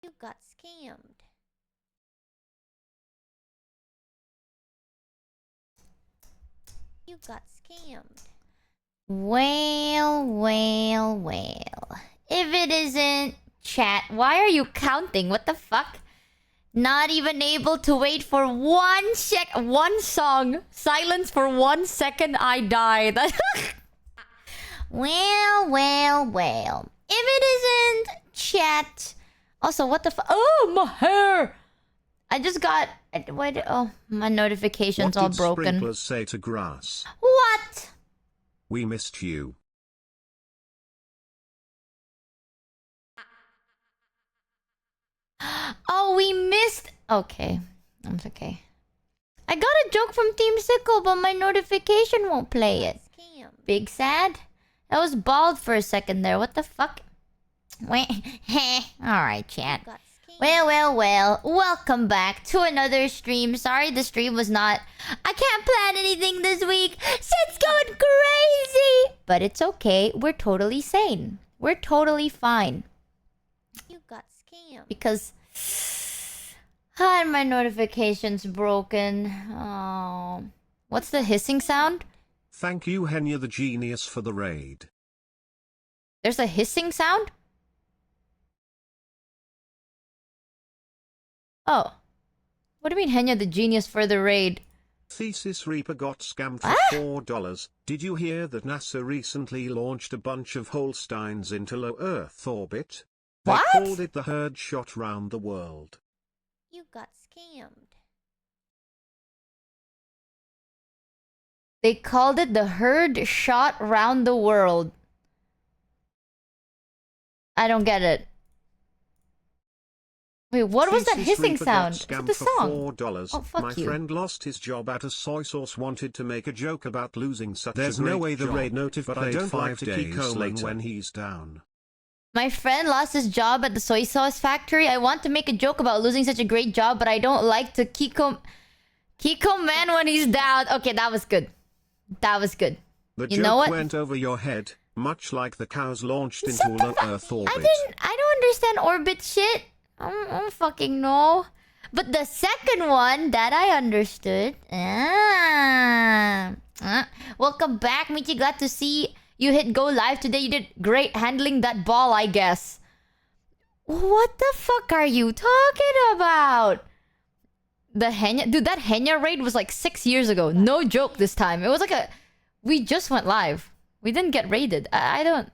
You got scammed. You got scammed. Well. If it isn't chat, why are you counting? What the fuck? Not even able to wait for one song. Silence for 1 second, I died. Well. If it isn't chat. Also, what the fuck? Oh, my hair! I just got... What? Oh, my notifications all broken. What did sprinklers say to grass? What? We missed you. Oh, we missed... Okay. That's okay. I got a joke from Team Sickle, but my notification won't play it. Big sad? I was bald for a second there. What the fuck? Wait. Alright, chat. Well. Welcome back to another stream. Sorry the stream was not... I can't plan anything this week. Shit's going crazy! But it's okay. We're totally sane. We're totally fine. You got scammed. Because... my notification's broken. Oh. What's the hissing sound? Thank you, Henya the Genius, for the raid. There's a hissing sound? Oh. What do you mean Henya the Genius for the raid? Thesis Reaper got scammed for $4. Did you hear that NASA recently launched a bunch of Holsteins into low Earth orbit? They What? called it the herd shot round the world. You got scammed. They called it the herd shot round the world. I don't get it. Wait, what was that hissing Reaper sound? Got Is it scammed the for song? $4. Oh, fuck My you. friend lost his job at a soy sauce, wanted to make a joke about losing such a great job. There's no way the raid notified, but I don't like to keep Coleman when he's down. My friend lost his job at the soy sauce factory. I want to make a joke about losing such a great job, but I don't like to Kiko man when he's down. Okay, that was good. That was good. The you know joke what? went over your head, much like the cows launched into low Earth orbit. I don't understand orbit shit. I don't fucking know. But the second one, that I understood. Welcome back, Michi. Glad to see you hit go live today. You did great handling that ball, I guess. What the fuck are you talking about? The Henya... Dude, that Henya raid was like 6 years ago. No joke this time. It was like a... We just went live. We didn't get raided. I don't...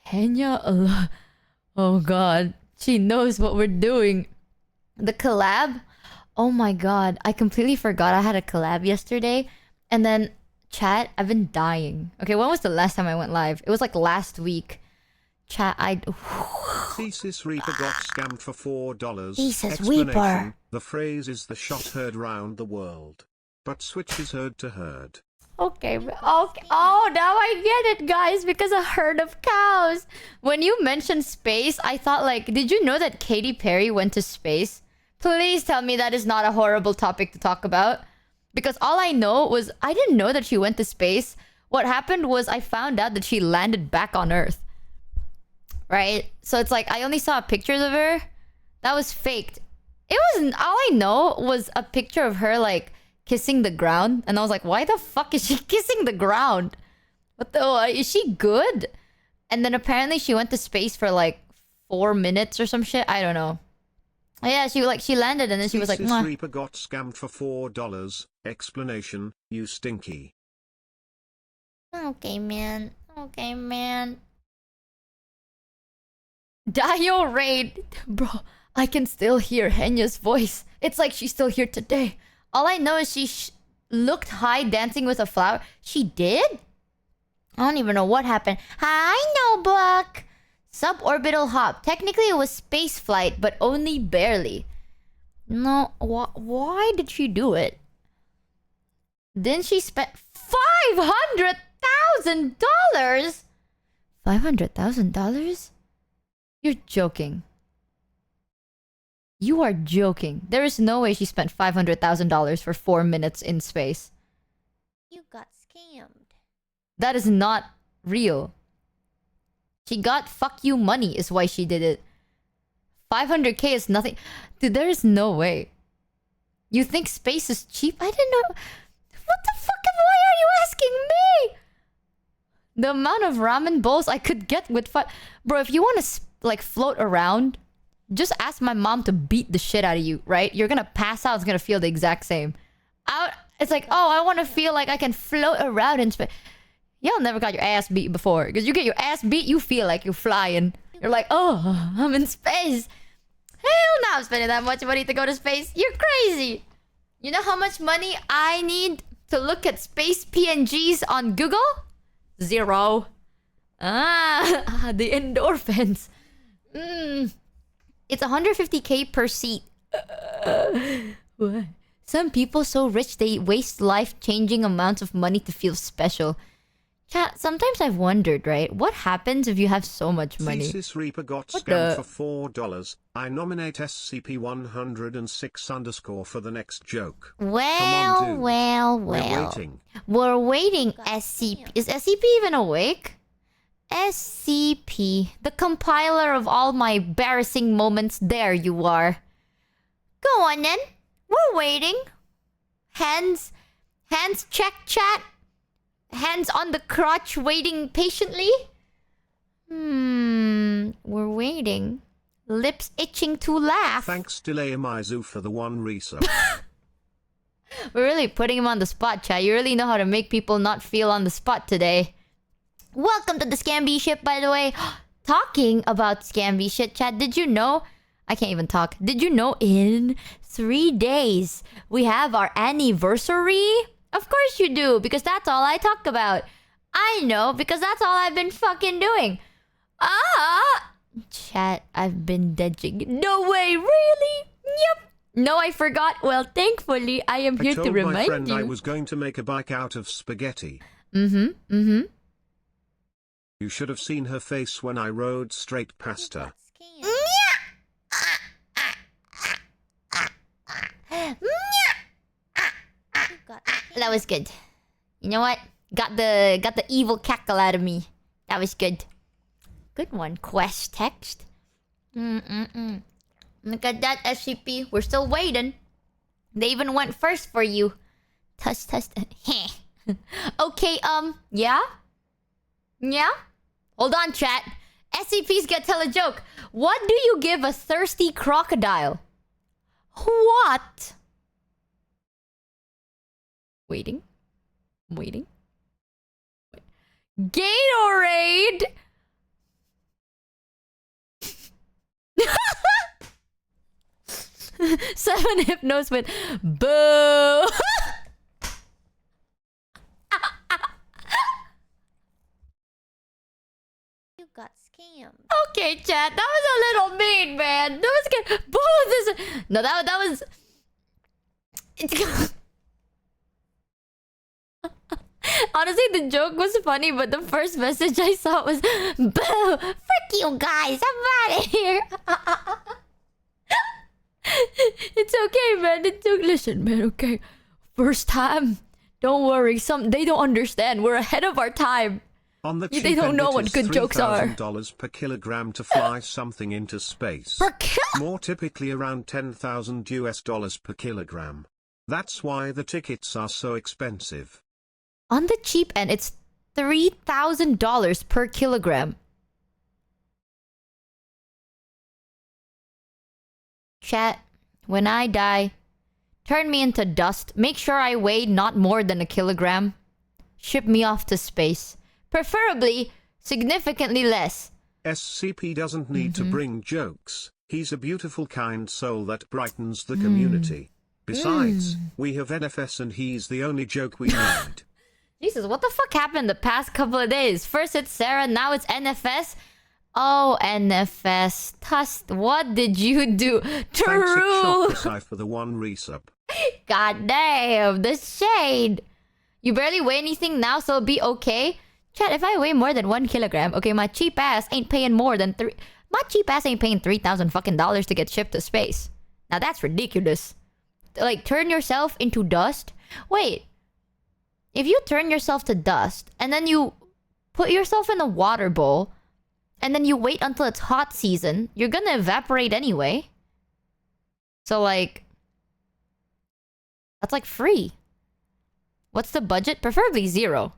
Henya... Oh god. She knows what we're doing. The collab? Oh my god. I completely forgot I had a collab yesterday. And then... Chat, I've been dying. Okay, when was the last time I went live? It was like last week. Chat, Thesis Reaper got scammed for $4. Thesis Reaper. The phrase is the shot heard round the world, but switches herd to herd. Okay. Oh, now I get it, guys, because a herd of cows. When you mentioned space, I thought like, did you know that Katy Perry went to space? Please tell me that is not a horrible topic to talk about. Because all I know was, I didn't know that she went to space. What happened was I found out that she landed back on Earth. Right? So it's like, I only saw pictures of her. That was faked. It wasn't... All I know was a picture of her, like, kissing the ground. And I was like, why the fuck is she kissing the ground? What the... Is she good? And then apparently she went to space for, like, 4 minutes or some shit. I don't know. Yeah, she landed and then she was like, Thesis Reaper got scammed for $4. Explanation, you stinky. Okay, man. Dio raid. Bro, I can still hear Henya's voice. It's like she's still here today. All I know is she looked high dancing with a flower. She did? I don't even know what happened. Hi, Nobuck. Suborbital hop. Technically, it was space flight, but only barely. No, why did she do it? Then she spent $500,000? $500,000? You're joking. You are joking. There is no way she spent $500,000 for 4 minutes in space. You got scammed. That is not real. She got fuck you money is why she did it. 500k is nothing. Dude, there is no way. You think space is cheap? I didn't know. What the fuck? Why are you asking me? The amount of ramen bowls I could get with Bro, if you want to like float around, just ask my mom to beat the shit out of you, right? You're gonna pass out. It's gonna feel the exact same. It's like, oh, I want to feel like I can float around in space. Y'all never got your ass beat before. Because you get your ass beat, you feel like you're flying. You're like, oh, I'm in space. Hell no, I'm spending that much money to go to space. You're crazy. You know how much money I need to look at space PNGs on Google? 0. The endorphins. It's 150k per seat. What? Some people so rich they waste life-changing amounts of money to feel special. Chat, sometimes I've wondered, right? What happens if you have so much money? Thesis Reaper got scammed for $4. I nominate SCP-106_ for the next joke. Well, Come on, dude. well. We're waiting. We're waiting, SCP. Is SCP even awake? SCP, the compiler of all my embarrassing moments. There you are. Go on then. We're waiting. Hands check, chat. Hands on the crotch, waiting patiently. We're waiting. Lips itching to laugh. Thanks, Delay Mizu, for the 1 resub. We're really putting him on the spot, chat. You really know how to make people not feel on the spot today. Welcome to the Scamby ship, by the way. Talking about Scamby shit, chat. Did you know? I can't even talk. Did you know in 3 days we have our anniversary? Of course you do, because that's all I talk about. I know, because that's all I've been fucking doing. Chat, I've been ditching. No way, really? Yep. No, I forgot. Well, thankfully, I am here to remind you. I told my friend I was going to make a bike out of spaghetti. You You should have seen her face when I rode straight past her. That was good. You know what? Got the evil cackle out of me. That was good. Good one. Quest text. Look at that, SCP. We're still waiting. They even went first for you. Tuss. Okay, yeah? Yeah? Hold on, chat. SCP's gonna tell a joke. What do you give a thirsty crocodile? What? Waiting. Gatorade! Seven Hypnos with boo! You got scammed. Okay, chat. That was a little mean, man. That was good. Boo! No, that was... Honestly, the joke was funny, but the first message I saw was, boo! Frick you guys! I'm out of here! It's okay, man. Listen, man, okay? First time. Don't worry. They don't understand. We're ahead of our time. On the They don't know what good jokes are. $3,000 per kilogram to fly something into space. More typically around $10,000 per kilogram. That's why the tickets are so expensive. On the cheap end, it's $3,000 per kilogram. Chat, when I die, turn me into dust. Make sure I weigh not more than a kilogram. Ship me off to space. Preferably, significantly less. SCP doesn't need to bring jokes. He's a beautiful, kind soul that brightens the community. Besides, we have NFS and he's the only joke we need. Jesus, what the fuck happened the past couple of days? First it's Sarah, now it's NFS. Oh, NFS. Tust, what did you do? True! Thanks for the 1 resub. God damn, the shade. You barely weigh anything now, so it'll be okay. Chat, if I weigh more than 1 kilogram, okay, my cheap ass ain't paying more than my cheap ass ain't paying $3,000 fucking dollars to get shipped to space. Now that's ridiculous. Like, turn yourself into dust? Wait. If you turn yourself to dust, and then you put yourself in a water bowl, and then you wait until it's hot season, you're gonna evaporate anyway. So like, that's like free. What's the budget? Preferably 0.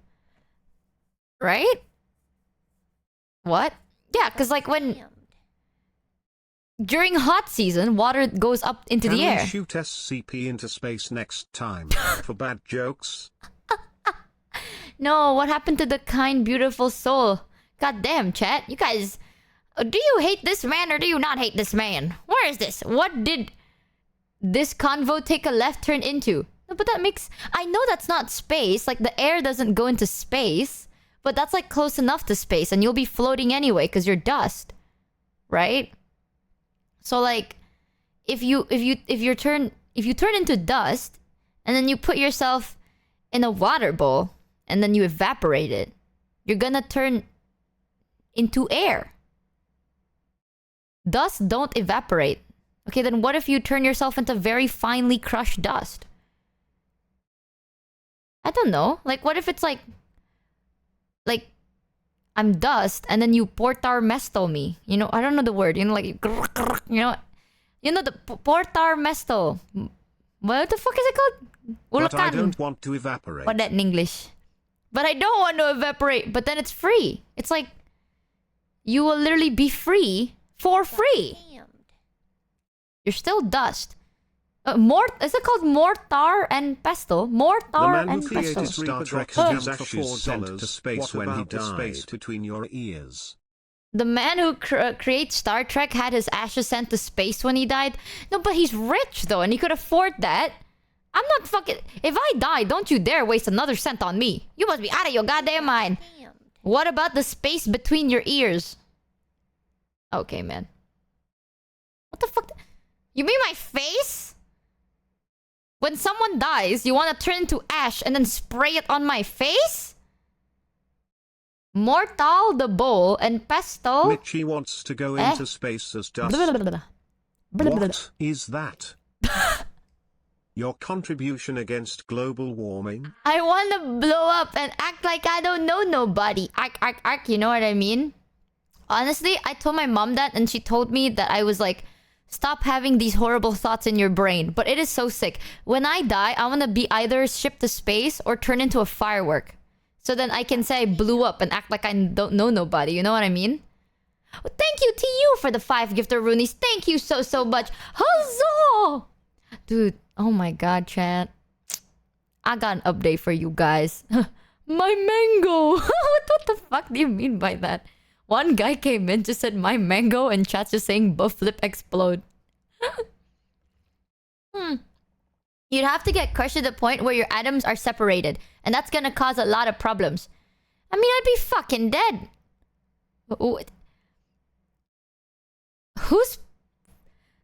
Right? What? Yeah, because like when... Scammed. During hot season, water goes up into the Can air. we shoot SCP into space next time for bad jokes? No, what happened to the kind, beautiful soul? God damn, chat. You guys... Do you hate this man or do you not hate this man? Where is this? What did this convo take a left turn into? No, but that makes... I know that's not space. Like, the air doesn't go into space. But that's, like, close enough to space. And you'll be floating anyway because you're dust. Right? So, like... If you turn into dust... And then you put yourself in a water bowl... And then you evaporate it... You're gonna turn... into air. Dust don't evaporate. Okay, then what if you turn yourself into very finely crushed dust? I don't know. Like, what if it's like... Like... I'm dust, and then you portar mesto me. You know, I don't know the word. You know, like... You know... You know the portar mesto. What the fuck is it called? But I Ulakan. don't want to evaporate. What that in English? But I don't want to evaporate. But then it's free. It's like... You will literally be free for free. Scammed. You're still dust. Is it called mortar and pestle? The Mortar man and who created pestle. Star Trek Oh. had his ashes sent to space when he died. Space between your ears. The man who creates Star Trek had his ashes sent to space when he died? No, but he's rich though, and he could afford that. I'm not fucking... If I die, don't you dare waste another cent on me. You must be out of your goddamn mind. Scammed. What about the space between your ears? Okay, man. What the fuck? You mean my face? When someone dies, you want to turn into ash and then spray it on my face? Mortal the bowl and pestle. Michi wants to go into space as dust. Blah, blah, blah, blah. Blah, blah, blah. What is that? Your contribution against global warming? I want to blow up and act like I don't know nobody. Ark, you know what I mean? Honestly, I told my mom that and she told me that I was like, stop having these horrible thoughts in your brain. But it is so sick. When I die, I want to be either shipped to space or turn into a firework. So then I can say I blew up and act like I don't know nobody. You know what I mean? Well, thank you to you for the 5 gifter Roonies. Thank you so much. Huzzah! Dude, oh my god, chat. I got an update for you guys. My mango! what the fuck do you mean by that? One guy came in, just said my mango, and chat's just saying buff flip explode. You'd have to get crushed to the point where your atoms are separated. And that's gonna cause a lot of problems. I mean, I'd be fucking dead. Who's...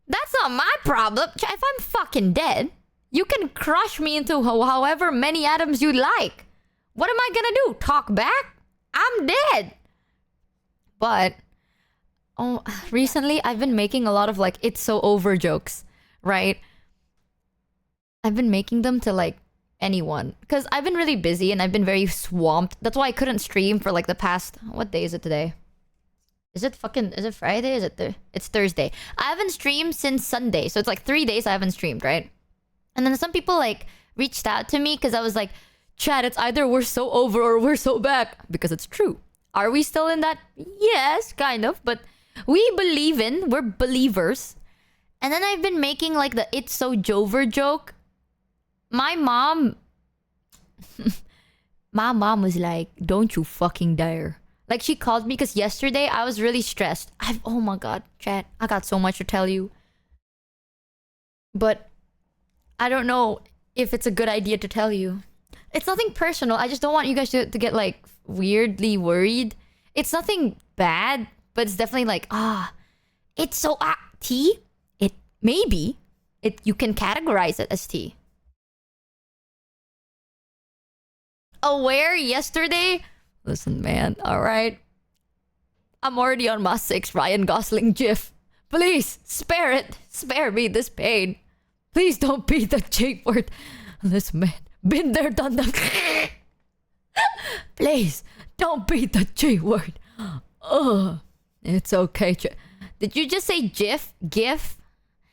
That's not my problem. If I'm fucking dead, you can crush me into however many atoms you like. What am I gonna do? Talk back? I'm dead. But... Oh, recently I've been making a lot of like, it's so over jokes. Right? I've been making them to like anyone. Because I've been really busy and I've been very swamped. That's why I couldn't stream for like the past... What day is it today? Is it Friday? It's Thursday. I haven't streamed since Sunday. So it's like 3 days I haven't streamed, right? And then some people like reached out to me because I was like, Chad, it's either we're so over or we're so back. Because it's true. Are we still in that? Yes, kind of. But we're believers. And then I've been making like the it's so Jover joke. My mom was like, don't you fucking dare. Like, she called me because yesterday I was really stressed. Oh my god, chat. I got so much to tell you. But I don't know if it's a good idea to tell you. It's nothing personal. I just don't want you guys to get, like, weirdly worried. It's nothing bad, but it's definitely like, it's so... tea? Maybe. You can categorize it as tea. Aware yesterday? Listen, man, alright? I'm already on my 6th Ryan Gosling gif. Please, spare it. Spare me this pain. Please don't be the J word. Listen, man, been there, done that. Please, don't be the J word. Ugh. It's okay. Did you just say GIF? GIF?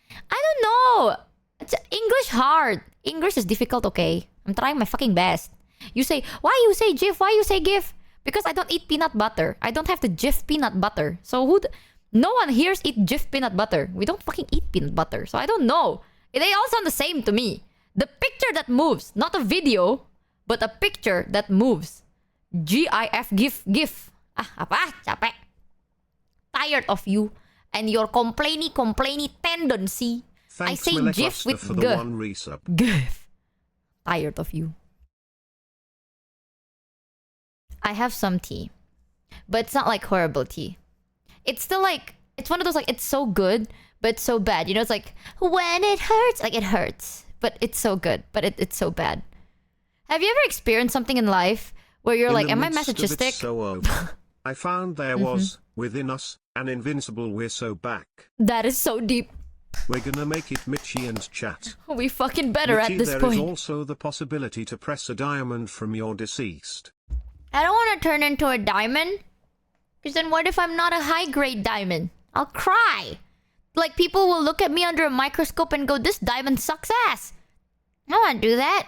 I don't know. It's English hard. English is difficult, okay? I'm trying my fucking best. You say, why you say GIF? Why you say GIF? Because I don't eat peanut butter. I don't have to GIF peanut butter. So no one here eat GIF peanut butter. We don't fucking eat peanut butter. So I don't know. They all sound the same to me. The picture that moves. Not a video, but a picture that moves. GIF, GIF, GIF. Ah, apa? Capek. Tired of you and your complainy tendency. Thanks, I say GIF with for the one resub. GIF. Tired of you. I have some tea. But it's not like horrible tea. It's still like... It's one of those like... It's so good, but it's so bad. You know, it's like... When it hurts... Like, it hurts. But it's so good. But it's so bad. Have you ever experienced something in life where you're like... Am I masochistic? So over, I found there was, within us, an invincible we're so back. That is so deep. We're gonna make it Michi and chat. We fucking better Michi, at this there point. is also the possibility to press a diamond from your deceased. I don't want to turn into a diamond. Because then what if I'm not a high-grade diamond? I'll cry. Like, people will look at me under a microscope and go, this diamond sucks ass. I don't want to do that.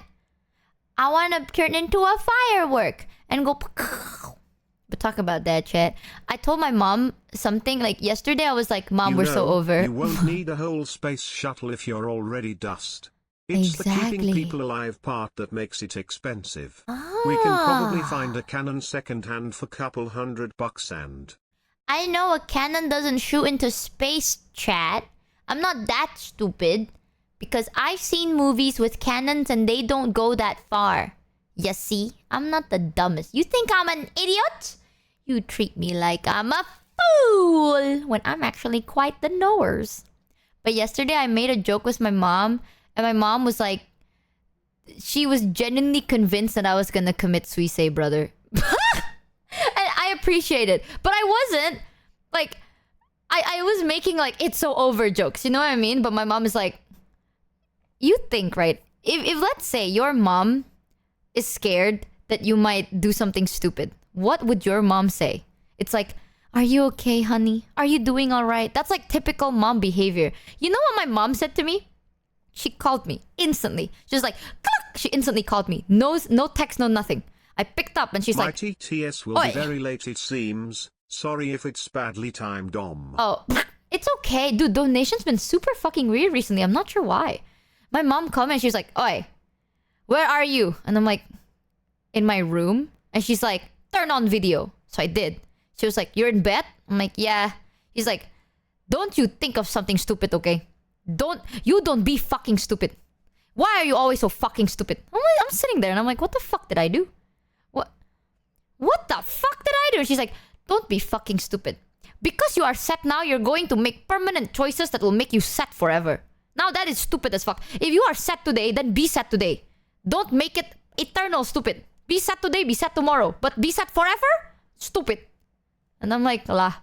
I want to turn into a firework and go... But talk about that, chat. I told my mom something, like, yesterday I was like, Mom, we're so over. You won't need a whole space shuttle if you're already dust. It's the keeping people alive part that makes it expensive. We can probably find a cannon secondhand for couple $100 and... I know a cannon doesn't shoot into space, chat. I'm not that stupid. Because I've seen movies with cannons and they don't go that far. You see? I'm not the dumbest. You think I'm an idiot? You treat me like I'm a fool when I'm actually quite the knowers. But yesterday I made a joke with my mom. And my mom was like... She was genuinely convinced that I was gonna commit suicide, brother. And I appreciate it. But I wasn't. Like... I was making like, it's so over jokes. You know what I mean? But my mom is like... You think, right? If let's say your mom is scared that you might do something stupid, what would your mom say? It's like, are you okay, honey? Are you doing all right? That's like typical mom behavior. You know what my mom said to me? She called me instantly. She was like, click! She instantly called me. No text, no nothing. I picked up and she's My like... TTS will be very late, it seems. Sorry if it's badly timed, Oh, it's okay. Dude, donation's been super fucking weird recently. I'm not sure why. My mom called me and she's like, Oi, where are you? And I'm like, in my room. And she's like, turn on video. So I did. She was like, you're in bed? I'm like, yeah. He's like, don't you think of something stupid, okay? Don't be fucking stupid. Why are you always so fucking stupid? I'm sitting there and I'm like, what the fuck did I do? What the fuck did I do? And she's like, don't be fucking stupid. Because you are sad now, you're going to make permanent choices that will make you sad forever. Now that is stupid as fuck. If you are sad today, then be sad today. Don't make it eternal stupid. Be sad today, be sad tomorrow. But be sad forever? Stupid. And I'm like, lah.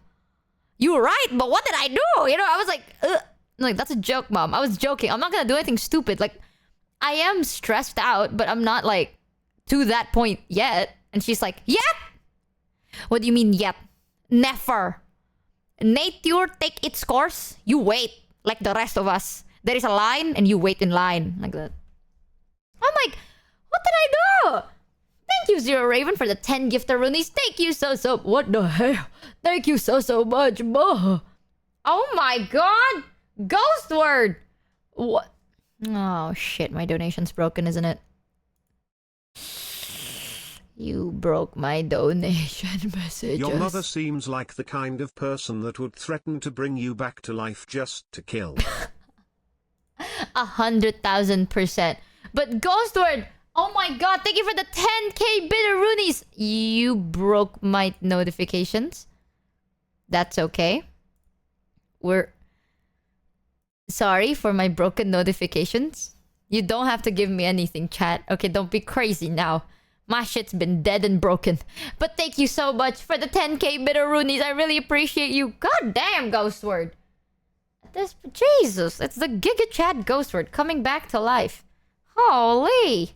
You're right, but what did I do? You know, I was like, ugh. Like, that's a joke, Mom. I was joking. I'm not gonna do anything stupid. Like, I am stressed out, but I'm not, like, to that point yet. And she's like, yet? What do you mean, yet? Never. Nature take its course. You wait, like the rest of us. There is a line, and you wait in line. Like that. I'm like, what did I do? Thank you, Zero Raven, for the 10 gifter runies. Thank you so... What the hell? Thank you so much. Oh my god! Ghost word! What? Oh, shit. My donation's broken, isn't it? You broke my donation messages. Your mother seems like the kind of person that would threaten to bring you back to life just to kill. 100,000%. But Ghost word... Oh my god, thank you for the 10k bitter runies! You broke my notifications. That's okay. We're... Sorry for my broken notifications. You don't have to give me anything, chat. Okay, don't be crazy now. My shit's been dead and broken. But thank you so much for the 10k bitter runies. I really appreciate you. God damn, Ghost word. Jesus, it's the Giga Chat Ghost word coming back to life. Holy...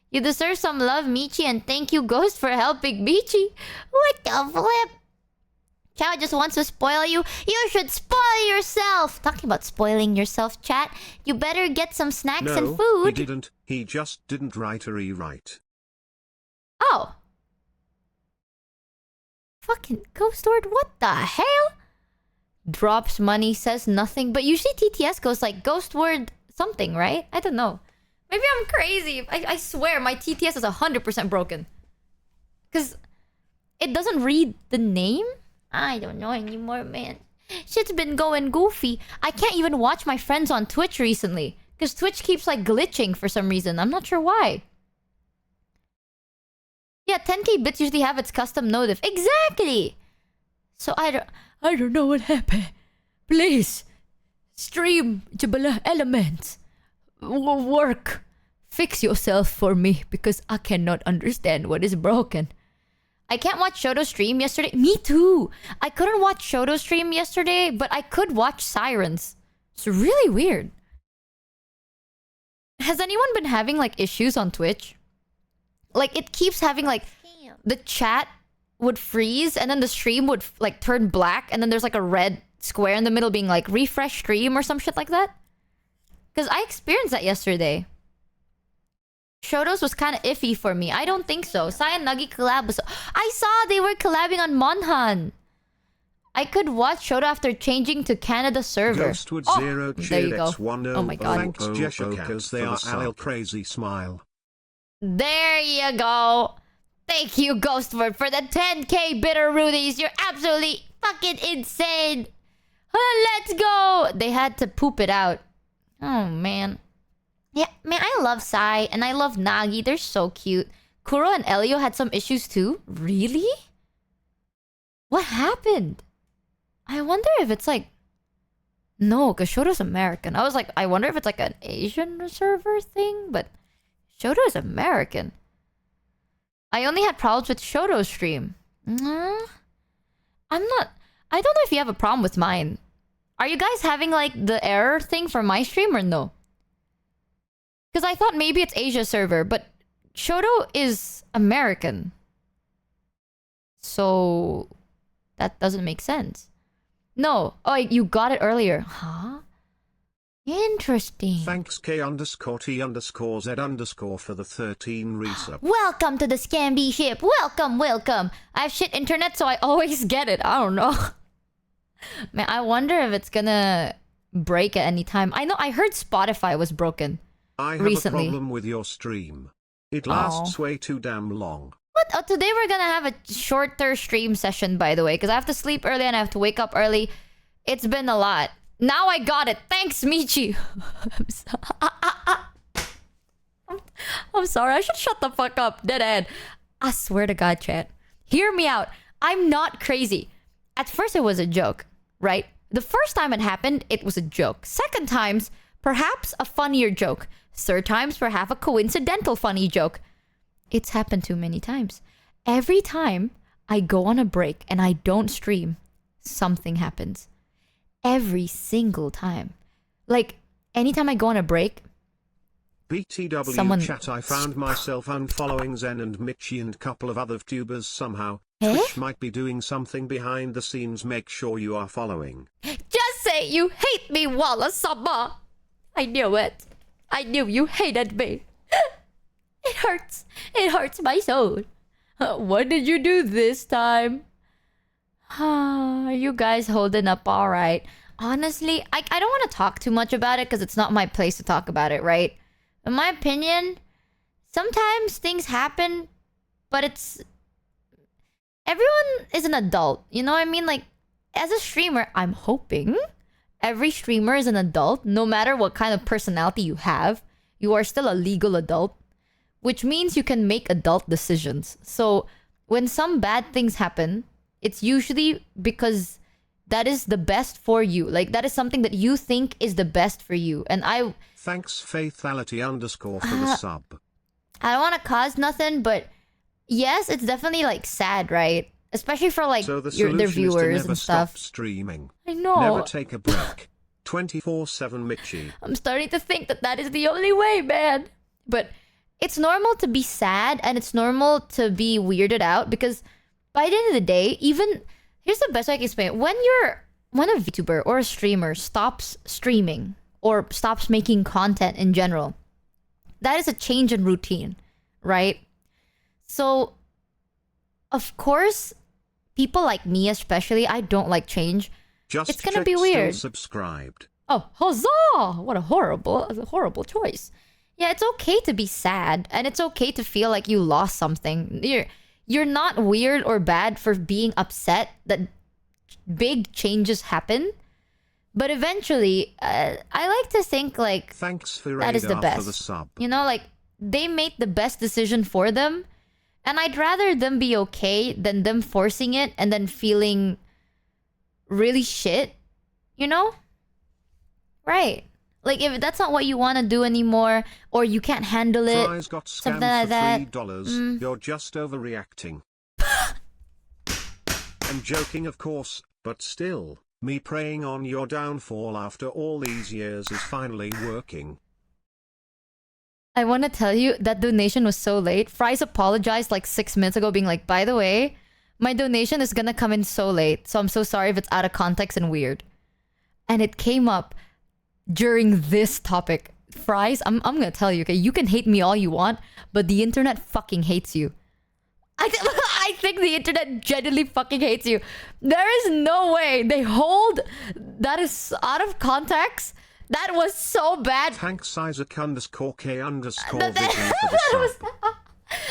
You deserve some love, Michi, and thank you, Ghost, for helping Michi. What the flip? Chow just wants to spoil you. You should spoil yourself. Talking about spoiling yourself, chat. You better get some snacks and food. He didn't. He just didn't write a rewrite. Oh. Fucking Ghost Lord, what the hell? Drops money, says nothing. But usually TTS goes like Ghost Word something, right? I don't know. Maybe I'm crazy. I swear my TTS is 100% broken. Because it doesn't read the name? I don't know anymore, man. Shit's been going goofy. I can't even watch my friends on Twitch recently. Because Twitch keeps like glitching for some reason. I'm not sure why. Yeah, 10k bits usually have its custom notif. Exactly! So I don't know what happened. Please. Stream Jabala Elements. Work. Fix yourself for me because I cannot understand what is broken. I can't watch Shoto stream yesterday. Me too. I couldn't watch Shoto stream yesterday, but I could watch Sirens. It's really weird. Has anyone been having like issues on Twitch? Like it keeps having like the chat would freeze and then the stream would like turn black and then there's like a red square in the middle being like refresh stream or some shit like that. Because I experienced that yesterday. Shoto's was kind of iffy for me. I don't think so. Sai and Nagi collab was... I saw they were collabing on Monhan. I could watch Shoto after changing to Canada server. Ghostwood oh, Zero there you go. Oh my god. Thanks Jessica because they are Al crazy smile. There you go. Thank you, Ghostword, for the 10k bitter Rudies. You're absolutely fucking insane. Let's go. They had to poop it out. Oh, man. Yeah, man, I love Sai and I love Nagi. They're so cute. Kuro and Elio had some issues too. Really? What happened? I wonder if it's like... No, because Shoto's American. I was like, I wonder if it's like an Asian server thing, but Shoto is American. I only had problems with Shoto's stream. I'm not... I don't know if you have a problem with mine. Are you guys having like the error thing for my stream or no? Because I thought maybe it's Asia server, but Shoto is American. So that doesn't make sense. No. Oh, you got it earlier. Huh? Interesting. Thanks K_T_Z_ for the 13 resub. Welcome to the Scamby ship. Welcome, welcome. I have shit internet, so I always get it. I don't know. Man, I wonder if it's gonna break at any time. I know, I heard Spotify was broken recently. I have a problem with your stream. It lasts way too damn long. What? Oh, today we're gonna have a shorter stream session, by the way, because I have to sleep early and I have to wake up early. It's been a lot. Now I got it. Thanks, Michi. I'm sorry. I should shut the fuck up. Dead end. I swear to God, chat. Hear me out. I'm not crazy. At first, it was a joke, right? The first time it happened, it was a joke. Second times, perhaps a funnier joke. Third times, perhaps a coincidental funny joke. It's happened too many times. Every time I go on a break and I don't stream, something happens. Every single time. Like, anytime I go on a break... BTW chat, I found myself unfollowing Zen and Michi and couple of other tubers somehow. Twitch might be doing something behind the scenes. Make sure you are following. Just say you hate me, Walla Sama. I knew it. I knew you hated me. It hurts. It hurts my soul. What did you do this time? Are you guys holding up all right? Honestly, I don't want to talk too much about it because it's not my place to talk about it, right? In my opinion, sometimes things happen, but it's... Everyone is an adult, you know what I mean? Like, as a streamer, I'm hoping every streamer is an adult. No matter what kind of personality you have, you are still a legal adult. Which means you can make adult decisions. So, when some bad things happen... It's usually because that is the best for you. Like, that is something that you think is the best for you. And I... Thanks Faithality_ for the sub. I don't want to cause nothing, but... Yes, it's definitely, like, sad, right? Especially for, like, so their viewers and stuff. Stop streaming. I know. Never take a break. 24/7 Michi. I'm starting to think that that is the only way, man. But it's normal to be sad, and it's normal to be weirded out, because... By the end of the day, even Here's the best way I can explain it. When a VTuber or a streamer stops streaming or stops making content in general, that is a change in routine, right? So, of course, people like me especially, I don't like change. Just it's gonna be weird. Subscribed. Oh, huzzah! What a horrible choice. Yeah, it's okay to be sad, and it's okay to feel like you lost something. You're not weird or bad for being upset that big changes happen. But eventually, I like to think like thanks for that is the best. For the sub. You know, like they made the best decision for them, and I'd rather them be okay than them forcing it and then feeling really shit. You know? Right. Like if that's not what you want to do anymore, or you can't handle it, Fries got something scammed like that. for $3. You're just overreacting. I'm joking, of course, but still, me preying on your downfall after all these years is finally working. I want to tell you that donation was so late. Fries apologized like 6 minutes ago, being like, by the way, my donation is gonna come in so late, so I'm so sorry if it's out of context and weird. And it came up during this topic. Fries, I'm gonna tell you, okay? You can hate me all you want, but the internet fucking hates you. I think the internet genuinely fucking hates you. There is no way they hold that is out of context. That was so bad. Thanks Isaac_K_vision for the sub.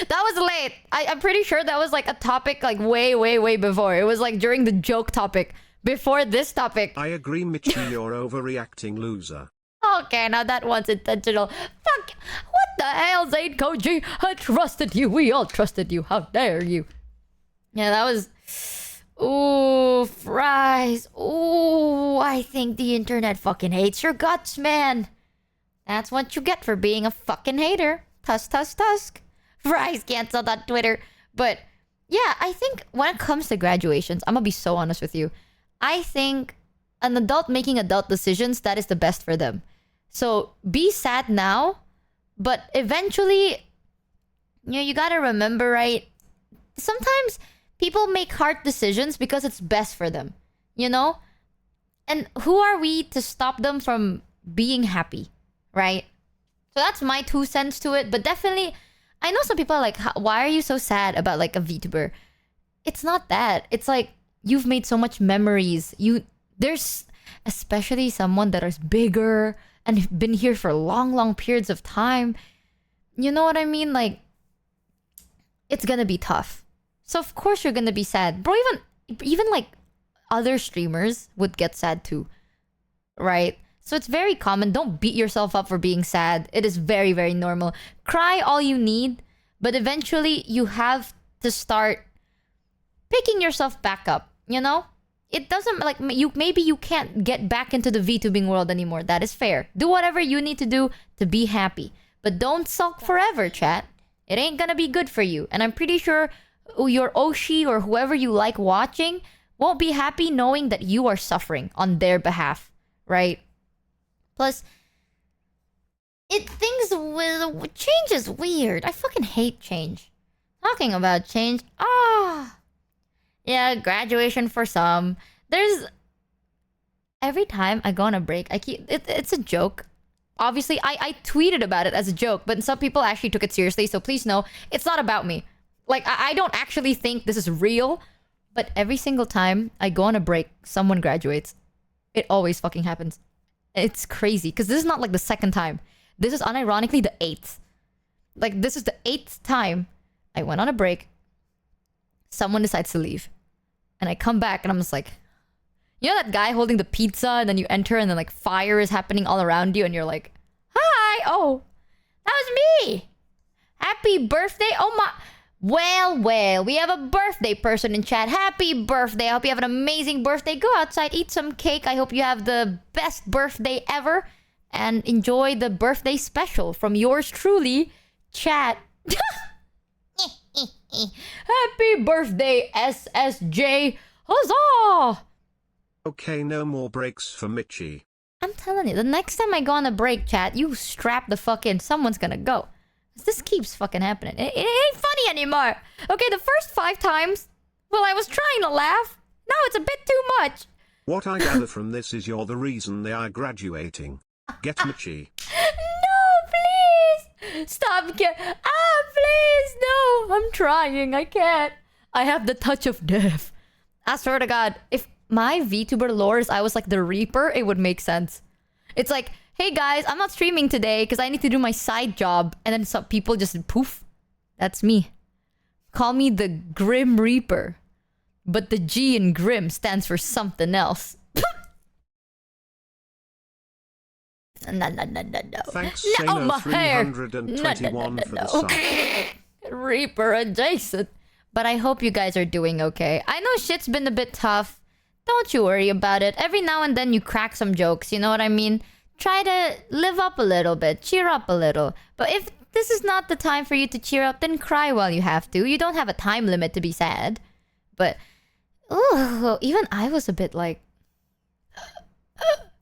That was late. I'm pretty sure that was like a topic like way before. It was like during the joke topic. Before this topic. I agree, Michi, you're overreacting, loser. Okay, now that one's intentional. Fuck! What the hell, Zaid Koji? I trusted you. We all trusted you. How dare you? Yeah, that was... Ooh, Fries. Ooh, I think the internet fucking hates your guts, man. That's what you get for being a fucking hater. Tusk. Fries canceled on Twitter. But, yeah, I think when it comes to graduations, I'm gonna be so honest with you. I think an adult making adult decisions, that is the best for them. So be sad now, but eventually, you gotta remember, right? Sometimes people make hard decisions because it's best for them, you know? And who are we to stop them from being happy, right? So that's my 2 cents to it. But definitely, I know some people are like, why are you so sad about like a VTuber? It's not that. It's like, you've made so much memories. There's especially someone that is bigger and been here for long periods of time. You know what I mean? Like, it's gonna be tough. So of course you're gonna be sad. Bro, even like other streamers would get sad too. Right? So it's very common. Don't beat yourself up for being sad. It is very normal. Cry all you need, but eventually you have to start picking yourself back up. You know? It doesn't like maybe you can't get back into the VTubing world anymore. That is fair. Do whatever you need to do to be happy. But don't sulk forever, chat. It ain't gonna be good for you. And I'm pretty sure your Oshi or whoever you like watching won't be happy knowing that you are suffering on their behalf, right? Plus, things with change is weird. I fucking hate change. Talking about change, yeah, graduation for some. There's... Every time I go on a break, it's a joke. Obviously, I tweeted about it as a joke, but some people actually took it seriously, so please know, it's not about me. Like, I don't actually think this is real, but every single time I go on a break, someone graduates. It always fucking happens. It's crazy, because this is not like the second time. This is unironically the 8th. Like, this is the 8th time I went on a break, someone decides to leave. And I come back and I'm just like... You know that guy holding the pizza and then you enter and then like fire is happening all around you and you're like... Hi! Oh! That was me! Happy birthday! Oh my... Well, we have a birthday person in chat. Happy birthday! I hope you have an amazing birthday. Go outside, eat some cake. I hope you have the best birthday ever. And enjoy the birthday special from yours truly, chat. Happy birthday, SSJ! Huzzah! Okay, no more breaks for Michi. I'm telling you, the next time I go on a break, chat, you strap the fuck in. Someone's gonna go. This keeps fucking happening. It ain't funny anymore. Okay, the first 5 times, well, I was trying to laugh. Now know, it's a bit too much. What I gather from this is you're the reason they are graduating. Get Michi. No, please! Stop! Please! No! I'm trying. I can't. I have the touch of death. I swear to God, if my VTuber lore is I was like the Reaper, it would make sense. It's like, hey guys, I'm not streaming today because I need to do my side job. And then some people just poof. That's me. Call me the Grim Reaper. But the G in Grim stands for something else. No. Thanks, No, Sano my hair. 321 for the sub. Reaper adjacent. But I hope you guys are doing okay. I know shit's been a bit tough. Don't you worry about it. Every now and then you crack some jokes, you know what I mean? Try to live up a little bit. Cheer up a little. But if this is not the time for you to cheer up, then cry while you have to. You don't have a time limit to be sad. But, ooh, even I was a bit like...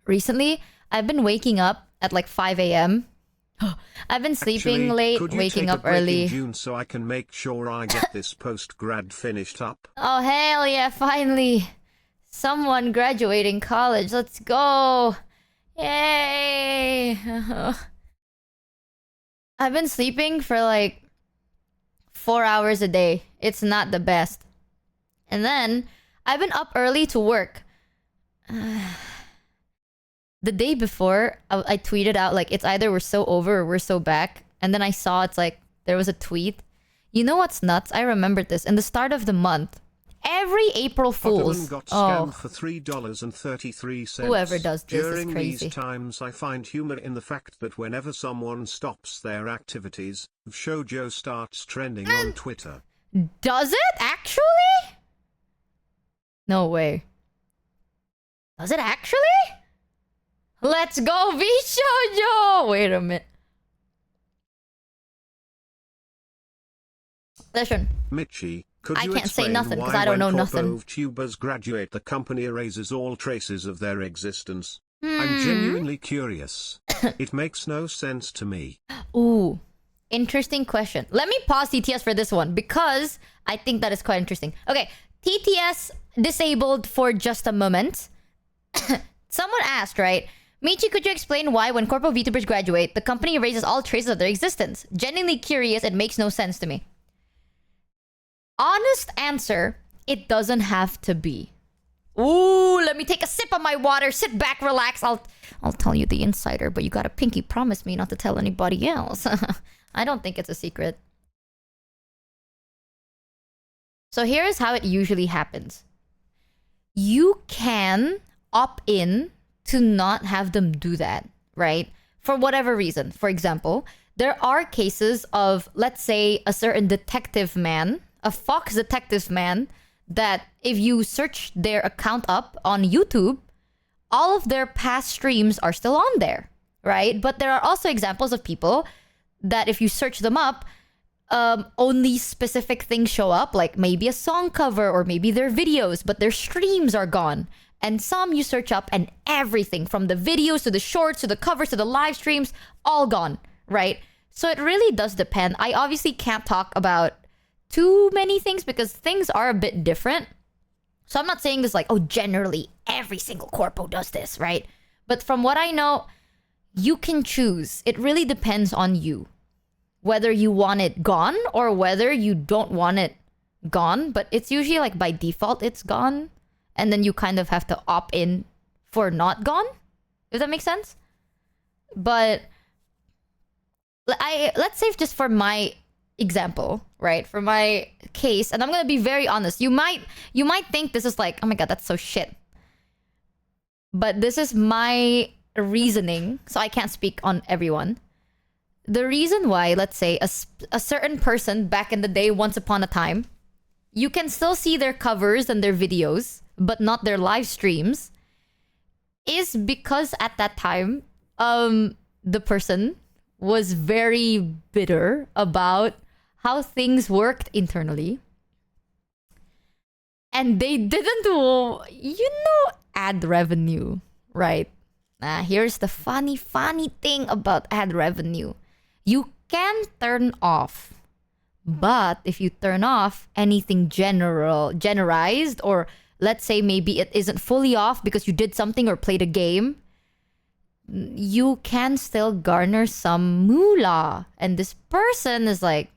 Recently, I've been waking up at like 5 a.m. I've been sleeping late, waking up early. In June so I can make sure I get this post-grad finished up? Oh, hell yeah, finally. Someone graduating college. Let's go. Yay. I've been sleeping for like 4 hours a day. It's not the best. And then I've been up early to work. The day before, I tweeted out like, it's either we're so over or we're so back. And then I saw it's like, there was a tweet. You know what's nuts? I remembered this. In the start of the month, every April Fool's... got scammed for $3.33. Whoever does this During is crazy. these times I find humor in the fact that whenever someone stops their activities, VShojo starts trending on Twitter. Does it actually? No way. Does it actually? Let's go VShojo! Wait a minute. Listen. Michi, could I you can't say explain nothing why 'cause I don't know when nothing. tubers graduate the company erases all traces of their existence? I'm genuinely curious. It makes no sense to me. Ooh. Interesting question. Let me pause TTS for this one because I think that is quite interesting. Okay. TTS disabled for just a moment. Someone asked, right? Michi, could you explain why when corpo VTubers graduate, the company erases all traces of their existence? Genuinely curious, it makes no sense to me. Honest answer, it doesn't have to be. Ooh, let me take a sip of my water. Sit back, relax. I'll tell you the insider, but you gotta pinky promise me not to tell anybody else. I don't think it's a secret. So here's how it usually happens. You can opt in to not have them do that, right? For whatever reason. For example, there are cases of, let's say, a certain detective man, a Fox detective man, that if you search their account up on YouTube, all of their past streams are still on there, right? But there are also examples of people that if you search them up, only specific things show up, like maybe a song cover or maybe their videos, but their streams are gone. And some you search up and everything from the videos to the shorts to the covers to the live streams, all gone, right? So it really does depend. I obviously can't talk about too many things because things are a bit different. So I'm not saying this like, oh, generally every single corpo does this, right? But from what I know, you can choose. It really depends on you. Whether you want it gone or whether you don't want it gone. But it's usually like by default it's gone. And then you kind of have to opt in for not gone. If that makes sense. But let's say just for my example, right? For my case, and I'm gonna be very honest. You might think this is like, oh my god, that's so shit. But this is my reasoning, so I can't speak on everyone. The reason why, let's say, a certain person back in the day, once upon a time, you can still see their covers and their videos, but not their live streams, is because at that time, the person was very bitter about how things worked internally. And they didn't, ad revenue, right? Here's the funny thing about ad revenue. You can turn off, but if you turn off anything generalized or let's say maybe it isn't fully off because you did something or played a game, you can still garner some moolah. And this person is like,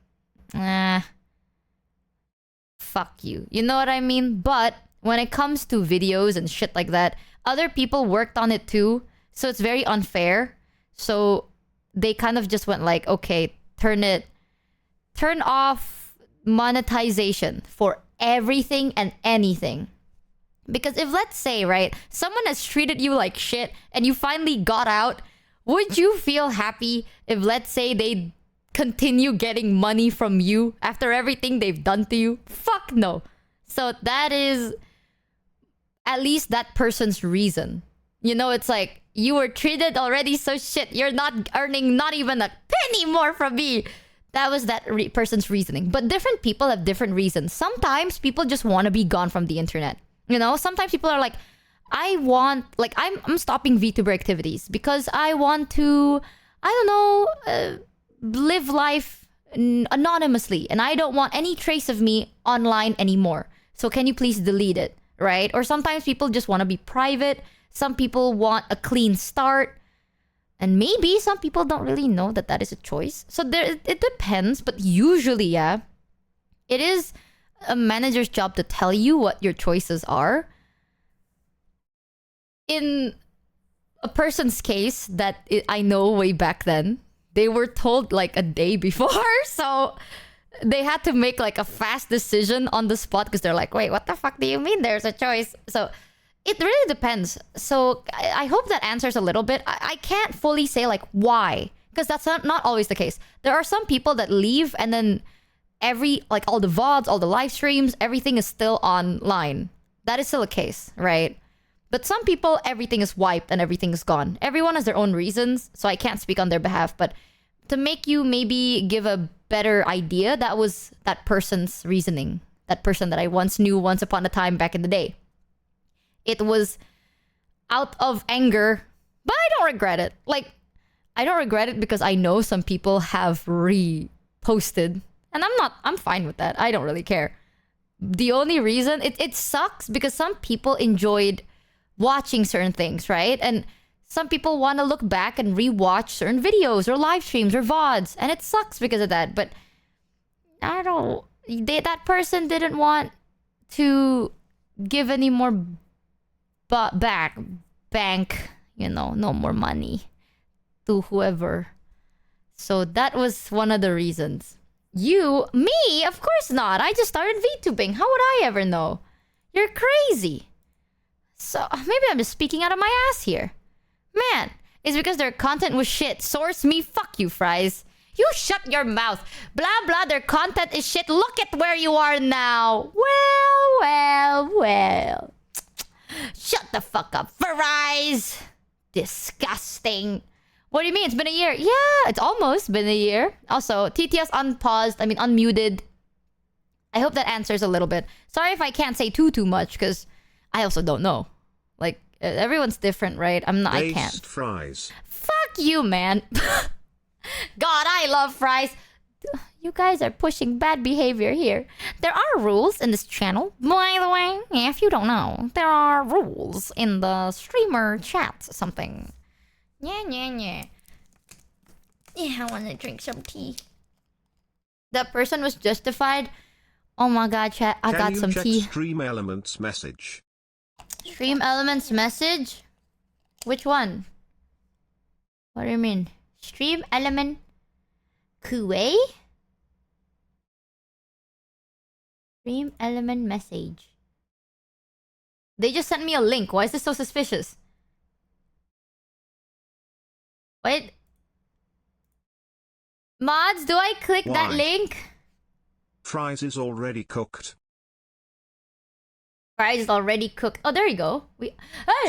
fuck you. You know what I mean? But when it comes to videos and shit like that, other people worked on it too. So it's very unfair. So they kind of just went like, okay, turn off monetization for everything and anything. Because if, let's say, right, someone has treated you like shit and you finally got out, would you feel happy if, let's say, they continue getting money from you after everything they've done to you? Fuck no. So that is at least that person's reason. You know, it's like, you were treated already so shit. You're not earning not even a penny more from me. That was that person's reasoning. But different people have different reasons. Sometimes people just want to be gone from the internet. You know, sometimes people are like, I'm stopping VTuber activities because I want to, live life anonymously. And I don't want any trace of me online anymore. So can you please delete it, right? Or sometimes people just want to be private. Some people want a clean start. And maybe some people don't really know that that is a choice. So it depends. But usually, yeah, it is a manager's job to tell you what your choices are. In a person's case that I know way back then, they were told like a day before. So they had to make like a fast decision on the spot because they're like, wait, what the fuck do you mean there's a choice? So it really depends. So I hope that answers a little bit. I can't fully say like why, because that's not always the case. There are some people that leave and then all the VODs, all the live streams, everything is still online. That is still a case, right? But some people, everything is wiped and everything is gone. Everyone has their own reasons, so I can't speak on their behalf. But to make you maybe give a better idea, that was that person's reasoning. That person that I once knew once upon a time back in the day. It was out of anger, but I don't regret it. Like, I don't regret it because I know some people have reposted. And I'm fine with that. I don't really care. The only reason, it sucks because some people enjoyed watching certain things, right? And some people want to look back and rewatch certain videos or live streams or VODs. And it sucks because of that. But that person didn't want to give any more bank, no more money to whoever. So that was one of the reasons. Me? Of course not. I just started VTubing. How would I ever know? You're crazy. So maybe I'm just speaking out of my ass here. Man, it's because their content was shit. Source me, fuck you, Fries. You shut your mouth. Blah, blah, their content is shit. Look at where you are now. Well. Shut the fuck up, Fries. Disgusting. What do you mean? It's been a year. Yeah, it's almost been a year. Also, TTS unmuted. I hope that answers a little bit. Sorry if I can't say too much, because I also don't know. Like, everyone's different, right? I can't. Fries. Fuck you, man. God, I love Fries. You guys are pushing bad behavior here. There are rules in this channel. By the way, if you don't know, there are rules in the streamer chat something. Yeah. Yeah, I want to drink some tea. That person was justified. Oh my god, chat. I got some tea. Stream Elements message. Stream Elements message? Which one? What do you mean? Stream Element Kuwait? Stream Element message. They just sent me a link. Why is this so suspicious? Wait. Mods, do I click that link? Fries is already cooked. Fries is already cooked. Oh, there you go. Hey!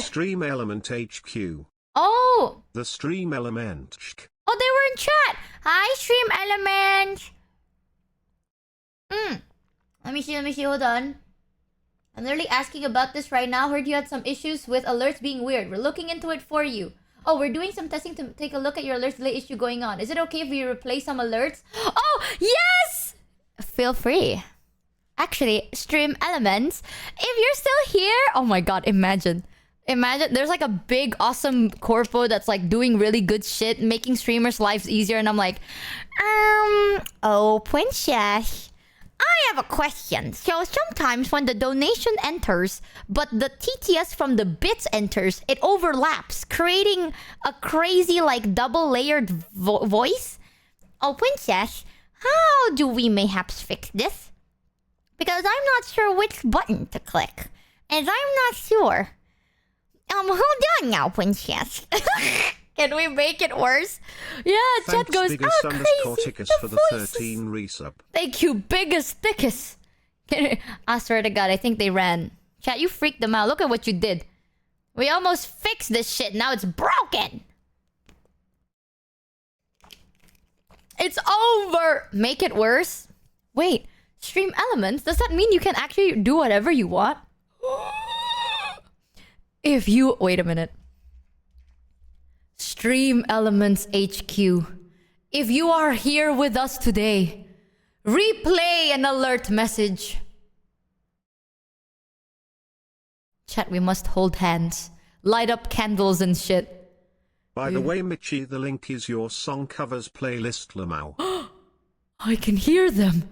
Stream Element HQ. Oh! The Stream Element. Oh, they were in chat! Hi, Stream Element! Let me see, hold on. I'm literally asking about this right now. Heard you had some issues with alerts being weird. We're looking into it for you. Oh, we're doing some testing to take a look at your alerts delay issue going on. Is it okay if we replace some alerts? Oh, yes! Feel free. Actually, Stream Elements, if you're still here, oh my god, imagine. Imagine there's like a big, awesome corpo that's like doing really good shit, making streamers' lives easier, and I'm like, oh, princess, I have a question. So sometimes when the donation enters, but the TTS from the bits enters, it overlaps, creating a crazy like double layered voice. Oh, princess, how do we mayhaps fix this? Because I'm not sure which button to click, and I'm not sure. Hold on now, princess. Can we make it worse? Yeah, thanks, chat goes, biggest oh, crazy, Tickus the for the voices. 13 resub. Thank you, biggest, thickest. I swear to God, I think they ran. Chat, you freaked them out. Look at what you did. We almost fixed this shit. Now it's broken. It's over. Make it worse? Wait, Stream Elements? Does that mean you can actually do whatever you want? If you... Wait a minute. Stream Elements HQ. If you are here with us today, replay an alert message. Chat, we must hold hands. Light up candles and shit. By the way, Michi, the link is your song covers playlist, Lamau. I can hear them.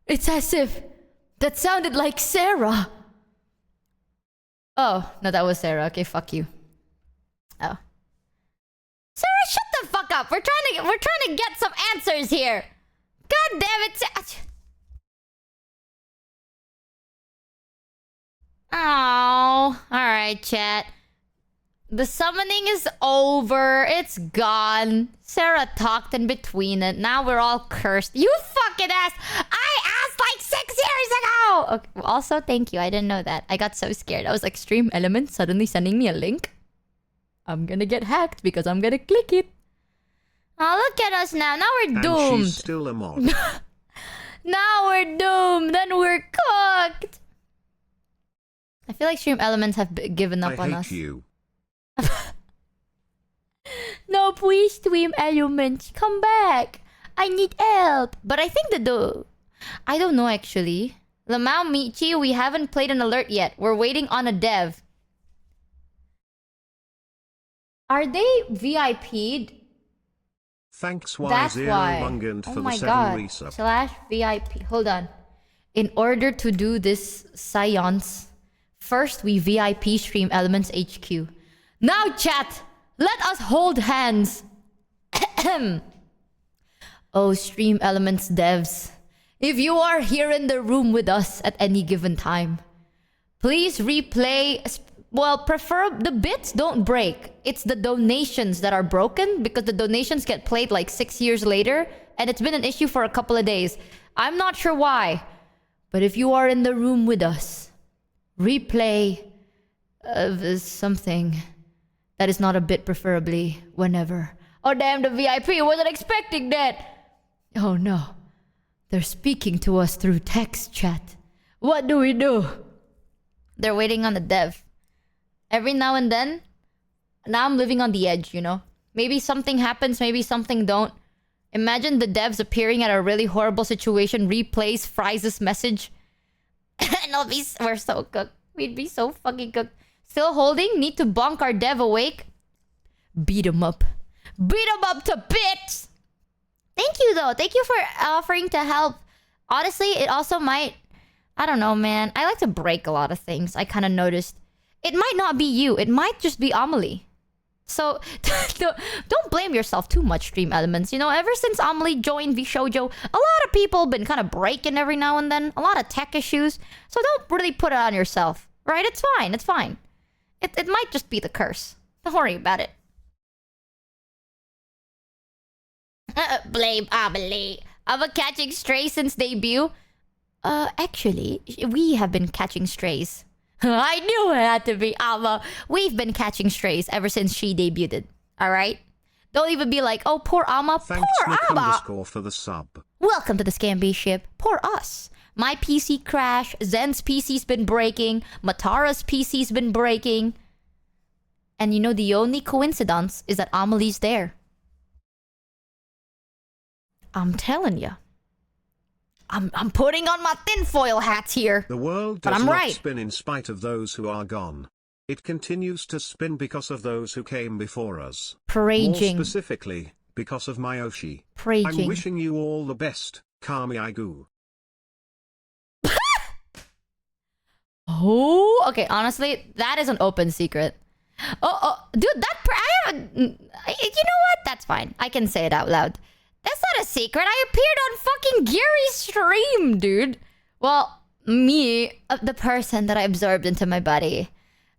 It's as if... That sounded like Sarah. Oh, no, that was Sarah. Okay, fuck you. Oh. Sarah, shut the fuck up. We're trying to get some answers here. God damn it. Oh, all right, chat. The summoning is over. It's gone. Sarah talked in between it. Now we're all cursed. You fucking ass. I asked like 6 years ago. Okay. Also, thank you. I didn't know that. I got so scared. I was like, Stream Elements suddenly sending me a link. I'm gonna get hacked because I'm gonna click it. Oh, look at us now. Now we're doomed. And she's still a mod. Now we're doomed. Then we're cooked. I feel like Stream Elements have given up on us. I hate you. No, please, Stream Elements, come back. I need help. But I think I don't know actually. Lamau, Michi, we haven't played an alert yet. We're waiting on a dev. Are they VIP'd? Thanks, That's why. Mungand Oh for my the 7 god. resub. /VIP. Hold on. In order to do this seance, first we VIP Stream Elements HQ. Now, chat, let us hold hands. Oh, Stream Elements devs, if you are here in the room with us at any given time, please replay. Well, prefer the bits don't break. It's the donations that are broken because the donations get played like 6 years later, and it's been an issue for a couple of days. I'm not sure why, but if you are in the room with us, replay something that is not a bit, preferably whenever. Oh damn, the VIP wasn't expecting that. Oh no, they're speaking to us through text chat. What do we do? They're waiting on the dev. Every now and then, now I'm living on the edge, you know? Maybe something happens, maybe something don't. Imagine the devs appearing at a really horrible situation, replays Fries' message. And we're so cooked. We'd be so fucking cooked. Still holding? Need to bonk our dev awake? Beat him up. Beat him up to bits! Thank you though. Thank you for offering to help. Honestly, it also might... I don't know, man. I like to break a lot of things. I kind of noticed. It might not be you. It might just be Amelie. So, don't blame yourself too much, Stream Elements. You know, ever since Amelie joined VShojo, a lot of people have been kind of breaking every now and then. A lot of tech issues. So don't really put it on yourself. Right? It's fine. It's fine. It might just be the curse. Don't worry about it. Blame Amelie. I've been catching strays since debut. Actually, we have been catching strays. I knew it had to be Alma. We've been catching strays ever since she debuted. Alright? Don't even be like, oh, poor Alma. Thanks, Poor Nick Alma. _ for the sub. Welcome to the Scamby ship. Poor us. My PC crashed. Zen's PC's been breaking. Matara's PC's been breaking. And you know, the only coincidence is that Amelie's there. I'm telling you. I'm putting on my tinfoil hats here. The world But does I'm not right. spin in spite of those who are gone. It continues to spin because of those who came before us. More Praging. specifically, because of Myoshi. I'm Praging. wishing you all the best, Kami Aigu. Oh, okay. Honestly, that is an open secret. Dude, I haven't. You know what? That's fine. I can say it out loud. That's not a secret. I appeared on fucking Gary's stream, dude. Well, me, the person that I absorbed into my body.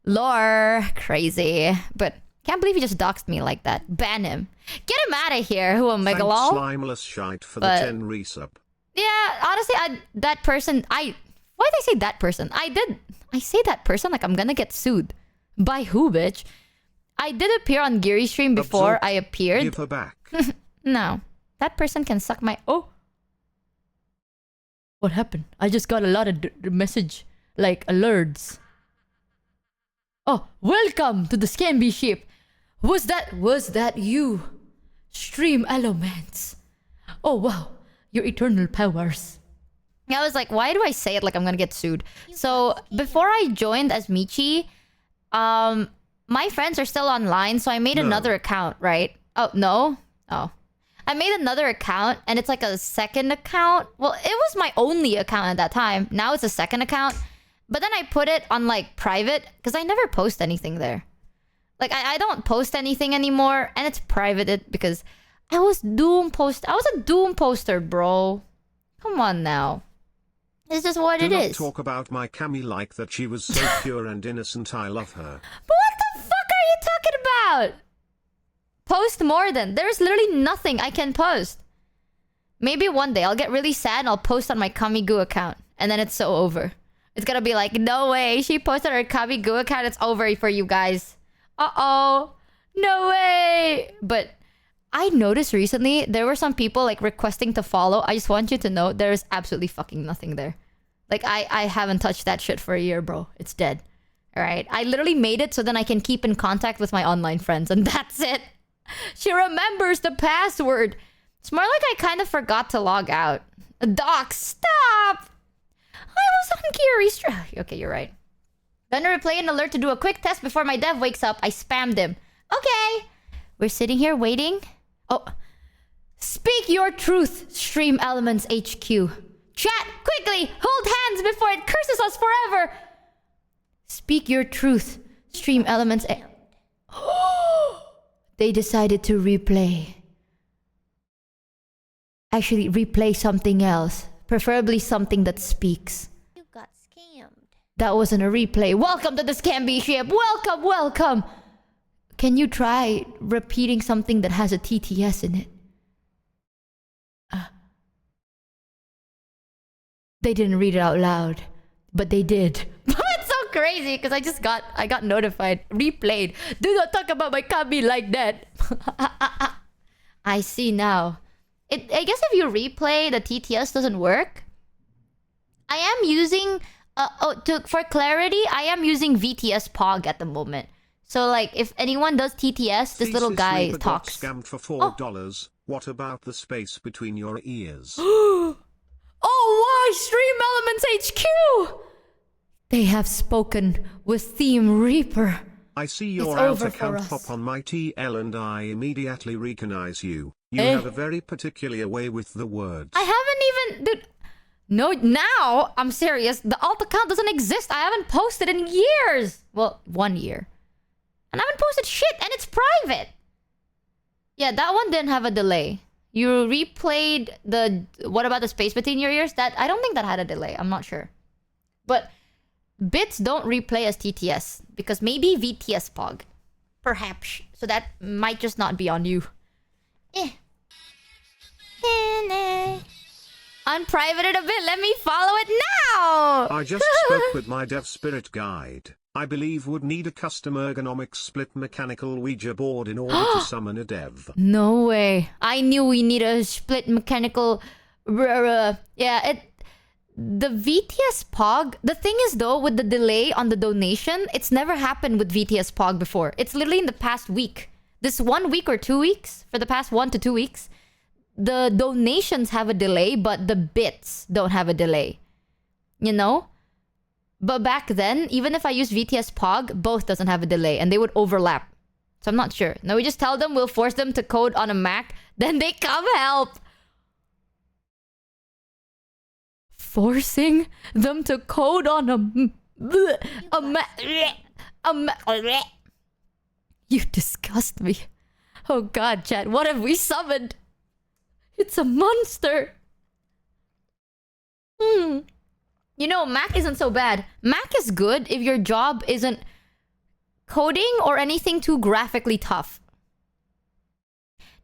Lore, crazy. But can't believe he just doxed me like that. Ban him. Get him out of here, who a Thanks, megalol. Slimeless Shite, for But- the 10 resub. Yeah, honestly, that person, why did I say that person? I say that person like I'm gonna get sued. By who, bitch? I did appear on Gary's stream before Absorbed. I appeared. Give her back. No. That person can suck my... Oh. What happened? I just got a lot of message, like, alerts. Oh, welcome to the Scamby ship. Was that you? Stream elements. Oh, wow. Your eternal powers. I was like, why do I say it like I'm gonna get sued? So, before I joined as Michi, my friends are still online, so I made another account, right? Oh, no? Oh. I made another account, and it's like a second account. Well, it was my only account at that time. Now it's a second account. But then I put it on, like, private, because I never post anything there. Like, I don't post anything anymore, and it's privated because I was a Doom poster, bro. Come on now. It's just what it Do not is. talk about my Kami like that. She was so pure and innocent. I love her. But what the fuck are you talking about? Post more then. There's literally nothing I can post. Maybe one day I'll get really sad and I'll post on my Kamigu account. And then it's so over. It's gonna be like, no way. She posted her Kamigu account. It's over for you guys. Uh-oh. No way. But I noticed recently there were some people like requesting to follow. I just want you to know there is absolutely fucking nothing there. Like I haven't touched that shit for a year, bro. It's dead. Alright. I literally made it so then I can keep in contact with my online friends. And that's it. She remembers the password. It's more like I kind of forgot to log out. Doc, stop! I was on Gary's stream. Okay, you're right. Gonna replay an alert to do a quick test before my dev wakes up. I spammed him. Okay. We're sitting here waiting. Oh. Speak your truth, Stream Elements HQ. Chat, quickly! Hold hands before it curses us forever! Speak your truth, Stream Elements... They decided to replay. Actually, replay something else. Preferably something that speaks. You got scammed. That wasn't a replay. Welcome to the Scamby ship. Welcome, welcome. Can you try repeating something that has a TTS in it? They didn't read it out loud, but they did. It's so crazy because I got notified. Replayed. Do not talk about my Kami like that. I see now. I guess if you replay, the TTS doesn't work. I am using for clarity, I am using VTS Pog at the moment. So like if anyone does TTS, this little guy Sleeper talks. got scammed for $4. What about the space between your ears? Oh, why Stream Elements HQ? They have spoken with Theme Reaper. I see your It's over alt for account us. pop on my TL and I immediately recognize you. You Eh? have a very particular way with the words. I haven't even... Dude, no, now, I'm serious. The alt account doesn't exist. I haven't posted in years. Well, 1 year. And I haven't posted shit, and it's private. Yeah, that one didn't have a delay. You replayed the... What about the space between your ears? That I don't think that had a delay. I'm not sure. But bits don't replay as TTS. Because maybe VTS Pog. Perhaps. So that might just not be on you. Unprivated a bit. Let me follow it now. I just spoke with my dev spirit guide. I believe would need a custom ergonomic split mechanical Ouija board in order to summon a dev. No way. I knew we need a split mechanical... Yeah, the VTS Pog... The thing is though, with the delay on the donation, it's never happened with VTS Pog before. It's literally in the past week. This 1 week or 2 weeks, for the past 1 to 2 weeks, the donations have a delay, but the bits don't have a delay. You know? But back then, even if I use VTS Pog, both doesn't have a delay, and they would overlap. So I'm not sure. Now we just tell them we'll force them to code on a Mac, then they come help. Forcing them to code on a Mac. You disgust me. Oh god, chat, what have we summoned? It's a monster. You know, Mac isn't so bad. Mac is good if your job isn't coding or anything too graphically tough.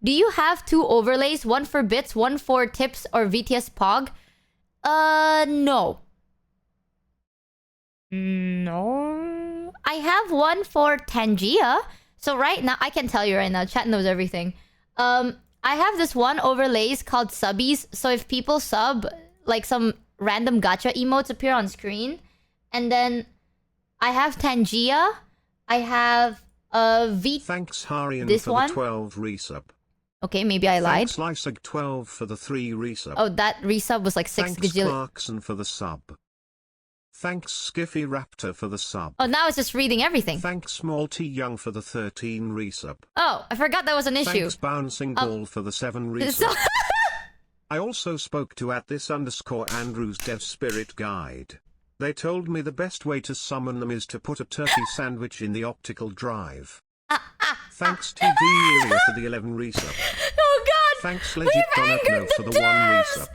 Do you have 2 overlays? One for bits, one for tips or VTS Pog? No. No. I have one for Tangia. So right now, I can tell you right now, chat knows everything. I have this one overlays called subbies. So if people sub, like some random gacha emotes appear on screen. And then I have Tangia. I have Thanks Harian this for one? the 12 resub. Okay, maybe I lied. Thanks Lysig 12 for the 3 resub. Oh, that resub was like 6 Thanks gajillion. Clarkson for the sub. Thanks Skiffy Raptor for the sub. Oh, now it's just reading everything. Thanks Small T Young for the 13 resub. Oh, I forgot that was an issue. Thanks Bouncing Ball for the 7 resub. I also spoke to @this_Andrews Dev Spirit Guide. They told me the best way to summon them is to put a turkey sandwich in the optical drive. Thanks TV Area for the 11 resub. Oh god! Thanks Legit Donutno for the 1 resub.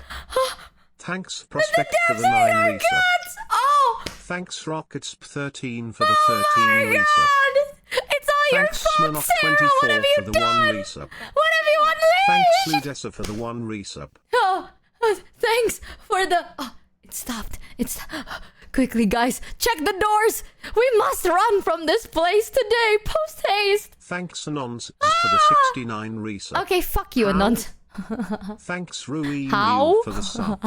Thanks Prospect for the 9 resub. Oh! Thanks Rockets 13 for the 13 resub. It's all your Thanks fault, Smirnoff Sarah! 24 What have for you the done? 1 resub. What have you Thanks unleashed? Ludessa for the 1 resub. Oh, thanks for the... Oh, it stopped. It's... Quickly, guys, check the doors! We must run from this place today! Post-haste! Thanks Anons for the 69 resub. Okay, fuck you, Anons. Thanks Rui How? Liu for the sub.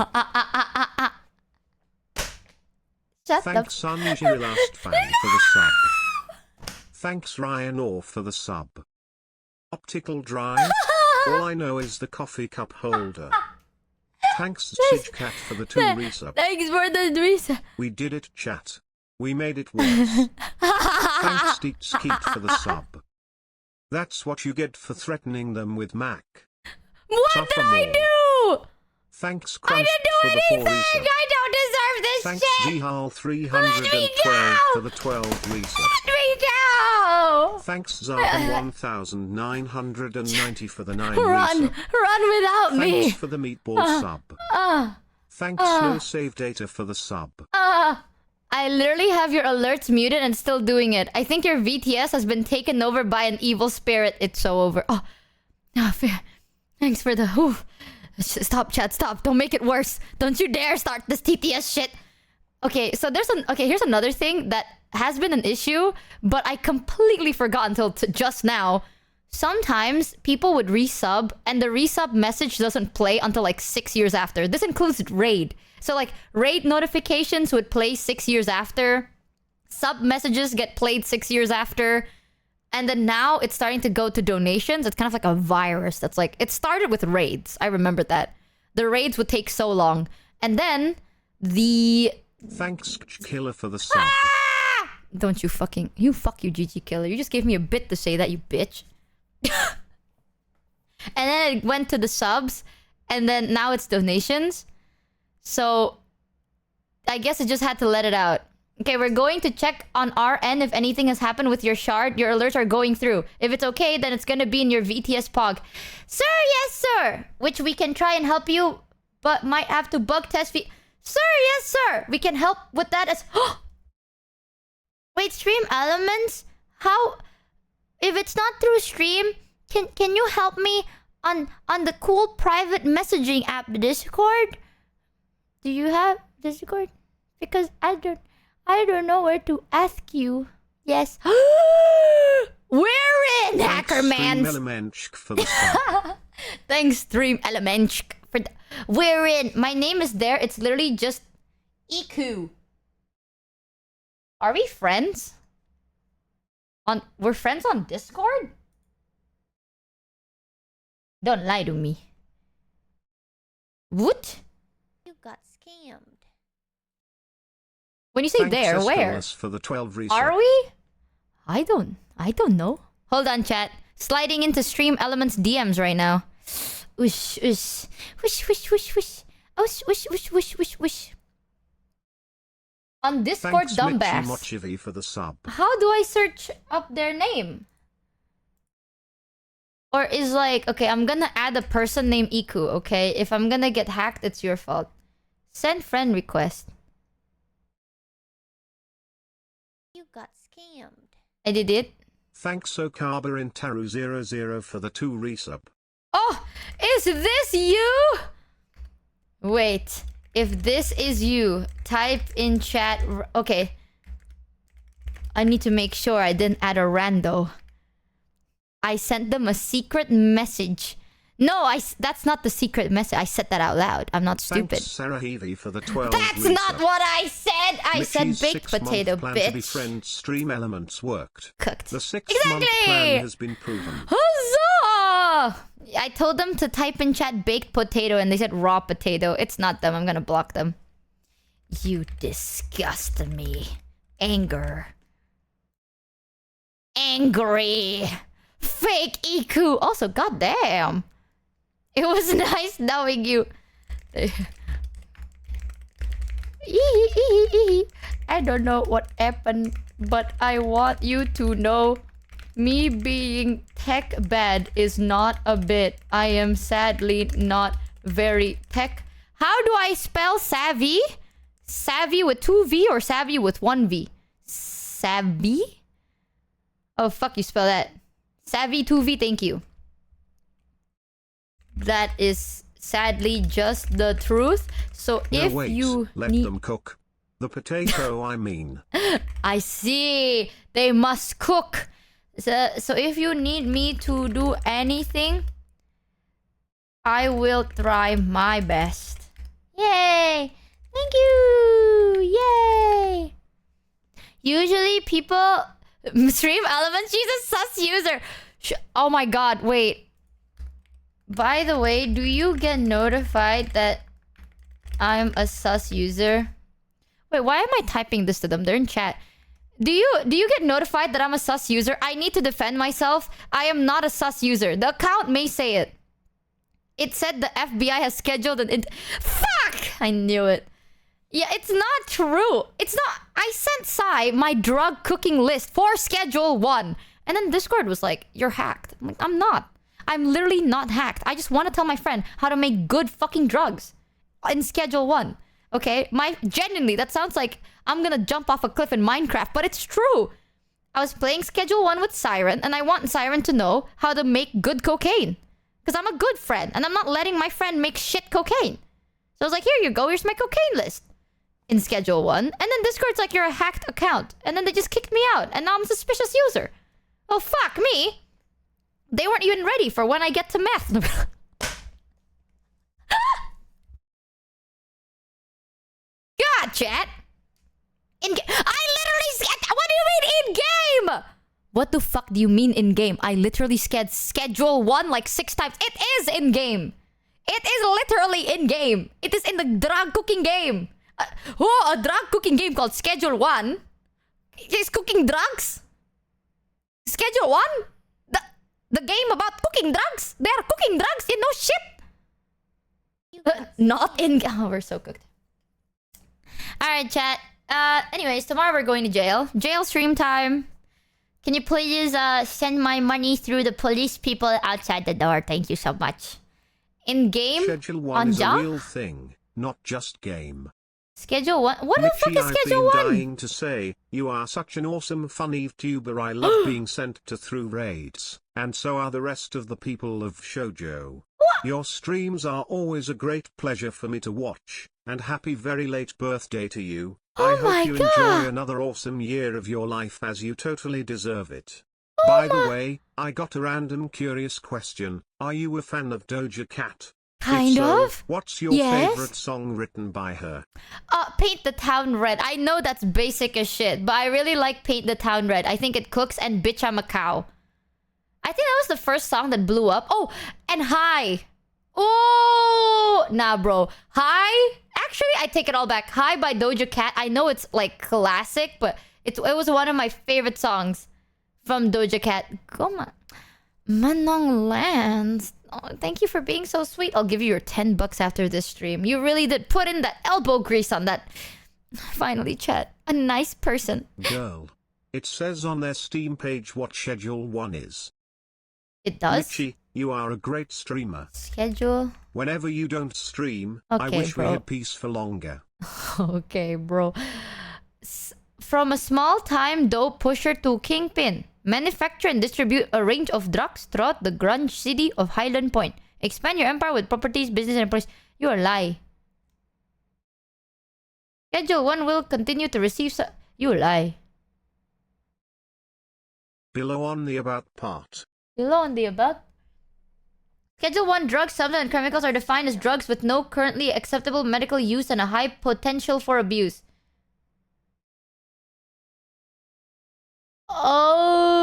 Shut Thanks Sanji Last Fan for the sub. Thanks Ryan Orr for the sub. Optical drive? All I know is the coffee cup holder. Thanks Sidgecat for the 2 resub. Thanks for the resub. We did it, chat. We made it worse. Thanks Deet Skeet for the sub. That's what you get for threatening them with Mac. What Suffer did I more. do? Thanks I Crunch didn't do for the 4 anything! resub. I don't deserve this Thanks shit! Zhal Let me 312 go! for the 12 resub. Let me go! Thanks Zarban 1990 for the 9 Run! resub. Run without me! Thanks for the meatball sub. Thanks No Save Data for the sub. I literally have your alerts muted and still doing it. I think your VTS has been taken over by an evil spirit. It's so over. Oh, fair. Thanks for the... Whew. Stop, chat, stop. Don't make it worse. Don't you dare start this TTS shit. Okay, so there's an... Okay, here's another thing that has been an issue, but I completely forgot until just now. Sometimes people would resub, and the resub message doesn't play until like 6 years after. This includes raid. So like, raid notifications would play 6 years after. Sub messages get played 6 years after. And then now it's starting to go to donations. It's kind of like a virus that's like... It started with raids. I remember that. The raids would take so long. And then the... Thanks Killer for the sub. Don't you fucking... You fuck you, GG Killer. You just gave me a bit to say that, you bitch. And then it went to the subs. And then now it's donations. So... I guess it just had to let it out. Okay, we're going to check on our end if anything has happened with your shard. Your alerts are going through. If it's okay, then it's gonna be in your VTS Pog. Sir, yes, sir! Which we can try and help you, but might have to bug test Sir, yes, sir! We can help with that as... Wait, stream elements? How... If it's not through stream, can you help me on the cool private messaging app, Discord? Do you have Discord? Because I don't know where to ask you. Yes. We're in, Hackerman. For the sub. Thanks, Stream Elemensk. We're in. My name is there. It's literally just Iku. Are we friends? We're friends on Discord? Don't lie to me. What? You got scammed. When you say Thanks, there, where? Escalas, for the 12 resub. Are we? I don't know. Hold on, chat. Sliding into Stream Elements DMs right now. Whoosh, whoosh. Whoosh, whoosh, whoosh, whoosh. Whoosh, whoosh, whoosh, whoosh, whoosh, whoosh. On Discord, Thanks, Dumbass. Michi Mochievee, for the sub. How do I search up their name? Or is like, okay, I'm gonna add a person named Iku, okay? If I'm gonna get hacked, it's your fault. Send friend request. You got scammed. I did it. Thanks, Okaba in Taru00 for the 2 resub. Oh, is this you? Wait, if this is you, type in chat. Okay. I need to make sure I didn't add a rando. I sent them a secret message. No, that's not the secret message. I said that out loud. I'm not stupid. Thanks, Sarah Heavy, for the 12 That's resub. not what I said. I said baked potato, plan bitch. To be friends Stream Elements worked. Cooked. The 6-month plan has been proven. Huzzah! I told them to type in chat baked potato and they said raw potato. It's not them. I'm gonna block them. You disgust me. Anger. Angry. Fake Iku. Also, goddamn. It was nice knowing you. I don't know what happened, but I want you to know me being tech bad is not a bit. I am sadly not very tech. How do I spell savvy? Savvy with 2V or savvy with 1V? Savvy? Oh, fuck, you spell that. Savvy 2V, thank you. That is sadly just the truth. So No, if wait, you let need... them cook. The potato, I mean. I see. They must cook. So if you need me to do anything, I will try my best. Yay! Thank you! Yay! Usually people... Stream Elements, she's a sus user. Oh my god, wait. By the way, do you get notified that I'm a sus user? Wait, why am I typing this to them? They're in chat. Do you get notified that I'm a sus user? I need to defend myself. I am not a sus user. The account may say it. It said the FBI has scheduled an... Fuck! I knew it. Yeah, it's not true. It's not... I sent Sai my drug cooking list for Schedule 1. And then Discord was like, you're hacked. I'm like, I'm not. I'm literally not hacked. I just want to tell my friend how to make good fucking drugs. In Schedule 1. Okay? Genuinely, that sounds like I'm gonna jump off a cliff in Minecraft. But it's true. I was playing Schedule 1 with Siren. And I want Siren to know how to make good cocaine. Because I'm a good friend. And I'm not letting my friend make shit cocaine. So I was like, here you go. Here's my cocaine list. In Schedule 1. And then Discord's like, you're a hacked account. And then they just kicked me out. And now I'm a suspicious user. Oh, fuck me. They weren't even ready for when I get to meth. God, chat. I literally said... What do you mean in-game? What the fuck do you mean in-game? I literally said Schedule 1 like 6 times. It is in-game. It is literally in-game. It is in the drug cooking game. A drug cooking game called Schedule 1 is cooking drugs. Schedule 1? The game about cooking drugs? They are cooking drugs, you know shit. Not in... Oh, we're so cooked. Alright, chat. Anyways, tomorrow we're going to jail. Jail stream time. Can you please send my money through the police people outside the door? Thank you so much. In-game? Schedule 1 is a real thing, not just game. Schedule 1? What the fuck is Schedule 1? I've been dying to say, you are such an awesome funny VTuber. I love being sent to through raids, and so are the rest of the people of VShojo. What? Your streams are always a great pleasure for me to watch, and happy very late birthday to you. Oh I hope you God. enjoy another awesome year of your life as you totally deserve it. Oh By the way, I got a random curious question. Are you a fan of Doja Cat? Kind If so, of. What's your favorite song written by her? Paint the Town Red. I know that's basic as shit, but I really like Paint the Town Red. I think it cooks, and Bitch I'm a Cow. I think that was the first song that blew up. Oh, and Hi. Oh, nah, bro. Hi. Actually, I take it all back. Hi by Doja Cat. I know it's like classic, but it was one of my favorite songs from Doja Cat. Goma. Manong Lands. Oh, thank you for being so sweet. I'll give you your $10 after this stream. You really did put in that elbow grease on that. Finally, chat. A nice person. Girl. It says on their Steam page what Schedule 1 is. It does? Michi, you are a great streamer. Schedule. Whenever you don't stream, Okay, I wish bro. we had peace for longer. Okay, bro. From a small-time dope pusher to kingpin. Manufacture and distribute a range of drugs throughout the grunge city of Highland Point. Expand your empire with properties, business, and employees. You are lie. Schedule 1 will continue to receive... You lie. Below on the about part. Below on the above. Schedule 1 drugs, substances, and chemicals are defined as drugs with no currently acceptable medical use and a high potential for abuse. Oh.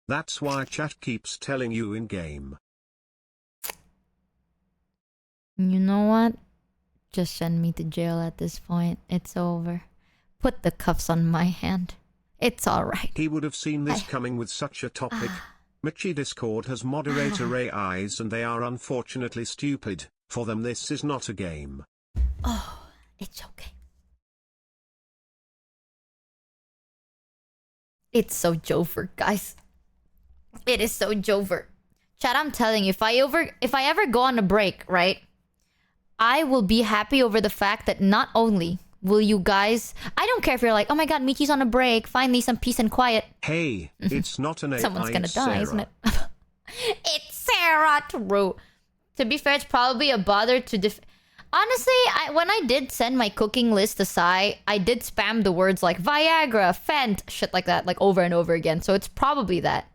That's why chat keeps telling you in game. You know what? Just send me to jail at this point. It's over. Put the cuffs on my hand. It's alright. He would have seen this coming with such a topic. Michi Discord has moderator AIs and they are unfortunately stupid. For them this is not a game. Oh, it's okay. It's so Jover, guys. It is so Jover. Chat, I'm telling you, if I ever go on a break, right? I will be happy over the fact that not only will you guys... I don't care if you're like, oh my god, Michi's on a break. Finally, some peace and quiet. Hey, it's not an AI, Someone's gonna die, Sarah. isn't it? It's Sarah, true. To be fair, it's probably a bother to Honestly, when I did send my cooking list to Sai, I did spam the words like Viagra, Fent, shit like that, like over and over again. So it's probably that.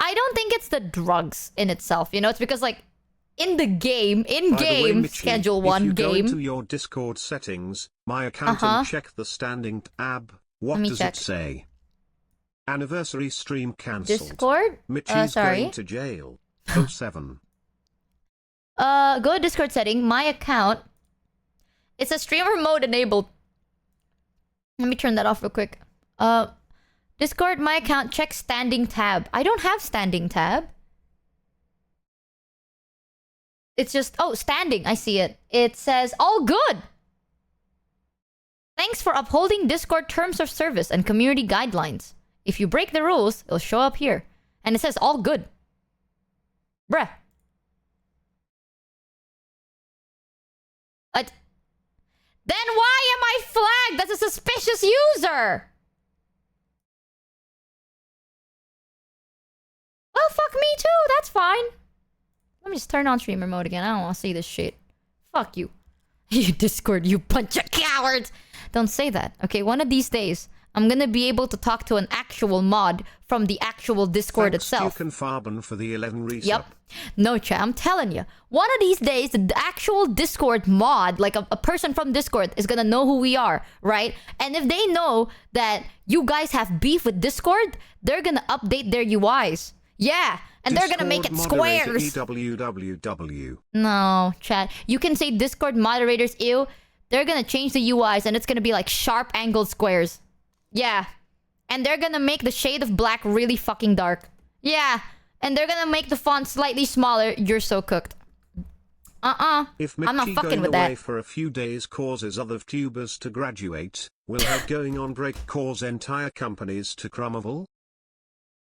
I don't think it's the drugs in itself, you know? It's because like in the game, By the way, Michi, Schedule 1 if you go game. into your Discord settings, my account and check the standing tab, what does check. it say? Anniversary stream cancelled. Discord? Michi's sorry. going to jail. 07. Go to Discord setting, my account. It's a streamer mode enabled. Let me turn that off real quick. Discord, my account, check standing tab. I don't have standing tab. It's just... Oh, standing. I see it. It says, all good. Thanks for upholding Discord terms of service and community guidelines. If you break the rules, it'll show up here. And it says, all good. Bruh. Then why am I flagged as a suspicious user? Well, fuck me too. That's fine. Let me just turn on streamer mode again. I don't want to see this shit. Fuck you. You Discord, you bunch of cowards. Don't say that. Okay, one of these days, I'm gonna be able to talk to an actual mod from the actual Discord Thanks itself. Duke and Farben for the 11 resub. Yep. No, chat, I'm telling you. One of these days, the actual Discord mod, like a person from Discord, is gonna know who we are, right? And if they know that you guys have beef with Discord, they're gonna update their UIs. Yeah, and they're gonna make it Discord squares. EWWW. No, chat. You can say Discord moderators, ew. They're gonna change the UIs and it's gonna be like sharp angled squares. Yeah. And they're gonna make the shade of black really fucking dark. Yeah. And they're gonna make the font slightly smaller. You're so cooked. If I'm not Michi fucking going with away that. for a few days causes other tubers to graduate, will her going on break cause entire companies to crumble?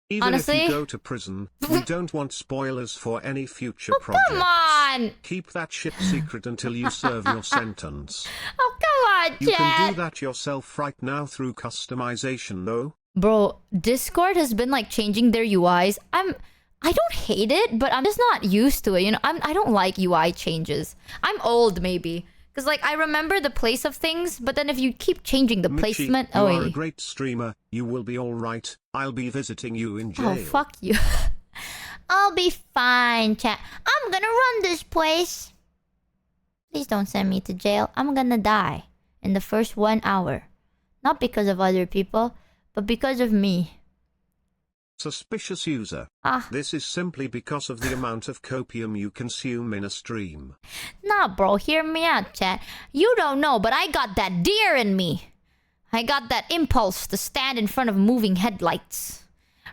Even Honestly? if you go to prison, we don't want spoilers for any future Oh, projects. come on! Keep that shit secret until you serve your sentence. Oh, come on, You can chat! do that yourself right now through customization, though. Bro, Discord has been like changing their UIs. I don't hate it, but I'm just not used to it. You know, I don't like UI changes. I'm old, maybe. Because, like, I remember the place of things, but then if you keep changing the Michi, placement... you Oh, are a wait. great streamer. You will be alright. I'll be visiting you in jail. Oh, fuck you. I'll be fine, chat. I'm gonna run this place. Please don't send me to jail. I'm gonna die in the first 1 hour. Not because of other people, but because of me. Suspicious user. This is simply because of the amount of copium you consume in a stream. Nah, bro, hear me out, chat. You don't know, but I got that deer in me. I got that impulse to stand in front of moving headlights.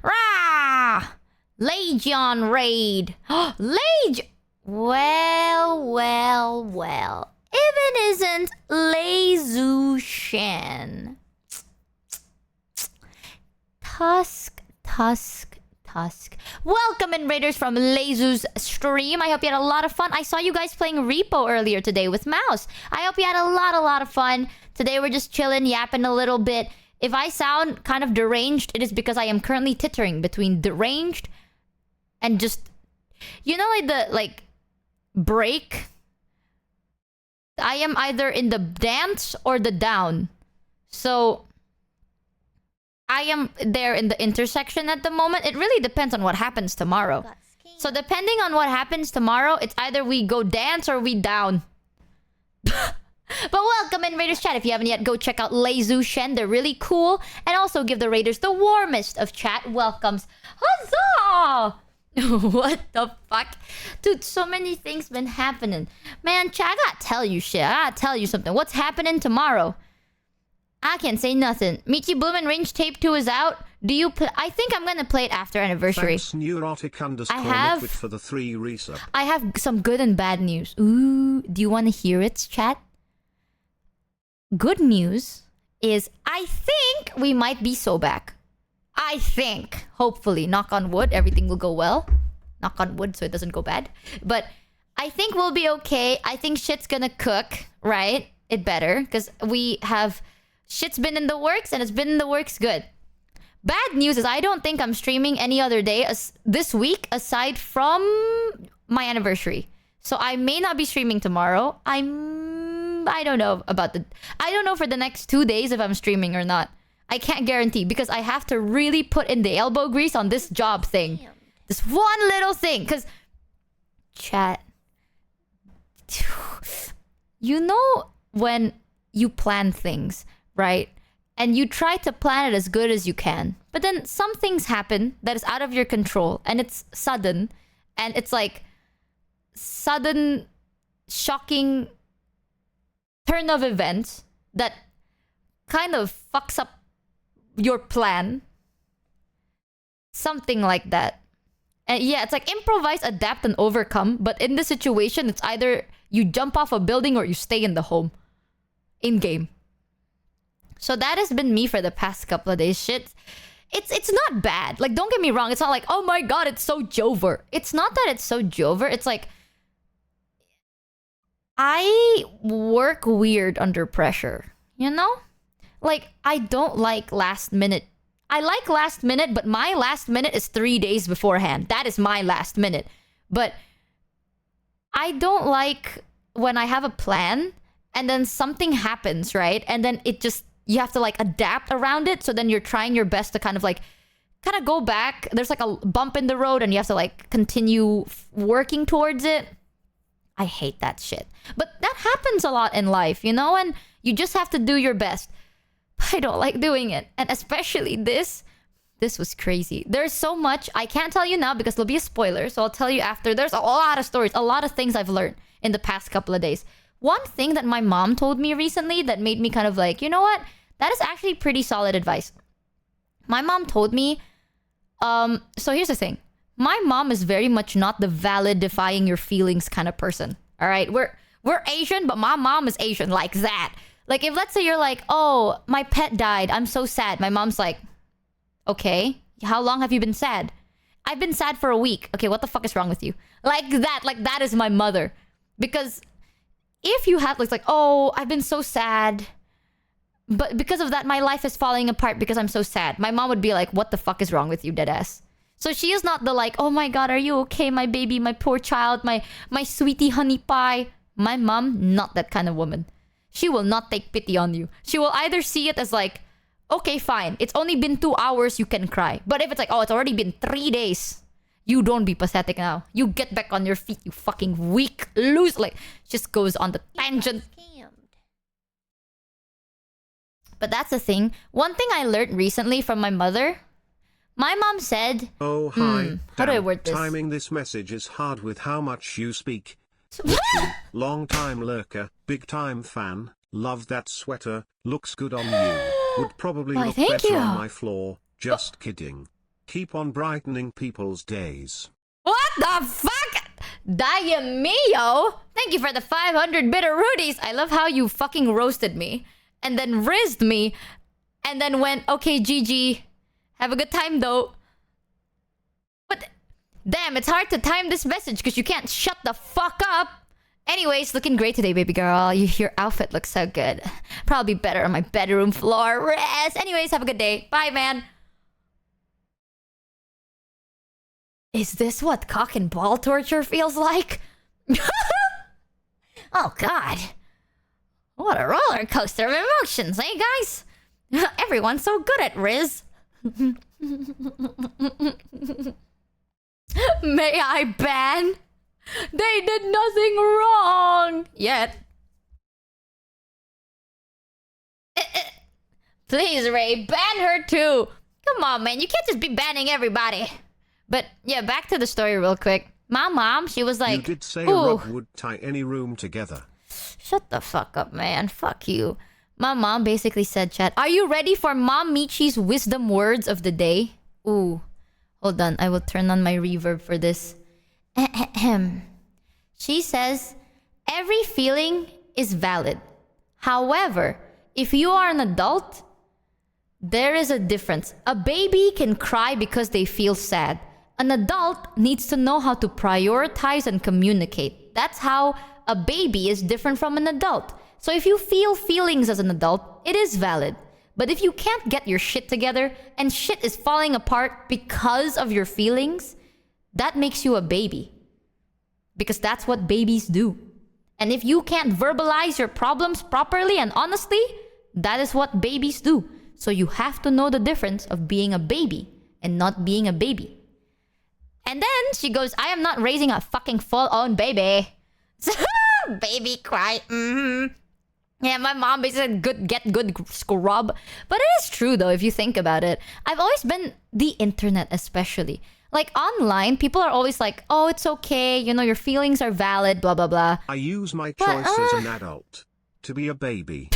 Rah! Legion raid. Well. If it isn't Leizu Shen. Tusk. Welcome in, Raiders, from Leizu's stream. I hope you had a lot of fun. I saw you guys playing Repo earlier today with Mouse. I hope you had a lot of fun. Today we're just chilling, yapping a little bit. If I sound kind of deranged, it is because I am currently tittering between deranged and just... You know, like the, break? I am either in the dance or the down. So... I am there in the intersection at the moment. It really depends on what happens tomorrow. So depending on what happens tomorrow, it's either we go dance or we down. But welcome in, Raiders chat. If you haven't yet, go check out Leizu Shen. They're really cool. And also give the Raiders the warmest of chat welcomes. Huzzah! What the fuck? Dude, so many things been happening. Man, chat, I gotta tell you shit. I gotta tell you something. What's happening tomorrow? I can't say nothing. Michi Bloomin' Range Tape 2 is out. Do you play? I think I'm gonna play it after anniversary. Thanks, neurotic_liquid for the 3 resub. I have some good and bad news. Ooh, do you want to hear it, chat? Good news is I think we might be so back. I think. Hopefully. Knock on wood. Everything will go well. Knock on wood so it doesn't go bad. But I think we'll be okay. I think shit's gonna cook, right? It better. Because we have... Shit's been in the works, and it's been in the works good. Bad news is I don't think I'm streaming any other day this week aside from my anniversary. So I may not be streaming tomorrow. I don't know about I don't know for the next 2 days if I'm streaming or not. I can't guarantee because I have to really put in the elbow grease on this job thing. This one little thing. Because... Chat. You know when you plan things... Right? And you try to plan it as good as you can. But then some things happen that is out of your control. And it's sudden. And it's like... Sudden... Shocking... Turn of events. That... Kind of fucks up... Your plan. Something like that. And yeah, it's like improvise, adapt, and overcome. But in this situation, it's either... You jump off a building or you stay in the home. In-game. So that has been me for the past couple of days. Shit. It's not bad. Like, don't get me wrong. It's not like, oh my god, it's so Jover. It's not that it's so Jover. It's like... I work weird under pressure. You know? Like, I don't like last minute. I like last minute, but my last minute is 3 days beforehand. That is my last minute. But... I don't like when I have a plan and then something happens, right? And then it just... You have to, like, adapt around it. So then you're trying your best to kind of go back. There's, like, a bump in the road and you have to, like, continue working towards it. I hate that shit. But that happens a lot in life, you know? And you just have to do your best. But I don't like doing it. And especially this. This was crazy. There's so much. I can't tell you now because it'll be a spoiler. So I'll tell you after. There's a lot of stories. A lot of things I've learned in the past couple of days. One thing that my mom told me recently that made me kind of like, you know what? That is actually pretty solid advice. My mom told me, so here's the thing. My mom is very much not the valid defying your feelings kind of person. All right? We're Asian, but my mom is Asian like that. Like if let's say you're like, oh, my pet died. I'm so sad. My mom's like, okay, how long have you been sad? I've been sad for a week. Okay, what the fuck is wrong with you? Like that is my mother. Because if you have like, oh, I've been so sad. But because of that, my life is falling apart because I'm so sad. My mom would be like, what the fuck is wrong with you, deadass? So she is not the like, oh my god, are you okay, my baby, my poor child, my sweetie honey pie. My mom, not that kind of woman. She will not take pity on you. She will either see it as like, okay, fine. It's only been 2 hours, you can cry. But if it's like, oh, it's already been 3 days. You don't be pathetic now. You get back on your feet, you fucking weak loose. Like, just goes on the tangent. But that's the thing. One thing I learned recently from my mother. My mom said... Oh, hi. How do I word this? Timing this message is hard with how much you speak. Michi, long time lurker, big time fan. Love that sweater. Looks good on you. Would probably Why, look thank better you. on my floor. Just kidding. Keep on brightening people's days. What the fuck? Diamio? Thank you for the 500 bitter rudies. I love how you fucking roasted me. And then rizzed me. And then went, okay, GG. Have a good time though. But damn, it's hard to time this message because you can't shut the fuck up. Anyways, looking great today, baby girl. Your outfit looks so good. Probably better on my bedroom floor. Rest. Anyways, have a good day. Bye, man. Is this what cock and ball torture feels like? Oh, God. What a roller coaster of emotions, eh, guys? Everyone's so good at Riz. May I ban? They did nothing wrong yet. Please, Ray, ban her too. Come on, man. You can't just be banning everybody. But yeah, back to the story real quick. My mom, she was like, you did say a rug would tie any room together. Shut the fuck up, man. Fuck you. My mom basically said, chat, are you ready for Mom Michi's wisdom words of the day? Ooh. Hold on. I will turn on my reverb for this. She says, every feeling is valid. However, if you are an adult, there is a difference. A baby can cry because they feel sad. An adult needs to know how to prioritize and communicate. That's how a baby is different from an adult. So if you feel feelings as an adult, it is valid. But if you can't get your shit together and shit is falling apart because of your feelings, that makes you a baby. Because that's what babies do. And if you can't verbalize your problems properly and honestly, that is what babies do. So you have to know the difference of being a baby and not being a baby. And then she goes, I am not raising a fucking full-on baby. Baby cry. Yeah, my mom basically said, get good scrub. But it is true though, if you think about it. I've always been the internet especially. Like online, people are always like, oh, it's okay. You know, your feelings are valid, blah, blah, blah. I use my choice as an adult to be a baby.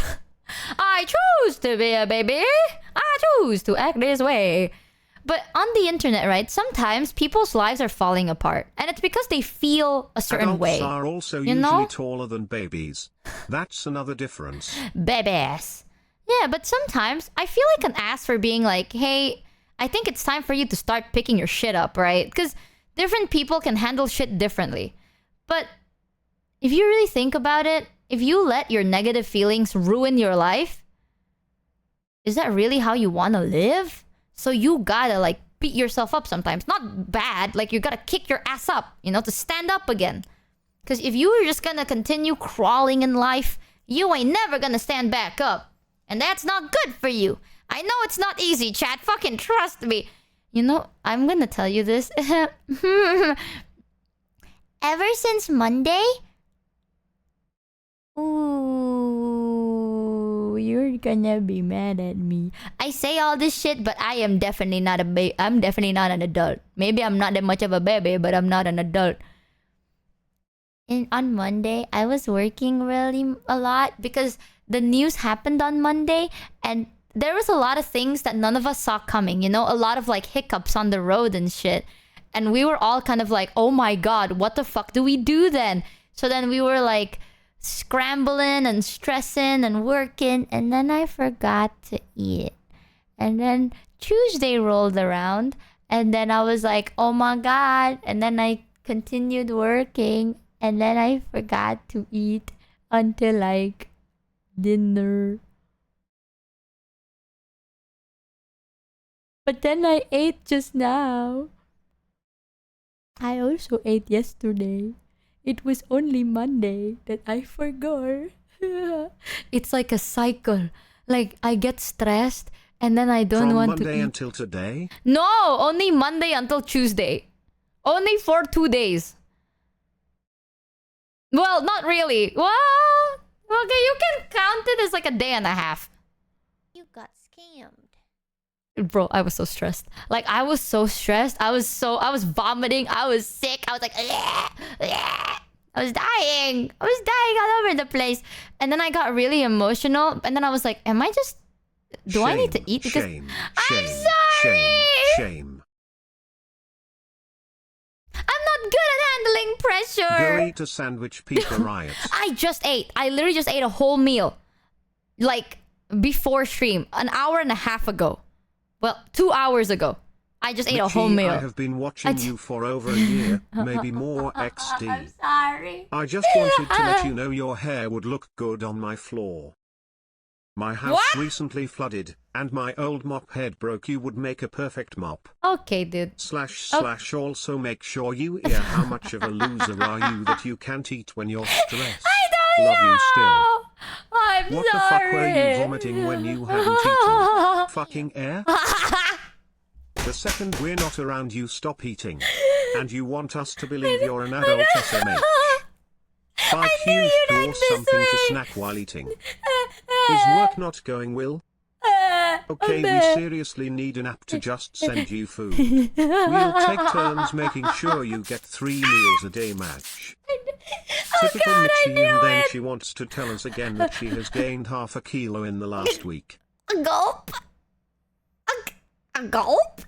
I choose to be a baby. I choose to act this way. But on the internet, right, sometimes people's lives are falling apart. And it's because they feel a certain Adults way. are also usually taller than babies. That's another difference. Babies. Yeah, but sometimes I feel like an ass for being like, hey, I think it's time for you to start picking your shit up, right? Because different people can handle shit differently. But if you really think about it, if you let your negative feelings ruin your life, is that really how you want to live? So you gotta like beat yourself up sometimes. Not bad, like you gotta kick your ass up, you know, to stand up again. Because if you were just gonna continue crawling in life, you ain't never gonna stand back up. And that's not good for you. I know it's not easy, chat. Fucking trust me. You know, I'm gonna tell you this. Ever since Monday... Ooh, you're gonna be mad at me. I say all this shit, but I am definitely not I'm definitely not an adult. Maybe I'm not that much of a baby, but I'm not an adult. And on Monday, I was working really a lot because the news happened on Monday, and there was a lot of things that none of us saw coming, you know? A lot of like hiccups on the road and shit. And we were all kind of like, oh my god, what the fuck do we do then? So then we were like scrambling and stressing and working, and then I forgot to eat. And then Tuesday rolled around, and then I was like, oh my god. And then I continued working, and then I forgot to eat until like dinner. But then I ate just now. I also ate yesterday. It was only Monday that I forgot. It's like a cycle. Like, I get stressed and then I don't From want Monday to eat. until today? No, only Monday until Tuesday. Only for 2 days. Well, not really. Well, okay, you can count it as like a day and a half. You got scammed. Bro, I was so stressed. Like, I was so stressed. I was vomiting. I was sick. I was like, I was dying. I was dying all over the place. And then I got really emotional. And then I was like, am I just... Do I need to eat? Because I'm sorry! Shame. I'm not good at handling pressure. Go eat a sandwich, Pika Riot. I just ate. I literally just ate a whole meal. Like, before stream. An hour and a half ago. Well, 2 hours ago. I just ate a whole meal. I have been watching you for over a year, maybe more XD. I'm sorry. I just wanted to let you know your hair would look good on my floor. My house recently flooded, and my old mop head broke. You would make a perfect mop. Okay, dude. / also make sure you hear how much of a loser are you that you can't eat when you're stressed. I don't Love know. you still. I'm What sorry. the fuck were you vomiting when you haven't eaten? Fucking air? The second we're not around you stop eating. And you want us to believe you're an adult SMH. 5 huge or something to snack while eating. Is work not going well? Okay, we seriously need an app to just send you food. We'll take turns making sure you get 3 meals a day match. Typical Michi, and then she wants to tell us again that she has gained half a kilo in the last week. A gulp? A gulp?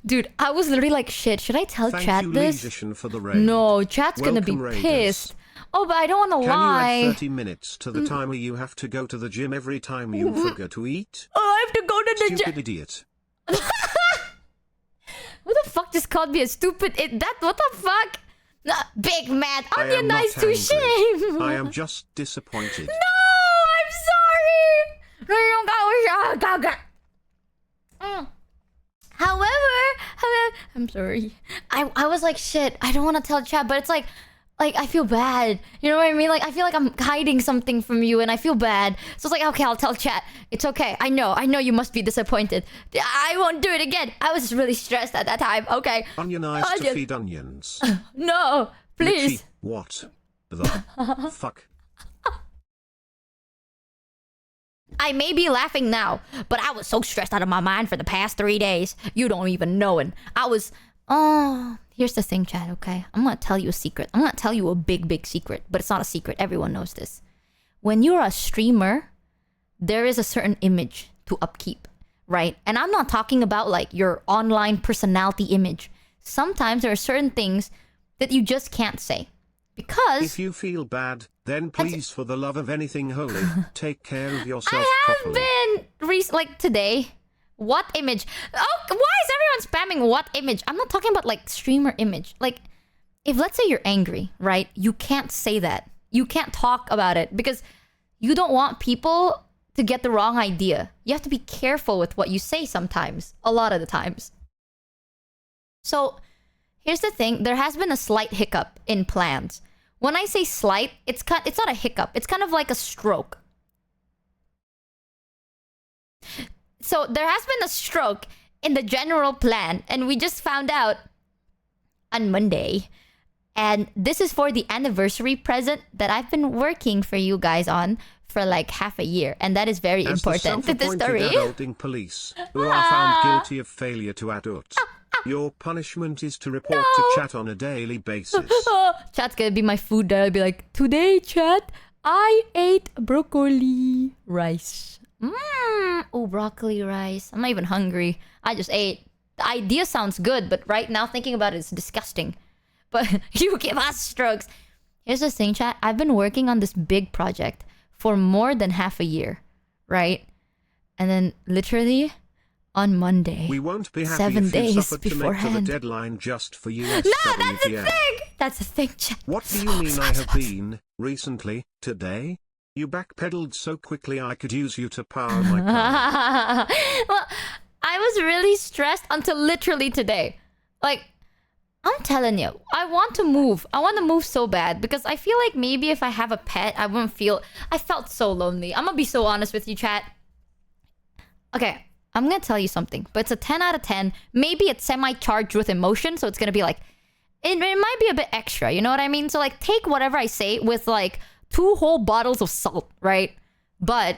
Dude, I was literally like, shit, should I tell chat this? For the raid. No, chat's gonna be Welcome, pissed. Oh, but I don't wanna Can lie. you add 30 minutes to the timer you have to go to the gym every time you forget to eat? Oh, I have to go to the gym. Stupid idiot. Who the fuck just called me a stupid what the fuck? Nah, big man, I am onion not nice to angry. shame. I am just disappointed. No, I'm sorry. However, I'm sorry. I was like, shit, I don't want to tell chat, but it's like I feel bad. You know what I mean? Like, I feel like I'm hiding something from you and I feel bad. So it's like, okay, I'll tell chat. It's okay. I know you must be disappointed. I won't do it again. I was just really stressed at that time. Okay. Onionize to feed onions. No, please. Michi, what the fuck? I may be laughing now, but I was so stressed out of my mind for the past 3 days. You don't even know it. I was... Oh, here's the thing, chat, okay? I'm gonna tell you a secret. I'm gonna tell you a big, big secret, but it's not a secret. Everyone knows this. When you're a streamer, there is a certain image to upkeep, right? And I'm not talking about like your online personality image. Sometimes there are certain things that you just can't say. Because... If you feel bad, then please, for the love of anything holy, take care of yourself I properly. have been... like today... What image? Oh, why is everyone spamming what image? I'm not talking about like streamer image. Like, if let's say you're angry, right? You can't say that. You can't talk about it because you don't want people to get the wrong idea. You have to be careful with what you say sometimes. A lot of the times. So, here's the thing. There has been a slight hiccup in plans. When I say slight, it's not a hiccup. It's kind of like a stroke. So there has been a stroke in the general plan, and we just found out on Monday. And this is for the anniversary present that I've been working for you guys on for like half a year, and that is very important to the story. Adulting police who are found guilty of failure to adult. Your punishment is to report to chat on a daily basis. Chat's gonna be my food that I'll be like, today, chat, I ate broccoli rice. Oh, broccoli rice. I'm not even hungry. I just ate. The idea sounds good, but right now thinking about it is disgusting. But you give us strokes. Here's the thing, chat. I've been working on this big project for more than half a year, right? And then literally on Monday, we won't be happy 7 if you days suffered to make to beforehand. the deadline just for you. No, that's the thing. That's the thing, chat. What do you mean I have been recently today? You backpedaled so quickly I could use you to power my car. Well, I was really stressed until literally today. Like, I'm telling you, I want to move. I want to move so bad because I feel like maybe if I have a pet, I wouldn't feel... I felt so lonely. I'm gonna be so honest with you, chat. Okay, I'm gonna tell you something, but it's a 10 out of 10. Maybe it's semi-charged with emotion, so it's gonna be like... It might be a bit extra, you know what I mean? So like, take whatever I say with like 2 whole bottles of salt, right? But...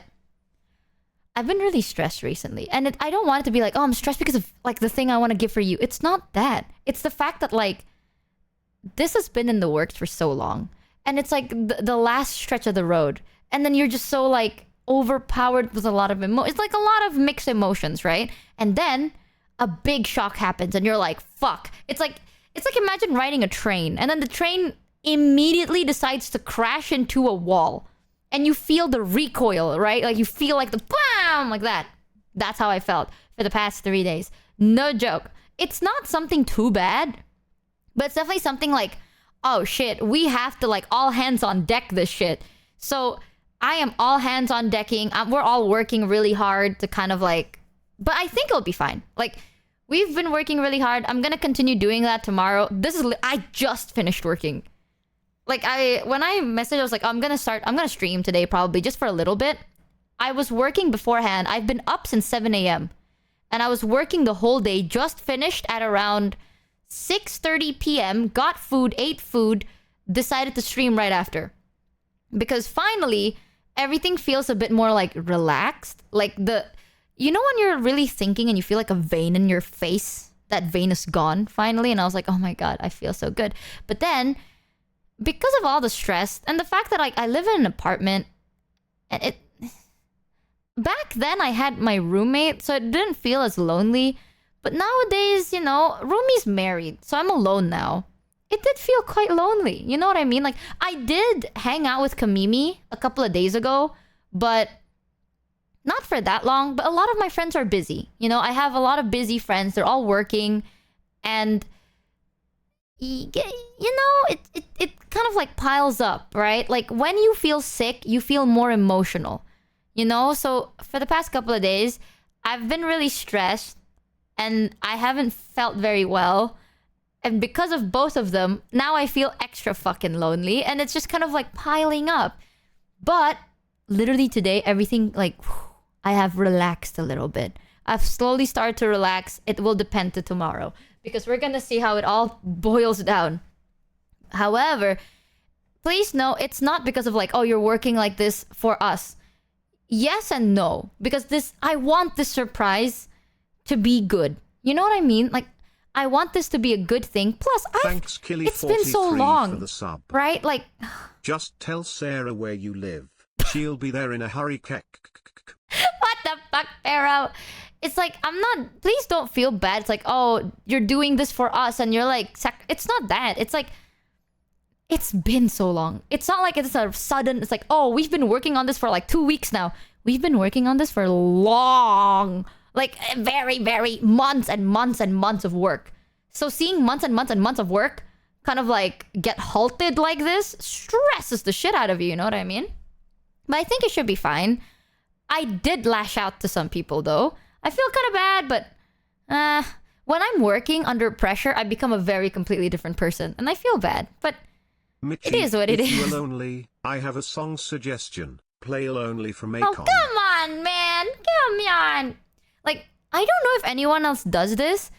I've been really stressed recently. And I don't want it to be like, oh, I'm stressed because of like the thing I want to give for you. It's not that. It's the fact that like, this has been in the works for so long. And it's like the last stretch of the road. And then you're just so like overpowered with a lot of it's like a lot of mixed emotions, right? And then a big shock happens and you're like, fuck. It's like imagine riding a train and then the train immediately decides to crash into a wall. And you feel the recoil, right? Like you feel like the BAM! Like that. That's how I felt for the past 3 days. No joke. It's not something too bad. But it's definitely something like, oh shit, we have to like all hands on deck this shit. So I am all hands on decking. We're all working really hard to kind of like... But I think it'll be fine. Like, we've been working really hard. I'm gonna continue doing that tomorrow. I just finished working. Like, when I messaged, I was like, I'm gonna stream today probably, just for a little bit. I was working beforehand. I've been up since 7 a.m. And I was working the whole day, just finished at around 6:30 p.m., got food, ate food, decided to stream right after. Because finally, everything feels a bit more, like, relaxed. Like, you know when you're really thinking and you feel like a vein in your face? That vein is gone, finally. And I was like, oh my god, I feel so good. But then... because of all the stress and the fact that like I live in an apartment and back then I had my roommate, so it didn't feel as lonely. But nowadays, you know, roomie's married, so I'm alone now. It did feel quite lonely. You know what I mean? Like I did hang out with Kamimi a couple of days ago, but not for that long. But a lot of my friends are busy. You know, I have a lot of busy friends. They're all working and you know, it kind of like piles up, right? Like when you feel sick, you feel more emotional, you know? So for the past couple of days, I've been really stressed and I haven't felt very well. And because of both of them, now I feel extra fucking lonely and it's just kind of like piling up. But literally today, everything like, I have relaxed a little bit. I've slowly started to relax. It will depend to tomorrow. Because we're gonna see how it all boils down. However, please know it's not because of like, oh, you're working like this for us. Yes and no. Because I want this surprise to be good. You know what I mean? Like, I want this to be a good thing. Plus, thanks, it's been so long. For the sub. Right? Like... just tell Sarah where you live. She'll be there in a hurry. What the fuck, Pharaoh? It's like, I'm not... Please don't feel bad. It's like, oh, you're doing this for us. And you're like... It's not that. It's like... It's been so long. It's not like it's a sudden... It's like, oh, we've been working on this for like 2 weeks now. We've been working on this for long. Like, very, very months and months and months of work. So seeing months and months and months of work kind of like get halted like this stresses the shit out of you. You know what I mean? But I think it should be fine. I did lash out to some people though. I feel kind of bad, but when I'm working under pressure, I become a very completely different person. And I feel bad, but Michi, it is what it is. If you're lonely, I have a song suggestion. Play Lonely from Akon. Oh, come on, man. Come on. Like, I don't know if anyone else does this,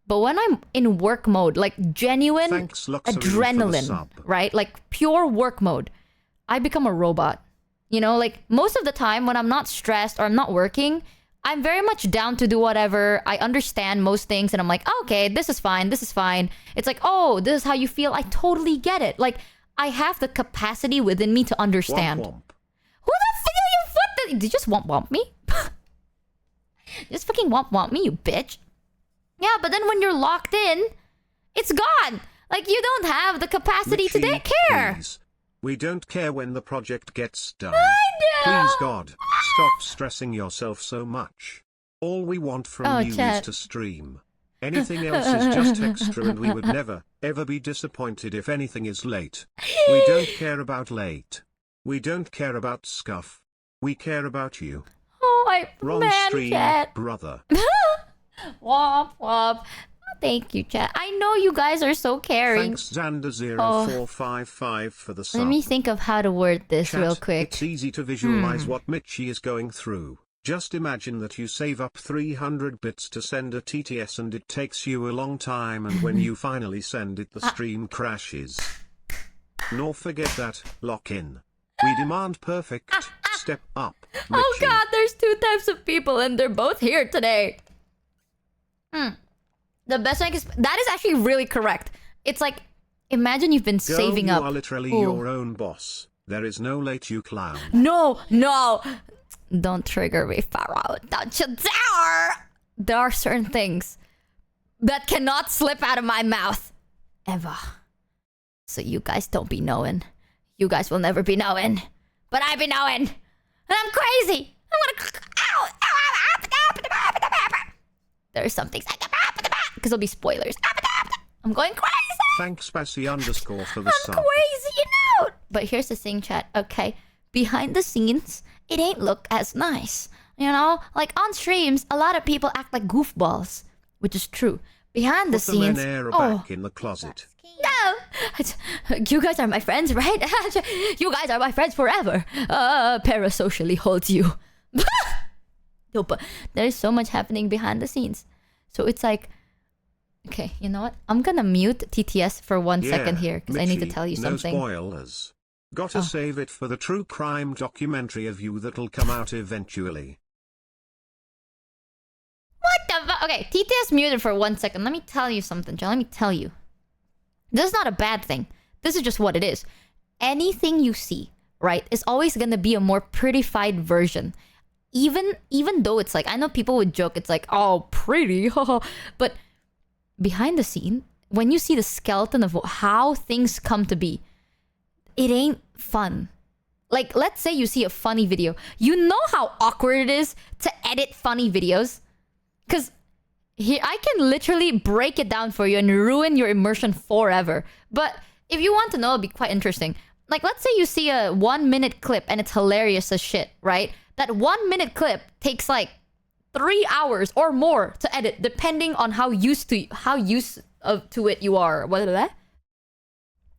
but when I'm in work mode, like genuine adrenaline, right? Like pure work mode, I become a robot. You know, like most of the time when I'm not stressed or I'm not working, I'm very much down to do whatever. I understand most things and I'm like, oh, okay, this is fine. This is fine. It's like, oh, this is how you feel. I totally get it. Like, I have the capacity within me to understand. Womp womp. Who the fuck did you just womp me? Just fucking womp me, you bitch. Yeah, but then when you're locked in, it's gone. Like, you don't have the capacity Michi, to care. Please. We don't care when the project gets done. I know. Please, God, stop stressing yourself so much. All we want from you is to stream. Anything else is just extra and we would never, ever be disappointed if anything is late. We don't care about late. We don't care about scuff. We care about you. Oh, Wrong man, stream, chat. brother. Womp womp. Thank you, chat. I know you guys are so caring. Thanks Xander0455 for the sub. Let me think of how to word this Chat, real quick. It's easy to visualize what Michi is going through. Just imagine that you save up 300 bits to send a TTS and it takes you a long time, and when you finally send it the stream crashes. Nor forget that, lock in. We demand perfect, step up, Michi. Oh god, there's 2 types of people and they're both here today. The best thing is, that is actually really correct. It's like, imagine you've been saving up. You are literally your own boss. There is no late, you clown. No. Don't trigger me, Pharaoh. Don't you dare! There are certain things that cannot slip out of my mouth. Ever. So you guys don't be knowing. You guys will never be knowing. But I be knowing. And I'm crazy. I'm gonna... There's some things I... Because there'll be spoilers. I'm going crazy. Thanks Passy_ for the sub. I'm crazy, you know. But here's the thing, chat. Okay. Behind the scenes, it ain't look as nice. You know? Like on streams, a lot of people act like goofballs. Which is true. Behind the scenes... The men are back in the closet. No! You guys are my friends, right? You guys are my friends forever. Parasocially holds you. No, but there's so much happening behind the scenes. So it's like... Okay, you know what? I'm gonna mute TTS for 1 second here, because I need to tell you something. No spoilers. Gotta save it for the true crime documentary of you that'll come out eventually. What the fuck? Okay, TTS muted for 1 second. Let me tell you something, John. Let me tell you. This is not a bad thing. This is just what it is. Anything you see, right, is always gonna be a more prettified version. Even though it's like, I know people would joke, it's like, oh, pretty, but behind the scene, when you see the skeleton of how things come to be, it ain't fun. Like, let's say you see a funny video. You know how awkward it is to edit funny videos? Because here, I can literally break it down for you and ruin your immersion forever. But if you want to know, it'll be quite interesting. Like, let's say you see a 1 minute clip and it's hilarious as shit, right? That 1 minute clip takes like 3 hours or more to edit, depending on how used to it you are. What?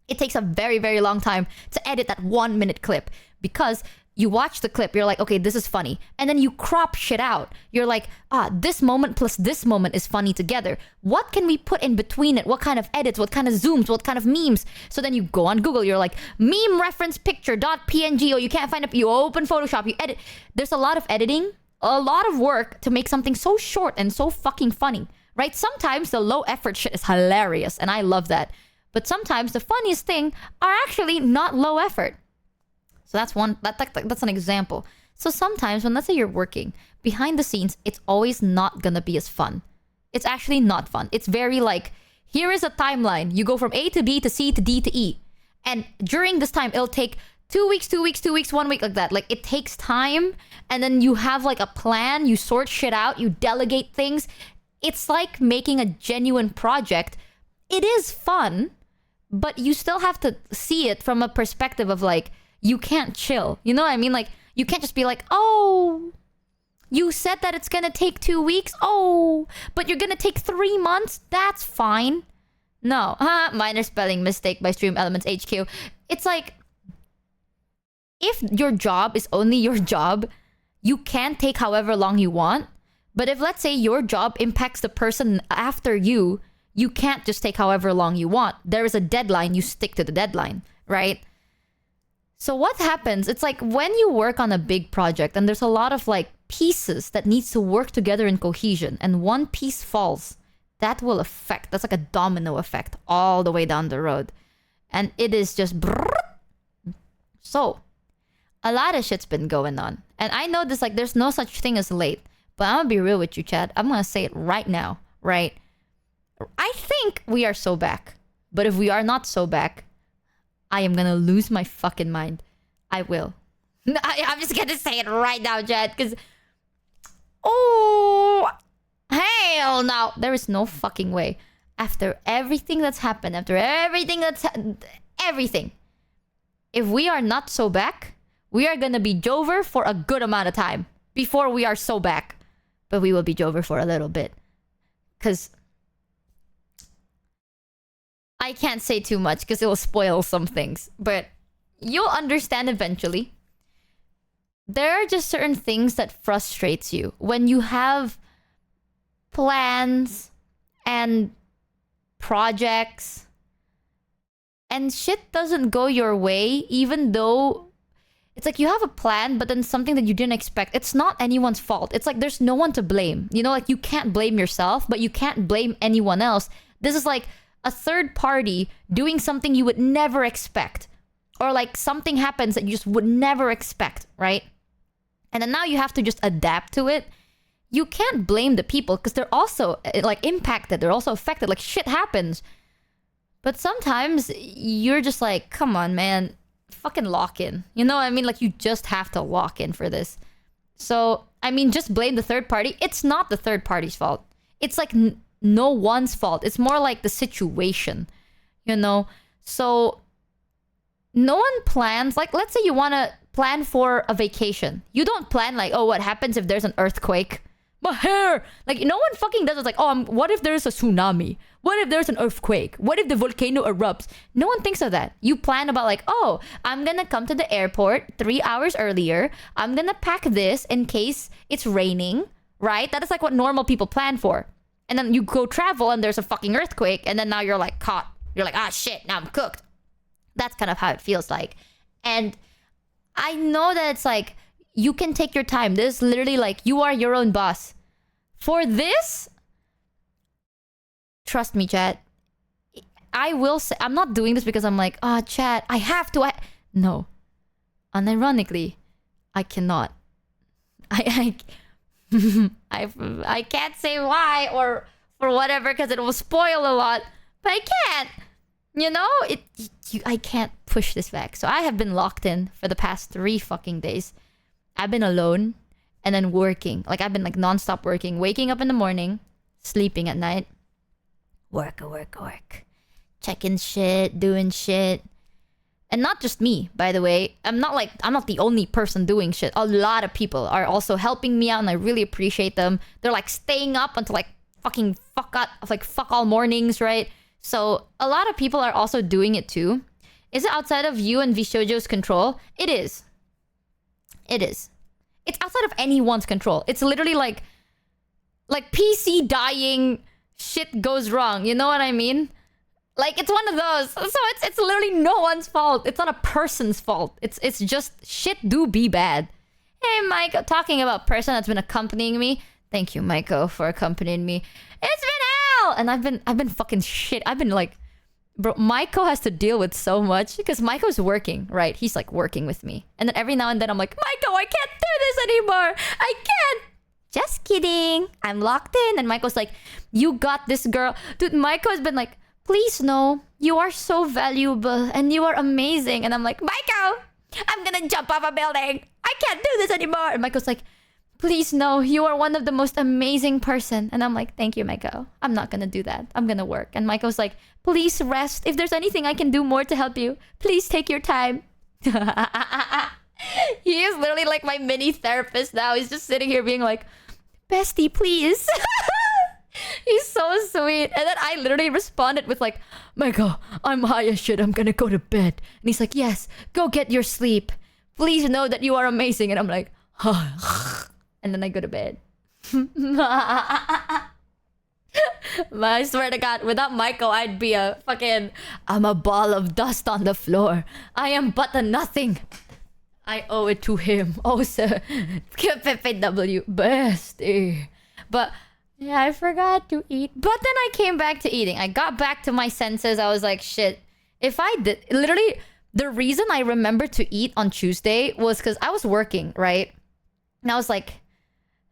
It takes a very, very long time to edit that 1 minute clip, because you watch the clip, you're like, okay, this is funny. And then you crop shit out. You're like, this moment plus this moment is funny together. What can we put in between it? What kind of edits? What kind of zooms? What kind of memes? So then you go on Google, you're like, meme reference picture .png. Oh, you can't find it. You open Photoshop, you edit. There's a lot of editing, a lot of work to make something so short and so fucking funny, right? Sometimes the low effort shit is hilarious, and I love that. But sometimes the funniest thing are actually not low effort. So that's that's an example. So sometimes when, let's say you're working, behind the scenes, it's always not gonna be as fun. It's actually not fun. It's very like, here is a timeline. You go from A to B to C to D to E. And during this time, it'll take 2 weeks, 2 weeks, 2 weeks, 1 week, like that. Like, it takes time. And then you have like a plan. You sort shit out. You delegate things. It's like making a genuine project. It is fun, but you still have to see it from a perspective of like, you can't chill. You know what I mean? Like, you can't just be like, oh, you said that it's gonna take 2 weeks. Oh, but you're gonna take 3 months? That's fine. No. Minor spelling mistake by Stream Elements HQ. It's like, if your job is only your job, you can take however long you want. But if, let's say, your job impacts the person after you, you can't just take however long you want. There is a deadline. You stick to the deadline, right? So what happens, it's like when you work on a big project and there's a lot of like pieces that needs to work together in cohesion, and one piece falls, that will affect, that's like a domino effect all the way down the road. And it is just brrr. So a lot of shit's been going on. And I know this, like, there's no such thing as late. But I'm gonna be real with you, Chad. I'm gonna say it right now, right? I think we are so back. But if we are not so back, I am gonna lose my fucking mind. I will. I'm just gonna say it right now, Chad, because... Oh! Hell no! There is no fucking way. After everything that's happened, after everything that's... everything. If we are not so back, we are gonna be Jover for a good amount of time. Before we are so back. But we will be Jover for a little bit. Because... I can't say too much because it will spoil some things. But you'll understand eventually. There are just certain things that frustrates you when you have plans and projects and shit doesn't go your way, even though it's like you have a plan, but then something that you didn't expect. It's not anyone's fault. It's like there's no one to blame. You know, like you can't blame yourself, but you can't blame anyone else. This is like a third party doing something you would never expect. Or like something happens that you just would never expect, right? And then now you have to just adapt to it. You can't blame the people because they're also like impacted. They're also affected. Like shit happens. But sometimes you're just like, come on, man. Fucking lock in. You know what I mean? Like you just have to lock in for this. So, I mean, just blame the third party. It's not the third party's fault. It's like no one's fault. It's more like the situation. You know? So, no one plans. Like, let's say you want to plan for a vacation. You don't plan like, oh, what happens if there's an earthquake? My hair! Like, no one fucking does it. It's like, oh, what if there's a tsunami? What if there's an earthquake? What if the volcano erupts? No one thinks of that. You plan about like, oh, I'm gonna come to the airport 3 hours earlier. I'm gonna pack this in case it's raining, right? That is like what normal people plan for. And then you go travel and there's a fucking earthquake and then now you're like caught. You're like, ah, shit, now I'm cooked. That's kind of how it feels like. And I know that it's like, you can take your time. This is literally like, you are your own boss. For this, trust me, chat. I will say, I'm not doing this because I'm like, oh, chat, I have to. No. Unironically, I cannot. I can't say why or for whatever because it will spoil a lot. But I can't. You know, I can't push this back. So I have been locked in for the past 3 fucking days. I've been alone and then working. Like I've been like non-stop working. Waking up in the morning, sleeping at night. Work. Checking shit, doing shit. And not just me, by the way. I'm not the only person doing shit. A lot of people are also helping me out and I really appreciate them. They're like staying up until like fucking fuck all mornings, right? So a lot of people are also doing it too. Is it outside of you and VShojo's control? It is. It is. It's outside of anyone's control. It's literally like PC dying, shit goes wrong. You know what I mean? Like it's one of those. So it's literally no one's fault. It's not a person's fault. It's just shit do be bad. Hey Mike, talking about person that's been accompanying me. Thank you, Maiko, for accompanying me. It's been hell! And I've been fucking shit. I've been like, bro, Maiko has to deal with so much because Maiko's working, right? He's like working with me. And then every now and then I'm like, Maiko, I can't do this anymore. I can't. Just kidding. I'm locked in. And Maiko's like, you got this, girl. Dude, Maiko has been like, please no. You are so valuable and you are amazing. And I'm like, Maiko, I'm gonna jump off a building. I can't do this anymore. And Maiko's like, please no, you are one of the most amazing person. And I'm like, thank you, Maiko. I'm not gonna do that. I'm gonna work. And Maiko's like, please rest. If there's anything I can do more to help you, please take your time. He is literally like my mini therapist now. He's just sitting here being like, bestie, please. He's so sweet. And then I literally responded with like, Maiko, I'm high as shit. I'm gonna go to bed. And he's like, yes, go get your sleep. Please know that you are amazing. And I'm like, huh. And then I go to bed. I swear to God, without Michael, I'd be I'm a ball of dust on the floor. I am but a nothing. I owe it to him. Oh, sir. KPPW. Bestie. But, yeah, I forgot to eat. But then I came back to eating. I got back to my senses. I was like, shit. If I did... Literally, the reason I remembered to eat on Tuesday was because I was working, right? And I was like...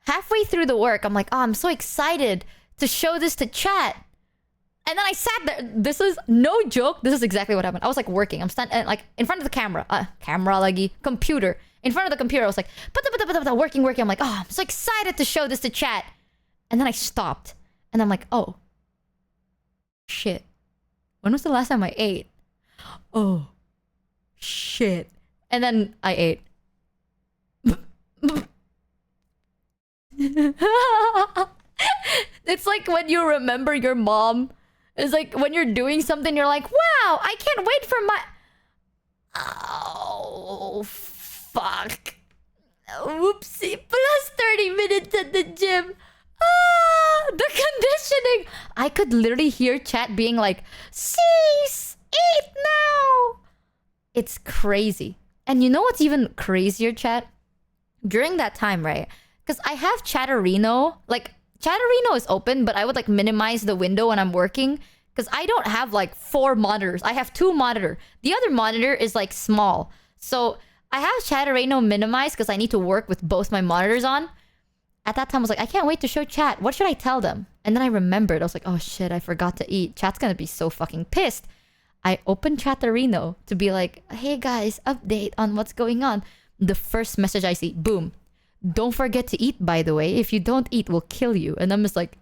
halfway through the work, I'm like, oh, I'm so excited to show this to chat. And then I sat there. This is no joke. This is exactly what happened. I was like working. I'm standing like in front of the camera. Camera lagi. Computer. In front of the computer. I was like, working. I'm like, oh, I'm so excited to show this to chat. And then I stopped. And I'm like, oh. Shit. When was the last time I ate? Oh. Shit. And then I ate. It's like when you remember your mom It's like when you're doing something, you're like, wow, I can't wait for my... Oh, fuck. Whoopsie. Plus 30 minutes at the gym. The conditioning. I could literally hear chat being like, cease, eat now. It's crazy. And you know what's even crazier, chat? During that time, right? Because I have Chatterino. Like, Chatterino is open, but I would like minimize the window when I'm working. Because I don't have like 4 monitors. I have 2 monitors. The other monitor is like small. So I have Chatterino minimized because I need to work with both my monitors on. At that time, I was like, I can't wait to show chat. What should I tell them? And then I remembered. I was like, oh shit, I forgot to eat. Chat's gonna be so fucking pissed. I opened Chatterino to be like, hey guys, update on what's going on. The first message I see, boom. Don't forget to eat, by the way. If you don't eat, we'll kill you. And I'm just like,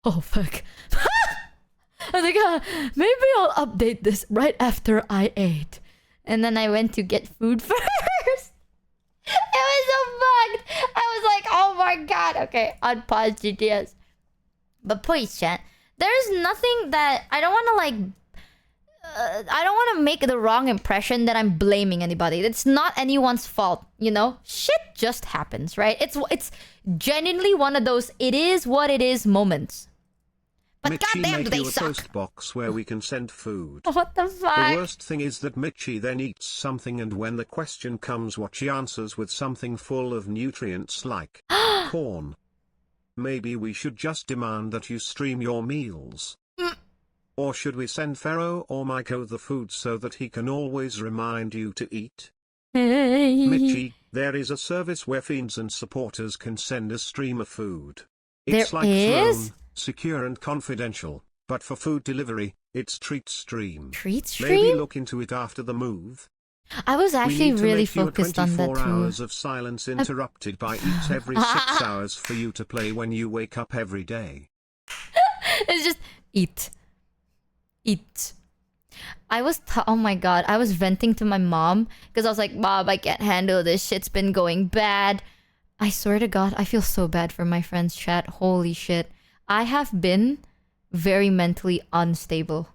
oh fuck. I was like, maybe I'll update this right after I ate. And then I went to get food first. It was so bugged. I was like, oh my god. Okay, unpause GTS. But please, chat. There's nothing that... I don't want to like... I don't want to make the wrong impression that I'm blaming anybody. It's not anyone's fault, you know? Shit just happens, right? It's genuinely one of those it is what it is moments. But Michi, goddamn, do make they you a suck. post box where we can send food. What the fuck? The worst thing is that Michi then eats something, and when the question comes, what she answers with something full of nutrients like corn. Maybe we should just demand that you stream your meals. Or should we send Pharaoh or Maiko the food so that he can always remind you to eat? Michi, there is a service where fiends and supporters can send a stream of food. It's There like is? Throne, secure and confidential, but for food delivery, it's Treat Stream. Treat Maybe stream? look into it after the move. I was We actually need to really make you a focused on that 24 too. hours of silence interrupted by each every 6 hours for you to play when you wake up every day. It's just eat. Eat. I was oh my god, I was venting to my mom because I was like, Mom, I can't handle this. Shit's been going bad. I swear to God, I feel so bad for my friends, chat. Holy shit. I have been very mentally unstable.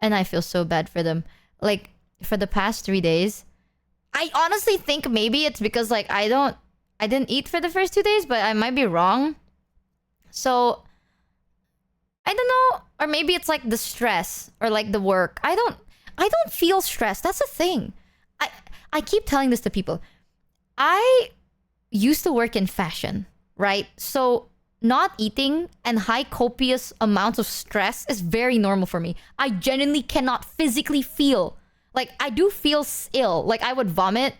And I feel so bad for them. Like, for the past 3 days, I honestly think maybe it's because like I didn't eat for the first 2 days, but I might be wrong. So I don't know, or maybe it's like the stress or like the work. I don't feel stressed. That's the thing. I keep telling this to people. I used to work in fashion, right? So not eating and high copious amounts of stress is very normal for me. I genuinely cannot physically feel. Like, I do feel ill. Like, I would vomit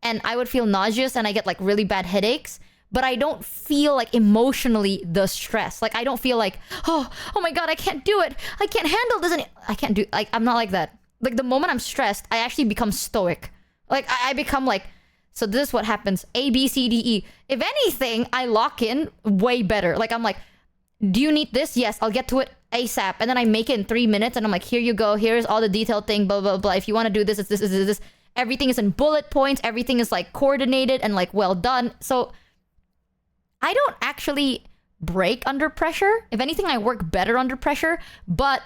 and I would feel nauseous and I get like really bad headaches. But I don't feel like emotionally the stress. Like, I don't feel like, oh my god, I can't do it. I can't handle this. I can't do, like, I'm not like that. Like, the moment I'm stressed, I actually become stoic. Like, I become like, so this is what happens. A, B, C, D, E. If anything, I lock in way better. Like, I'm like, do you need this? Yes, I'll get to it ASAP. And then I make it in 3 minutes and I'm like, here you go. Here's all the detailed thing, blah, blah, blah. If you want to do this, it's this, this. Everything is in bullet points. Everything is like coordinated and like well done. So I don't actually break under pressure. If anything, I work better under pressure, but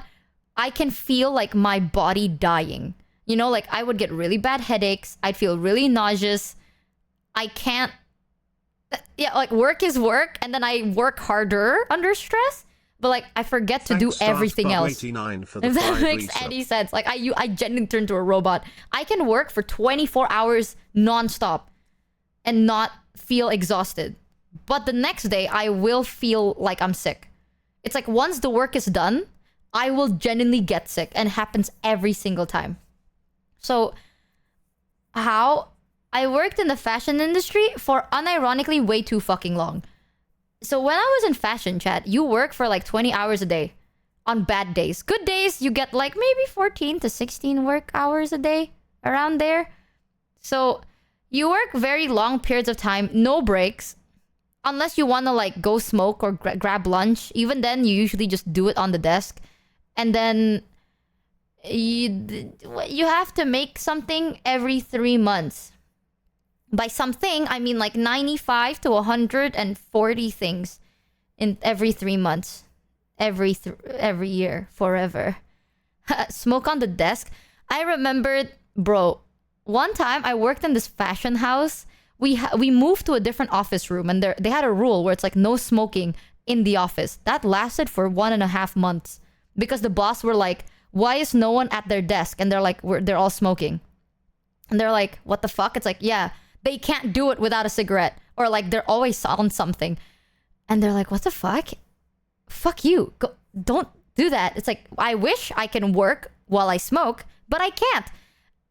I can feel like my body dying. You know, like I would get really bad headaches. I'd feel really nauseous. I can't... Yeah, like work is work, and then I work harder under stress, but like I forget to do everything else. If that makes any sense. Like I genuinely turn into a robot. I can work for 24 hours non-stop and not feel exhausted. But the next day, I will feel like I'm sick. It's like once the work is done, I will genuinely get sick. And it happens every single time. So, how? I worked in the fashion industry for unironically way too fucking long. So when I was in fashion, chat, you work for like 20 hours a day. On bad days. Good days, you get like maybe 14 to 16 work hours a day. Around there. So, you work very long periods of time. No breaks. Unless you want to like go smoke or grab lunch. Even then, you usually just do it on the desk. And then you have to make something every 3 months. By something, I mean like 95 to 140 things. in every 3 months, every year, forever. Smoke on the desk. I remembered, bro. One time I worked in this fashion house. We moved to a different office room, and they had a rule where it's like no smoking in the office. That lasted for 1.5 months because the boss were like, "Why is no one at their desk?" And they're like, "They're all smoking." And they're like, "What the fuck?" It's like, yeah, they can't do it without a cigarette, or like they're always on something. And they're like, "What the fuck? Fuck you! Don't do that." It's like, I wish I can work while I smoke, but I can't.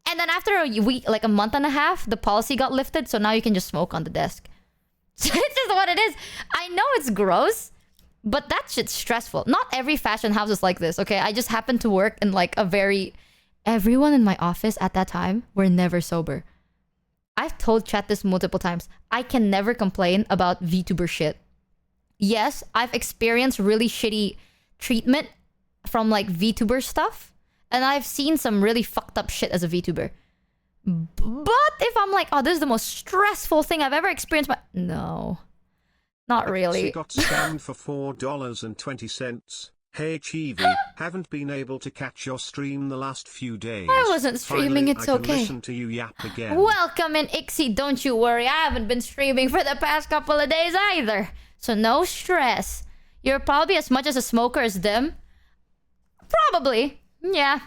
And then after a week, like a month and a half, the policy got lifted, so now you can just smoke on the desk. It's just what it is. I know it's gross, but that shit's stressful. Not every fashion house is like this, okay? I just happened to work in like a very... Everyone in my office at that time were never sober. I've told chat this multiple times. I can never complain about VTuber shit. Yes, I've experienced really shitty treatment from like VTuber stuff. And I've seen some really fucked up shit as a VTuber. But if I'm like, oh, this is the most stressful thing I've ever experienced, no. Not really. She got scammed for $4.20. Hey Chievee, haven't been able to catch your stream the last few days. I wasn't streaming, Finally, it's I can okay. Listen to you yap again. Welcome in, Ixie, don't you worry. I haven't been streaming for the past couple of days either. So no stress. You're probably as much as a smoker as them. Probably. Yeah.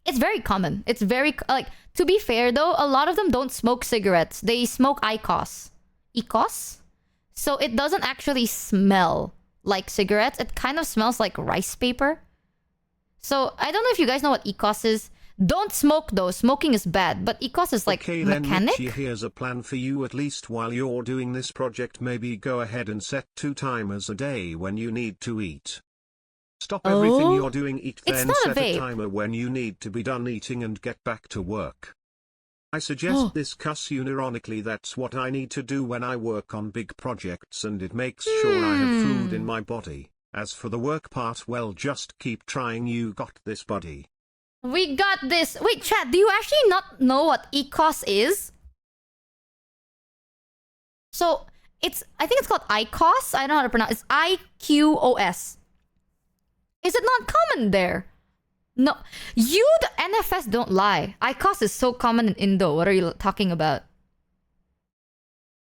It's very common. It's very... Like, to be fair though, a lot of them don't smoke cigarettes. They smoke IQOS. IQOS? So it doesn't actually smell like cigarettes. It kind of smells like rice paper. So I don't know if you guys know what IQOS is. Don't smoke though. Smoking is bad. But IQOS is like okay, mechanic. Then Michi, here's a plan for you. At least while you're doing this project, maybe go ahead and set 2 timers a day when you need to eat. Stop everything you're doing, eat, then set a timer when you need to be done eating and get back to work. I suggest this cuz unironically that's what I need to do when I work on big projects, and it makes sure I have food in my body. As for the work part, well, just keep trying. You got this, buddy. We got this. Wait, chat, do you actually not know what IQOS is? So, I think it's called IQOS. I don't know how to pronounce it. It's IQOS. Is it not common there? No. You, the NFS, don't lie. IQOS is so common in Indo. What are you talking about?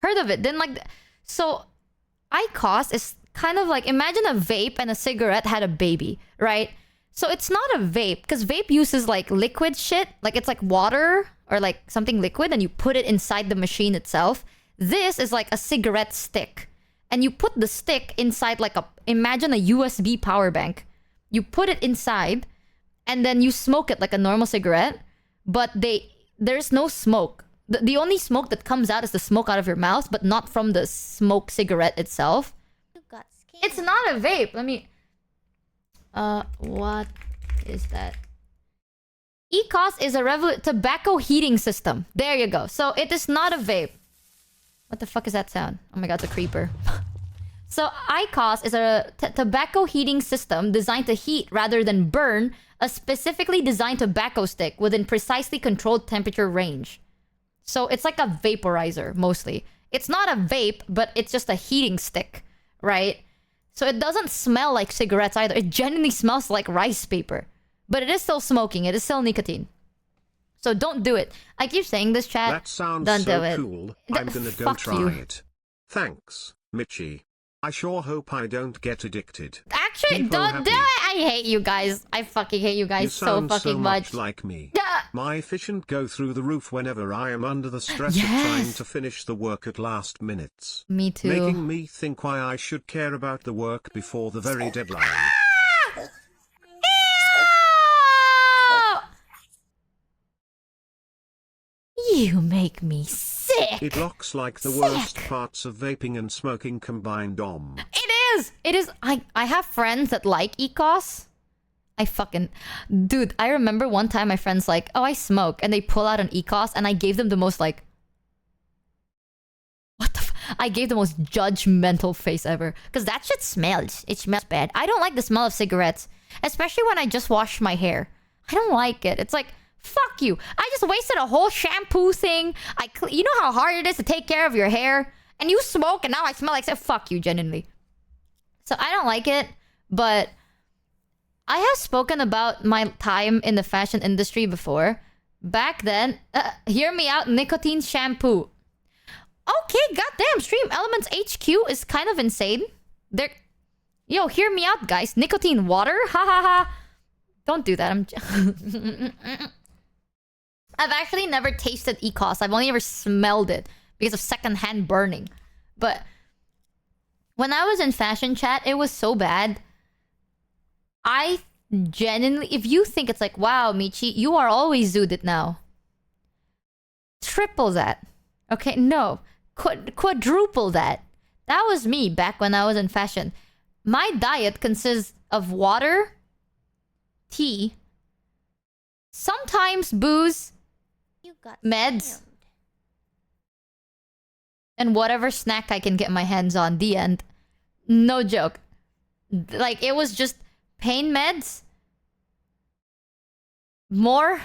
Heard of it. Then like... So, IQOS is kind of like... Imagine a vape and a cigarette had a baby, right? So it's not a vape. Because vape uses like liquid shit. Like it's like water or like something liquid, and you put it inside the machine itself. This is like a cigarette stick. And you put the stick inside like a... Imagine a USB power bank. You put it inside, and then you smoke it like a normal cigarette, but there's no smoke. The only smoke that comes out is the smoke out of your mouth, but not from the smoke cigarette itself. It's not a vape. Let me... what is that? IQOS is a tobacco heating system. There you go. So it is not a vape. What the fuck is that sound? Oh my god, it's a creeper. So IQOS is a tobacco heating system designed to heat rather than burn a specifically designed tobacco stick within precisely controlled temperature range. So it's like a vaporizer, mostly. It's not a vape, but it's just a heating stick, right? So it doesn't smell like cigarettes either. It genuinely smells like rice paper. But it is still smoking. It is still nicotine. So don't do it. I keep saying this, chat. That sounds don't so do it. cool. I'm gonna go try it. Thanks, Michi. I sure hope I don't get addicted. Actually, don't do it! I hate you guys. I fucking hate you guys so fucking much. Like me. My efficient go through the roof whenever I am under the stress of trying to finish the work at last minutes. Me too. Making me think why I should care about the work before the very deadline. You make me sick. It looks like the worst parts of vaping and smoking combined. It is. It is. I have friends that like IQOS. Dude, I remember one time my friends like, oh, I smoke, and they pull out an IQOS, and I gave them the most like, what the I gave the most judgmental face ever. Because that shit smells. It smells bad. I don't like the smell of cigarettes. Especially when I just wash my hair. I don't like it. It's like, fuck you. I just wasted a whole shampoo thing. You know how hard it is to take care of your hair? And you smoke, and now I smell like... Fuck you, genuinely. So I don't like it, but I have spoken about my time in the fashion industry before. Back then, hear me out, nicotine shampoo. Okay, goddamn, Stream Elements HQ is kind of insane. Yo, hear me out, guys. Nicotine water? Ha ha ha. Don't do that. I've actually never tasted ECOS. I've only ever smelled it because of secondhand burning. But when I was in fashion chat, it was so bad. I genuinely... If you think it's like, wow, Michi, you are always zooted now. Triple that. Okay, no. Quadruple that. That was me back when I was in fashion. My diet consists of water, tea, sometimes booze, meds, and whatever snack I can get my hands on. The end. No joke. Like, it was just pain meds. More.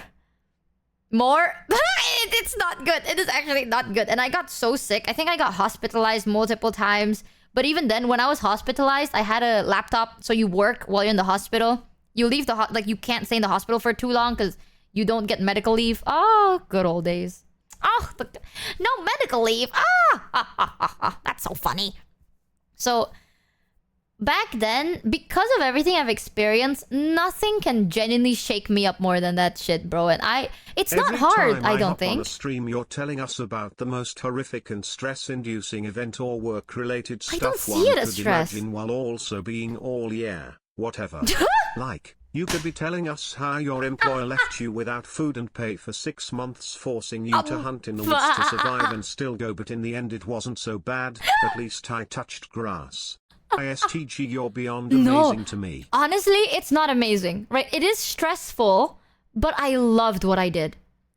It's not good. It is actually not good. And I got so sick. I think I got hospitalized multiple times. But even then, when I was hospitalized, I had a laptop. So you work while you're in the hospital. You leave the... like, you can't stay in the hospital for too long because you don't get medical leave. Oh, good old days. Oh, no medical leave. That's so funny. So... back then, because of everything I've experienced, nothing can genuinely shake me up more than that shit, bro. And it's not hard, I don't think. On a stream, you're telling us about the most horrific and stress-inducing event or work-related stuff I don't see one it as could stress. imagine, while also being all whatever. Like, you could be telling us how your employer left you without food and pay for 6 months, forcing you to hunt in the woods to survive and still go, but in the end it wasn't so bad. At least I touched grass. ISTG, you're beyond amazing to me. Honestly, it's not amazing, right? It is stressful, but I loved what I did.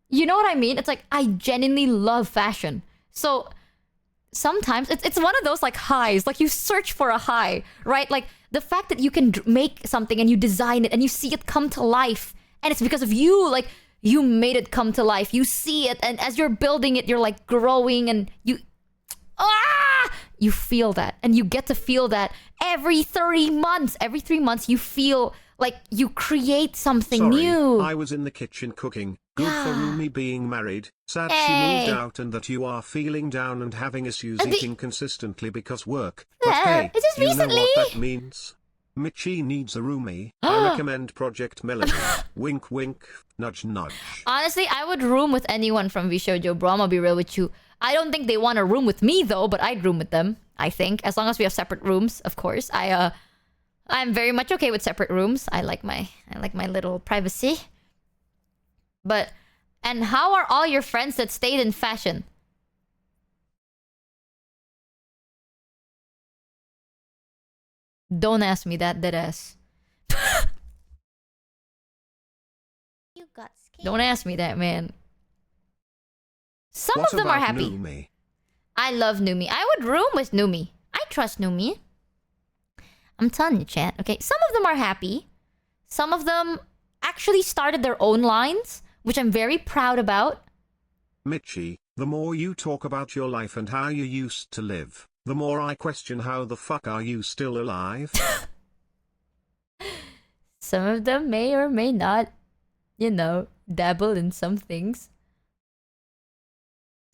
You know what I mean? It's like, I genuinely love fashion. So, sometimes, it's one of those, like, highs. Like, you search for a high, right? Like, the fact that you can make something and you design it and you see it come to life. And it's because of you, like, you made it come to life. You see it, and as you're building it, you're, like, growing and you... You feel that, and you get to feel that every 3 months. Every 3 months, you feel like you create something new. I was in the kitchen cooking. Good for Rumi being married. Sad she moved out and that you are feeling down and having issues eating consistently because work. But hey, it's just you recently. know what that means? Michi needs a roomie. I recommend Project Melody. Wink wink, nudge nudge. Honestly, I would room with anyone from VShojo, bro. I'm gonna be real with you. I don't think they want to room with me though, but I'd room with them. I think, as long as we have separate rooms, of course. I'm very much okay with separate rooms. I like my little privacy. But, and how are all your friends that stayed in fashion? Don't ask me that, deadass. Don't ask me that, man. Some of them are happy. Numi? I love Numi. I would room with Numi. I trust Numi. I'm telling you, chat. Okay, some of them are happy. Some of them actually started their own lines, which I'm very proud about. Michi, the more you talk about your life and how you used to live, the more I question how the fuck are you still alive? Some of them may or may not, you know, dabble in some things.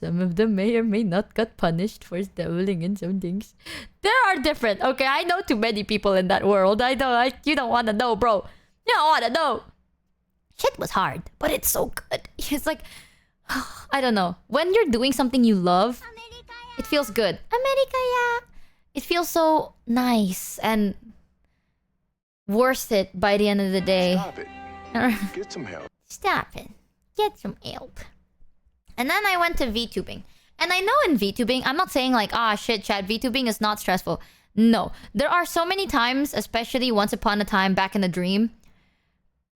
Some of them may or may not got punished for dabbling in some things. There are different. Okay, I know too many people in that world. You don't want to know, bro. You don't want to know. Shit was hard, but it's so good. It's like, I don't know. When you're doing something you love, it feels good. America, it feels so nice and worth it by the end of the day. Stop it. Get some help. Stop it. Get some help. And then I went to VTubing. And I know in VTubing, I'm not saying like, shit, chat, VTubing is not stressful. No. There are so many times, especially once upon a time back in the dream,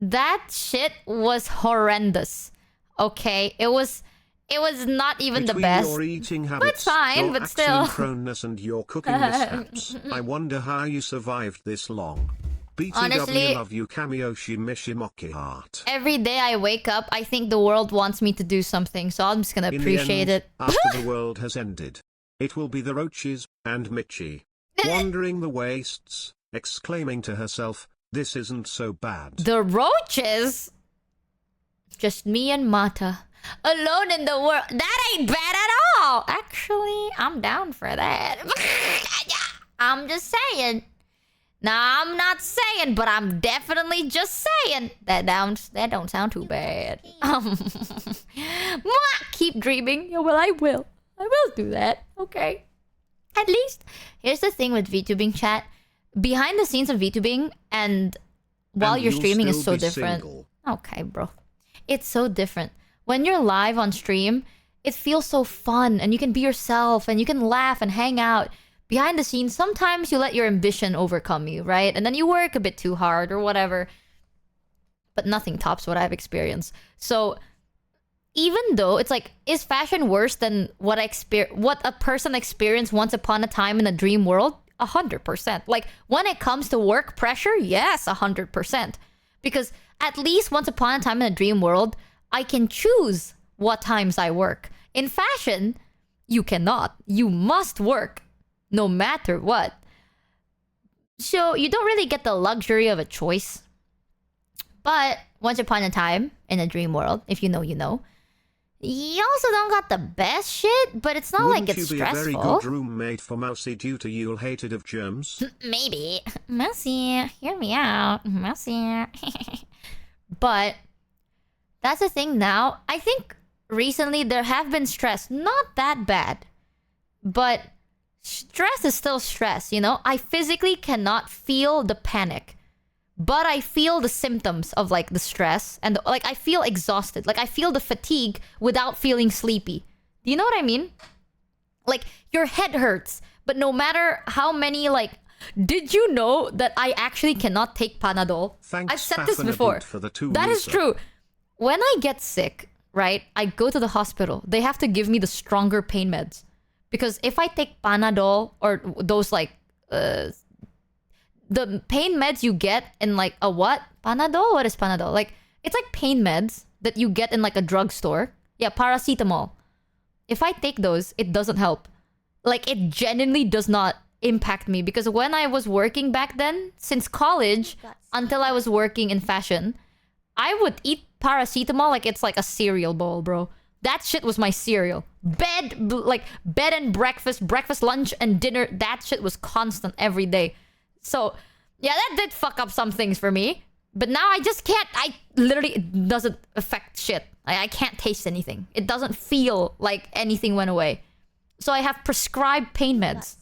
that shit was horrendous. Okay? It was not even the best. Your eating habits, but fine, your but still. proneness and your cooking mishaps, I wonder how you survived this long. BTW, honestly, love you, Kamiyoshi Michi Mochievee. Every day I wake up, I think the world wants me to do something, so I'm just gonna appreciate it. After the world has ended, it will be the roaches and Michi. wandering the wastes, exclaiming to herself, this isn't so bad. The roaches? Just me and Mata. Alone in the world. That ain't bad at all. Actually, I'm down for that. I'm just saying. Nah, I'm not saying, but I'm definitely just saying. That don't sound too bad. Keep dreaming. Yeah, well, I will. I will do that. Okay. At least, here's the thing with VTubing chat. Behind the scenes of VTubing and while you're streaming is so different. Single. Okay, bro. It's so different. When you're live on stream, it feels so fun and you can be yourself and you can laugh and hang out. Behind the scenes, sometimes you let your ambition overcome you, right? And then you work a bit too hard or whatever. But nothing tops what I've experienced. So even though it's like, is fashion worse than what a person experienced once upon a time in a dream world? 100%. Like, when it comes to work pressure, yes, 100%. Because at least once upon a time in a dream world, I can choose what times I work. In fashion, you cannot. You must work, no matter what. So you don't really get the luxury of a choice. But once upon a time in a dream world, if you know, you know. You also don't got the best shit, but it's not like it's stressful. Wouldn't you be a very good roommate for Mousy due to you hated of germs? Maybe. Mousy, hear me out. Mousy. But that's the thing now. I think recently there have been stress. Not that bad. But stress is still stress, you know? I physically cannot feel the panic. But I feel the symptoms of like the stress and like I feel exhausted. Like I feel the fatigue without feeling sleepy. Do you know what I mean? Like your head hurts, but no matter how many like, did you know that I actually cannot take Panadol? Thanks, I've said this before. That is true. When I get sick, right, I go to the hospital. They have to give me the stronger pain meds. Because if I take Panadol or those like the pain meds you get in like a what? Panadol? What is Panadol? Like, it's like pain meds that you get in like a drugstore. Yeah, paracetamol. If I take those, it doesn't help. Like, it genuinely does not impact me. Because when I was working back then, since college, until I was working in fashion, I would eat paracetamol like it's like a cereal bowl, bro. That shit was my cereal. Bed and breakfast, lunch, and dinner. That shit was constant every day. So, yeah, that did fuck up some things for me. But now I just can't. It doesn't affect shit. I can't taste anything. It doesn't feel like anything went away. So I have prescribed pain meds.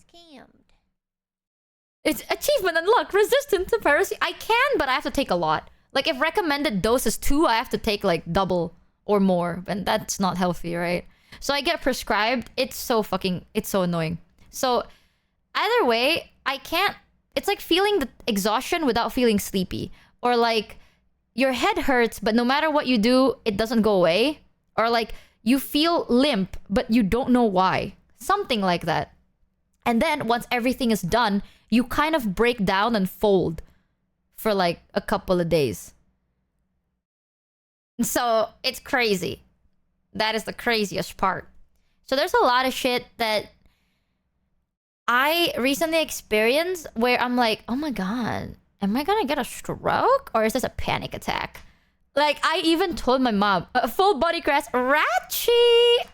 It's achievement unlocked. Resistant to paracetamol. I can, but I have to take a lot. Like, if recommended dose is 2, I have to take like double or more. And that's not healthy, right? So I get prescribed. It's so annoying. So either way, I can't. It's like feeling the exhaustion without feeling sleepy. Or like, your head hurts, but no matter what you do, it doesn't go away. Or like, you feel limp, but you don't know why. Something like that. And then, once everything is done, you kind of break down and fold. For like, a couple of days. So, it's crazy. That is the craziest part. So, there's a lot of shit that I recently experienced where I'm like, oh my god, am I gonna get a stroke? Or is this a panic attack? Like, I even told my mom, full body crash, Ratchy!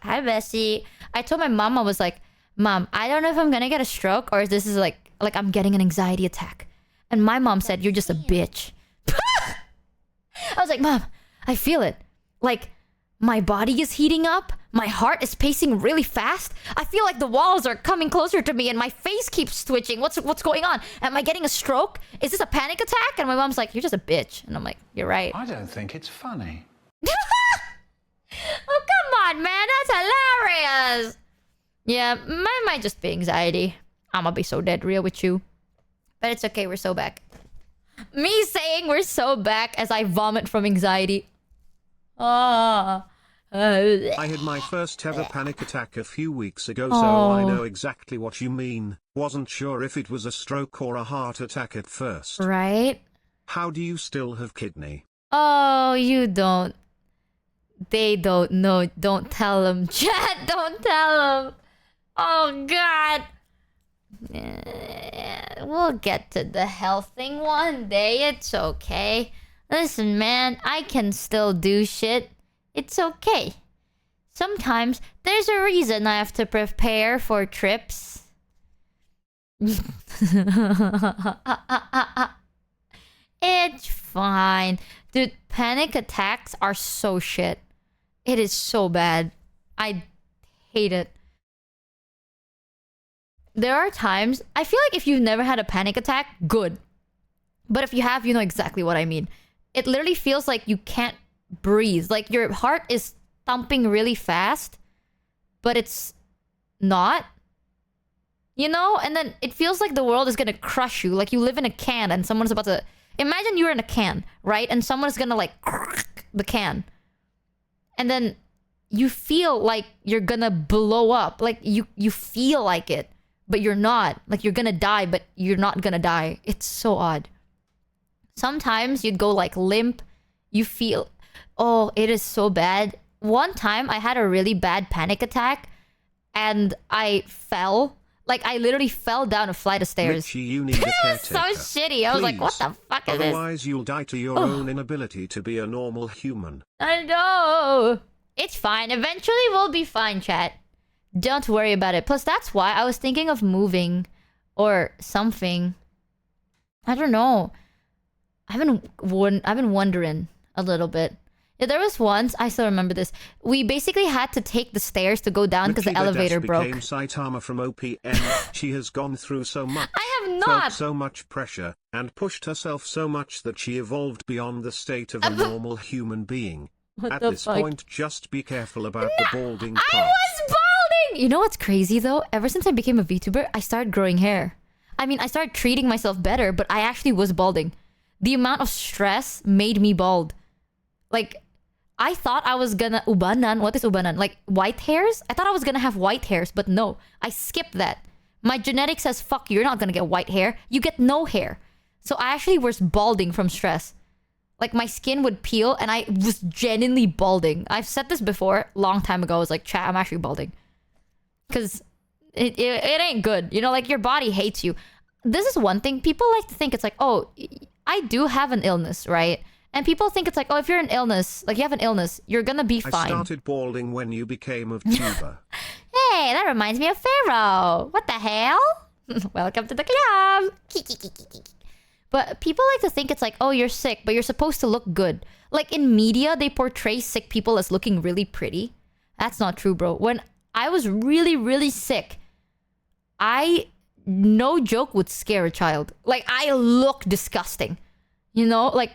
Hi, Bessie. I told my mom, I was like, Mom, I don't know if I'm gonna get a stroke or if this is like I'm getting an anxiety attack. And my mom said, you're just a bitch. I was like, Mom, I feel it. Like, my body is heating up. My heart is pacing really fast. I feel like the walls are coming closer to me and my face keeps twitching. What's going on? Am I getting a stroke? Is this a panic attack? And my mom's like, you're just a bitch. And I'm like, you're right. I don't think it's funny. Oh, come on, man. That's hilarious. Yeah, mine might just be anxiety. I'm gonna be so dead real with you. But it's okay, we're so back. Me saying we're so back as I vomit from anxiety. I had my first ever panic attack a few weeks ago, so I know exactly what you mean. Wasn't sure if it was a stroke or a heart attack at first. Right? How do you still have kidney? Oh, you don't. They don't know. Don't tell them. Chat, don't tell them. Oh, God. We'll get to the health thing one day. It's okay. Listen, man, I can still do shit. It's okay. Sometimes there's a reason I have to prepare for trips. It's fine. Dude, panic attacks are so shit. It is so bad. I hate it. There are times... I feel like if you've never had a panic attack, good. But if you have, you know exactly what I mean. It literally feels like you can't breathe. Like your heart is thumping really fast, but it's not. You know? And then it feels like the world is gonna crush you. Like you live in a can and someone's about to... Imagine you're in a can, right? And someone's gonna like crack the can. And then you feel like you're gonna blow up. Like you feel like it, but you're not. Like you're gonna die, but you're not gonna die. It's so odd. Sometimes you'd go like limp. You feel... Oh, it is so bad. One time I had a really bad panic attack and I fell. Like I literally fell down a flight of stairs. Michi, you need a caretaker. So shitty. I was like, what the fuck is this? Otherwise you'll die to your own inability to be a normal human. I know. It's fine. Eventually we'll be fine, chat. Don't worry about it. Plus, that's why I was thinking of moving or something. I don't know. I've been wondering a little bit. Yeah, there was once, I still remember this. We basically had to take the stairs to go down because the elevator broke. Became Saitama from OPM. She has gone through so much. I have not. Felt so much pressure and pushed herself so much that she evolved beyond the state of a normal human being. At this point, just be careful about the balding part. I was balding! You know what's crazy though? Ever since I became a VTuber, I started growing hair. I mean, I started treating myself better, but I actually was balding. The amount of stress made me bald. Like, I thought I was gonna... Ubanan? What is ubanan? Like, white hairs? I thought I was gonna have white hairs, but no. I skipped that. My genetics says, fuck, you're not gonna get white hair. You get no hair. So I actually was balding from stress. Like, my skin would peel, and I was genuinely balding. I've said this before, long time ago. I was like, chat, I'm actually balding. Because it ain't good. You know, like, your body hates you. This is one thing. People like to think it's like, oh, I do have an illness, right? And people think it's like, oh, if you're an illness, like you have an illness, you're gonna be fine. I started balding when you became a tuber. Hey, that reminds me of Pharaoh. What the hell? Welcome to the club. But people like to think it's like, oh, you're sick, but you're supposed to look good. Like in media, they portray sick people as looking really pretty. That's not true, bro. When I was really, really sick, I, no joke, would scare a child. Like, I look disgusting. You know, like,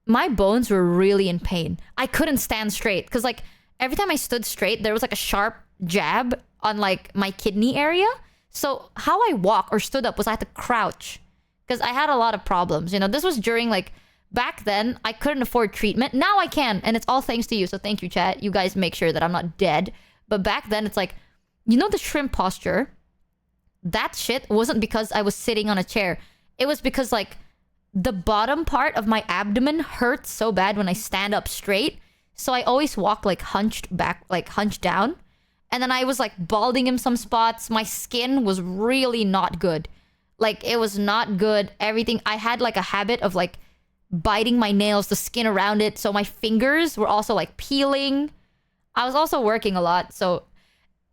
my bones were really in pain. I couldn't stand straight. Because, like, every time I stood straight, there was, like, a sharp jab on, like, my kidney area. So, how I walked or stood up was I had to crouch. Because I had a lot of problems. You know, this was during, like, back then, I couldn't afford treatment. Now I can. And it's all thanks to you. So, thank you, chat. You guys make sure that I'm not dead. But back then, it's like, you know the shrimp posture? That shit wasn't because I was sitting on a chair. It was because, like, the bottom part of my abdomen hurts so bad when I stand up straight. So I always walk like hunched back, like hunched down. And then I was like balding in some spots. My skin was really not good. Like it was not good. Everything. I had like a habit of like biting my nails, the skin around it. So my fingers were also like peeling. I was also working a lot. So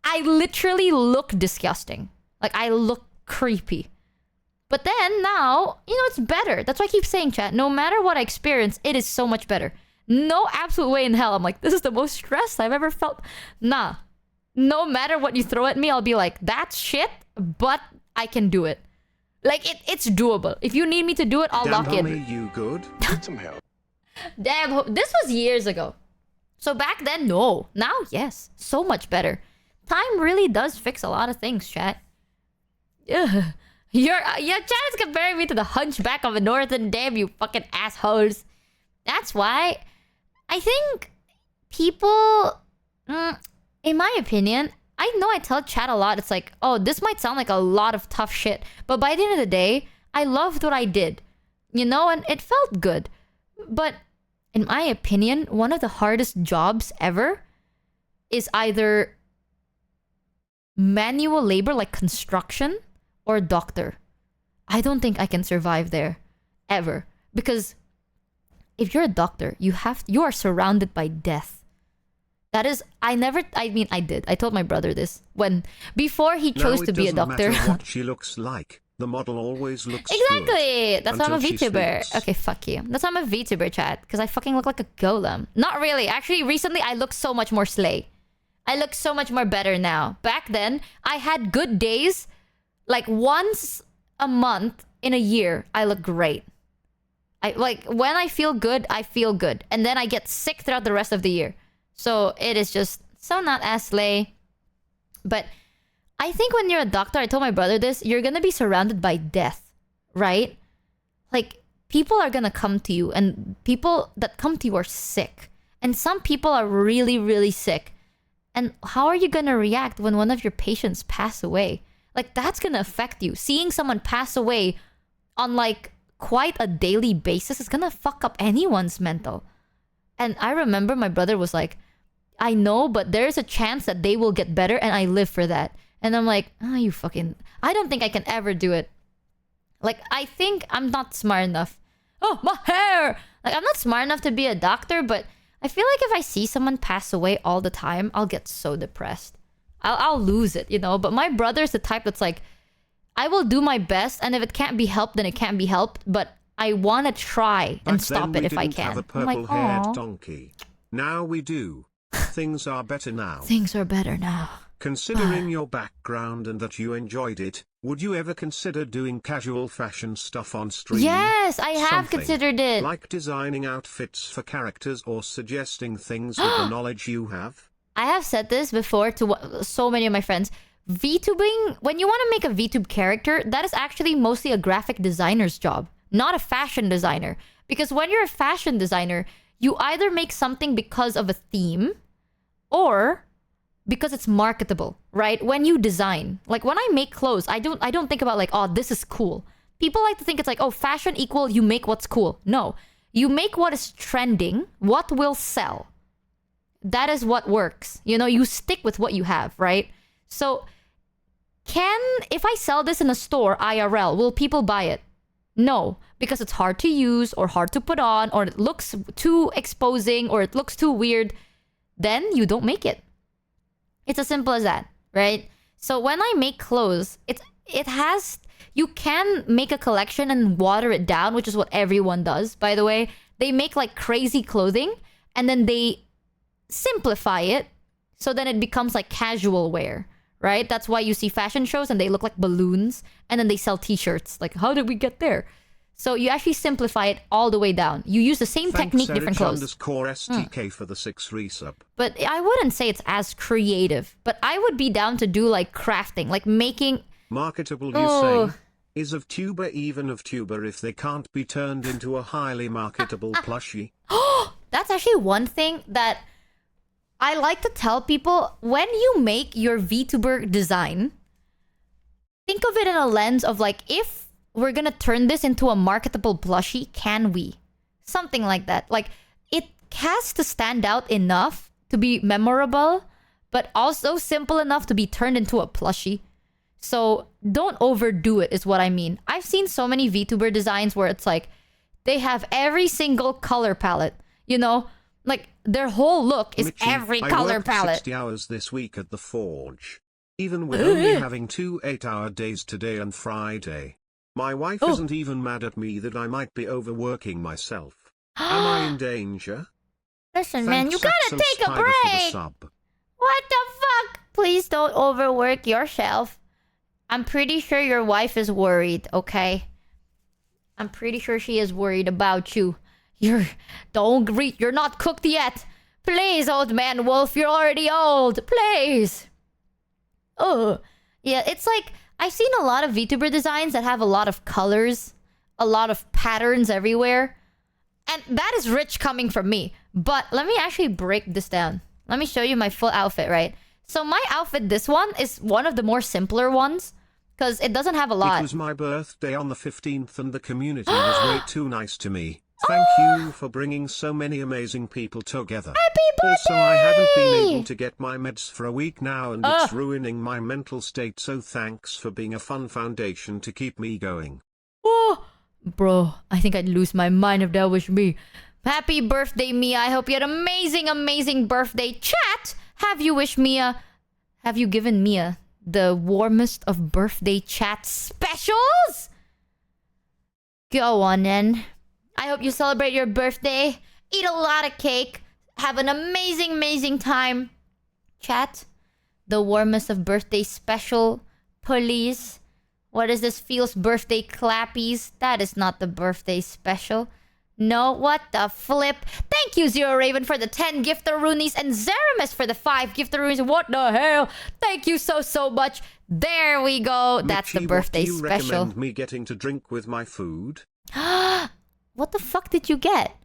I literally look disgusting. Like I look creepy. But then now, you know, it's better. That's why I keep saying, chat, no matter what I experience, it is so much better. No absolute way in hell. I'm like, this is the most stress I've ever felt. Nah. No matter what you throw at me, I'll be like, that's shit, but I can do it. Like, it's doable. If you need me to do it, I'll lock in. Damn, you good? Get some help. Damn, this was years ago. So back then, no. Now, yes. So much better. Time really does fix a lot of things, chat. Ugh. Your chat is comparing me to the hunchback of a northern. Damn you fucking assholes. That's why I think people, in my opinion, I know I tell chat a lot. It's like, oh, this might sound like a lot of tough shit. But by the end of the day, I loved what I did. You know, and it felt good. But in my opinion, one of the hardest jobs ever is either manual labor like construction or doctor. I don't think I can survive there ever, because if you're a doctor, you are surrounded by death. That is, I did. I told my brother this before he chose to be a doctor. It doesn't matter what she looks like. The model always looks exactly. good That's why I'm a VTuber. sleeps. Okay, fuck you. That's why I'm a VTuber, chat. Because I fucking look like a golem. Not really. Actually, recently I look so much more slay. I look so much more better now. Back then, I had good days. Like once a month in a year, I look great. When I feel good, I feel good. And then I get sick throughout the rest of the year. So it is just so not as slay. But I think when you're a doctor, I told my brother this, you're gonna be surrounded by death, right? Like, people are gonna come to you, and people that come to you are sick. And some people are really, really sick. And how are you gonna react when one of your patients pass away? Like, that's gonna affect you. Seeing someone pass away on, like, quite a daily basis is gonna fuck up anyone's mental. And I remember my brother was like, I know, but there's a chance that they will get better, and I live for that. And I'm like, I don't think I can ever do it. Like, I think I'm not smart enough. Oh, my hair! Like, I'm not smart enough to be a doctor, but I feel like if I see someone pass away all the time, I'll get so depressed. I'll lose it, you know? But my brother's the type that's like, I will do my best, and if it can't be helped, then it can't be helped, but I want to try and stop it if I can. Have a purple-haired donkey. Now we do. Things are better now. Things are better now. Considering your background and that you enjoyed it, would you ever consider doing casual fashion stuff on stream? Yes, I have considered it. Like designing outfits for characters or suggesting things with the knowledge you have? I have said this before to so many of my friends. VTubing, when you want to make a VTube character, that is actually mostly a graphic designer's job, not a fashion designer. Because when you're a fashion designer, you either make something because of a theme or because it's marketable, right? When you design, like when I make clothes, I don't think about like, oh, this is cool. People like to think it's like, oh, fashion equal you make what's cool. No, you make what is trending, what will sell. That is what works. You know, you stick with what you have, right? So if I sell this in a store IRL, will people buy it? No, because it's hard to use or hard to put on, or it looks too exposing, or it looks too weird. Then you don't make it. It's as simple as that, right? So when I make clothes, you can make a collection and water it down, which is what everyone does, by the way. They make like crazy clothing and then they simplify it so then it becomes like casual wear, right? That's why you see fashion shows and they look like balloons and then they sell t-shirts. Like, how did we get there? So you actually simplify it all the way down. You use the same technique, different clothes. _STK for the 6 resub. But I wouldn't say it's as creative. But I would be down to do like crafting, like making... Marketable, you say? Is of tuber even of tuber if they can't be turned into a highly marketable plushie? That's actually one thing that I like to tell people. When you make your VTuber design, think of it in a lens of like, if we're gonna turn this into a marketable plushie, can we? Something like that. Like, it has to stand out enough to be memorable, but also simple enough to be turned into a plushie. So don't overdo it is what I mean. I've seen so many VTuber designs where it's like, they have every single color palette. You know? Like, their whole look is Michi, every color I worked palette. 60 hours this week at the Forge. Even with only having 2 8-hour days today and Friday. My wife isn't even mad at me that I might be overworking myself. Am I in danger? Listen, Thanks, man, you gotta Axel take a Spider, for the break. sub. What the fuck? Please don't overwork yourself. I'm pretty sure your wife is worried, okay? I'm pretty sure she is worried about you. You're not cooked yet. Please, old man wolf, you're already old. Please. Oh, yeah, it's like, I've seen a lot of VTuber designs that have a lot of colors, a lot of patterns everywhere. And that is rich coming from me. But let me actually break this down. Let me show you my full outfit, right? So my outfit, this one, is one of the more simpler ones. Because it doesn't have a lot. It was my birthday on the 15th and the community was way too nice to me. Thank you for bringing so many amazing people together. Happy birthday! Also, I haven't been able to get my meds for a week now and it's ruining my mental state, so thanks for being a fun foundation to keep me going. Oh, bro, I think I'd lose my mind if that was me. Happy birthday, Mia. I hope you had an amazing, amazing birthday. Chat, have you given Mia the warmest of birthday chat specials? Go on then. I hope you celebrate your birthday. Eat a lot of cake. Have an amazing, amazing time. Chat, the warmest of birthday special, please. What is this? Feels birthday clappies. That is not the birthday special. No, what the flip? Thank you, Zero Raven, for the 10 giftaroonies and Zeramis for the 5 giftaroonies. What the hell? Thank you so much. There we go. That's Michi, the birthday what do you special. recommend me getting to drink with my food? What the fuck did you get?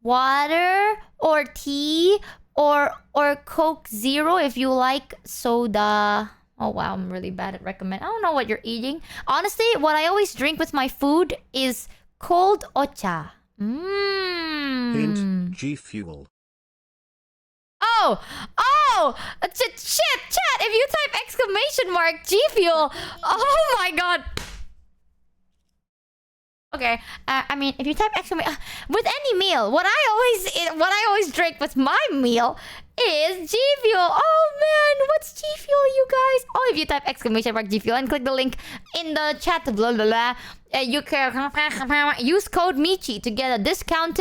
Water or tea or Coke Zero if you like soda. Oh wow, I'm really bad at recommend. I don't know what you're eating. Honestly, what I always drink with my food is cold ocha. Hint, G Fuel. Oh! Shit, chat! If you type exclamation mark G Fuel, oh my god. Okay, I mean, if you type exclamation with any meal, what I always drink with my meal is G Fuel. Oh man, what's G Fuel, you guys? Oh, if you type exclamation mark G Fuel and click the link in the chat, blah blah blah, you can use code Michi to get a discount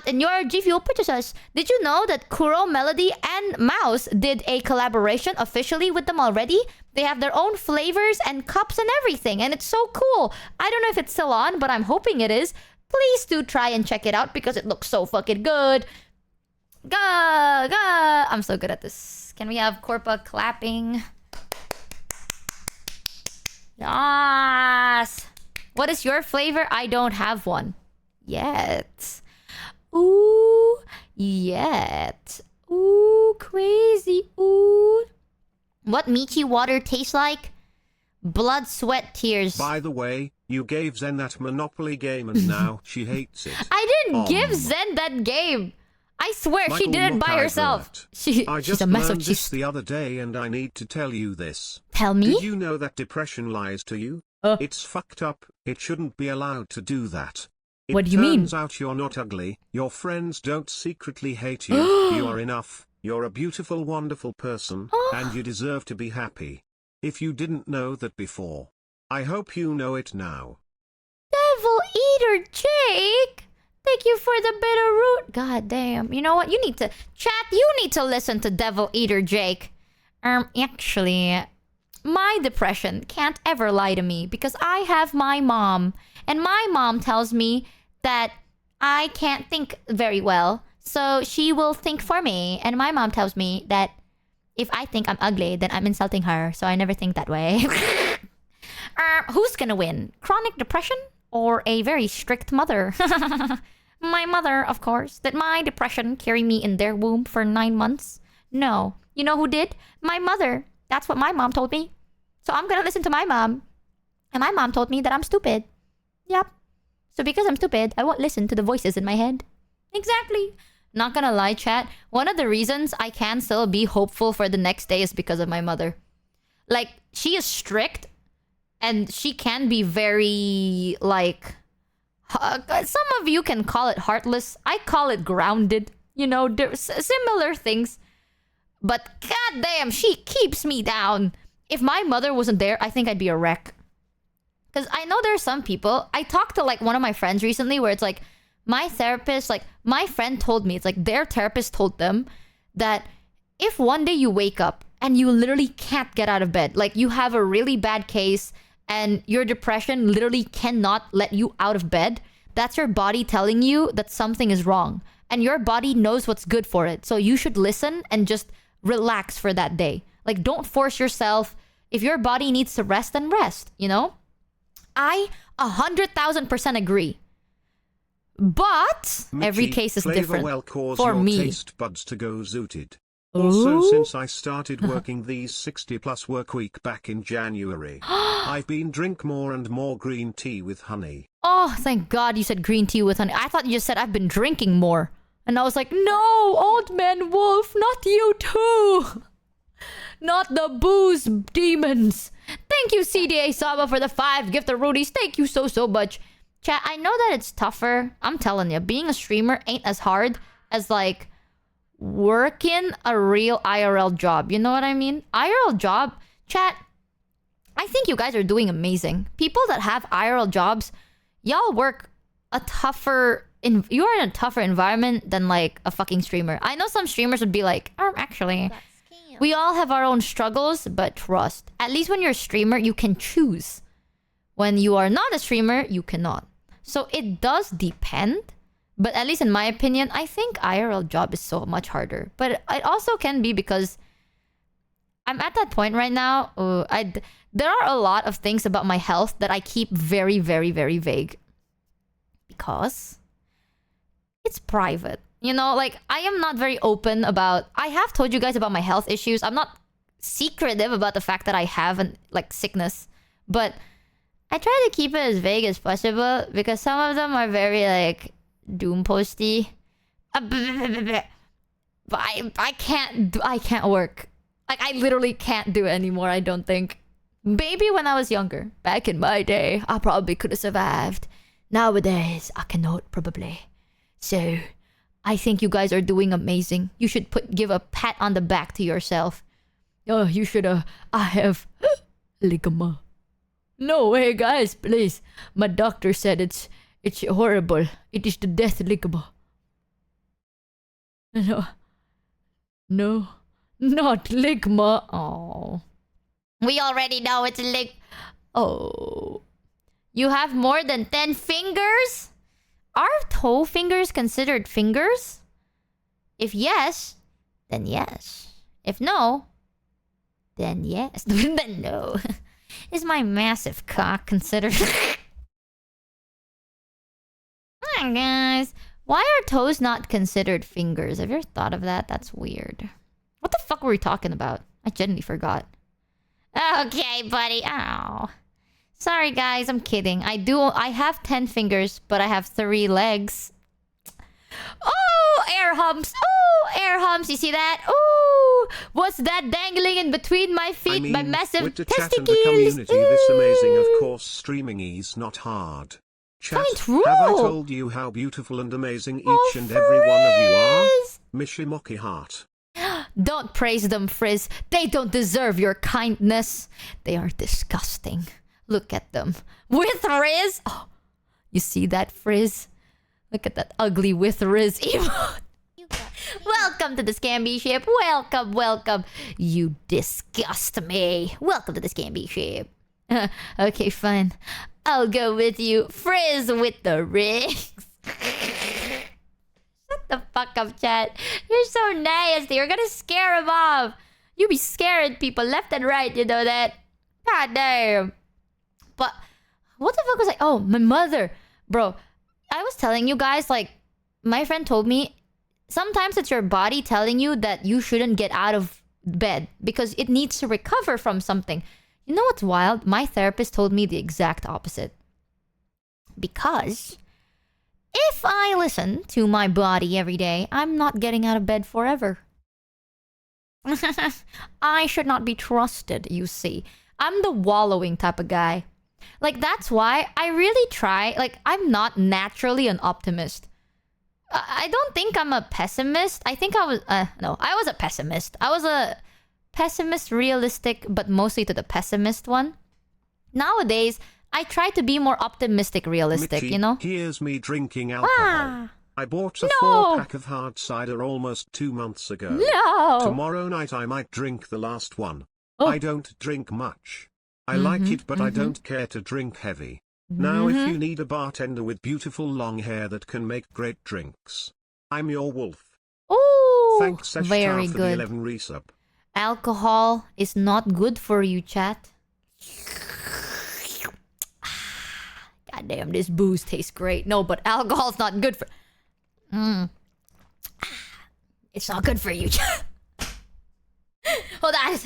in your G Fuel purchases. Did you know that Kuro, Melody, and Mouse did a collaboration officially with them already? They have their own flavors and cups and everything, and it's so cool. I don't know if it's still on, but I'm hoping it is. Please do try and check it out because it looks so fucking good. I'm so good at this. Can we have Corpa clapping? Yes. What is your flavor? I don't have one yet. Ooh, yet. Ooh, crazy. Ooh. What Michi water tastes like? Blood, sweat, tears. By the way, you gave Zen that Monopoly game and now she hates it. I didn't give Zen that game. I swear, Michael, she did it by herself. She's I just a learned this masochist. the other day and I need to tell you this. Tell me? Did you know that depression lies to you? It's fucked up. It shouldn't be allowed to do that. What do you mean? It turns out you're not ugly. Your friends don't secretly hate you. You are enough. You're a beautiful, wonderful person, and you deserve to be happy. If you didn't know that before, I hope you know it now. Devil Eater Jake! Thank you for the bitter root. God damn. You know what? You need to... Chat, you need to listen to Devil Eater Jake. Actually, my depression can't ever lie to me because I have my mom. And my mom tells me that I can't think very well. So she will think for me. And my mom tells me that if I think I'm ugly, then I'm insulting her. So I never think that way. Who's gonna win? Chronic depression or a very strict mother? My mother, of course. Did my depression carry me in their womb for 9 months? No. You know who did? My mother. That's what my mom told me. So I'm gonna listen to my mom. And my mom told me that I'm stupid. Yep. So because I'm stupid, I won't listen to the voices in my head. Exactly. Not gonna lie, chat. One of the reasons I can still be hopeful for the next day is because of my mother. Like, she is strict. And she can be very, like... some of you can call it heartless. I call it grounded. You know, similar things. But goddamn, she keeps me down. If my mother wasn't there, I think I'd be a wreck. Because I know there are some people... I talked to, like, one of my friends recently where it's like... My therapist, like, my friend told me... It's like their therapist told them that if one day you wake up and you literally can't get out of bed... Like, you have a really bad case... and your depression literally cannot let you out of bed, that's your body telling you that something is wrong. And your body knows what's good for it. So you should listen and just relax for that day. Like, don't force yourself. If your body needs to rest, then rest, you know? I 100,000% agree. But Michi, every case is flavor different well cause for your me. Taste buds to go zooted. Also, Ooh. since I started working these 60+ work week back in January, I've been drink more and more green tea with honey. Oh, thank God you said green tea with honey. I thought you just said I've been drinking more. And I was like, no, old man wolf, not you too. Not the booze demons. Thank you, CDA Saba, for the 5 gift of Rudies. Thank you so much. Chat, I know that it's tougher. I'm telling you, being a streamer ain't as hard as like working a real IRL job. You know what I mean? IRL job, chat, I think you guys are doing amazing. People that have IRL jobs, y'all work a tougher... you are in a tougher environment than like a fucking streamer. I know some streamers would be like, actually... we all have our own struggles, but trust. At least when you're a streamer, you can choose. When you are not a streamer, you cannot. So it does depend. But at least in my opinion, I think IRL job is so much harder. But it also can be because I'm at that point right now. There are a lot of things about my health that I keep very, very, very vague. Because it's private. You know, like, I am not very open about... I have told you guys about my health issues. I'm not secretive about the fact that I have, like, sickness. But I try to keep it as vague as possible because some of them are very, like, doom posty. But I can't work. Like, I literally can't do it anymore, I don't think. Maybe when I was younger. Back in my day, I probably could have survived. Nowadays, I cannot, probably. So... I think you guys are doing amazing. You should give a pat on the back to yourself. Oh, you should I have ligama. No way, guys, please. My doctor said it's horrible. It is the death ligama. No, not ligma. Oh, we already know it's Oh, you have more than 10 fingers? Are toe fingers considered fingers? If yes, then yes. If no, then yes. Then no. Is my massive cock considered... Hi, guys. Why are toes not considered fingers? Have you ever thought of that? That's weird. What the fuck were we talking about? I genuinely forgot. Okay, buddy. Ow. Sorry, guys. I'm kidding. I have 10 fingers, but I have 3 legs. Oh, air humps. Oh, air humps. You see that? Oh, what's that dangling in between my feet? My massive with the testicles. Chat and the community, this amazing, of course, streaming is not hard. Chat, True. have I told you how beautiful and amazing each and every one of you are? Michi Mochievee. Don't praise them, Frizz. They don't deserve your kindness. They are disgusting. Look at them. With Riz? Oh, you see that, Frizz? Look at that ugly with Riz emote. Welcome to the Scamby ship. Welcome. You disgust me. Welcome to the Scamby ship. Okay, fine. I'll go with you. Frizz with the rings. Shut the fuck up, chat. You're so nasty. You're gonna scare him off. You be scaring people left and right, you know that? God damn. But what the fuck was I... Oh, my mother. Bro, I was telling you guys, like, my friend told me, sometimes it's your body telling you that you shouldn't get out of bed because it needs to recover from something. You know what's wild? My therapist told me the exact opposite. Because if I listen to my body every day, I'm not getting out of bed forever. I should not be trusted, you see. I'm the wallowing type of guy. Like, that's why I really try... Like, I'm not naturally an optimist. I don't think I'm a pessimist. I think I was... no, I was a pessimist. I was a pessimist, realistic, but mostly to the pessimist one. Nowadays, I try to be more optimistic, realistic, Michi, you know? Here's me drinking alcohol. I bought a 4-pack of hard cider almost 2 months ago. No! Tomorrow night I might drink the last one. Oh. I don't drink much. I like it, but I don't care to drink heavy. Now if you need a bartender with beautiful long hair that can make great drinks, I'm your wolf. Ooh, Thanks, Seshtar, very for good. the 11 resub. Alcohol is not good for you, chat. God damn, this booze tastes great. No, but alcohol's not good for... It's not good for you, chat. Hold on.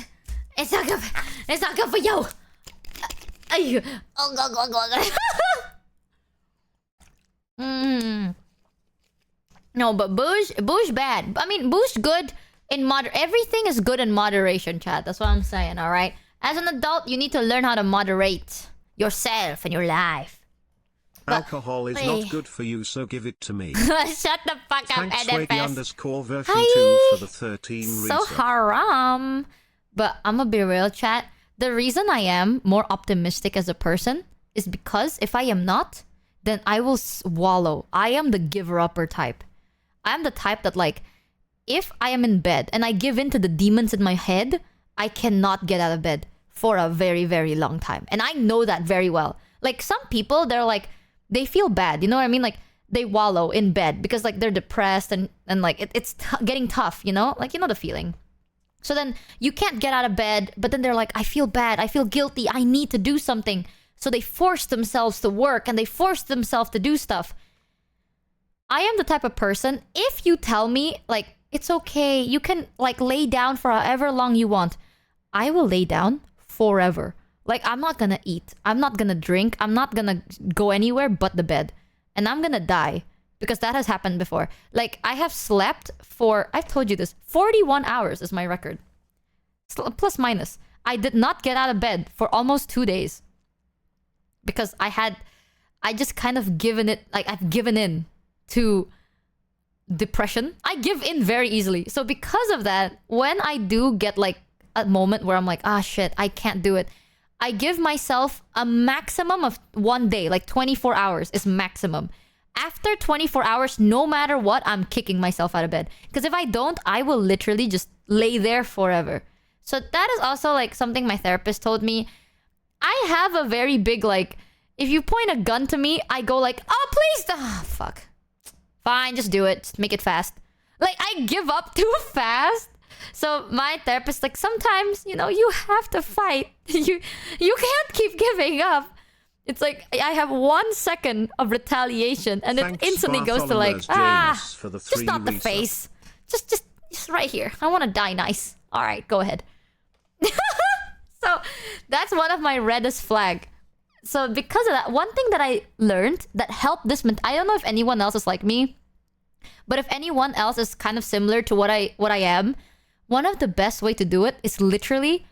It's not good. It's not good for you. No, but booze bad. I mean, booze good in everything is good in moderation, chat. That's what I'm saying, alright? As an adult, you need to learn how to moderate yourself and your life. Alcohol is not good for you, so give it to me. Shut the fuck up, Thanks, Edifest. Swaggy_version 2 for the 13 So reset. haram. But I'm gonna be real, chat. The reason I am more optimistic as a person is because if I am not, then I will wallow. I am the giver-upper type. I am the type that, like, if I am in bed and I give in to the demons in my head, I cannot get out of bed for a very, very long time. And I know that very well. Like, some people, they're like, they feel bad. You know what I mean? Like, they wallow in bed because, like, they're depressed and like, it's getting tough, you know? Like, you know the feeling. So then you can't get out of bed, but then they're like, I feel bad. I feel guilty. I need to do something. So they force themselves to work and they force themselves to do stuff. I am the type of person, if you tell me, like, it's okay, you can, like, lay down for however long you want, I will lay down forever. Like, I'm not gonna eat. I'm not gonna drink. I'm not gonna go anywhere but the bed. And I'm gonna die. Because that has happened before. Like, I have slept for, I've told you this, 41 hours is my record. Plus minus. I did not get out of bed for almost 2 days. Because I just kind of given it, like, I've given in to depression. I give in very easily. So because of that, when I do get, like, a moment where I'm like, ah, shit, I can't do it, I give myself a maximum of 1 day, like 24 hours is maximum. After 24 hours, no matter what, I'm kicking myself out of bed. Because if I don't, I will literally just lay there forever. So that is also, like, something my therapist told me. I have a very big, like, if you point a gun to me, I go like, oh, please, fuck. Fine, just do it. Just make it fast. Like, I give up too fast. So my therapist, like, sometimes, you know, you have to fight. You can't keep giving up. It's like, I have 1 second of retaliation and Thanks, it instantly goes to, like, for the just not the reset. face. Just right here. I want to die nice. All right, go ahead. So that's one of my reddest flag. So because of that, one thing that I learned that helped this, I don't know if anyone else is like me, but if anyone else is kind of similar to what I am, one of the best way to do it is literally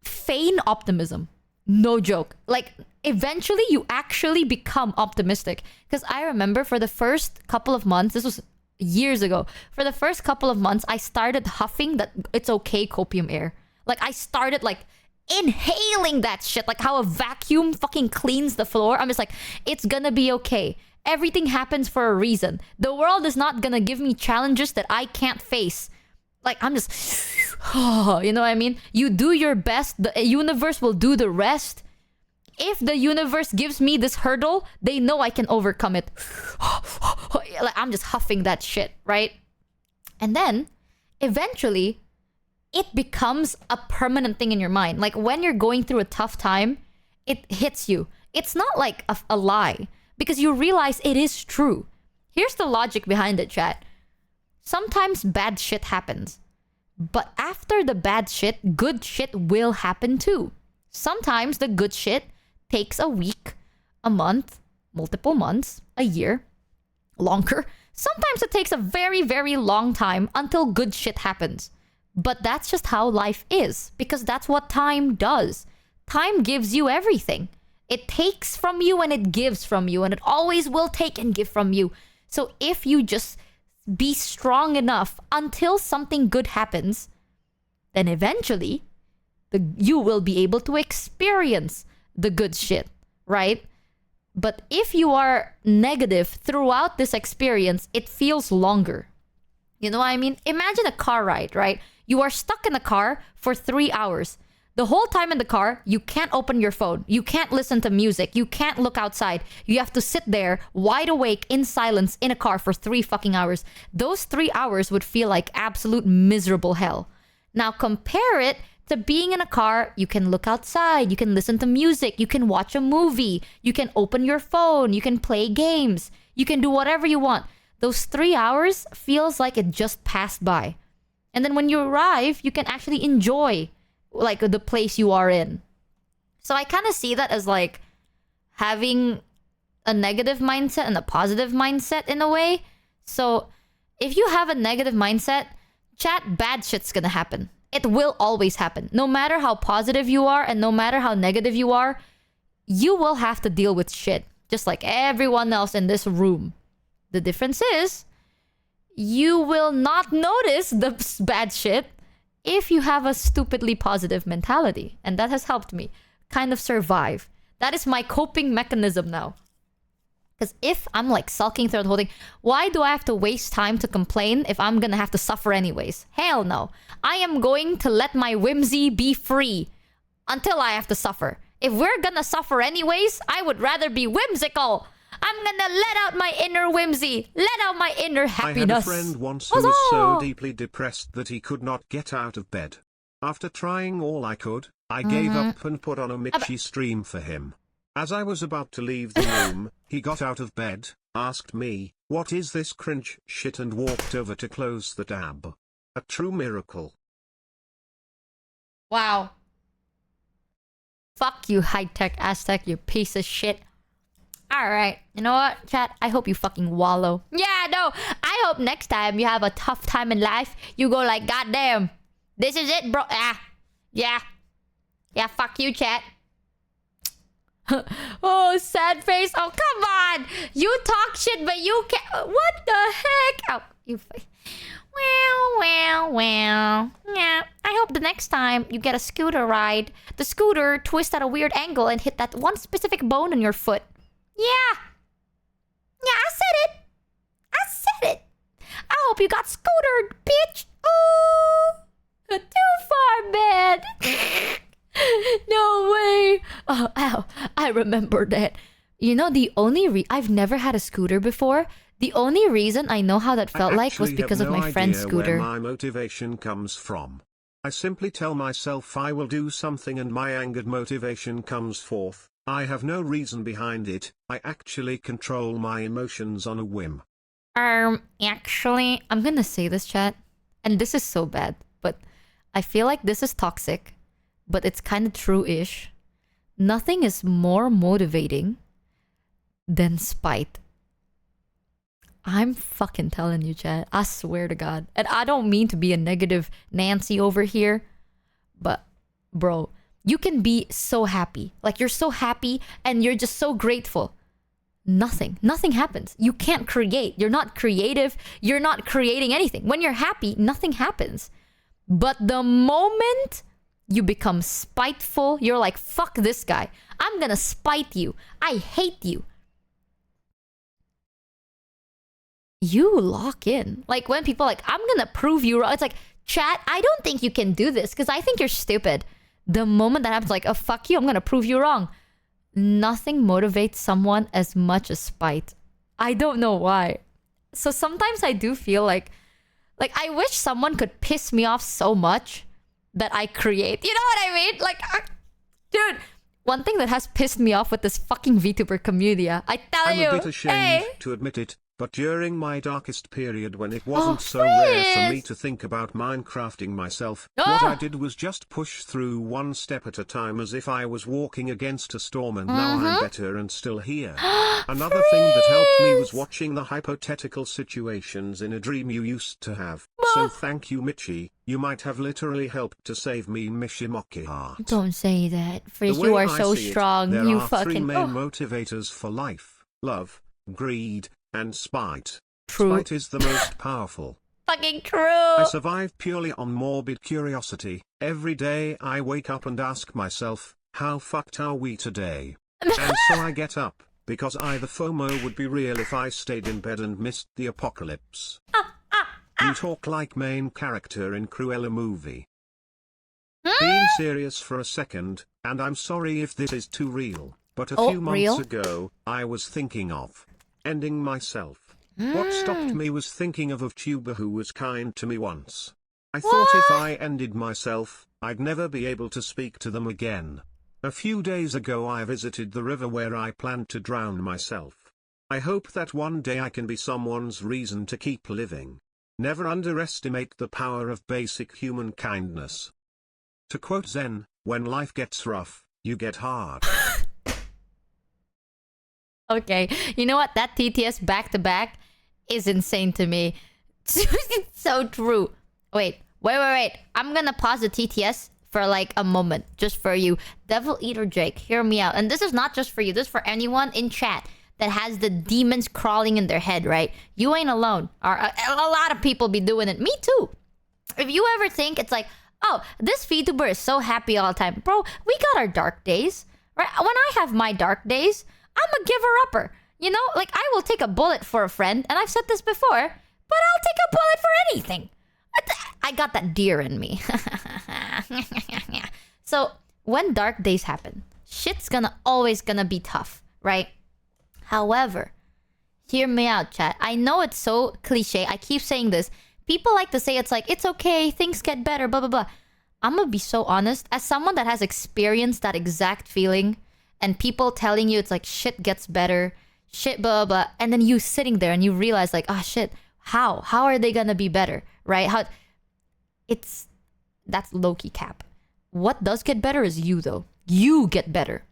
feign optimism. No joke. Like, eventually you actually become optimistic. Because I remember for the first couple of months, this was years ago, for the first couple of months, I started huffing that it's okay copium air. Like, I started, like, inhaling that shit. Like how a vacuum fucking cleans the floor. I'm just like, it's gonna be okay. Everything happens for a reason. The world is not gonna give me challenges that I can't face. Like, I'm just, you know what I mean? You do your best. The universe will do the rest. If the universe gives me this hurdle, they know I can overcome it. Like, I'm just huffing that shit, right? And then, eventually, it becomes a permanent thing in your mind. Like, when you're going through a tough time, it hits you. It's not like a lie, because you realize it is true. Here's the logic behind it, chat. Sometimes bad shit happens. But after the bad shit, good shit will happen too. Sometimes the good shit takes a week, a month, multiple months, a year, longer. Sometimes it takes a very, very long time until good shit happens. But that's just how life is, because that's what time does. Time gives you everything. It takes from you and it gives from you, and it always will take and give from you. So if you just be strong enough until something good happens, then eventually you will be able to experience the good shit, right? But if you are negative throughout this experience, it feels longer. You know what I mean? Imagine a car ride, right? You are stuck in the car for 3 hours. The whole time in the car, you can't open your phone. You can't listen to music. You can't look outside. You have to sit there wide awake in silence in a car for 3 fucking hours. Those 3 hours would feel like absolute miserable hell. Now compare it to being in a car. You can look outside. You can listen to music. You can watch a movie. You can open your phone. You can play games. You can do whatever you want. Those 3 hours feels like it just passed by. And then when you arrive, you can actually enjoy like the place you are in. So I kind of see that as like having a negative mindset and a positive mindset in a way. So if you have a negative mindset, chat, bad shit's gonna happen. It will always happen. No matter how positive you are and no matter how negative you are, you will have to deal with shit. Just like everyone else in this room. The difference is, you will not notice the bad shit if you have a stupidly positive mentality. And that has helped me kind of survive. That is my coping mechanism now. Because if I'm like sulking, throat holding, why do I have to waste time to complain if I'm gonna have to suffer anyways? Hell no. I am going to let my whimsy be free until I have to suffer. If we're gonna suffer anyways, I would rather be whimsical. I'm gonna let out my inner whimsy. Let out my inner happiness. I had a friend once who was so deeply depressed that he could not get out of bed. After trying all I could, I gave up and put on a Michi stream for him. As I was about to leave the room, he got out of bed, asked me, "What is this cringe shit?" and walked over to close the tab. A true miracle. Wow. Fuck you, high-tech Aztec, you piece of shit. Alright, you know what, chat? I hope you fucking wallow. Yeah, no, I hope next time you have a tough time in life, you go like, goddamn, this is it, bro. Yeah, fuck you, chat. Oh, sad face. Oh, come on. You talk shit, but you can't. What the heck? Oh, you. Well. Yeah. I hope the next time you get a scooter ride, the scooter twists at a weird angle and hit that one specific bone in your foot. Yeah, I said it. I hope you got scootered, bitch. Oh, too far, man. No way. Oh, ow. I remember that. You know, I've never had a scooter before. The only reason I know how that felt like was because of my friend's scooter. Where my motivation comes from. I simply tell myself I will do something and my angered motivation comes forth. I have no reason behind it. I actually control my emotions on a whim. Actually, I'm gonna say this, chat. And this is so bad, but I feel like this is toxic. But it's kind of true-ish. Nothing is more motivating than spite. I'm fucking telling you, chat. I swear to God. And I don't mean to be a negative Nancy over here. But, bro, you can be so happy. Like, you're so happy and you're just so grateful. Nothing happens. You can't create. You're not creative. You're not creating anything. When you're happy, nothing happens. But the moment you become spiteful, you're like, fuck this guy. I'm gonna spite you. I hate you. You lock in. Like when people are like, I'm gonna prove you wrong. It's like, chat, I don't think you can do this because I think you're stupid. The moment that happens, like, oh, fuck you, I'm gonna prove you wrong. Nothing motivates someone as much as spite. I don't know why. So sometimes I do feel like I wish someone could piss me off so much that I create. You know what I mean? Like, dude, one thing that has pissed me off with this fucking VTuber community, I tell you. I'm a bit ashamed to admit it, but during my darkest period when it wasn't so rare for me to think about Minecrafting myself, what I did was just push through one step at a time as if I was walking against a storm, and now I'm better and still here. Another thing that helped me was watching the hypothetical situations in a dream you used to have. So thank you, Michi. You might have literally helped to save me, Michi Mochievee. Don't say that. Frizz, you are so strong. There you are fucking... three main motivators for life: love, greed, and spite. True. Spite is the most powerful. Fucking true. I survive purely on morbid curiosity. Every day I wake up and ask myself, how fucked are we today? And so I get up, because either FOMO would be real if I stayed in bed and missed the apocalypse. You talk like main character in Cruella movie. Being serious for a second, and I'm sorry if this is too real, but a few months ago, I was thinking of ending myself. What stopped me was thinking of a VTuber who was kind to me once. I thought if I ended myself, I'd never be able to speak to them again. A few days ago I visited the river where I planned to drown myself. I hope that one day I can be someone's reason to keep living. Never underestimate the power of basic human kindness. To quote Zen, when life gets rough, you get hard. Okay, you know what? That TTS back-to-back is insane to me. It's so true. Wait. I'm gonna pause the TTS for like a moment, just for you. Devil Eater Jake, hear me out. And this is not just for you, this is for anyone in chat that has the demons crawling in their head, right? You ain't alone. A lot of people be doing it. Me too. If you ever think it's like, oh, this VTuber is so happy all the time. Bro, we got our dark days, right? When I have my dark days, I'm a giver-upper. You know, like I will take a bullet for a friend, and I've said this before, but I'll take a bullet for anything. I got that deer in me. So when dark days happen, shit's always gonna be tough, right? However, hear me out, chat. I know it's so cliche. I keep saying this. People like to say it's like, it's okay, things get better, blah, blah, blah. I'm gonna be so honest. As someone that has experienced that exact feeling, and people telling you it's like, shit gets better, shit, blah, blah, blah. And then you sitting there and you realize like, ah, shit, how? How are they gonna be better, right? That's low-key cap. What does get better is you, though. You get better.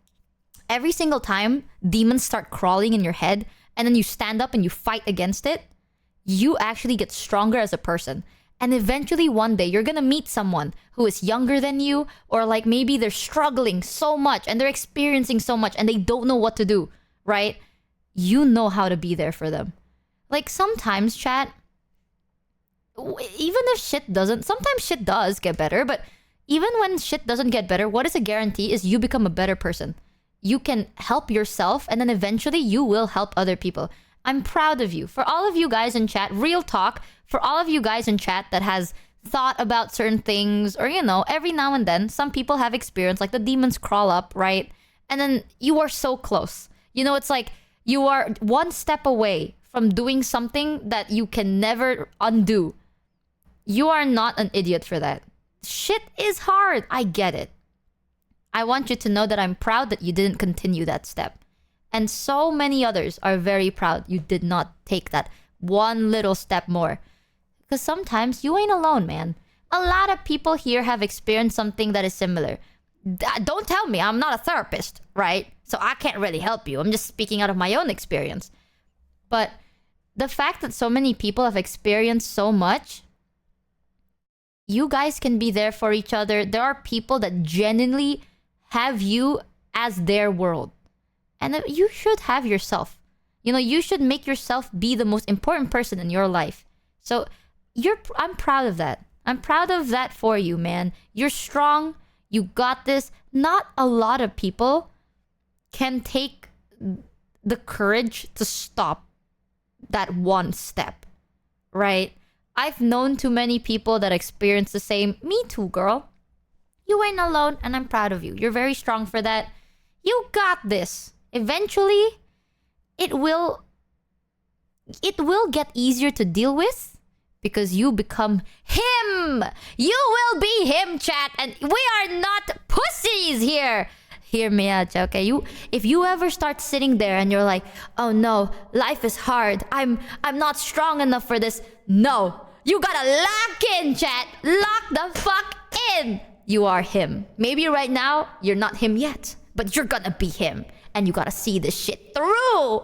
Every single time demons start crawling in your head, and then you stand up and you fight against it, you actually get stronger as a person. And eventually one day you're gonna meet someone who is younger than you, or like maybe they're struggling so much and they're experiencing so much and they don't know what to do, right? You know how to be there for them. Like sometimes, chat, even if sometimes shit does get better, but even when shit doesn't get better, what is a guarantee is you become a better person. You can help yourself, and then eventually you will help other people. I'm proud of you. For all of you guys in chat, real talk, for all of you guys in chat that has thought about certain things, or, you know, every now and then, some people have experience, like the demons crawl up, right? And then you are so close. You know, it's like you are one step away from doing something that you can never undo. You are not an idiot for that. Shit is hard. I get it. I want you to know that I'm proud that you didn't continue that step. And so many others are very proud you did not take that one little step more. Because sometimes you ain't alone, man. A lot of people here have experienced something that is similar. Don't tell me, I'm not a therapist, right? So I can't really help you. I'm just speaking out of my own experience. But the fact that so many people have experienced so much, you guys can be there for each other. There are people that genuinely have you as their world. And you should have yourself. You know, you should make yourself be the most important person in your life. So I'm proud of that. I'm proud of that for you, man. You're strong. You got this. Not a lot of people can take the courage to stop that one step, right? I've known too many people that experience the same. Me too, girl. You ain't alone, and I'm proud of you. You're very strong for that. You got this. Eventually, it will get easier to deal with because you become him. You will be him, chat, and we are not pussies here. Hear me out, okay? If you ever start sitting there and you're like, oh no, life is hard. I'm not strong enough for this. No. You gotta lock in, chat. Lock the fuck in. You are him. Maybe right now, you're not him yet. But you're gonna be him. And you gotta see this shit through.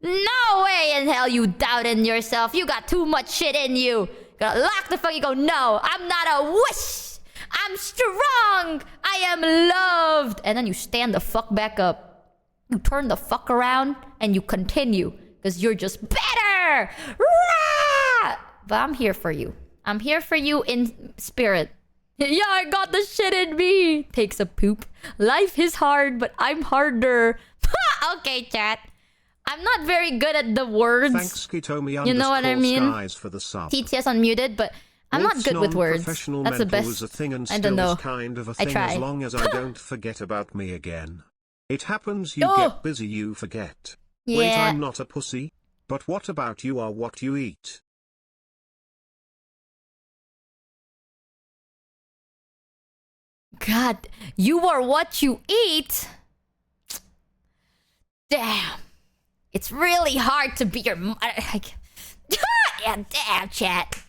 No way in hell you doubting yourself. You got too much shit in you. Gotta lock the fuck. You go, no, I'm not a wuss. I'm strong. I am loved. And then you stand the fuck back up. You turn the fuck around and you continue. Because you're just better. Rah! But I'm here for you. I'm here for you in spirit. Yeah, I got the shit in me. Takes a poop. Life is hard, but I'm harder. Okay, chat. I'm not very good at the words. Thanks, Kitomi, you know what I mean? For the sub. TTS unmuted, but I'm not good with words. That's the best. A thing and I don't know. Kind of a I thing try. As long as I don't forget about me again. It happens, you get busy, you forget. Yeah. Wait, I'm not a pussy. But what about you are what you eat? God, you are what you eat? Damn. It's really hard to be your... yeah, damn, chat.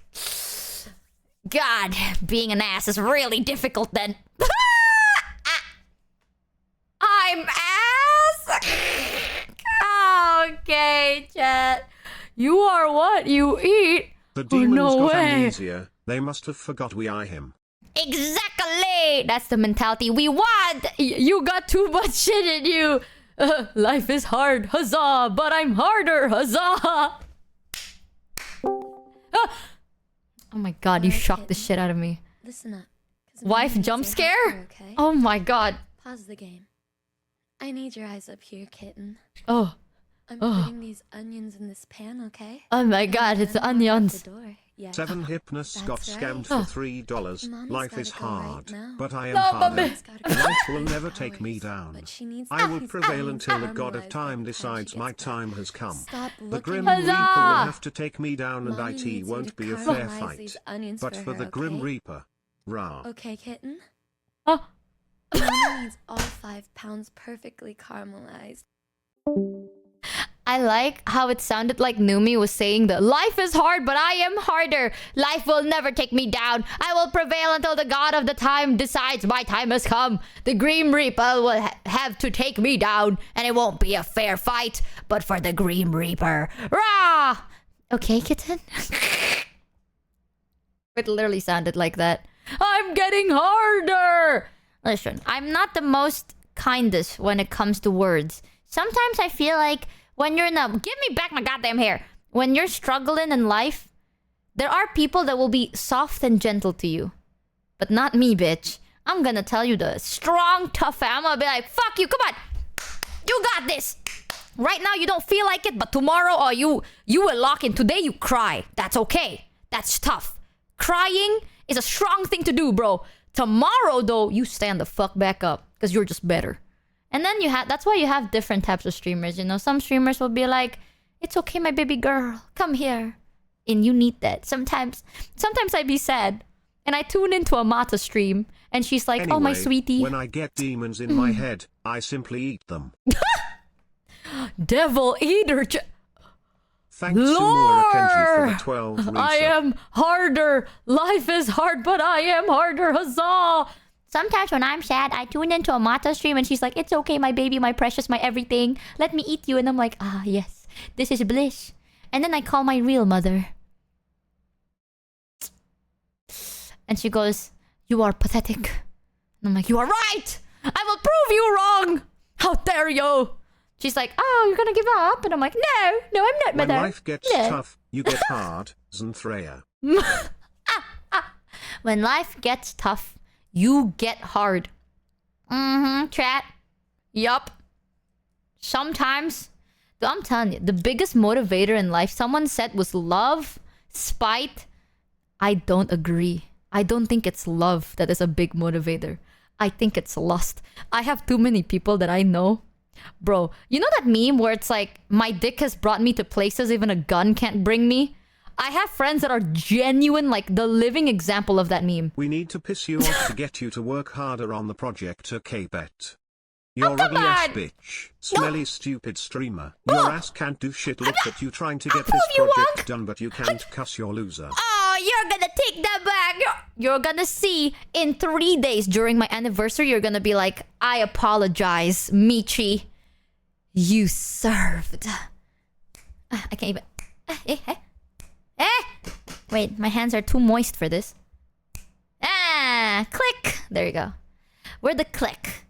God, being an ass is really difficult then. I'm ass? Okay, chat. You are what you eat. The demons no got way. amnesia. They must have forgot we are him. Exactly! That's the mentality we want! You got too much shit in you. Life is hard, huzzah, but I'm harder, huzzah. Oh my god, you shocked the shit out of me. Listen up. 'cause Wife Mama needs jump your scare? help here, okay? Oh my god. Pause the game. I need your eyes up here, kitten. Oh. I'm Oh. putting these onions in this pan, okay? Oh my And god, I'm it's gonna walk out onions. the door. Yeah. 7 hypnosts got That's scammed right. for $3. Mommy's Life gotta is go right hard, now. but I am No, harder. mommy. Mommy's gotta go Life right will now. never take me Hours, down. But she needs I will these prevail onions until the god of caramelized by time the decides she my gets time back. has come. Stop The looking Grim at Reaper me. will Huzzah! have to take me down and Mommy it needs you won't to be a fair caramelize fight. these onions But for for her, the Grim okay? Reaper, rah. Okay, kitten? Oh. Mommy needs all 5 pounds perfectly caramelized. I like how it sounded like Numi was saying the life is hard, but I am harder. Life will never take me down. I will prevail until the god of the time decides my time has come. The Grim Reaper will have to take me down, and it won't be a fair fight, but for the Grim Reaper. Rah! Okay, kitten? It literally sounded like that. I'm getting harder! Listen, I'm not the most kindest when it comes to words. Sometimes I feel like when you're in a... Give me back my goddamn hair. When you're struggling in life, there are people that will be soft and gentle to you. But not me, bitch. I'm gonna tell you the strong, tough... I'm gonna be like, fuck you, come on! You got this! Right now you don't feel like it, but tomorrow or you will lock in. Today you cry. That's okay. That's tough. Crying is a strong thing to do, bro. Tomorrow, though, you stand the fuck back up. Because you're just better. And then you have... That's why you have different types of streamers, you know? Some streamers will be like, it's okay, my baby girl. Come here. And you need that. Sometimes I'd be sad. And I tune into a Mata stream. And she's like, Anyway, oh, my sweetie. when I get demons in my head, I simply eat them. Devil eater. Thanks to Moira Kenji for Lord! the 12 resub. I am harder. Life is hard, but I am harder. Huzzah! Sometimes when I'm sad, I tune into a Mata stream and she's like, it's okay, my baby, my precious, my everything. Let me eat you. And I'm like, ah, yes. This is bliss. And then I call my real mother. And she goes, you are pathetic. And I'm like, you are right! I will prove you wrong! How dare you! She's like, oh, you're gonna give up? And I'm like, no, I'm not, When mother. life gets No. tough, you get hard, Xanthrea. When life gets tough, you get hard. Chat. Yup. Sometimes. Though I'm telling you, the biggest motivator in life, someone said, was love, spite. I don't agree. I don't think it's love that is a big motivator. I think it's lust. I have too many people that I know. Bro, you know that meme where it's like, my dick has brought me to places even a gun can't bring me? I have friends that are genuine, like the living example of that meme. We need to piss you off to get you to work harder on the project, okay, bet. You're come ugly ass on. bitch. Smelly stupid streamer. Your ass can't do shit. Look at you trying to get this prove you project wrong. done, but you can't cuss your loser. Oh, you're gonna take that back. You're gonna see in 3 days during my anniversary, you're gonna be like, I apologize, Michi. You served. I can't even... Wait, my hands are too moist for this. Click. There you go. Where'd the click?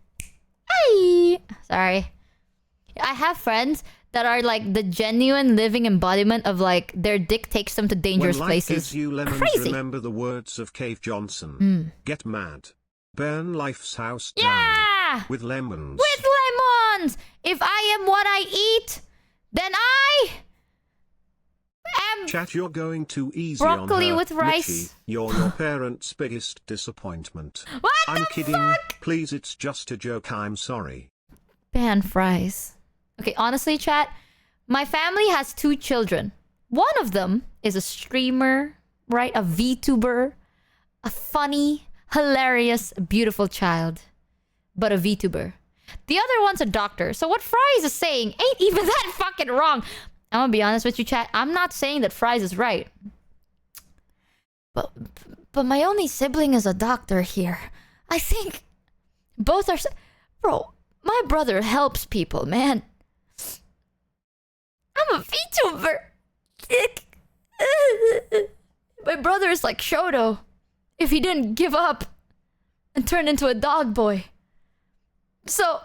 Hey! Sorry. I have friends that are like the genuine living embodiment of like their dick takes them to dangerous when life places. gives you lemons, Crazy. remember the words of Cave Johnson. Get mad. Burn life's house down. Yeah! With lemons. With lemons! If I am what I eat, then I am... Chat, you're going too easy Broccoli on her. with rice. Michi, you're your parents' biggest disappointment. What I'm the kidding. fuck? Please, it's just a joke. I'm sorry. Ban fries. Okay, honestly, chat, my family has 2 children. One of them is a streamer, right? A VTuber. A funny, hilarious, beautiful child. But a VTuber. The other one's a doctor. So what Fries is saying ain't even that fucking wrong. I'm gonna be honest with you, chat. I'm not saying that Fries is right. But but my only sibling is a doctor here. I think both are... Bro, my brother helps people, man. I'm a VTuber. My brother is like Shoto. If he didn't give up and turn into a dog boy. So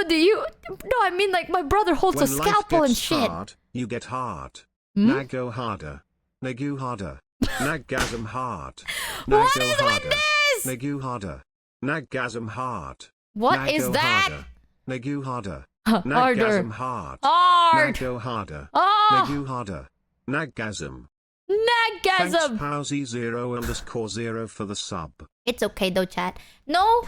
do you... No, I mean like my brother holds a scalpel and shit. Hard, you get hard. Now go harder. Nagu harder. Naggasm hard. Now What go is harder. with this? Nagu harder. Naggasm hard. What Now is go that? Harder. Nagu harder. Harder. Naggasm hard. Hard. Now go harder. Oh. Nagu harder. Naggasm. Thanks Naggasm. Powsy0_0 for the sub. It's okay though, chat. No,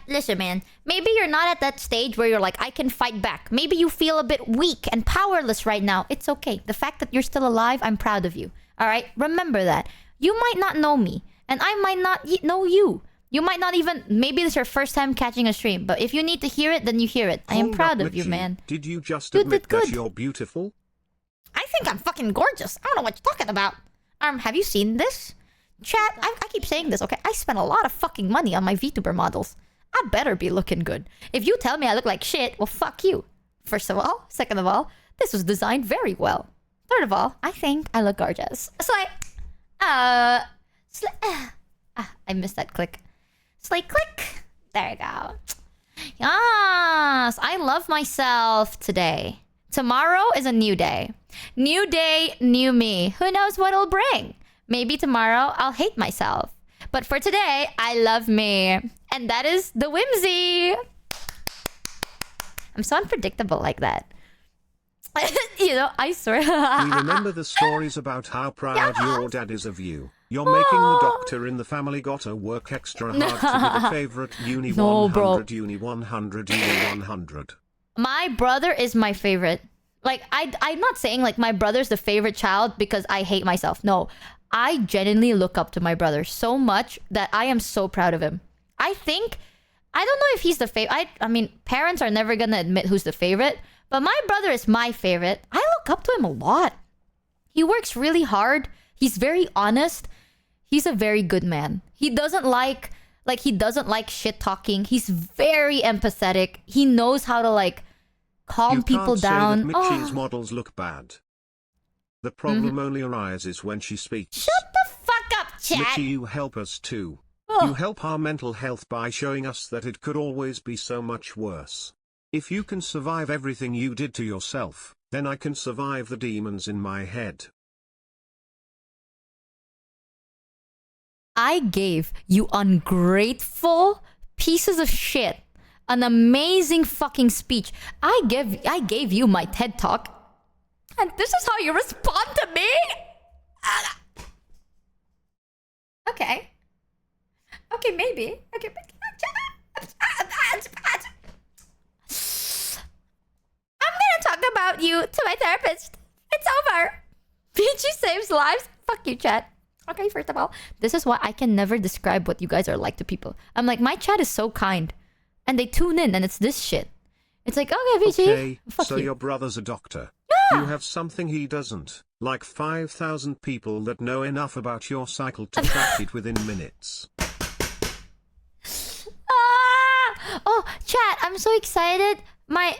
listen, man. Maybe you're not at that stage where you're like, I can fight back. Maybe you feel a bit weak and powerless right now. It's okay. The fact that you're still alive, I'm proud of you. All right? Remember that. You might not know me, and I might not know you. You might not even... Maybe this is your first time catching a stream, but if you need to hear it, then you hear it. I am proud of you, Michi. man. Did you just You admit did good. that you're beautiful? I think I'm fucking gorgeous. I don't know what you're talking about. Have you seen this? Chat, I keep saying this, okay? I spent a lot of fucking money on my VTuber models. I better be looking good. If you tell me I look like shit, well, fuck you. First of all. Second of all, this was designed very well. Third of all, I think I look gorgeous. I missed that click. Click. There you go. Yes, I love myself today. Tomorrow is a new day. New day, new me. Who knows what it'll bring? Maybe tomorrow I'll hate myself. But for today, I love me. And that is the whimsy. I'm so unpredictable like that. You know, I swear. We remember the stories about how proud your dad is of you. You're making the doctor in the family gotta work extra hard to be the favorite Uni 100, Uni 100, Uni 100. My brother is my favorite. Like, I'm not saying like my brother's the favorite child because I hate myself. No, I genuinely look up to my brother so much that I am so proud of him. I don't know if he's the favorite. I mean, parents are never gonna admit who's the favorite, but my brother is my favorite. I look up to him a lot. He works really hard. He's very honest. He's a very good man. He doesn't like shit talking. He's very empathetic. He knows how to like calm people down. You can't say that Michi's models look bad. The problem only arises when she speaks. Shut the fuck up, chat. Michi, you help us too. You help our mental health by showing us that it could always be so much worse. If you can survive everything you did to yourself, then I can survive the demons in my head. I gave you ungrateful pieces of shit an amazing fucking speech. I gave you my TED Talk. And this is how you respond to me? Okay. Okay, maybe. Okay, I'm gonna talk about you to my therapist. It's over. Michi saves lives. Fuck you, chat. Okay, first of all, this is why I can never describe what you guys are like to people. I'm like, my chat is so kind. And they tune in and it's this shit. It's like, okay, Michi. Okay, fuck so you. your brother's a doctor. Yeah. You have something he doesn't. Like 5,000 people that know enough about your cycle to track it within minutes. Oh, chat, I'm so excited. I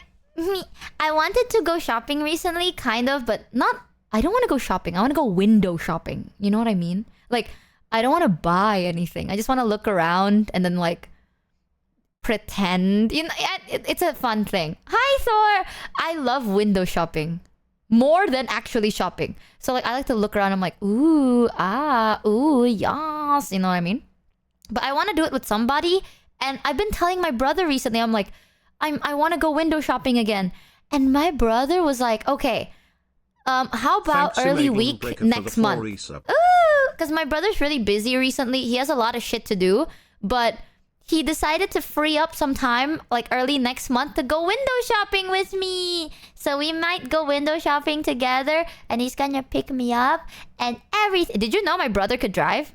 wanted to go shopping recently, kind of, but not... I don't want to go shopping. I want to go window shopping. You know what I mean? Like, I don't want to buy anything. I just want to look around and then, like, pretend. You know, it's a fun thing. Hi, Thor! I love window shopping. More than actually shopping. So, like, I like to look around. I'm like, ooh, yes. You know what I mean? But I want to do it with somebody. And I've been telling my brother recently, I'm like, I want to go window shopping again. And my brother was like, okay, how about Thanks, early Megan week Breaker, next for the month? 4 resub. Ooh, because my brother's really busy recently. He has a lot of shit to do. But he decided to free up some time, like early next month, to go window shopping with me. So we might go window shopping together. And he's gonna pick me up. And everything. Did you know my brother could drive?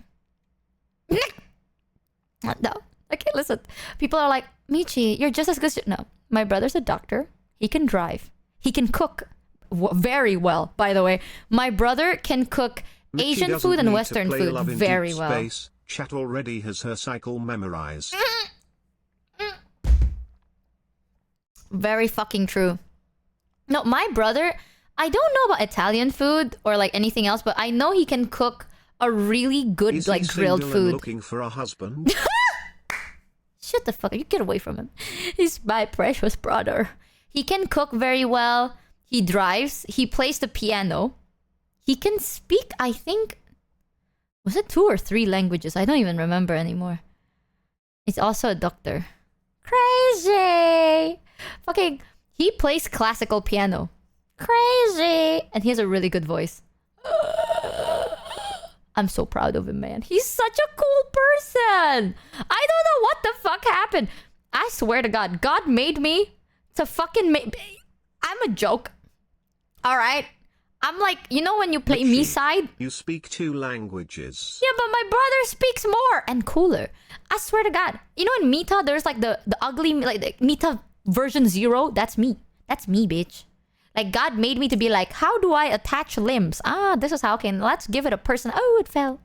No. Okay, listen. People are like, Michi, you're just as good. No. My brother's a doctor. He can drive. He can cook very well, by the way. My brother can cook Michi Asian doesn't food and need to Western play food Love in very Deep well. Space. Chat already has her cycle memorized. Very fucking true. No, my brother, I don't know about Italian food or like anything else, but I know he can cook a really good Is like he grilled single and food. looking for a husband? Shut the fuck up. You get away from him. He's my precious brother. He can cook very well. He drives. He plays the piano. He can speak, I think... Was it 2 or 3 languages? I don't even remember anymore. He's also a doctor. Crazy! Fucking... He plays classical piano. Crazy! And he has a really good voice. I'm so proud of him, man. He's such a cool person. I don't know what the fuck happened. I swear to God, God made me to fucking make... I'm a joke. Alright? I'm like, you know when you play Michi, me side? You speak 2 languages. Yeah, but my brother speaks more and cooler. I swear to God. You know in Mita, there's like the ugly, like the Mita version 0? That's me. That's me, bitch. Like, God made me to be like, how do I attach limbs? Ah, this is how, okay, let's give it a person. Oh, it fell.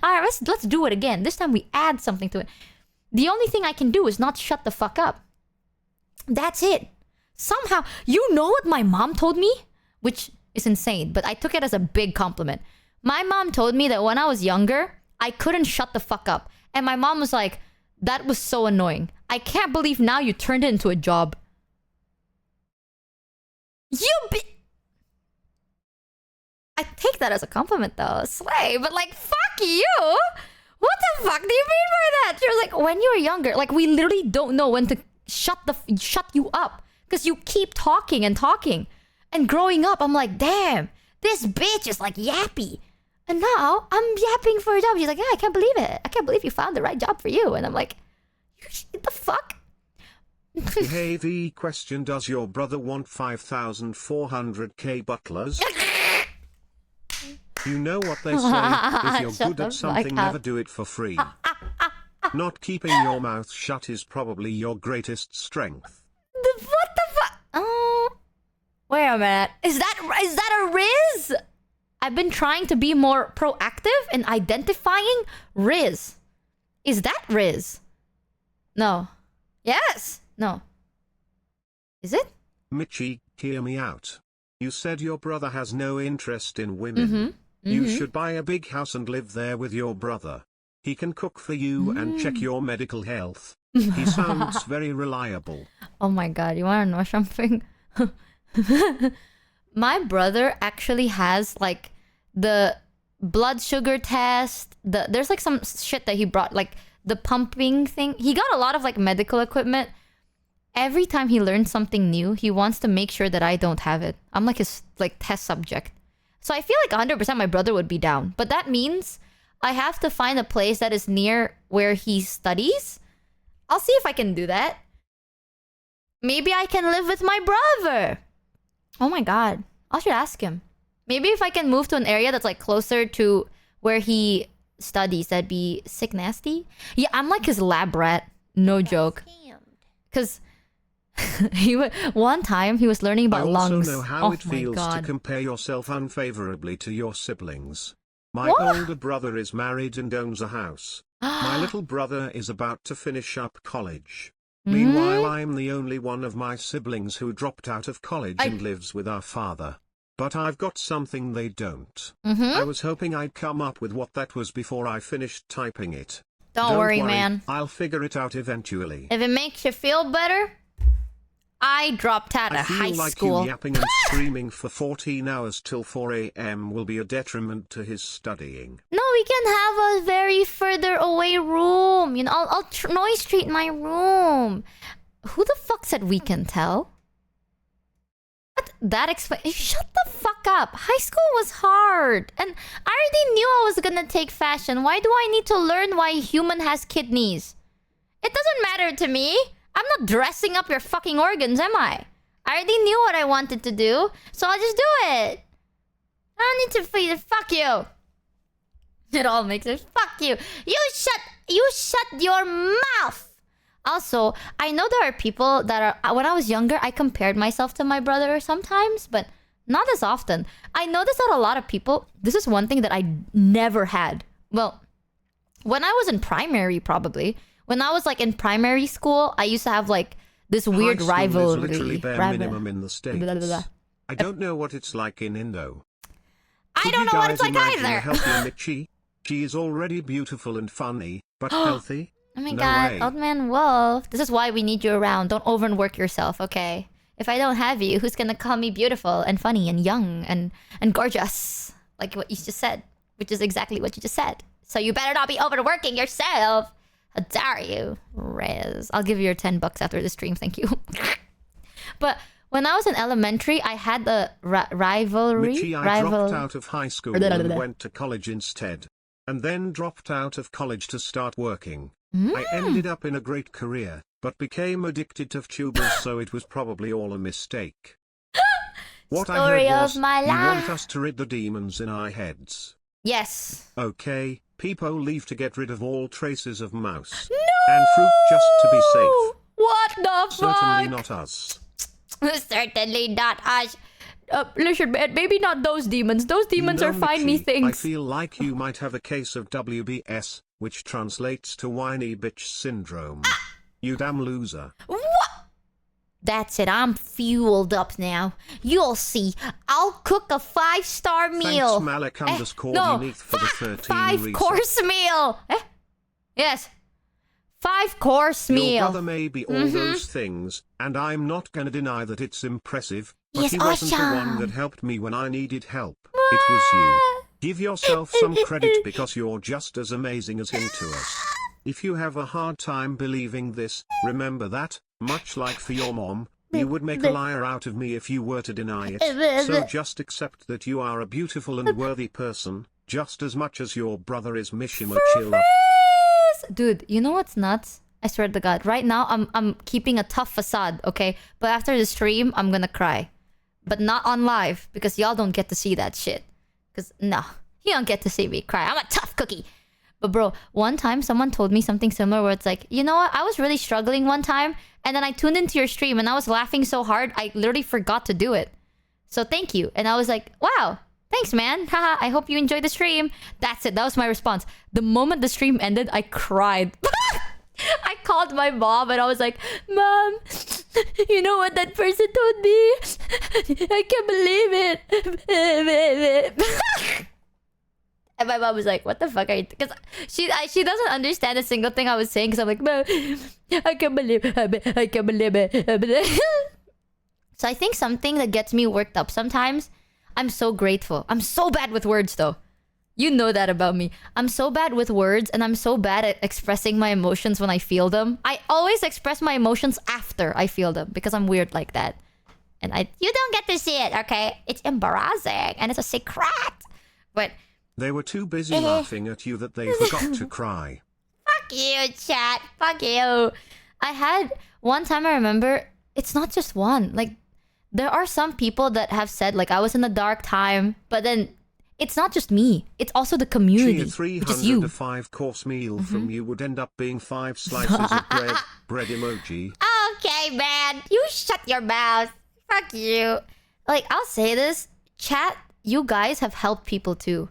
Alright, let's do it again. This time we add something to it. The only thing I can do is not shut the fuck up. That's it. Somehow, you know what my mom told me? Which is insane, but I took it as a big compliment. My mom told me that when I was younger, I couldn't shut the fuck up. And my mom was like, that was so annoying. I can't believe now you turned it into a job. I take that as a compliment though. Slay, but like, fuck you! What the fuck do you mean by that? You're like, when you were younger, like, we literally don't know when to shut you up. Because you keep talking and talking. And growing up, I'm like, damn, this bitch is like yappy. And now, I'm yapping for a job. She's like, yeah, I can't believe it. I can't believe you found the right job for you. And I'm like, what the fuck? Hey, the question, does your brother want 5,400k butlers? You know what they say, if you're Shut good the at something, fuck up. never do it for free. Not keeping your mouth shut is probably your greatest strength. What the fuck? Wait a minute. Is that a Riz? I've been trying to be more proactive in identifying Riz. Is that Riz? No. Yes. No. Is it? Michi, hear me out. You said your brother has no interest in women. You should buy a big house and live there with your brother. He can cook for you and check your medical health. He sounds very reliable. Oh my god, you wanna know something? My brother actually has like the blood sugar test. There's like some shit that he brought, like the pumping thing. He got a lot of like medical equipment. Every time he learns something new, he wants to make sure that I don't have it. I'm like his like test subject. So I feel like 100% my brother would be down. But that means I have to find a place that is near where he studies. I'll see if I can do that. Maybe I can live with my brother. Oh my god. I should ask him. Maybe if I can move to an area that's like closer to where he studies, that'd be sick nasty. Yeah, I'm like his lab rat. No joke. Because one time he was learning about I also lungs. know how oh it my feels to god. compare yourself unfavorably to your siblings. My What? older brother is married and owns a house. My little brother is about to finish up college. Meanwhile, I'm the only one of my siblings who dropped out of college and lives with our father. But I've got something they don't. I was hoping I'd come up with what that was before I finished typing it. Don't worry, man. I'll figure it out eventually. If it makes you feel better, I dropped out I of feel high like school. you yapping and screaming for 14 hours till 4 a.m. will be a detriment to his studying. No, we can have a very further away room. You know, I'll noise treat my room. Who the fuck said we can tell? What? That explains. Shut the fuck up. High school was hard. And I already knew I was gonna take fashion. Why do I need to learn why a human has kidneys? It doesn't matter to me. I'm not dressing up your fucking organs, am I? I already knew what I wanted to do, so I'll just do it. I don't need to feed it. Fuck you. It all makes it. Fuck you. You shut your mouth. Also, I know there are people that are... When I was younger, I compared myself to my brother sometimes, but Not as often. I noticed that a lot of people... This is one thing that I never had. Well, when I was in primary, probably. When I was like in primary school, I used to have like this weird High school rivalry. is literally bare minimum in the States. Blah, blah, blah. I don't know what it's like in Indo. I don't know what it's like Imagine either. a healthier Michi? She is already beautiful and funny, but healthy? Oh my No god, way. Old Man Wolf. This is why we need you around. Don't overwork yourself, okay? If I don't have you, who's gonna call me beautiful and funny and young and gorgeous? Like what you just said. Which is exactly what you just said. So you better not be overworking yourself. How dare you, Rez? I'll give you your $10 after the stream, thank you. But when I was in elementary, I had a rivalry. Michi, I dropped out of high school and went to college instead. And then dropped out of college to start working. I ended up in a great career, but became addicted to tubers, so it was probably all a mistake. What Story I heard of was, my you life. want us to rid the demons in our heads. Yes. Okay, people leave to get rid of all traces of mouse. And fruit just to be safe. What the Certainly fuck? not us. Certainly not us. Listen, man, maybe not those demons. Those demons You are know, find me Michi, things. I feel like you might have a case of WBS, which translates to whiny bitch syndrome. You damn loser. What? That's it. I'm fueled up now. You'll see. I'll cook a 5-star meal. Thanks Malik underscore no, Beneath for the 13 5-course meal. Yes. 5-course Your meal. brother may be all those things, and I'm not gonna deny that it's impressive, but Yes, he wasn't the one awesome. that helped me when I needed help. It was you. Give yourself some credit because you're just as amazing as him to us. If you have a hard time believing this, remember that, much like for your mom, you would make a liar out of me if you were to deny it. So just accept that you are a beautiful and worthy person, just as much as your brother is Michi Mochievee. Dude, you know what's nuts? I swear to God. Right now, I'm keeping a tough facade, okay? But after the stream, I'm gonna cry. But not on live, because y'all don't get to see that shit. Because, no. You don't get to see me cry. I'm a tough cookie. But bro, one time someone told me something similar where it's like, you know what? I was really struggling one time, and then I tuned into your stream, and I was laughing so hard, I literally forgot to do it. So thank you. And I was like, wow. Thanks, man. Haha, I hope you enjoyed the stream. That's it. That was my response. The moment the stream ended, I cried. I called my mom and I was like, Mom, you know what that person told me? I can't believe it. And my mom was like, what the fuck are you... Because she doesn't understand a single thing I was saying. Because I'm like, Mom, I can't believe it. So I think something that gets me worked up sometimes... I'm so grateful. I'm so bad with words though. You know that about me. I'm so bad with words and I'm so bad at expressing my emotions when I feel them. I always express my emotions after I feel them because I'm weird like that. And you don't get to see it, okay? It's embarrassing and it's a secret. But They were too busy laughing at you that they forgot to cry. fuck you, chat. Fuck you. I had one time I remember, it's not just one. Like, there are some people that have said, like, I was in a dark time, but then it's not just me. It's also the community, A 300 which is you. a 5-course meal from you would end up being 5 slices of bread. Bread emoji. Okay, man. You shut your mouth. Fuck you. Like, I'll say this. Chat, you guys have helped people too.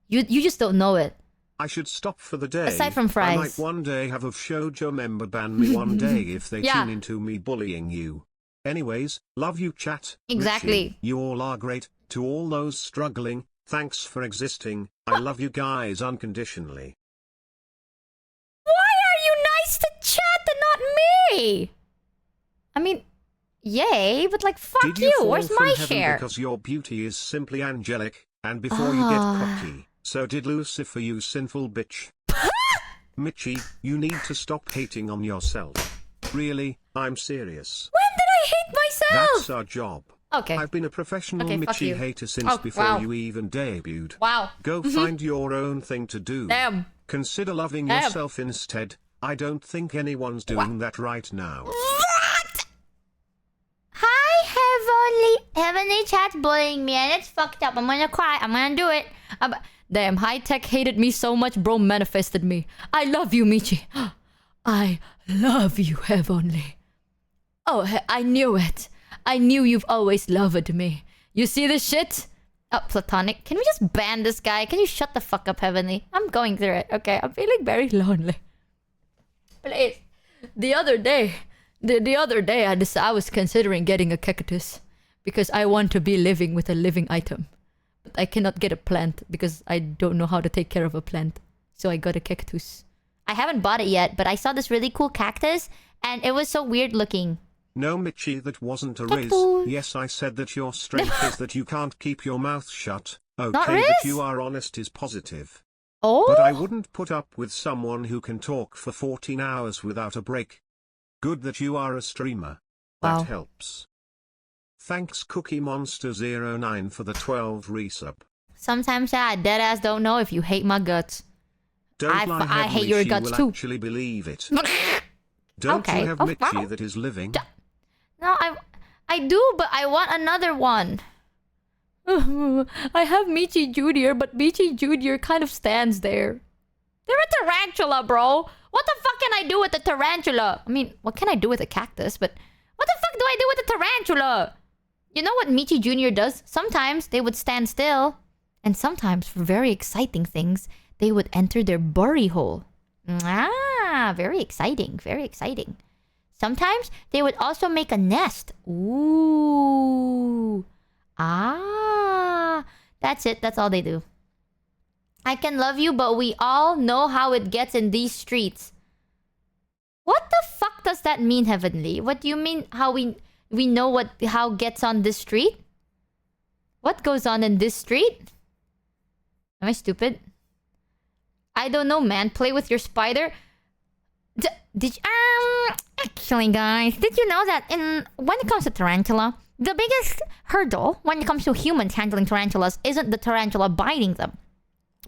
You just don't know it. I should stop for the day. Aside from fries. I might one day have a VShojo member ban me one day if they Yeah. tune into me bullying you. Anyways, love you chat. Exactly. Michi, you all are great. To all those struggling, thanks for existing. I love you guys unconditionally. Why are you nice to chat and not me? I mean, yay, but like, fuck Did you you. fall Where's from my heaven share? because your beauty is simply angelic, and before you get cocky, so did Lucifer, you sinful bitch. Michi, you need to stop hating on yourself. Really, I'm serious. When did I hate myself? That's our job. Okay. I've been a professional Okay, fuck Michi you. hater since Oh, before wow. you even debuted. Wow. Go find your own thing to do. Damn. Consider loving Damn. yourself instead. I don't think anyone's doing that right now. What? Hi, Heavenly chat's bullying me and it's fucked up. I'm gonna cry. I'm gonna do it. Damn, High Tech hated me so much, bro manifested me. I love you, Michi. I love you, Heavenly. Oh, I knew it. I knew you've always loved me. You see this shit? Oh, platonic. Can we just ban this guy? Can you shut the fuck up, Heavenly? I'm going through it, okay? I'm feeling very lonely. Please. The other day, I was considering getting a cactus because I want to be living with a living item. But I cannot get a plant because I don't know how to take care of a plant. So I got a cactus. I haven't bought it yet, but I saw this really cool cactus and it was so weird looking. No, Michi, that wasn't a Cactus. riz. Yes, I said that your strength is that you can't keep your mouth shut. Not Okay, riz? that you are honest is positive. Oh? But I wouldn't put up with someone who can talk for 14 hours without a break. Good that you are a streamer. That Wow. helps. Thanks Cookie Monster 09 for the 12 resub. Sometimes I deadass don't know if you hate my guts. Don't I lie, hate Heavenly, your she guts will too. actually believe it. Don't Okay. you have Oh, Michi wow. that is living? No, I do, but I want another one. I have Michi Jr., but Michi Jr. kind of stands there. They're a tarantula, bro. What the fuck can I do with a tarantula? I mean, what can I do with a cactus? But what the fuck do I do with a tarantula? You know what Michi Jr. does? Sometimes they would stand still. And sometimes, for very exciting things, they would enter their bury hole. Ah, very exciting. Very exciting. Sometimes they would also make a nest. Ooh. Ah. That's it. That's all they do. I can love you, but we all know how it gets in these streets. What the fuck does that mean, Heavenly? What do you mean how we know how gets on this street? What goes on in this street? Am I stupid? I don't know, man. Play with your spider. Actually, guys, did you know that when it comes to tarantula, the biggest hurdle when it comes to humans handling tarantulas isn't the tarantula biting them.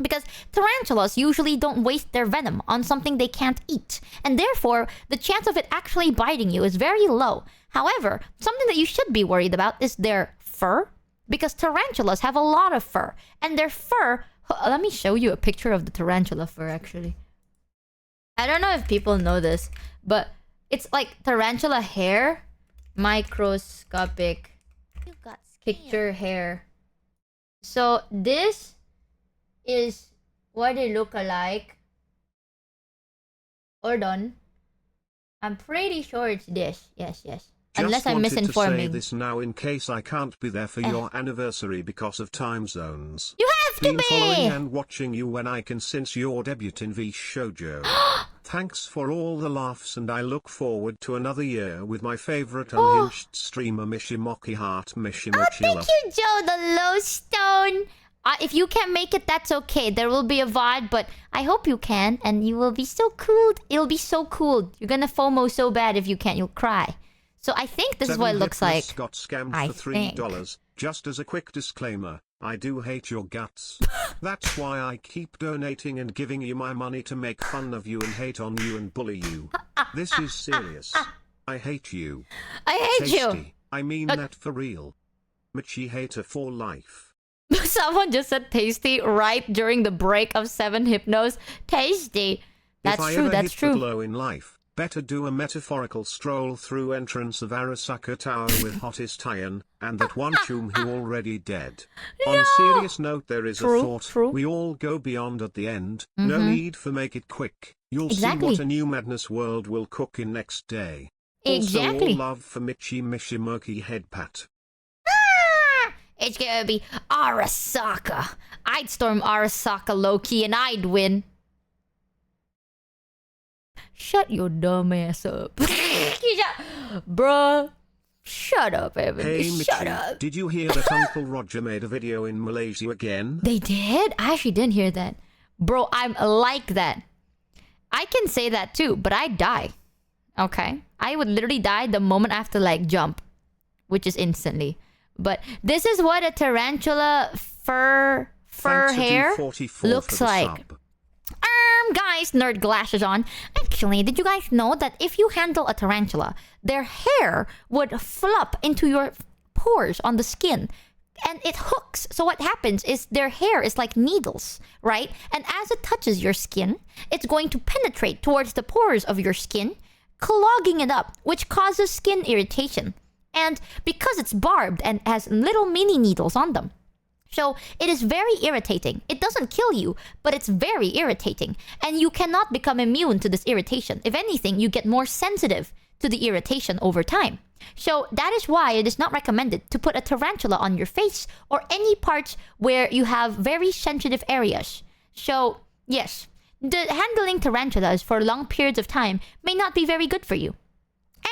Because tarantulas usually don't waste their venom on something they can't eat, and therefore, the chance of it actually biting you is very low. However, something that you should be worried about is their fur, because tarantulas have a lot of fur, and their fur... Let me show you a picture of the tarantula fur, actually. I don't know if people know this, but it's like tarantula hair, microscopic picture hair. So this is what they look like. Hold on. I'm pretty sure it's this. Yes. Unless I'm misinforming. Just wanted to say this now in case I can't be there for your anniversary because of time zones. You have to Been be! following and watching you when I can since your debut in VShojo. Thanks for all the laughs and I look forward to another year with my favorite unhinged streamer Michi Mochievee. Thank you, Joe, the low stone. If you can't make it, that's okay. There will be a VOD, but I hope you can, and you will be so cool. It'll be so cool. You're gonna FOMO so bad if you can't, you'll cry. So I think this is what it looks like. Got scammed I for $3. Just as a quick disclaimer, I do hate your guts. That's why I keep donating and giving you my money to make fun of you and hate on you and bully you. This is serious. I hate you. I hate Tasty. you. I mean that for real. Michi hater for life. Someone just said tasty right during the break of 7 Hypnos. Tasty. That's if I true, ever that's hit true. the glow in life, better do a metaphorical stroll through entrance of Arasaka Tower with hottest iron, and that one tomb who already dead. On a serious note, there is a thought. We all go beyond at the end. No need for make it quick. You'll see what a new madness world will cook in next day. Also, all love for Michi Mochievee head pat. It's gonna be Arasaka. I'd storm Arasaka low-key and I'd win. Shut your dumb ass up. Bruh. Shut up, Evan. Hey, Shut Michi, up. did you hear that Uncle Roger made a video in Malaysia again? They did? I actually didn't hear that. Bro, I'm like that. I can say that too, but I'd die. Okay? I would literally die the moment I have to like jump. Which is instantly. But this is what a tarantula fur hair looks like. Guys, nerd glasses on. Actually, did you guys know that if you handle a tarantula, their hair would flop into your pores on the skin and it hooks. So what happens is their hair is like needles, right? And as it touches your skin, it's going to penetrate towards the pores of your skin, clogging it up, which causes skin irritation. And because it's barbed and has little mini needles on them. So it is very irritating. It doesn't kill you, but it's very irritating. And you cannot become immune to this irritation. If anything, you get more sensitive to the irritation over time. So that is why it is not recommended to put a tarantula on your face or any parts where you have very sensitive areas. So yes, handling tarantulas for long periods of time may not be very good for you.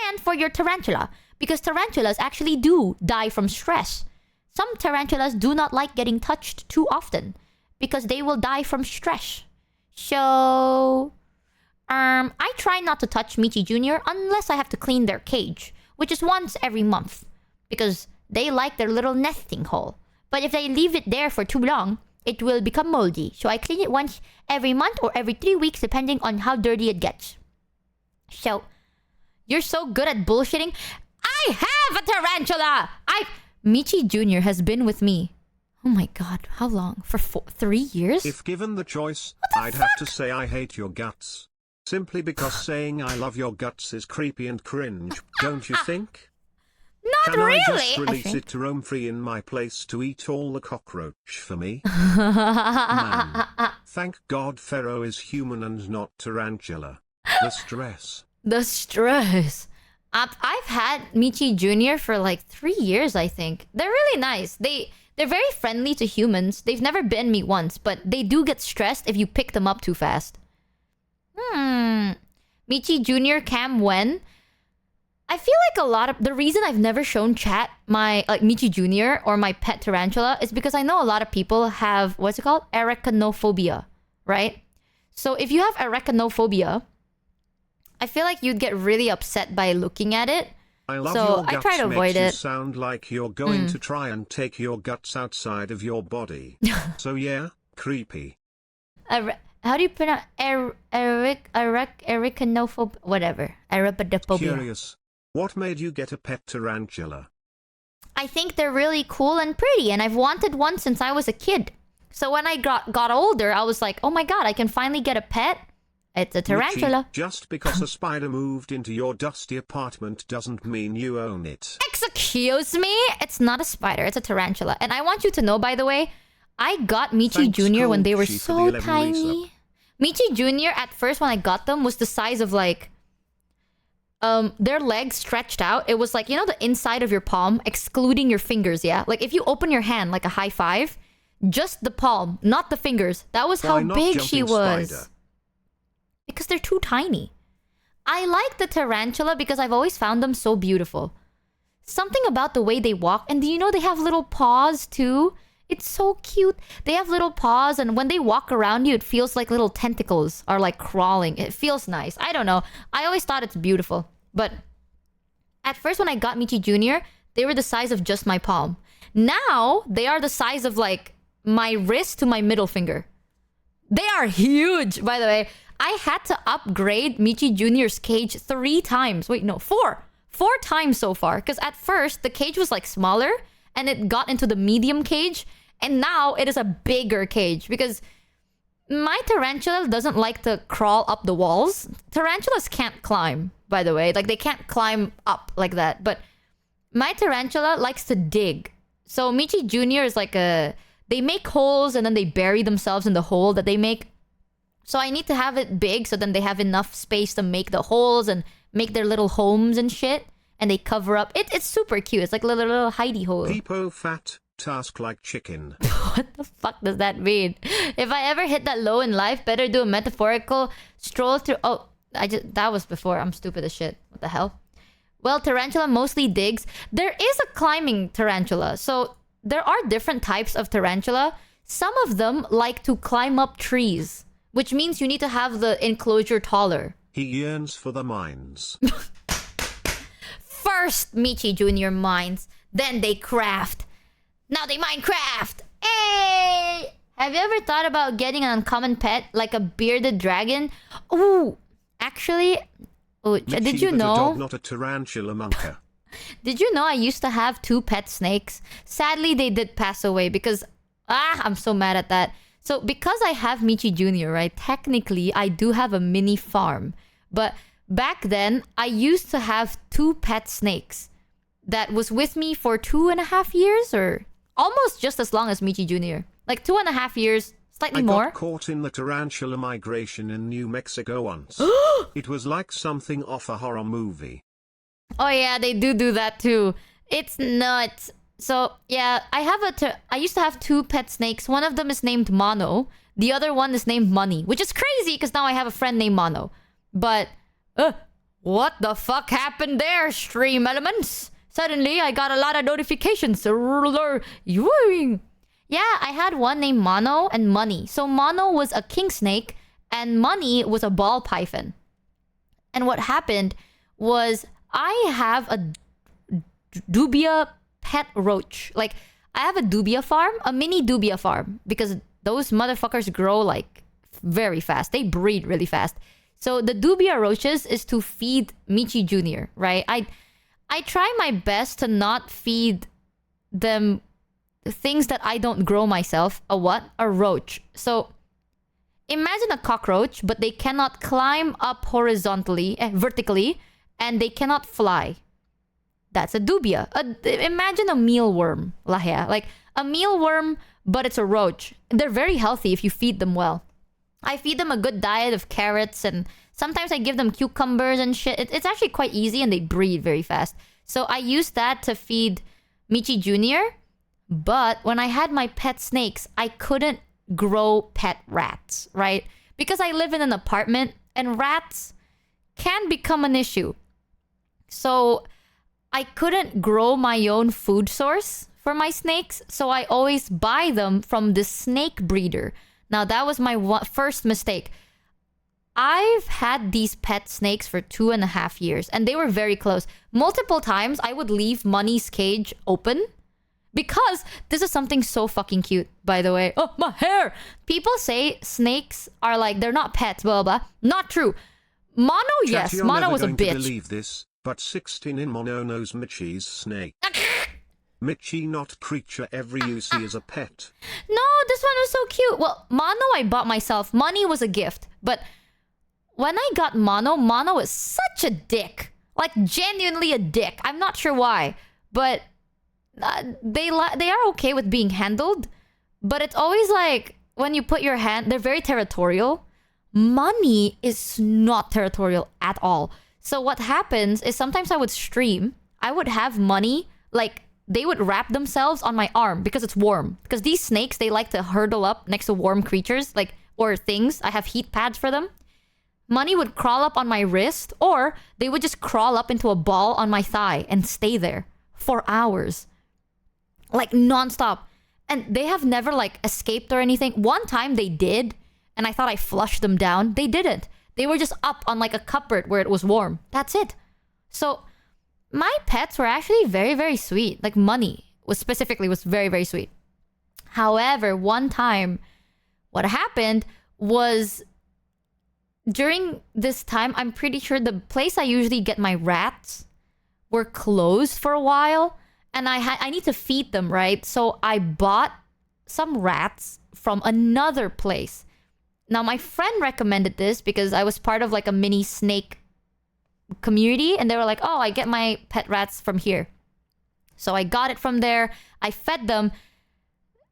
And for your tarantula, because tarantulas actually do die from stress. Some tarantulas do not like getting touched too often because they will die from stress. So, I try not to touch Michi Jr. unless I have to clean their cage, which is once every month because they like their little nesting hole. But if they leave it there for too long, it will become moldy. So I clean it once every month or every 3 weeks depending on how dirty it gets. So, you're so good at bullshitting. I have a tarantula! Michi Jr. has been with me. Oh my god, how long? For 3 years? If given the choice, I'd have to say I hate your guts. Simply because saying I love your guts is creepy and cringe, don't you think? Not Can really! I just release it to roam free in my place to eat all the cockroach for me? Man. Thank God Pharaoh is human and not tarantula. The stress. The stress. I've had Michi Jr. for like 3 years, I think. They're really nice. They're very friendly to humans. They've never bitten me once, but they do get stressed if you pick them up too fast. Michi Jr. cam when? I feel like a lot of... The reason I've never shown chat my Michi Jr. or my pet tarantula is because I know a lot of people have... What's it called? Arachnophobia, right? So if you have arachnophobia... I feel like you'd get really upset by looking at it. I love so your guts. I try to avoid makes you it. sound like you're going to try and take your guts outside of your body. So yeah, creepy. How do you pronounce arachnophobia? Whatever. Arachnophobia. Curious. What made you get a pet tarantula? I think they're really cool and pretty, and I've wanted one since I was a kid. So when I got older, I was like, oh my god, I can finally get a pet. It's a tarantula. Michi, just because a spider moved into your dusty apartment doesn't mean you own it. Excuse me? It's not a spider, it's a tarantula. And I want you to know, by the way, I got Michi Thanks, Jr. when they were Kochi, for so the 11 tiny. Michi Jr. at first when I got them was the size of like... their legs stretched out. It was like, you know, the inside of your palm, excluding your fingers, yeah? Like if you open your hand like a high five, just the palm, not the fingers. That was how big she was. Spider? Because they're too tiny. I like the tarantula because I've always found them so beautiful. Something about the way they walk. And do you know they have little paws too? It's so cute. They have little paws and when they walk around you, it feels like little tentacles are like crawling. It feels nice. I don't know. I always thought it's beautiful. But at first when I got Michi Jr., they were the size of just my palm. Now, they are the size of like my wrist to my middle finger. They are huge, by the way. I had to upgrade Michi Jr.'s cage 3 times. Wait, no, 4. 4 times so far. Because at first, the cage was like smaller. And it got into the medium cage. And now, it is a bigger cage. Because my tarantula doesn't like to crawl up the walls. Tarantulas can't climb, by the way. Like, they can't climb up like that. But my tarantula likes to dig. So Michi Jr. is like a... They make holes and then they bury themselves in the hole that they make. So I need to have it big so then they have enough space to make the holes and make their little homes and shit. And they cover up. It's super cute. It's like a little hidey hole. Peepo fat, task like chicken. What the fuck does that mean? If I ever hit that low in life, better do a metaphorical stroll through... Oh, that was before. I'm stupid as shit. What the hell? Well, tarantula mostly digs. There is a climbing tarantula. So there are different types of tarantula. Some of them like to climb up trees. Which means you need to have the enclosure taller. He yearns for the mines. First, Michi Jr. mines. Then they craft. Now they Minecraft. Hey! Have you ever thought about getting an uncommon pet? Like a bearded dragon? Ooh, actually... Oh, did you know? A dog, not a tarantula monker. Did you know I used to have 2 pet snakes? Sadly, they did pass away because... I'm so mad at that. So, because I have Michi Jr., right? Technically, I do have a mini farm. But back then, I used to have 2 pet snakes. that was with me for 2.5 years, or almost just as long as Michi Jr. Like 2.5 years, slightly more. I got caught in the tarantula migration in New Mexico once. It was like something off a horror movie. Oh yeah, they do that too. It's nuts. So yeah, I used to have 2 pet snakes. One of them is named Mono. The other one is named Money, which is crazy because now I have a friend named Mono. But what the fuck happened there, stream elements? Suddenly, I got a lot of notifications. Yeah, I had one named Mono and Money. So Mono was a king snake and Money was a ball python. And what happened was I have a dubia pet roach. Like, I have a dubia farm, a mini dubia farm, because those motherfuckers grow like very fast. They breed really fast. So the dubia roaches is to feed Michi Jr., right? I try my best to not feed them things that I don't grow myself. A what? A roach. So imagine a cockroach, but they cannot climb up vertically, and they cannot fly. That's a dubia. Imagine a mealworm, lahya. Like a mealworm, but it's a roach. They're very healthy if you feed them well. I feed them a good diet of carrots, and sometimes I give them cucumbers and shit. It's actually quite easy, and they breed very fast. So I used that to feed Michi Jr. But when I had my pet snakes, I couldn't grow pet rats, right? Because I live in an apartment, and rats can become an issue. So I couldn't grow my own food source for my snakes, so I always buy them from the snake breeder. Now, that was my first mistake. I've had these pet snakes for 2.5 years, and they were very close. Multiple times, I would leave Money's cage open because this is something so fucking cute, by the way. Oh, my hair! People say snakes are like, they're not pets, blah, blah, blah. Not true. Mono, yes. You're Mono never was a going to bitch. believe this, but 16 in Mono knows Michi's snake. Michi, not creature every you see is a pet. No, this one was so cute. Well, Mono I bought myself. Money was a gift. But when I got Mono, Mono is such a dick. Like, genuinely a dick. I'm not sure why. But they are okay with being handled. But it's always like, when you put your hand... They're very territorial. Money is not territorial at all. So what happens is sometimes I would stream. I would have Money, like... They would wrap themselves on my arm because it's warm. Because these snakes, they like to hurdle up next to warm creatures, like, or things. I have heat pads for them. Money would crawl up on my wrist, or they would just crawl up into a ball on my thigh and stay there for hours. Like, nonstop. And they have never, like, escaped or anything. One time they did, and I thought I flushed them down. They didn't. They were just up on, like, a cupboard where it was warm. That's it. So... my pets were actually very, very sweet. Like, Money was very, very sweet. However, one time, what happened was during this time, I'm pretty sure the place I usually get my rats were closed for a while, and I need to feed them, right? So I bought some rats from another place. Now, my friend recommended this because I was part of like a mini snake community, and they were like, oh, I get my pet rats from here. So I got it from there. I fed them.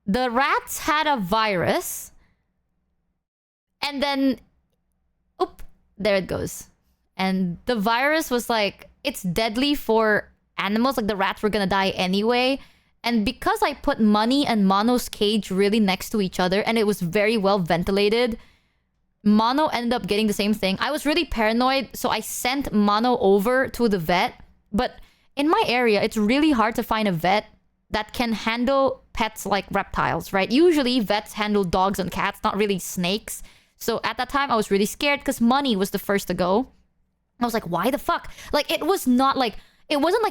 The rats had a virus, and then there it goes. And the virus was like, it's deadly for animals. Like, the rats were gonna die anyway. And because I put Money and Mono's cage really next to each other, and it was very well ventilated, Mono ended up getting the same thing. I was really paranoid, so I sent Mono over to the vet. But in my area, it's really hard to find a vet that can handle pets like reptiles, right? Usually, vets handle dogs and cats, not really snakes. So at that time, I was really scared because Money was the first to go. I was like, why the fuck? Like, it wasn't like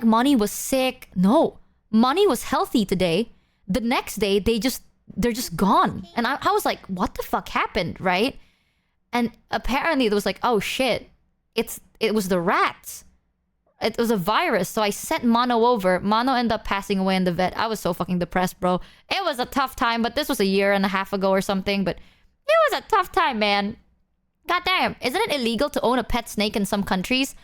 Money was sick. No. Money was healthy today. The next day, they're just gone. And I was like, what the fuck happened, right? And apparently it was like, oh shit, it was the rats. It was a virus. So I sent Mono over. Mono ended up passing away in the vet. I was so fucking depressed, bro. It was a tough time, but this was 1.5 years ago or something. But it was a tough time, man. Goddamn. Isn't it illegal to own a pet snake in some countries?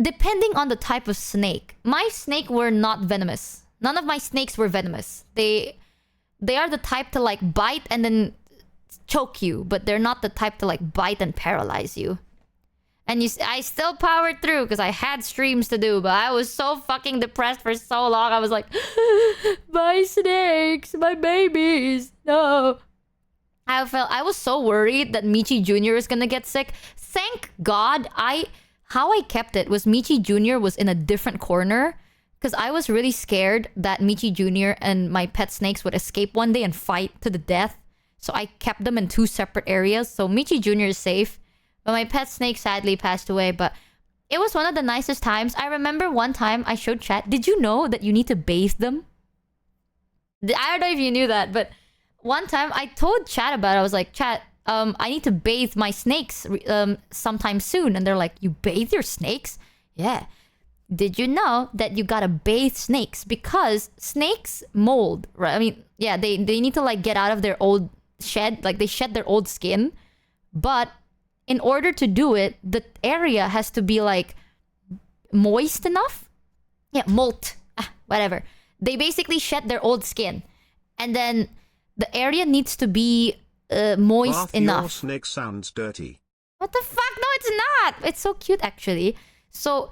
depending on the type of snake. My snake were not venomous. None of my snakes were venomous. They are the type to like bite and then choke you, but they're not the type to like bite and paralyze you. And I still powered through because I had streams to do, but I was so fucking depressed for so long. I was like, my snakes, my babies, no. I was so worried that Michi Jr. is gonna get sick. Thank God, how I kept it was Michi Jr. was in a different corner because I was really scared that Michi Jr. and my pet snakes would escape one day and fight to the death. So I kept them in 2 separate areas. So Michi Jr. is safe. But my pet snake sadly passed away. But it was one of the nicest times. I remember one time I showed chat. Did you know that you need to bathe them? I don't know if you knew that. But one time I told chat about it. I was like, chat, I need to bathe my snakes sometime soon. And they're like, you bathe your snakes? Yeah. Did you know that you gotta bathe snakes? Because snakes mold, right? I mean, yeah, they need to like get out of their old shed. Like they shed their old skin. But in order to do it, the area has to be like moist enough. Yeah, molt. Whatever. They basically shed their old skin. And then the area needs to be moist enough. Your snake sounds dirty. What the fuck? No, it's not. It's so cute actually. So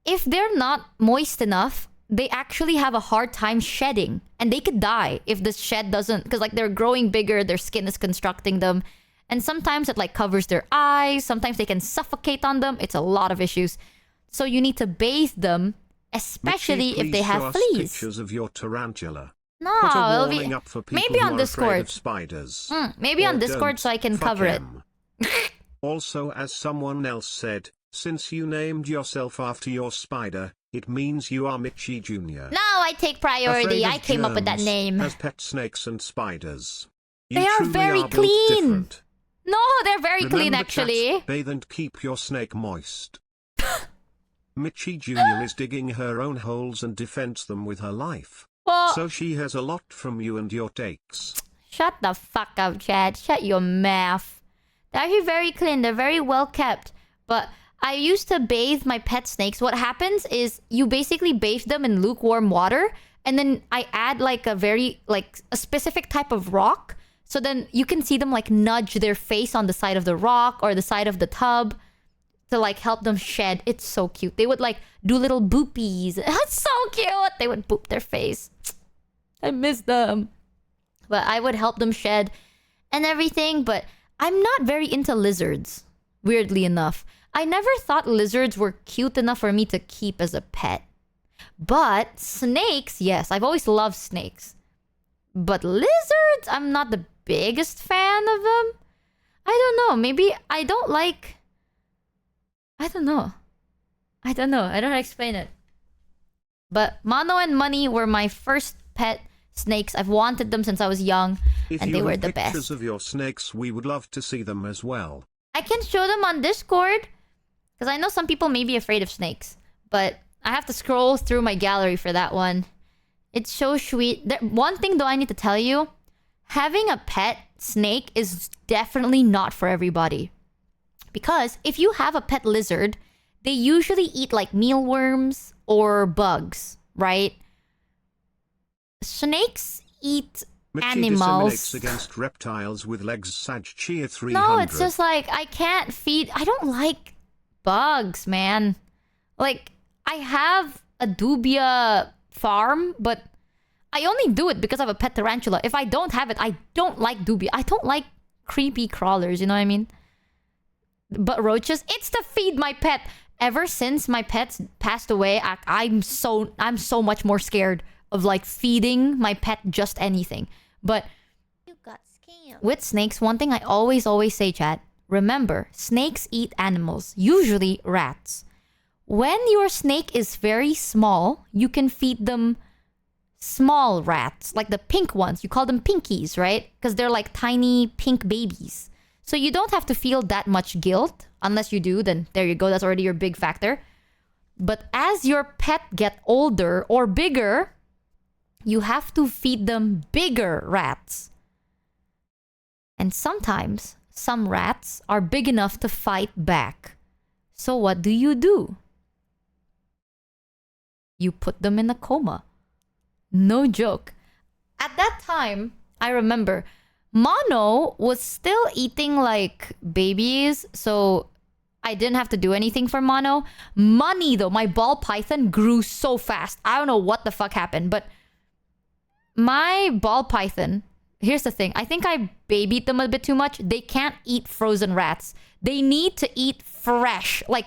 if they're not moist enough, they actually have a hard time shedding. And they could die if the shed doesn't... Because like they're growing bigger, their skin is constructing them. And sometimes it like covers their eyes. Sometimes they can suffocate on them. It's a lot of issues. So you need to bathe them, especially Michi, if they have please show us fleas. pictures of your tarantula. No, Put a it'll warning be... up for people Maybe who on are Discord. afraid of spiders. Maybe Or on Discord so I can don't. cover Fuck it. em. Also, as someone else said, since you named yourself after your spider, it means you are Michi Jr. No, I take priority. Afraid of I came up with that germs, name. As pet snakes and spiders. You They are truly very built clean. different. No, they're very clean Remember, actually. chat, bathe and keep your snake moist. Michi Jr. is digging her own holes and defends them with her life. Well, So she has a lot from you and your takes. shut the fuck up, Chad. Shut your mouth. They're actually very clean. They're very well kept. But I used to bathe my pet snakes. What happens is you basically bathe them in lukewarm water. And then I add like a specific type of rock. So then you can see them like nudge their face on the side of the rock or the side of the tub to like help them shed. It's so cute. They would like do little boopies. It's so cute. They would boop their face. I miss them. But I would help them shed and everything. But I'm not very into lizards, weirdly enough. I never thought lizards were cute enough for me to keep as a pet. But snakes, yes. I've always loved snakes. But lizards, I'm not the biggest fan of them. I don't know. Maybe I don't like... I don't know. I don't know how to explain it. But Mono and Money were my first pet snakes. I've wanted them since I was young. If and you they were have the pictures best. of your snakes, we would love to see them as well. I can show them on Discord. Because I know some people may be afraid of snakes. But I have to scroll through my gallery for that one. It's so sweet. One thing though I need to tell you. Having a pet snake is definitely not for everybody. Because if you have a pet lizard, they usually eat like mealworms or bugs, right? Snakes eat Michi animals. disseminates against reptiles with legs. Sag Cheer 300. No, it's just like I can't feed. I don't like bugs, man. Like I have a dubia farm, but I only do it because I have a pet tarantula. If I don't have it, I don't like dubia. I don't like creepy crawlers, you know what I mean? But roaches, it's to feed my pet. Ever since my pets passed away, I'm so much more scared of like feeding my pet just anything. But You got scammed. with snakes, one thing I always say, chat, remember, snakes eat animals, usually rats. When your snake is very small, you can feed them small rats, like the pink ones. You call them pinkies, right? Because they're like tiny pink babies. So you don't have to feel that much guilt. Unless you do, then there you go. That's already your big factor. But as your pet get older or bigger, you have to feed them bigger rats. And sometimes, some rats are big enough to fight back. So what do? you put them in a coma. No joke. At that time, I remember Mono was still eating like babies, so I didn't have to do anything for Mono. Money though, my ball python grew so fast. I don't know what the fuck happened, but my ball python, here's the thing. I think I babied them a bit too much. They can't eat frozen rats. They need to eat fresh. Like,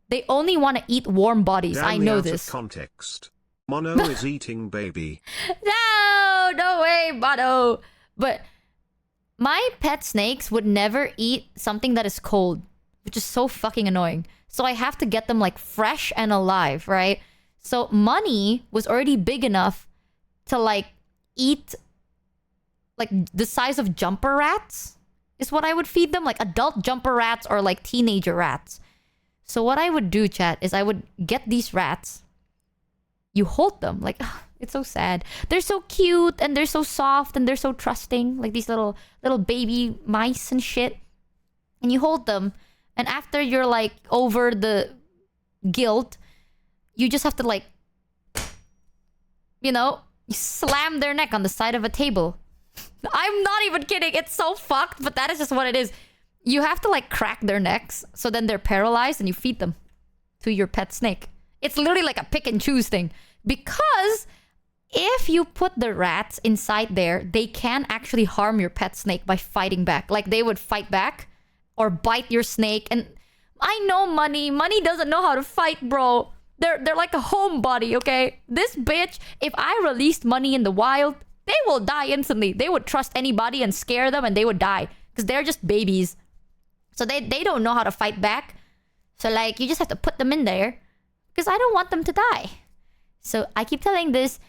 they only want to eat warm bodies. Damn, I know out this. Of context. Mono is eating baby. No way, Mono. But my pet snakes would never eat something that is cold, which is so fucking annoying. So I have to get them like fresh and alive, right? So Money was already big enough to like eat like the size of jumper rats is what I would feed them, like adult jumper rats or like teenager rats. So what I would do, chat, is I would get these rats. You hold them like it's so sad. They're so cute and they're so soft and they're so trusting, like these little baby mice and shit. And you hold them, and after you're like over the guilt, you just have to like, you know, slam their neck on the side of a table. I'm not even kidding. It's so fucked, but that is just what it is. You have to like crack their necks so then they're paralyzed and you feed them to your pet snake. It's literally like a pick and choose thing. Because if you put the rats inside there, they can actually harm your pet snake by fighting back. Like they would fight back or bite your snake. And I know Money. Money doesn't know how to fight, bro. They're like a homebody, okay? This bitch, if I released Money in the wild, they will die instantly. They would trust anybody and scare them and they would die. Because they're just babies. So they don't know how to fight back. So like, you just have to put them in there. Because I don't want them to die. So I keep telling this,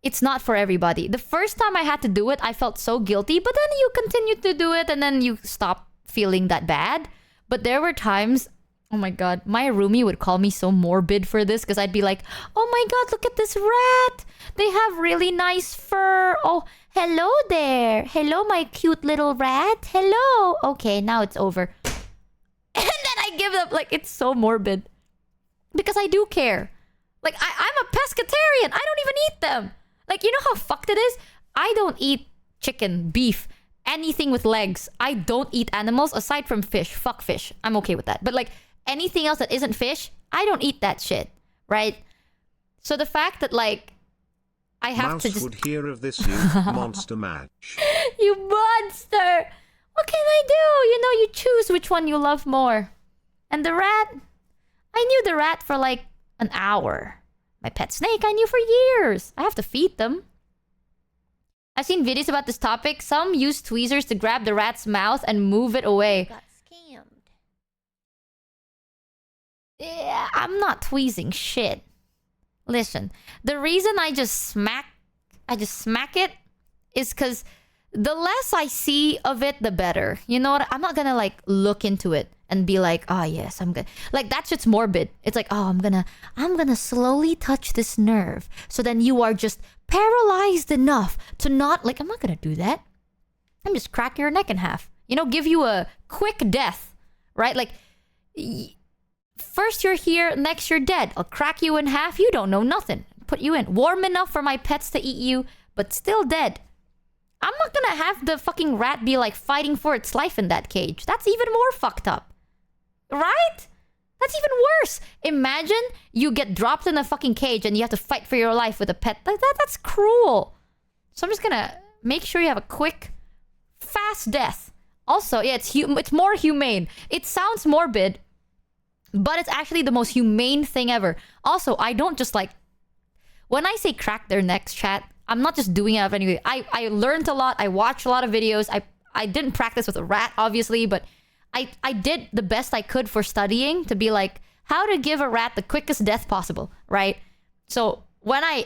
it's not for everybody. The first time I had to do it, I felt so guilty. But then you continue to do it and then you stop feeling that bad. But there were times, oh my god, my roomie would call me so morbid for this. Because I'd be like, oh my god, look at this rat. They have really nice fur. Oh, hello there. Hello, my cute little rat. Hello. Okay, now it's over. And then I give up. Like, it's so morbid. Because I do care. Like, I'm a pescatarian. I don't even eat them. Like, you know how fucked it is? I don't eat chicken, beef, anything with legs. I don't eat animals aside from fish. Fuck fish. I'm okay with that. But like, anything else that isn't fish, I don't eat that shit. Right? So the fact that like, I have Mouse to just... would hear of this, you monster match. You monster! What can I do? You know, you choose which one you love more. And the rat... I knew the rat for like an hour. My pet snake I knew for years. I have to feed them. I've seen videos about this topic. Some use tweezers to grab the rat's mouth and move it away. Got scammed. Yeah, I'm not tweezing shit. Listen, the reason I just smack it is because the less I see of it, the better. You know what? I'm not gonna like look into it and be like, oh yes, I'm good. Like that shit's morbid. It's like, oh, I'm gonna slowly touch this nerve. So then you are just paralyzed enough to not like, I'm not gonna do that. I'm just crack your neck in half. You know, give you a quick death, right? Like, first you're here, next you're dead. I'll crack you in half. You don't know nothing. Put you in warm enough for my pets to eat you, but still dead. I'm not gonna have the fucking rat be like fighting for its life in that cage. That's even more fucked up. Right? That's even worse. Imagine you get dropped in a fucking cage and you have to fight for your life with a pet. Like that's cruel. So I'm just gonna make sure you have a quick, fast death. Also, yeah, it's more humane. It sounds morbid, but it's actually the most humane thing ever. Also, I don't just like... When I say crack their necks, chat, I'm not just doing it out of anything. I learned a lot. I watched a lot of videos. I didn't practice with a rat, obviously, but I did the best I could for studying to be like, how to give a rat the quickest death possible, right? So when I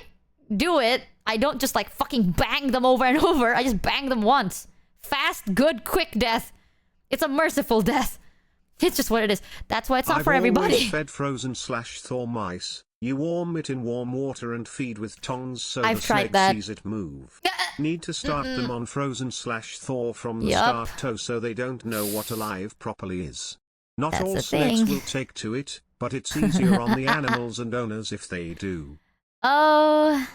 do it, I don't just like fucking bang them over and over. I just bang them once. Fast, good, quick death. It's a merciful death. It's just what it is. That's why it's not for everybody. I've always fed frozen/thaw mice. You warm it in warm water and feed with tongs so I've the tried snake that. sees it move. Need to start them on frozen/thaw from the start so they don't know what alive properly is. Not That's all the snakes thing. will take to it, but it's easier on the animals and owners if they do. Oh,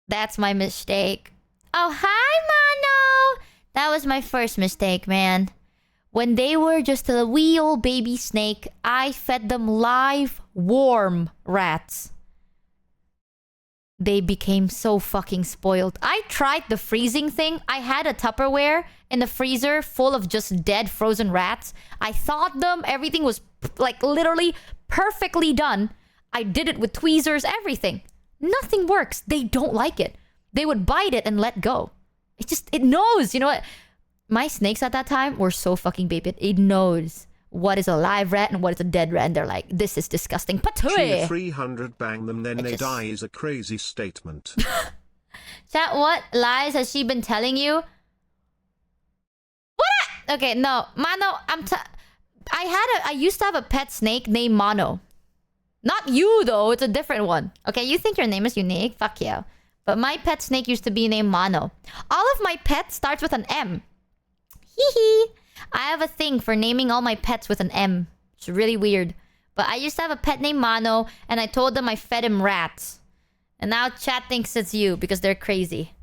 that's my mistake. Oh, hi, Mano! That was my first mistake, man. When they were just a wee old baby snake, I fed them live, warm rats. They became so fucking spoiled. I tried the freezing thing. I had a Tupperware in the freezer full of just dead frozen rats. I thawed them. Everything was like literally perfectly done. I did it with tweezers, everything. Nothing works. They don't like it. They would bite it and let go. It knows. You know what? My snakes at that time were so fucking baby. It knows what is a live rat and what is a dead rat. And they're like, this is disgusting. Cheer 300 bang them, then they just... die is a crazy statement. Chat, what lies has she been telling you? What? Okay, no. Mano, I used to have a pet snake named Mono. Not you, though. It's a different one. Okay, you think your name is unique? Fuck yeah. But my pet snake used to be named Mono. All of my pets starts with an M. Hee hee. I have a thing for naming all my pets with an M. It's really weird. But I used to have a pet named Mono, and I told them I fed him rats. And now chat thinks it's you because they're crazy.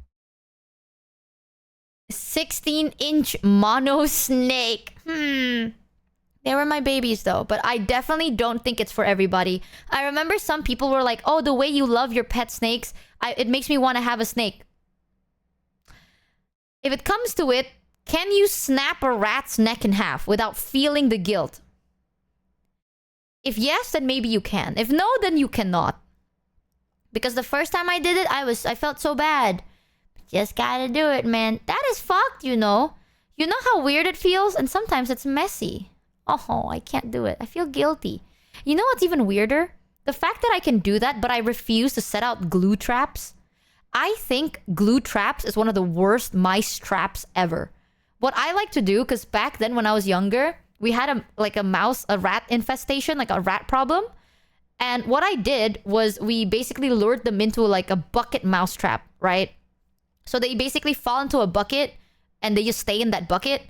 16-inch mono snake. They were my babies though, but I definitely don't think it's for everybody. I remember some people were like, oh, the way you love your pet snakes, it makes me want to have a snake. If it comes to it, can you snap a rat's neck in half without feeling the guilt? If yes, then maybe you can. If no, then you cannot. Because the first time I did it, I felt so bad. Just gotta do it, man. That is fucked, you know. You know how weird it feels? And sometimes it's messy. Oh, I can't do it. I feel guilty. You know what's even weirder? The fact that I can do that, but I refuse to set out glue traps. I think glue traps is one of the worst mice traps ever. What I like to do, because back then when I was younger, we had a rat infestation, like a rat problem. And what I did was we basically lured them into like a bucket mouse trap, right? So they basically fall into a bucket and they just stay in that bucket.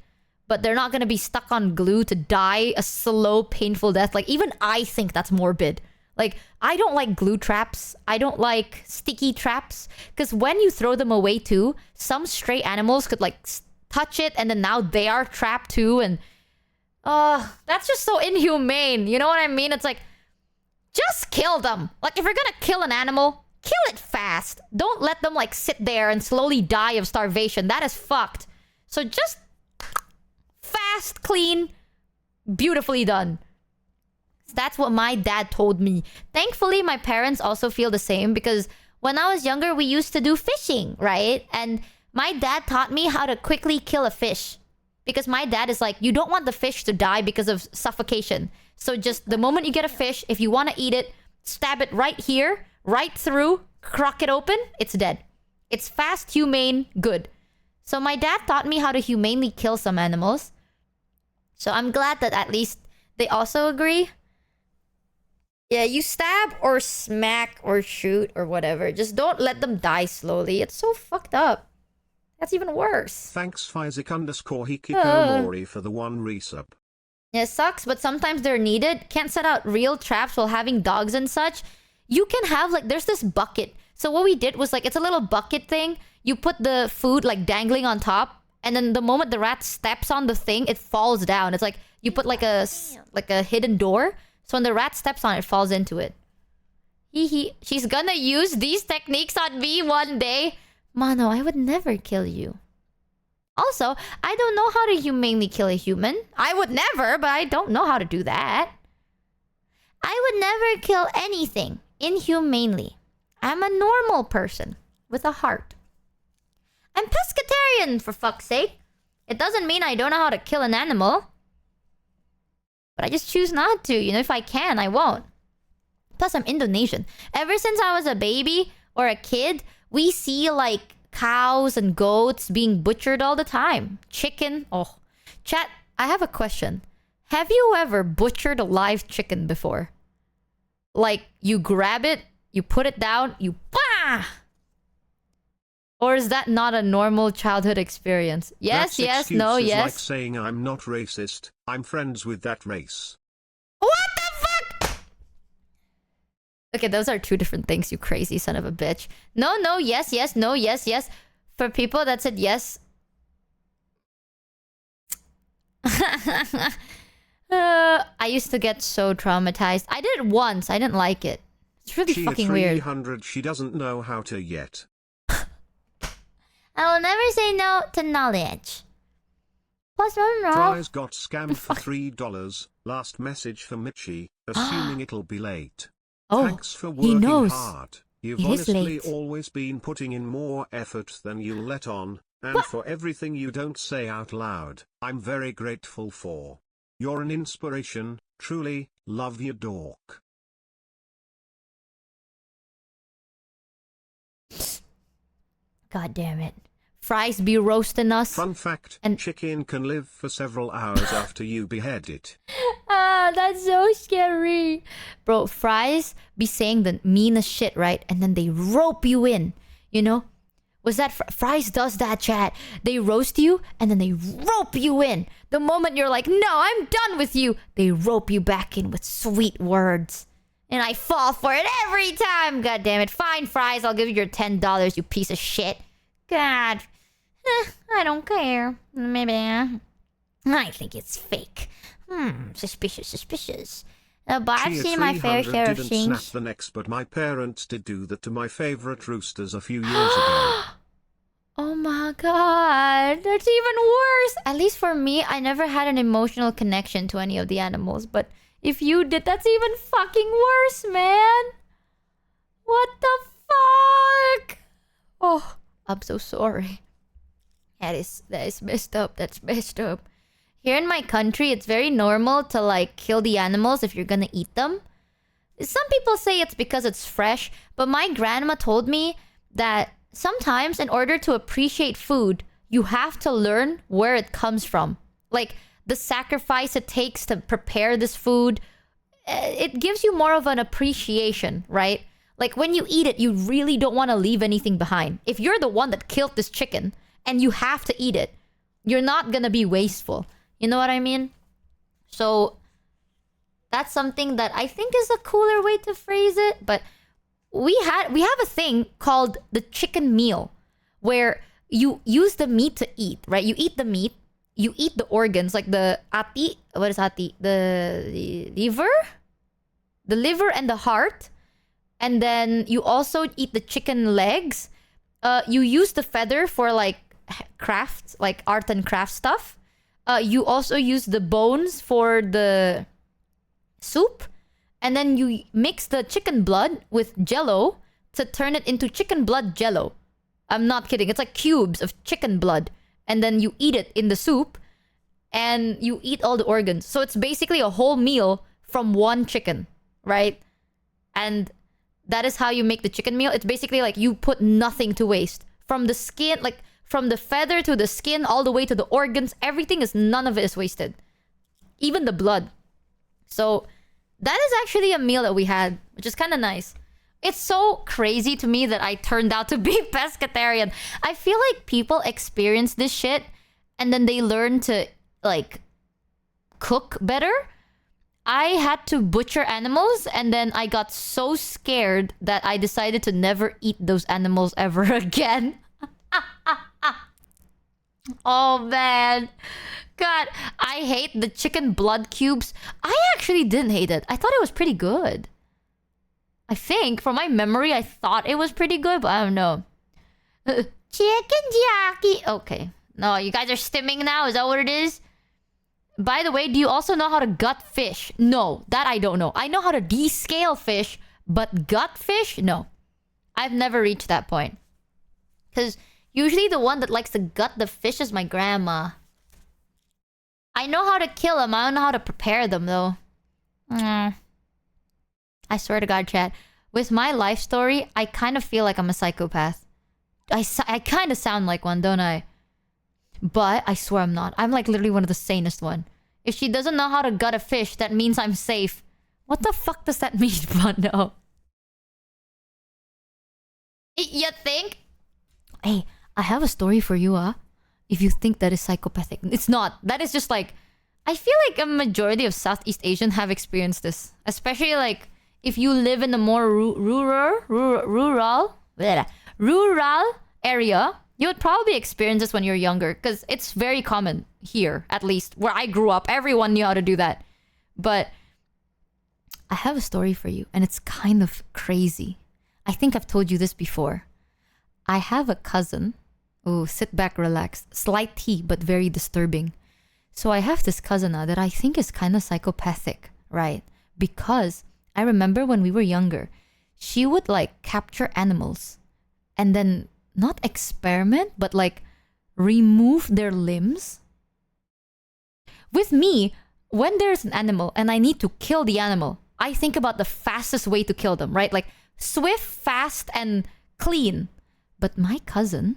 But they're not going to be stuck on glue to die a slow, painful death. Like, even I think that's morbid. Like, I don't like glue traps. I don't like sticky traps. Because when you throw them away too, some stray animals could like touch it and then now they are trapped too. And that's just so inhumane. You know what I mean? It's like, just kill them. Like, if you're going to kill an animal, kill it fast. Don't let them like sit there and slowly die of starvation. That is fucked. So just... fast, clean, beautifully done. That's what my dad told me. Thankfully, my parents also feel the same because when I was younger, we used to do fishing, right? And my dad taught me how to quickly kill a fish. Because my dad is like, you don't want the fish to die because of suffocation. So just the moment you get a fish, if you want to eat it, stab it right here, right through, crack it open, it's dead. It's fast, humane, good. So my dad taught me how to humanely kill some animals. So I'm glad that at least they also agree. Yeah, you stab or smack or shoot or whatever. Just don't let them die slowly. It's so fucked up. That's even worse. Thanks Fizzik_Hikikomori for the 1 resub. Yeah, it sucks, but sometimes they're needed. Can't set out real traps while having dogs and such. You can have like, there's this bucket. So what we did was like, it's a little bucket thing. You put the food like dangling on top. And then the moment the rat steps on the thing, it falls down. It's like you put like a hidden door. So when the rat steps on it, it falls into it. She's gonna use these techniques on me one day. Mano, I would never kill you. Also, I don't know how to humanely kill a human. I would never, but I don't know how to do that. I would never kill anything inhumanely. I'm a normal person with a heart. I'm pescatarian, for fuck's sake. It doesn't mean I don't know how to kill an animal. But I just choose not to. You know, if I can, I won't. Plus, I'm Indonesian. Ever since I was a baby or a kid, we see, like, cows and goats being butchered all the time. Chicken. Oh. Chat, I have a question. Have you ever butchered a live chicken before? Like, you grab it, you put it down, you... Bah! Or is that not a normal childhood experience? Yes, That's yes, no, excuses yes. like saying I'm not racist, I'm friends with that race. What the fuck? Okay, those are two different things, you crazy son of a bitch. No, no, yes, yes, no, yes, yes. For people that said yes. I used to get so traumatized. I did it once. I didn't like it. It's really She fucking a weird. 300, she doesn't know how to yet. I will never say no to knowledge. Plus, no. Fries got scammed for $3. Last message for Michi, assuming it'll be late. Oh, Thanks for he working knows. hard. You've It is honestly late. always been putting in more effort than you let on, and for everything you don't say out loud, I'm very grateful for. You're an inspiration, truly, love you dork. God damn it. Fries be roasting us. Fun fact, And- chicken can live for several hours after you behead it. Ah, that's so scary. Bro, fries be saying the meanest shit, right? And then they rope you in, you know? Was that fries does that, chat? They roast you and then they rope you in. The moment you're like, no, I'm done with you, they rope you back in with sweet words. And I fall for it every time. God damn it. Fine, fries, I'll give you your $10, you piece of shit. God. I don't care. Maybe. I think it's fake. Suspicious. But I've Chia seen my fair 300 share of didn't things. snap the necks, but my parents did do that to my favorite roosters a few years ago. Oh my god, that's even worse. At least for me, I never had an emotional connection to any of the animals. But if you did, that's even fucking worse, man. What the fuck? Oh, I'm so sorry. That is messed up. That's messed up. Here in my country, it's very normal to like kill the animals if you're gonna eat them. Some people say it's because it's fresh, but my grandma told me that sometimes in order to appreciate food, you have to learn where it comes from. Like the sacrifice it takes to prepare this food, it gives you more of an appreciation, right? Like when you eat it, you really don't want to leave anything behind. If you're the one that killed this chicken and you have to eat it, you're not gonna be wasteful. You know what I mean? So that's something that I think is a cooler way to phrase it. But we have a thing called the chicken meal, where you use the meat to eat, right? You eat the meat, you eat the organs, like the ati. What is ati? The liver and the heart, and then you also eat the chicken legs. You use the feather for like crafts, like art and craft stuff. You also use the bones for the soup. And then you mix the chicken blood with jello to turn it into chicken blood jello. I'm not kidding. It's like cubes of chicken blood. And then you eat it in the soup. And you eat all the organs. So it's basically a whole meal from one chicken, right? And that is how you make the chicken meal. It's basically like you put nothing to waste. From the skin, like from the feather to the skin, all the way to the organs, everything is, none of it is wasted. Even the blood. So that is actually a meal that we had, which is kind of nice. It's so crazy to me that I turned out to be pescatarian. I feel like people experience this shit and then they learn to like cook better. I had to butcher animals and then I got so scared that I decided to never eat those animals ever again. Oh man. God, I hate the chicken blood cubes. I actually didn't hate it. I thought it was pretty good. I think, from my memory, I thought it was pretty good, but I don't know. Chicken jockey. Okay. No, you guys are stimming now? Is that what it is? By the way, do you also know how to gut fish? No, that I don't know. I know how to descale fish, but gut fish? No. I've never reached that point. Because usually the one that likes to gut the fish is my grandma. I know how to kill them. I don't know how to prepare them, though. I swear to God, chat. With my life story, I kind of feel like I'm a psychopath. I kind of sound like one, don't I? But I swear I'm not. I'm like literally one of the sanest one. If she doesn't know how to gut a fish, that means I'm safe. What the fuck does that mean, Bondo? You think? Hey, I have a story for you, if you think that is psychopathic. It's not. That is just like... I feel like a majority of Southeast Asian have experienced this. Especially like if you live in a more rural area, you would probably experience this when you're younger. Because it's very common here, at least. Where I grew up, everyone knew how to do that. But I have a story for you, and it's kind of crazy. I think I've told you this before. I have a cousin. Oh, sit back, relax. Slight tea, but very disturbing. So I have this cousin now that I think is kind of psychopathic, right? Because I remember when we were younger, she would like capture animals and then not experiment, but like remove their limbs. With me, when there's an animal and I need to kill the animal, I think about the fastest way to kill them, right? Like swift, fast, and clean. But my cousin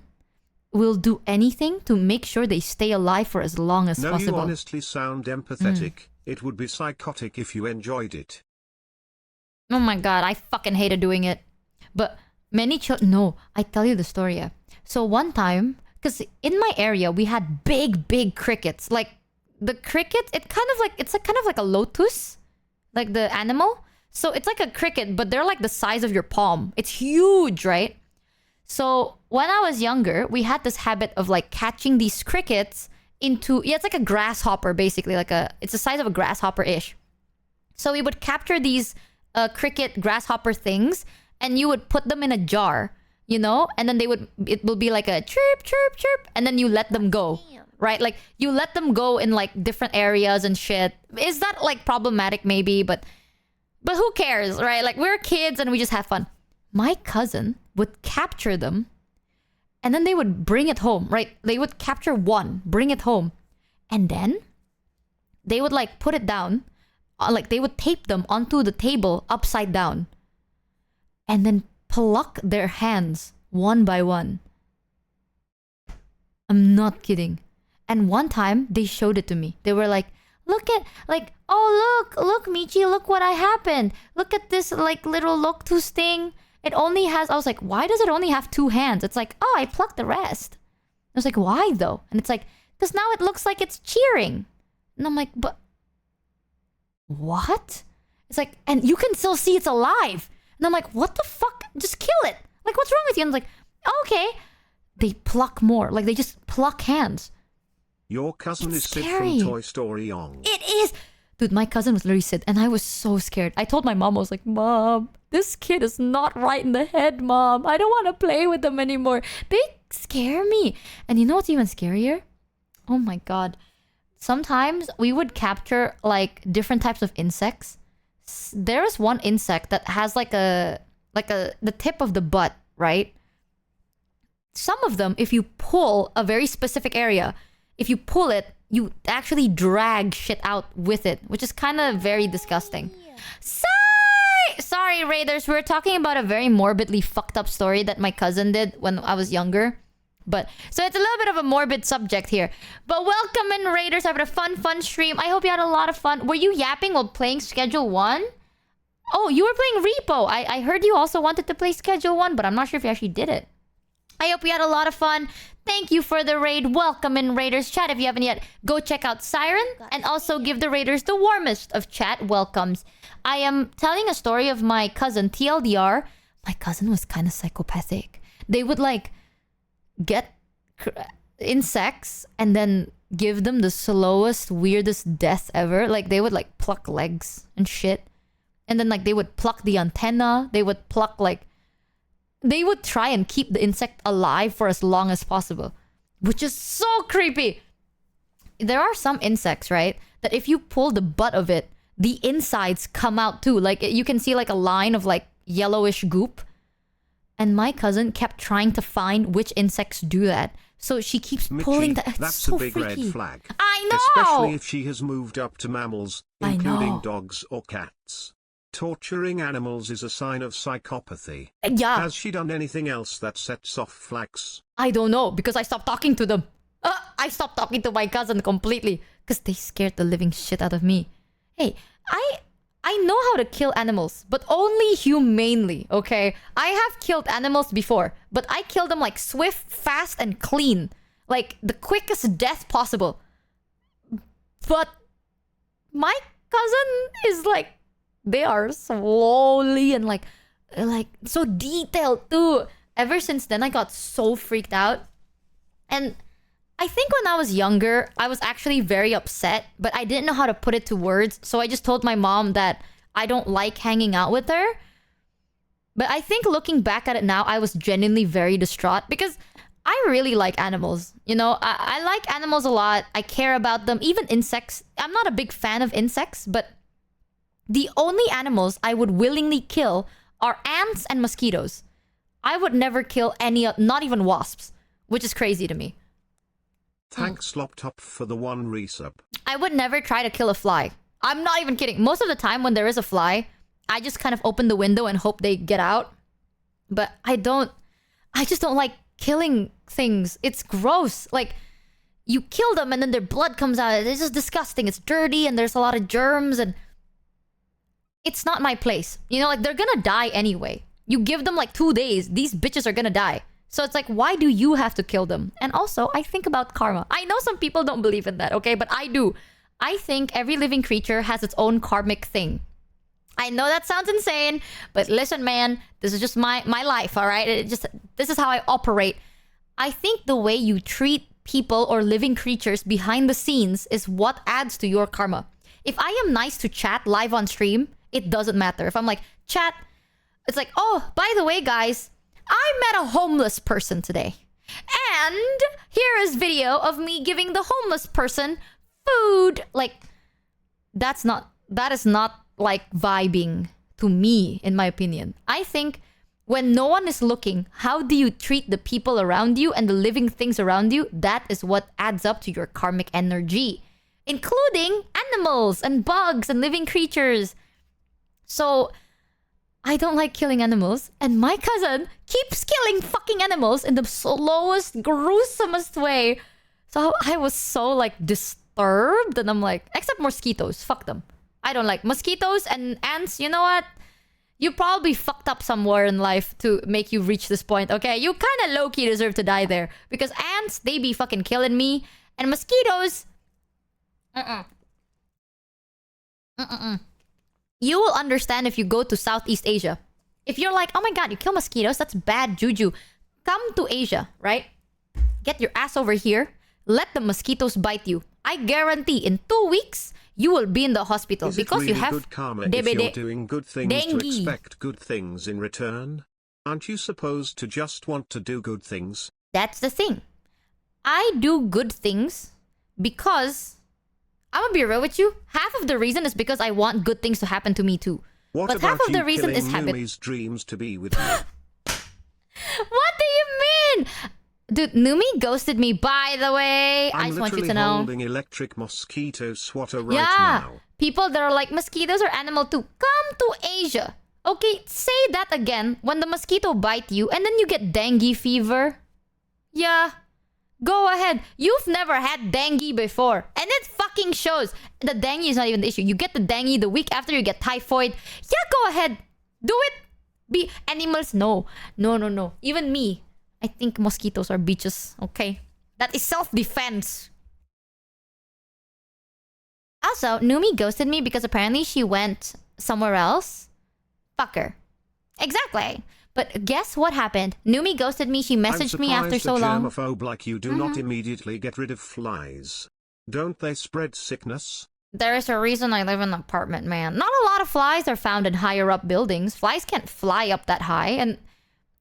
will do anything to make sure they stay alive for as long as possible. You honestly sound empathetic. It would be psychotic if you enjoyed it. Oh my god, I fucking hated doing it. But many children... No, I tell you the story, yeah. So one time, because in my area, we had big crickets. Like, the cricket, it's kind of like a lotus. Like the animal. So it's like a cricket, but they're like the size of your palm. It's huge, right? So when I was younger, we had this habit of like catching these crickets into... Yeah, it's like a grasshopper, basically. It's the size of a grasshopper-ish. So we would capture these cricket grasshopper things, and you would put them in a jar, you know? And then it will be like a chirp, chirp, chirp, and then you let them go. Right? Like, you let them go in like different areas and shit. Is that like problematic? Maybe, but who cares, right? Like, we're kids and we just have fun. My cousin would capture them, and then they would bring it home, right? They would capture one, bring it home, and then they would like put it down, like they would tape them onto the table upside down, and then pluck their hands one by one. I'm not kidding. And one time they showed it to me. They were like, look at, like, oh, look, Michi, look what I happened. Look at this like little loctus thing. It only has... I was like, why does it only have 2 hands? It's like, oh, I plucked the rest. I was like, why though? And it's like, because now it looks like it's cheering. And I'm like, but... what? It's like, and you can still see it's alive. And I'm like, what the fuck? Just kill it. Like, what's wrong with you? And I'm like, oh, okay. They pluck more. Like, they just pluck hands. Your cousin It's is sick scary. from Toy Story on. It is! Dude, my cousin was literally sick, and I was so scared. I told my mom, I was like, Mom, this kid is not right in the head, Mom. I don't want to play with them anymore. They scare me. And you know what's even scarier? Oh my god. Sometimes we would capture, like, different types of insects. There is one insect that has, the tip of the butt, right? Some of them, if you pull a very specific area, if you pull it, you actually drag shit out with it, which is kind of very disgusting. Sorry, Raiders. We're talking about a very morbidly fucked up story that my cousin did when I was younger. But so it's a little bit of a morbid subject here. But welcome in, Raiders. Having a fun stream. I hope you had a lot of fun. Were you yapping while playing Schedule 1? Oh, you were playing Repo. I heard you also wanted to play Schedule 1, but I'm not sure if you actually did it. I hope you had a lot of fun. Thank you for the raid. Welcome in, Raiders. Chat, if you haven't yet, go check out Siren and also give the Raiders the warmest of chat welcomes. I am telling a story of my cousin, TLDR. My cousin was kind of psychopathic. They would like get insects and then give them the slowest, weirdest death ever. Like, they would like pluck legs and shit. And then like they would pluck the antenna. They would pluck like... They would try and keep the insect alive for as long as possible, which is so creepy. There are some insects, right, that if you pull the butt of it, the insides come out too. Like, you can see like a line of like yellowish goop. And my cousin kept trying to find which insects do that. So she keeps pulling that. That's so a big freaky. red flag. I know! Especially if she has moved up to mammals, I including know. dogs or cats. Torturing animals is a sign of psychopathy. Yeah. Has she done anything else that sets off flags? I don't know, because I stopped talking to them. I stopped talking to my cousin completely because they scared the living shit out of me. Hey, I know how to kill animals, but only humanely, okay? I have killed animals before, but I kill them like swift, fast, and clean. Like the quickest death possible. But my cousin is like, they are slowly and like so detailed too. Ever since then, I got so freaked out. And I think when I was younger, I was actually very upset, but I didn't know how to put it to words. So I just told my mom that I don't like hanging out with her. But I think looking back at it now, I was genuinely very distraught because I really like animals. You know, I like animals a lot. I care about them. Even insects. I'm not a big fan of insects, but the only animals I would willingly kill are ants and mosquitoes. I would never kill any, not even wasps, which is crazy to me. Thanks Loptop for the 1 resub. I would never try to kill a fly. I'm not even kidding. Most of the time when there is a fly, I just kind of open the window and hope they get out. But I just don't like killing things. It's gross. Like, you kill them and then their blood comes out. It's just disgusting. It's dirty and there's a lot of germs and it's not my place. You know, like, they're gonna die anyway. You give them like 2 days, these bitches are gonna die. So it's like, why do you have to kill them? And also, I think about karma. I know some people don't believe in that, okay? But I do. I think every living creature has its own karmic thing. I know that sounds insane, but listen, man, this is just my life, all right? This is how I operate. I think the way you treat people or living creatures behind the scenes is what adds to your karma. If I am nice to chat live on stream, it doesn't matter. If I'm like, chat, it's like, oh, by the way, guys, I met a homeless person today. And here is video of me giving the homeless person food. Like, that is not like vibing to me, in my opinion. I think when no one is looking, how do you treat the people around you and the living things around you? That is what adds up to your karmic energy, including animals and bugs and living creatures. So I don't like killing animals, and my cousin keeps killing fucking animals in the slowest, gruesomest way. So I was so like disturbed, and I'm like, except mosquitoes, fuck them. I don't like mosquitoes and ants. You know what? You probably fucked up somewhere in life to make you reach this point, okay? You kind of low-key deserve to die there. Because ants, they be fucking killing me. And mosquitoes... You will understand if you go to Southeast Asia. If you're like, oh my god, you kill mosquitoes, that's bad juju. Come to Asia, right? Get your ass over here. Let the mosquitoes bite you. I guarantee in 2 weeks, you will be in the hospital. Is because it really you have good karma if you're doing good things to expect good things in return? Aren't you supposed to just want to do good things? That's the thing. I do good things because... I'm gonna be real with you. Half of the reason is because I want good things to happen to me too. What but about half of the reason is habit. Numi's dreams to be with you? What do you mean? Dude, Numi ghosted me, by the way. I just want you to know. I'm holding electric mosquito swatter right yeah. now. People that are like, mosquitoes are animal too. Come to Asia. Okay, say that again when the mosquito bite you and then you get dengue fever. Yeah. Go ahead. You've never had dengue before. And it fucking shows. The dengue is not even the issue. You get the dengue the week after you get typhoid. Yeah, go ahead. Do it. Be animals. No. No. Even me. I think mosquitoes are bitches. Okay. That is self-defense. Also, Numi ghosted me because apparently she went somewhere else. Fuck her. Exactly. But guess what happened? Numi ghosted me. She messaged me after so long. I'm surprised a germaphobe like you do not immediately get rid of flies. Don't they spread sickness? There is a reason I live in an apartment, man. Not a lot of flies are found in higher up buildings. Flies can't fly up that high. And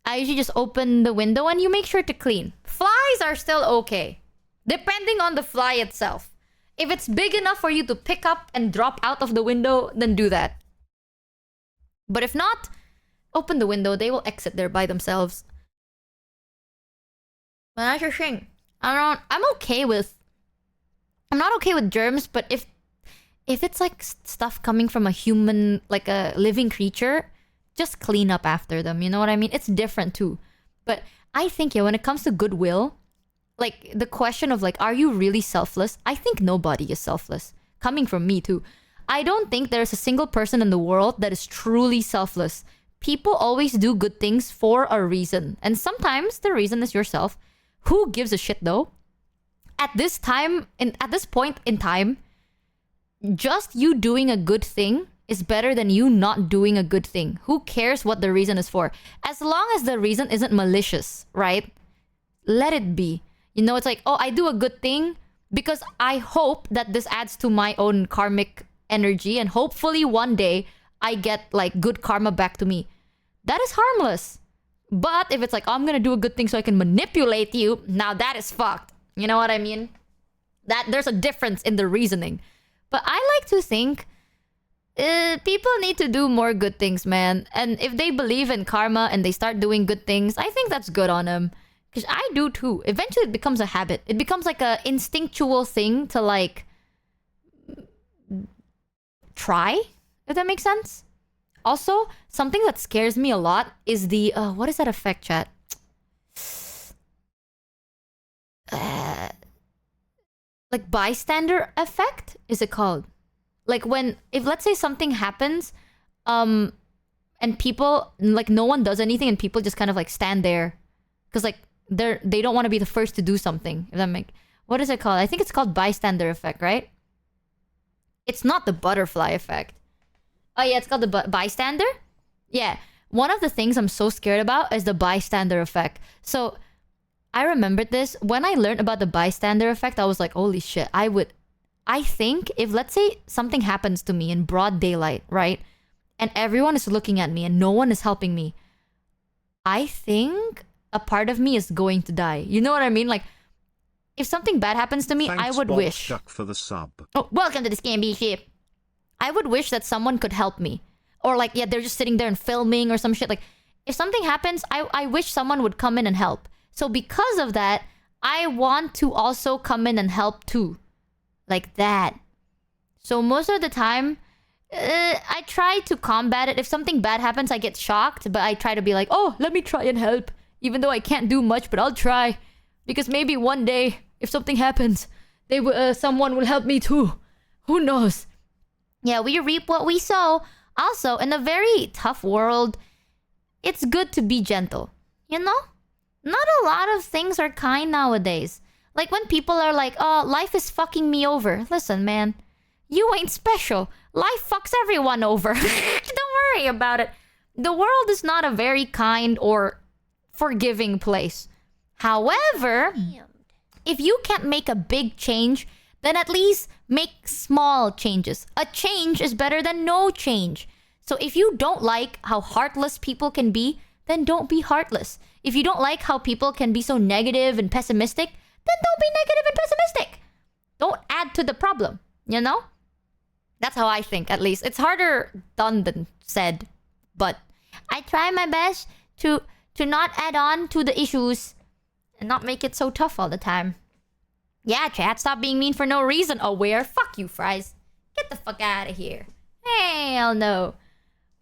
I usually just open the window and you make sure to clean. Flies are still okay. Depending on the fly itself. If it's big enough for you to pick up and drop out of the window, then do that. But if not... open the window, they will exit there by themselves. But that's the thing. I'm okay with... I'm not okay with germs, but if it's like stuff coming from a human, like a living creature, just clean up after them, you know what I mean? It's different too. But I think, yeah, when it comes to goodwill, like the question of like, are you really selfless? I think nobody is selfless. Coming from me too. I don't think there's a single person in the world that is truly selfless. People always do good things for a reason. And sometimes the reason is yourself. Who gives a shit though? At this point in time, just you doing a good thing is better than you not doing a good thing. Who cares what the reason is for? As long as the reason isn't malicious, right? Let it be. You know, it's like, oh, I do a good thing because I hope that this adds to my own karmic energy, and hopefully one day I get like good karma back to me. That is harmless. But if it's like, oh, I'm gonna do a good thing so I can manipulate you, now that is fucked. You know what I mean? That there's a difference in the reasoning. But I like to think people need to do more good things, man. And if they believe in karma and they start doing good things, I think that's good on them. Because I do too. Eventually it becomes a habit. It becomes like a instinctual thing to like try, if that makes sense. Also, something that scares me a lot is the what is that effect, chat? Like bystander effect, is it called? Like if let's say something happens, and people like no one does anything and people just kind of like stand there, because like they don't want to be the first to do something. If that what is it called? I think it's called bystander effect, right? It's not the butterfly effect. Oh yeah, it's called the bystander. Yeah, one of the things I'm so scared about is the bystander effect. So I remembered this when I learned about the bystander effect. I was like, holy shit! I think if let's say something happens to me in broad daylight, right, and everyone is looking at me and no one is helping me, I think a part of me is going to die. You know what I mean? Like, if something bad happens to me, Thanks, I would Bob wish. Duck for the sub. Oh, welcome to the Scam ship. I would wish that someone could help me, or like, yeah, they're just sitting there and filming or some shit. Like, if something happens, I wish someone would come in and help. So because of that, I want to also come in and help too. Like that. So most of the time, I try to combat it. If something bad happens, I get shocked. But I try to be like, oh, let me try and help. Even though I can't do much, but I'll try. Because maybe one day, if something happens, someone will help me too. Who knows? Yeah, we reap what we sow. Also, in a very tough world, it's good to be gentle. You know? Not a lot of things are kind nowadays. Like when people are like, oh, life is fucking me over. Listen, man. You ain't special. Life fucks everyone over. Don't worry about it. The world is not a very kind or forgiving place. However, if you can't make a big change, then at least make small changes. A change is better than no change. So if you don't like how heartless people can be, then don't be heartless. If you don't like how people can be so negative and pessimistic, then don't be negative and pessimistic. Don't add to the problem, you know? That's how I think, at least. It's harder done than said. But I try my best to not add on to the issues and not make it so tough all the time. Yeah, chat, stop being mean for no reason. Aware, fuck you, fries. Get the fuck out of here. Hell no.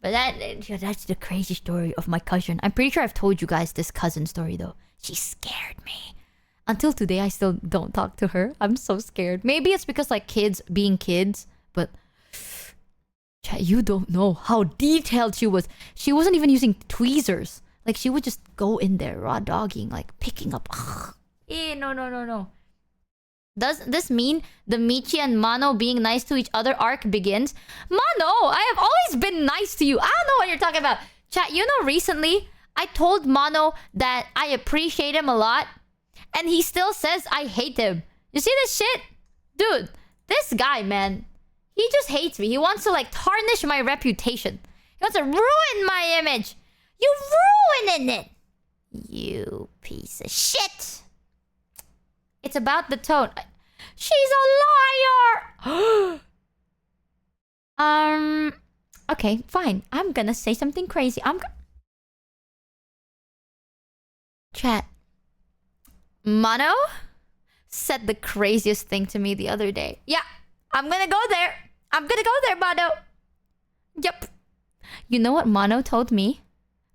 But that's the crazy story of my cousin. I'm pretty sure I've told you guys this cousin story though. She scared me. Until today, I still don't talk to her. I'm so scared. Maybe it's because like kids being kids, but chat, you don't know how detailed she was. She wasn't even using tweezers. Like she would just go in there raw dogging, like picking up. No. Does this mean the Michi and Mano being nice to each other arc begins? Mano, I have always been nice to you. I don't know what you're talking about. Chat, you know recently, I told Mano that I appreciate him a lot. And he still says I hate him. You see this shit? Dude, this guy, man. He just hates me. He wants to like tarnish my reputation. He wants to ruin my image. You ruining it. You piece of shit. It's about the tone. She's a liar! Okay, fine. I'm gonna say something crazy. Chat. Mano said the craziest thing to me the other day. Yeah, I'm gonna go there. Mano. Yep. You know what Mano told me?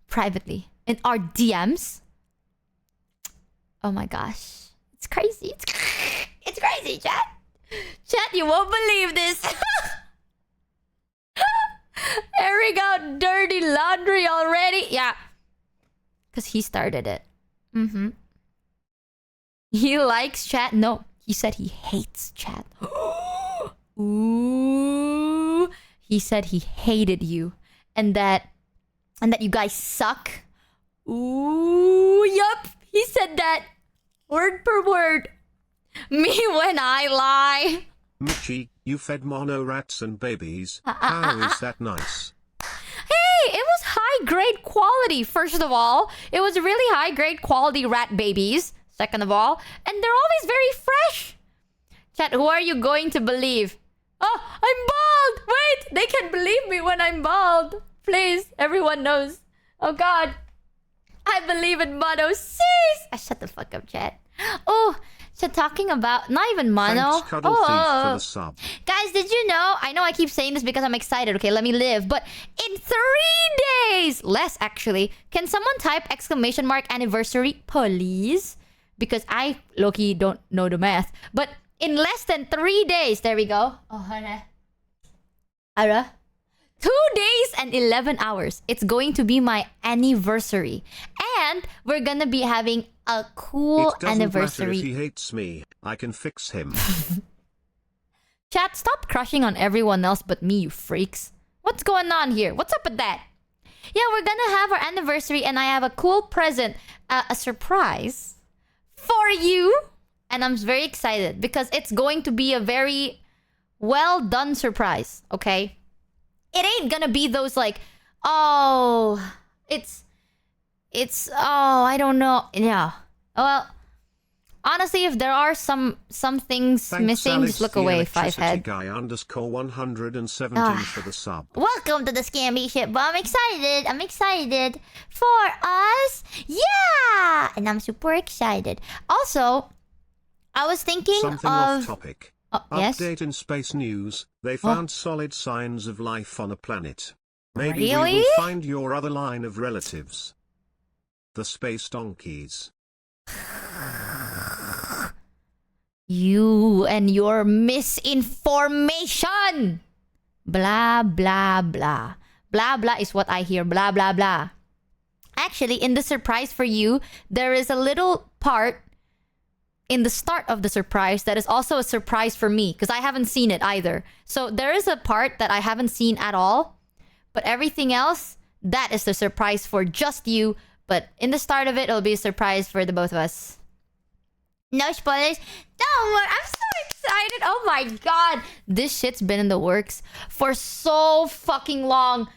Privately. In our DMs? Oh my gosh. It's crazy. It's crazy, chat. Chat, you won't believe this. Airing out dirty laundry already? Yeah. Because he started it. Mm-hmm. He likes chat? No. He said he hates chat. Ooh. He said he hated you. And that you guys suck. Ooh. Yup. He said that. Word per word. Me when I lie. Michi, you fed mono rats and babies. How is that nice? Hey, it was high-grade quality, first of all. It was really high-grade quality rat babies, second of all. And they're always very fresh. Chat, who are you going to believe? Oh, I'm bald! Wait, they can believe me when I'm bald. Please, everyone knows. Oh, God. I believe in mono. Cease! Shut the fuck up, chat. Oh, so talking about... Not even mono. Thanks, Cuddle Thief, for the sub. Guys, did you know? I know I keep saying this because I'm excited. Okay, let me live. But in 3 days, less actually, can someone type exclamation mark anniversary, please? Because I, low-key, don't know the math. But in less than 3 days, there we go. Oh, Ara. 2 days and 11 hours. It's going to be my anniversary. And we're gonna be having a cool anniversary. Matter if he hates me. I can fix him. Chat, stop crushing on everyone else but me, you freaks. What's going on here? What's up with that? Yeah, we're gonna have our anniversary and I have a cool present. A surprise for you. And I'm very excited because it's going to be a very well done surprise, okay? It ain't gonna be those like, oh, it's, oh, I don't know. Yeah. Well, honestly, if there are some things Thanks, missing, Alex, just look the away, Fivehead. guy _117 for the sub. Welcome to the Scamby ship, but I'm excited. I'm excited for us. Yeah! And I'm super excited. Also, I was thinking Something of... off topic. Yes? Update in space news. They found solid signs of life on a planet. Maybe Really? we will find your other line of relatives. The space donkeys. You and your misinformation! Blah, blah, blah. Blah, blah is what I hear. Blah, blah, blah. Actually, in the surprise for you, there is a little part in the start of the surprise that is also a surprise for me because I haven't seen it either. So there is a part that I haven't seen at all, but everything else, that is the surprise for just you. But in the start of it, it'll be a surprise for the both of us. No spoilers. Don't worry, I'm so excited. Oh my god. This shit's been in the works for so fucking long.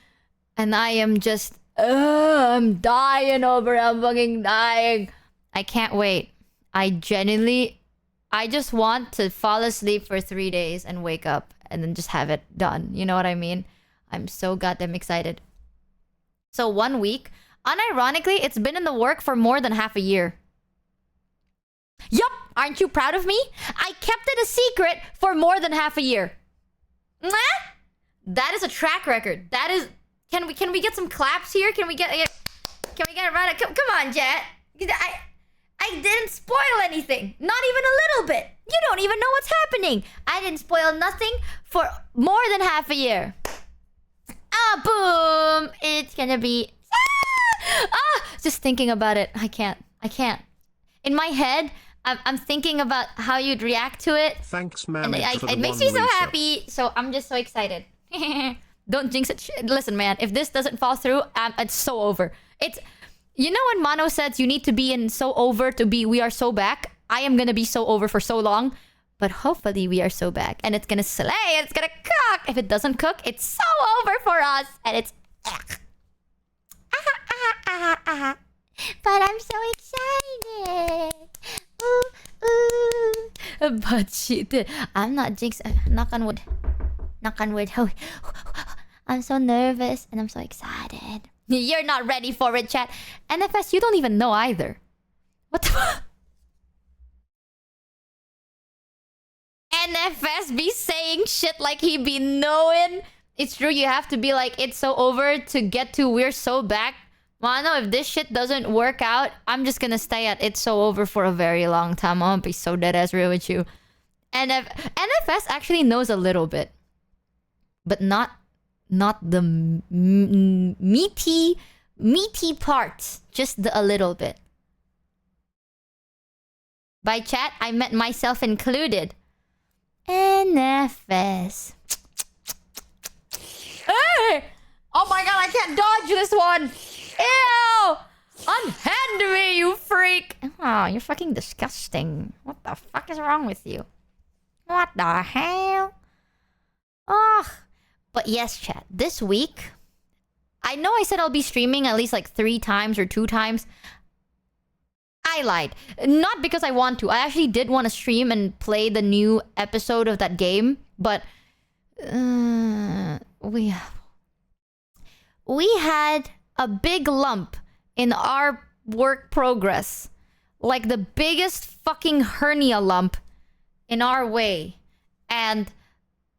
And I am just... I'm dying over it. I'm fucking dying. I can't wait. I just want to fall asleep for 3 days and wake up and then just have it done. You know what I mean? I'm so goddamn excited. So 1 week, unironically, it's been in the work for more than half a year. Yup! Aren't you proud of me? I kept it a secret for more than half a year. Mwah? That is a track record. That is... Can we get some claps here? Can we get it right? Come on, Jet. I didn't spoil anything. Not even a little bit. You don't even know what's happening. I didn't spoil nothing for more than half a year. Ah, boom. It's gonna be... Just thinking about it. I can't. In my head, I'm thinking about how you'd react to it. Thanks, man. It makes me so happy. So I'm just so excited. Don't jinx it. Listen, man. If this doesn't fall through, it's so over. It's... You know when Mano says you need to be in so over to be we are so back? I am gonna be so over for so long. But hopefully we are so back. And it's gonna slay. It's gonna cook. If it doesn't cook, it's so over for us. And it's... But I'm so excited. Ooh, ooh. But she did. I'm not jinx. Knock on wood. Knock on wood. I'm so nervous and I'm so excited. You're not ready for it, chat. NFS, you don't even know either. What the fuck? NFS be saying shit like he be knowing. It's true, you have to be like, it's so over to get to we're so back. Mano, if this shit doesn't work out, I'm just gonna stay at it's so over for a very long time. I'm gonna be so dead ass real with you. NFS actually knows a little bit. But not not the meaty parts, just a little bit. By chat, I meant myself included. NFS. Hey! Oh my god, I can't dodge this one! Ew! Unhand me, you freak! Oh, you're fucking disgusting. What the fuck is wrong with you? What the hell? Ugh. But yes, chat, this week... I know I said I'll be streaming at least like 3 times or 2 times. I lied. Not because I want to. I actually did want to stream and play the new episode of that game. But... we had a big lump in our work progress. Like the biggest fucking hernia lump in our way. And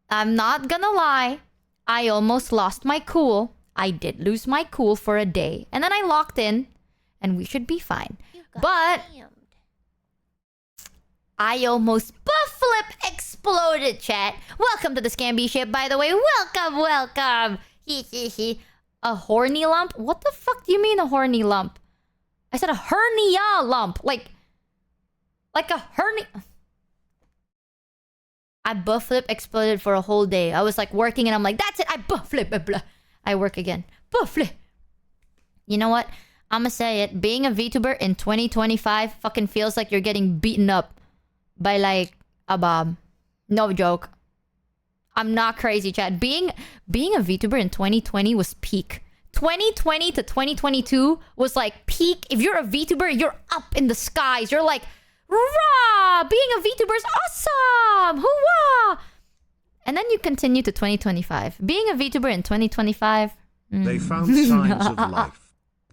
I'm not gonna lie, I almost lost my cool. I did lose my cool for a day. And then I locked in, and we should be fine. But I almost buff flip exploded, chat. Welcome to the Scamby ship, by the way. Welcome, welcome. A horny lump? What the fuck do you mean a horny lump? I said a hernia lump. Like a hernia. I buff flip exploded for a whole day. I was like working and I'm like, that's it. I buff flip. Blah, blah. I work again. Buff flip. You know what? I'ma say it. Being a VTuber in 2025 fucking feels like you're getting beaten up by like a bomb. No joke. I'm not crazy, chat. Being a VTuber in 2020 was peak. 2020 to 2022 was like peak. If you're a VTuber, you're up in the skies. You're like, rah! Being a VTuber is awesome! Hooah! And then you continue to 2025. Being a VTuber in 2025... They found signs of life.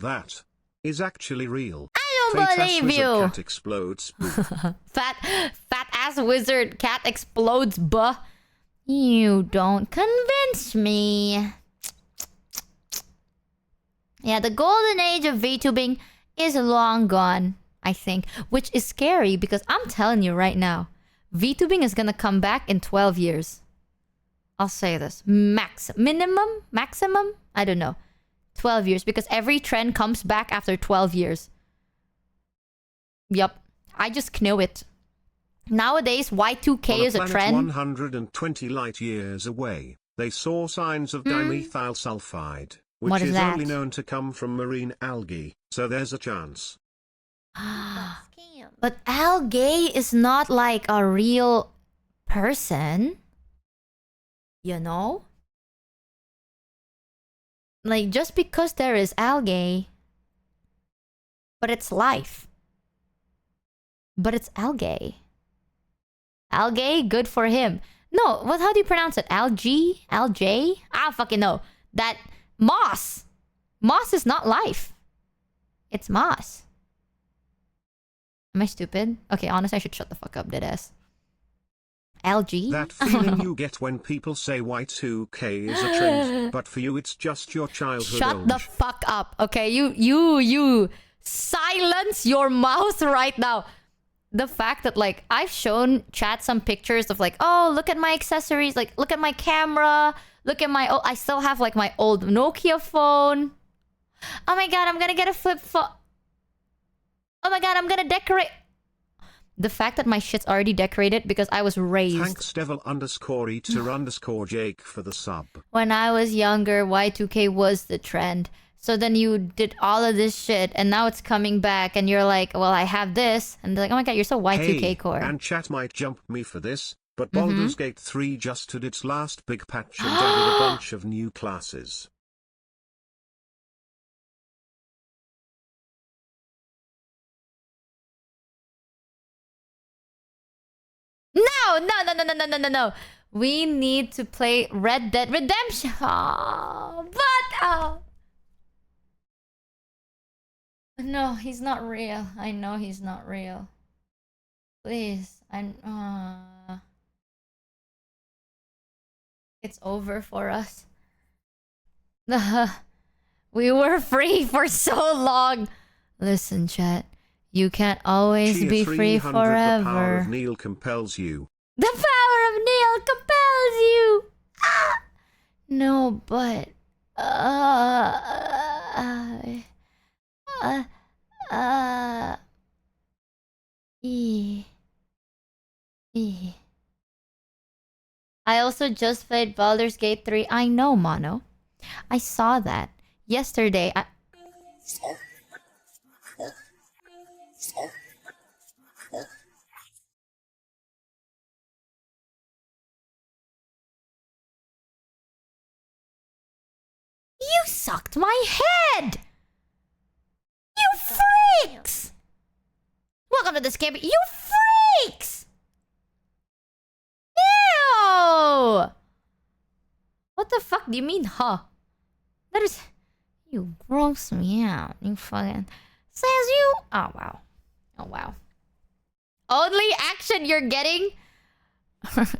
That is actually real. I don't believe you! Cat explodes. Fat ass wizard cat explodes, buh. You don't convince me. Yeah, the golden age of VTubing is long gone, I think. Which is scary because I'm telling you right now, VTubing is gonna come back in 12 years. I'll say this. Maximum? I don't know. 12 years. Because every trend comes back after 12 years. Yup. I just know it. Nowadays, Y2K is a trend. 120 light years away, they saw signs of dimethyl sulfide, which is that? only known to come from marine algae, so there's a chance. But algae is not like a real person. You know? Like, just because there is algae, but it's life. But it's algae. Algae, good for him. No, how do you pronounce it? Algae? Algae? I don't fucking know. That moss. Moss is not life. It's moss. Am I stupid? Okay, honestly, I should shut the fuck up, deadass. Algae? That feeling you get when people say Y2K is a trend, but for you it's just your childhood. Shut the fuck up, okay? You silence your mouth right now. The fact that, like, I've shown chat some pictures of, like, oh, look at my accessories. Like, look at my camera. Look at my... I still have, like, my old Nokia phone. Oh my god, I'm gonna get a flip phone. Oh my god, I'm gonna decorate... The fact that my shit's already decorated because I was raised. Thanks devil_eater_Jake for the sub. When I was younger, Y2K was the trend. So then you did all of this shit, and now it's coming back, and you're like, well, I have this. And they're like, oh my god, you're so Y2K core. And chat might jump me for this, but Baldur's Gate 3 just had its last big patch and added a bunch of new classes. No. We need to play Red Dead Redemption. Oh, but... No, he's not real. I know he's not real. Please. It's over for us. We were free for so long. Listen, chat. You can't always be free forever. The power of Neil compels you. The power of Neil compels you! Ah! No, but uh, uh, uh, e, e. I also just played Baldur's Gate 3. I know, Mono. I saw that yesterday. You sucked my head! You freaks! Welcome to this camp. You freaks! Ew! What the fuck do you mean, huh? That is... You gross me out. You fucking... Says you... Oh, wow. Oh, wow. Only action you're getting...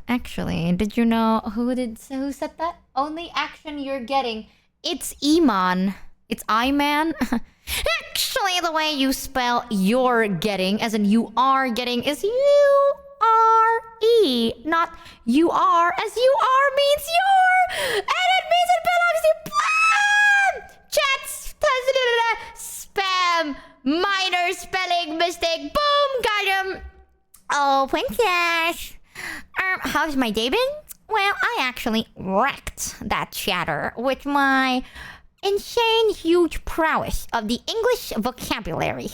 Actually, did you know... Who said that? Only action you're getting... It's Iman. It's I-man. Actually, the way you spell you're getting, as in you are getting, is U-R-E, not you are, as you are means your, and it means it belongs to Chats, spam, minor spelling mistake, boom, got him. Oh, princess. How's my day been? Well, I actually wrecked that chatter with my insane huge prowess of the English vocabulary.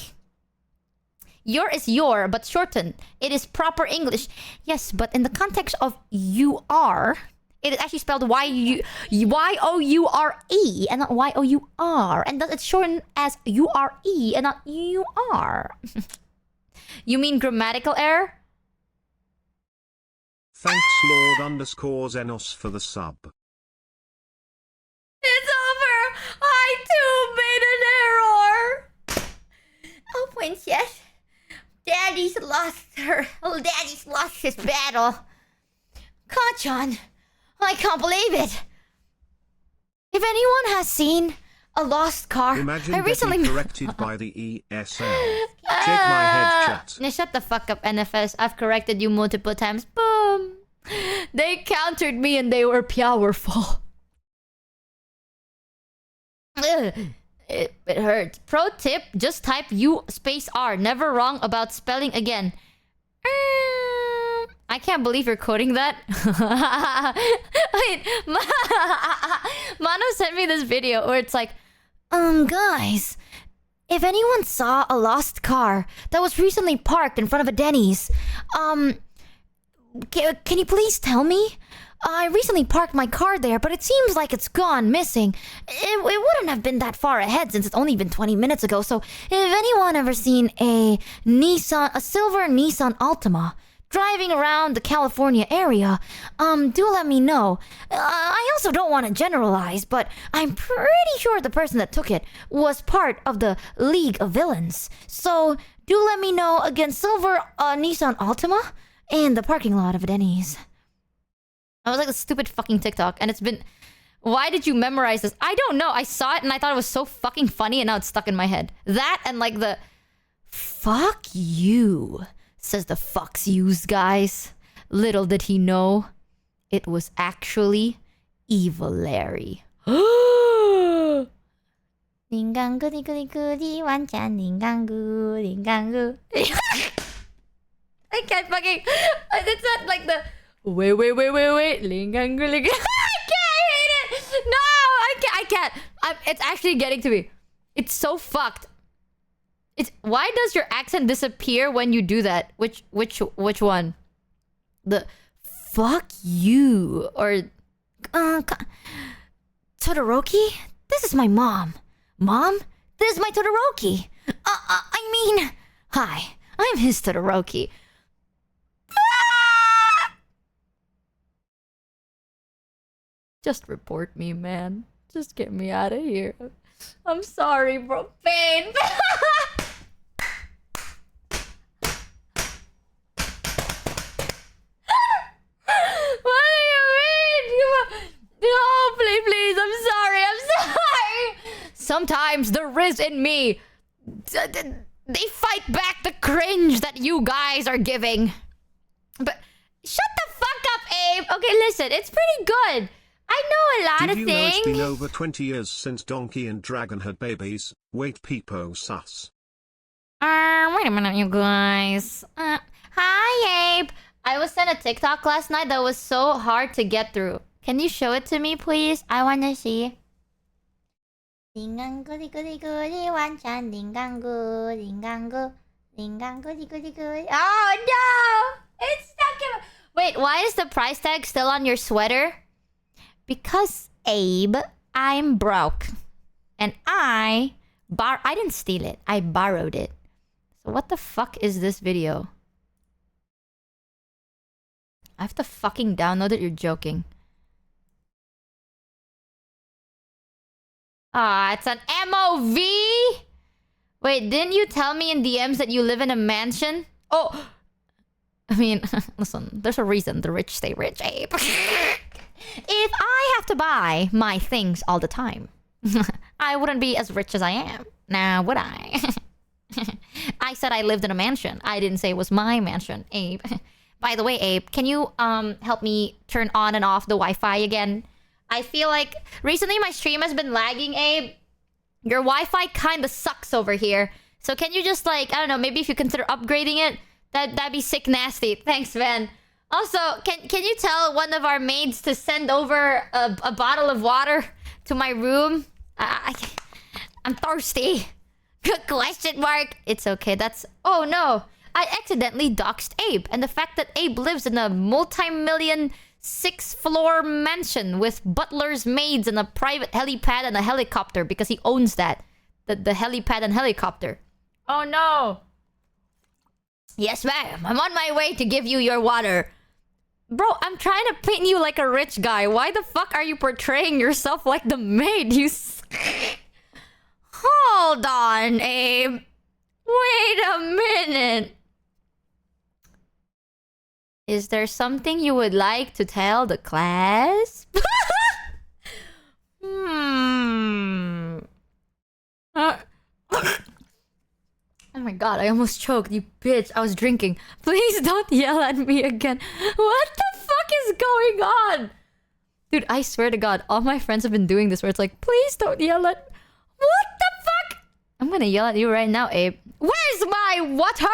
Your is your, but shortened. It is proper English. Yes, but in the context of you are, it is actually spelled Y-O-U-R-E and not Y-O-U-R. And thus it's shortened as U-R-E and not U-R. You mean grammatical error? Thanks Lord_Zenos for the sub. It's over! I too made an error! Oh, princess. Daddy's lost his battle. Kanchan, I can't believe it. If anyone has seen a lost car, Imagine I recently getting corrected by the ESL. Shake my head, chat. Now shut the fuck up, NFS. I've corrected you multiple times. Boom. They countered me and they were powerful. It hurts. Pro tip, just type U space R. Never wrong about spelling again. I can't believe you're quoting that. Wait, Mano sent me this video where it's like, guys, if anyone saw a lost car that was recently parked in front of a Denny's, can you please tell me? I recently parked my car there, but it seems like it's gone missing. It wouldn't have been that far ahead since it's only been 20 minutes ago. So if anyone ever seen a silver Nissan Altima driving around the California area, do let me know. I also don't want to generalize, but I'm pretty sure the person that took it was part of the League of Villains. So do let me know. Again, silver Nissan Altima in the parking lot of Denny's. I was like a stupid fucking TikTok, and it's been... Why did you memorize this? I don't know. I saw it, and I thought it was so fucking funny, and now it's stuck in my head. That, and like the... Fuck you, says the fucks yous guys. Little did he know, it was actually Evil Larry. Ningangu, wanchan, ningangu, ningangu. I can't fucking... It's not like the... Wait. Lingangu. I can't hate it. No, I can't. It's actually getting to me. It's so fucked. Why does your accent disappear when you do that? Which one? The fuck you or Todoroki? This is my mom. Mom, this is my Todoroki. I mean, hi. I'm his Todoroki. Just report me, man. Just get me out of here. I'm sorry, bro. Pain. What do you mean? No, please. I'm sorry. Sometimes the Riz in me, they fight back the cringe that you guys are giving. But shut the fuck up, Abe. Okay, listen. It's pretty good. I know a lot Did of you know it's things. been over 20 years since Donkey and Dragon had babies? Wait, peepo sus. Wait a minute, you guys. Hi, Abe. I was sent a TikTok last night that was so hard to get through. Can you show it to me, please? I wanna see. Dingang goody goody goody one chan dingang good dingang good dingang goody goody goody. Oh no! It's stuck in. Wait, why is the price tag still on your sweater? Because Abe, I'm broke, and I didn't steal it. I borrowed it. So what the fuck is this video? I have to fucking download it. You're joking. Ah, it's an MOV? Wait, didn't you tell me in DMs that you live in a mansion? Oh! I mean, listen, there's a reason the rich stay rich, Abe. If I have to buy my things all the time, I wouldn't be as rich as I am. Now, would I? I said I lived in a mansion. I didn't say it was my mansion, Abe. By the way, Abe, can you help me turn on and off the Wi-Fi again? I feel like recently my stream has been lagging, Abe. Your Wi-Fi kind of sucks over here. So can you just like, I don't know, maybe if you consider upgrading it, that'd be sick nasty. Thanks, man. Also, can you tell one of our maids to send over a bottle of water to my room? I'm thirsty. Good question mark. It's okay. That's... Oh, no. I accidentally doxed Abe. And the fact that Abe lives in a multi-million 6-floor mansion with butlers, maids, and a private helipad and a helicopter because he owns that. The helipad and helicopter. Oh, no. Yes, ma'am. I'm on my way to give you your water. Bro, I'm trying to paint you like a rich guy. Why the fuck are you portraying yourself like the maid? Hold on, Abe. Wait a minute. Is there something you would like to tell the class? Oh my god, I almost choked, you bitch. I was drinking. Please don't yell at me again. What the fuck is going on? Dude, I swear to god, all my friends have been doing this where it's like, please don't yell at... What the fuck? I'm gonna yell at you right now, Abe. Where's my water?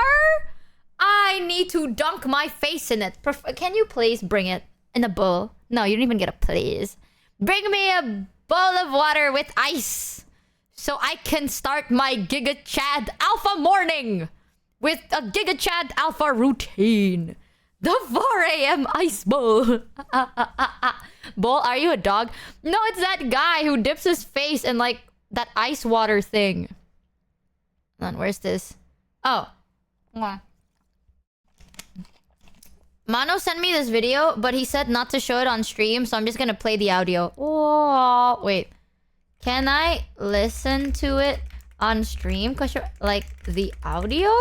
I need to dunk my face in it. Can you please bring it in a bowl? No, you don't even get a please. Bring me a bowl of water with ice. So I can start my Giga Chad Alpha morning with a Giga Chad Alpha routine. The 4 a.m. ice bowl. Bowl, are you a dog? No, it's that guy who dips his face in like that ice water thing. Hold on, where's this? Oh. Mano sent me this video, but he said not to show it on stream, so I'm just gonna play the audio. Oh, wait. Can I listen to it on stream? Like, the audio?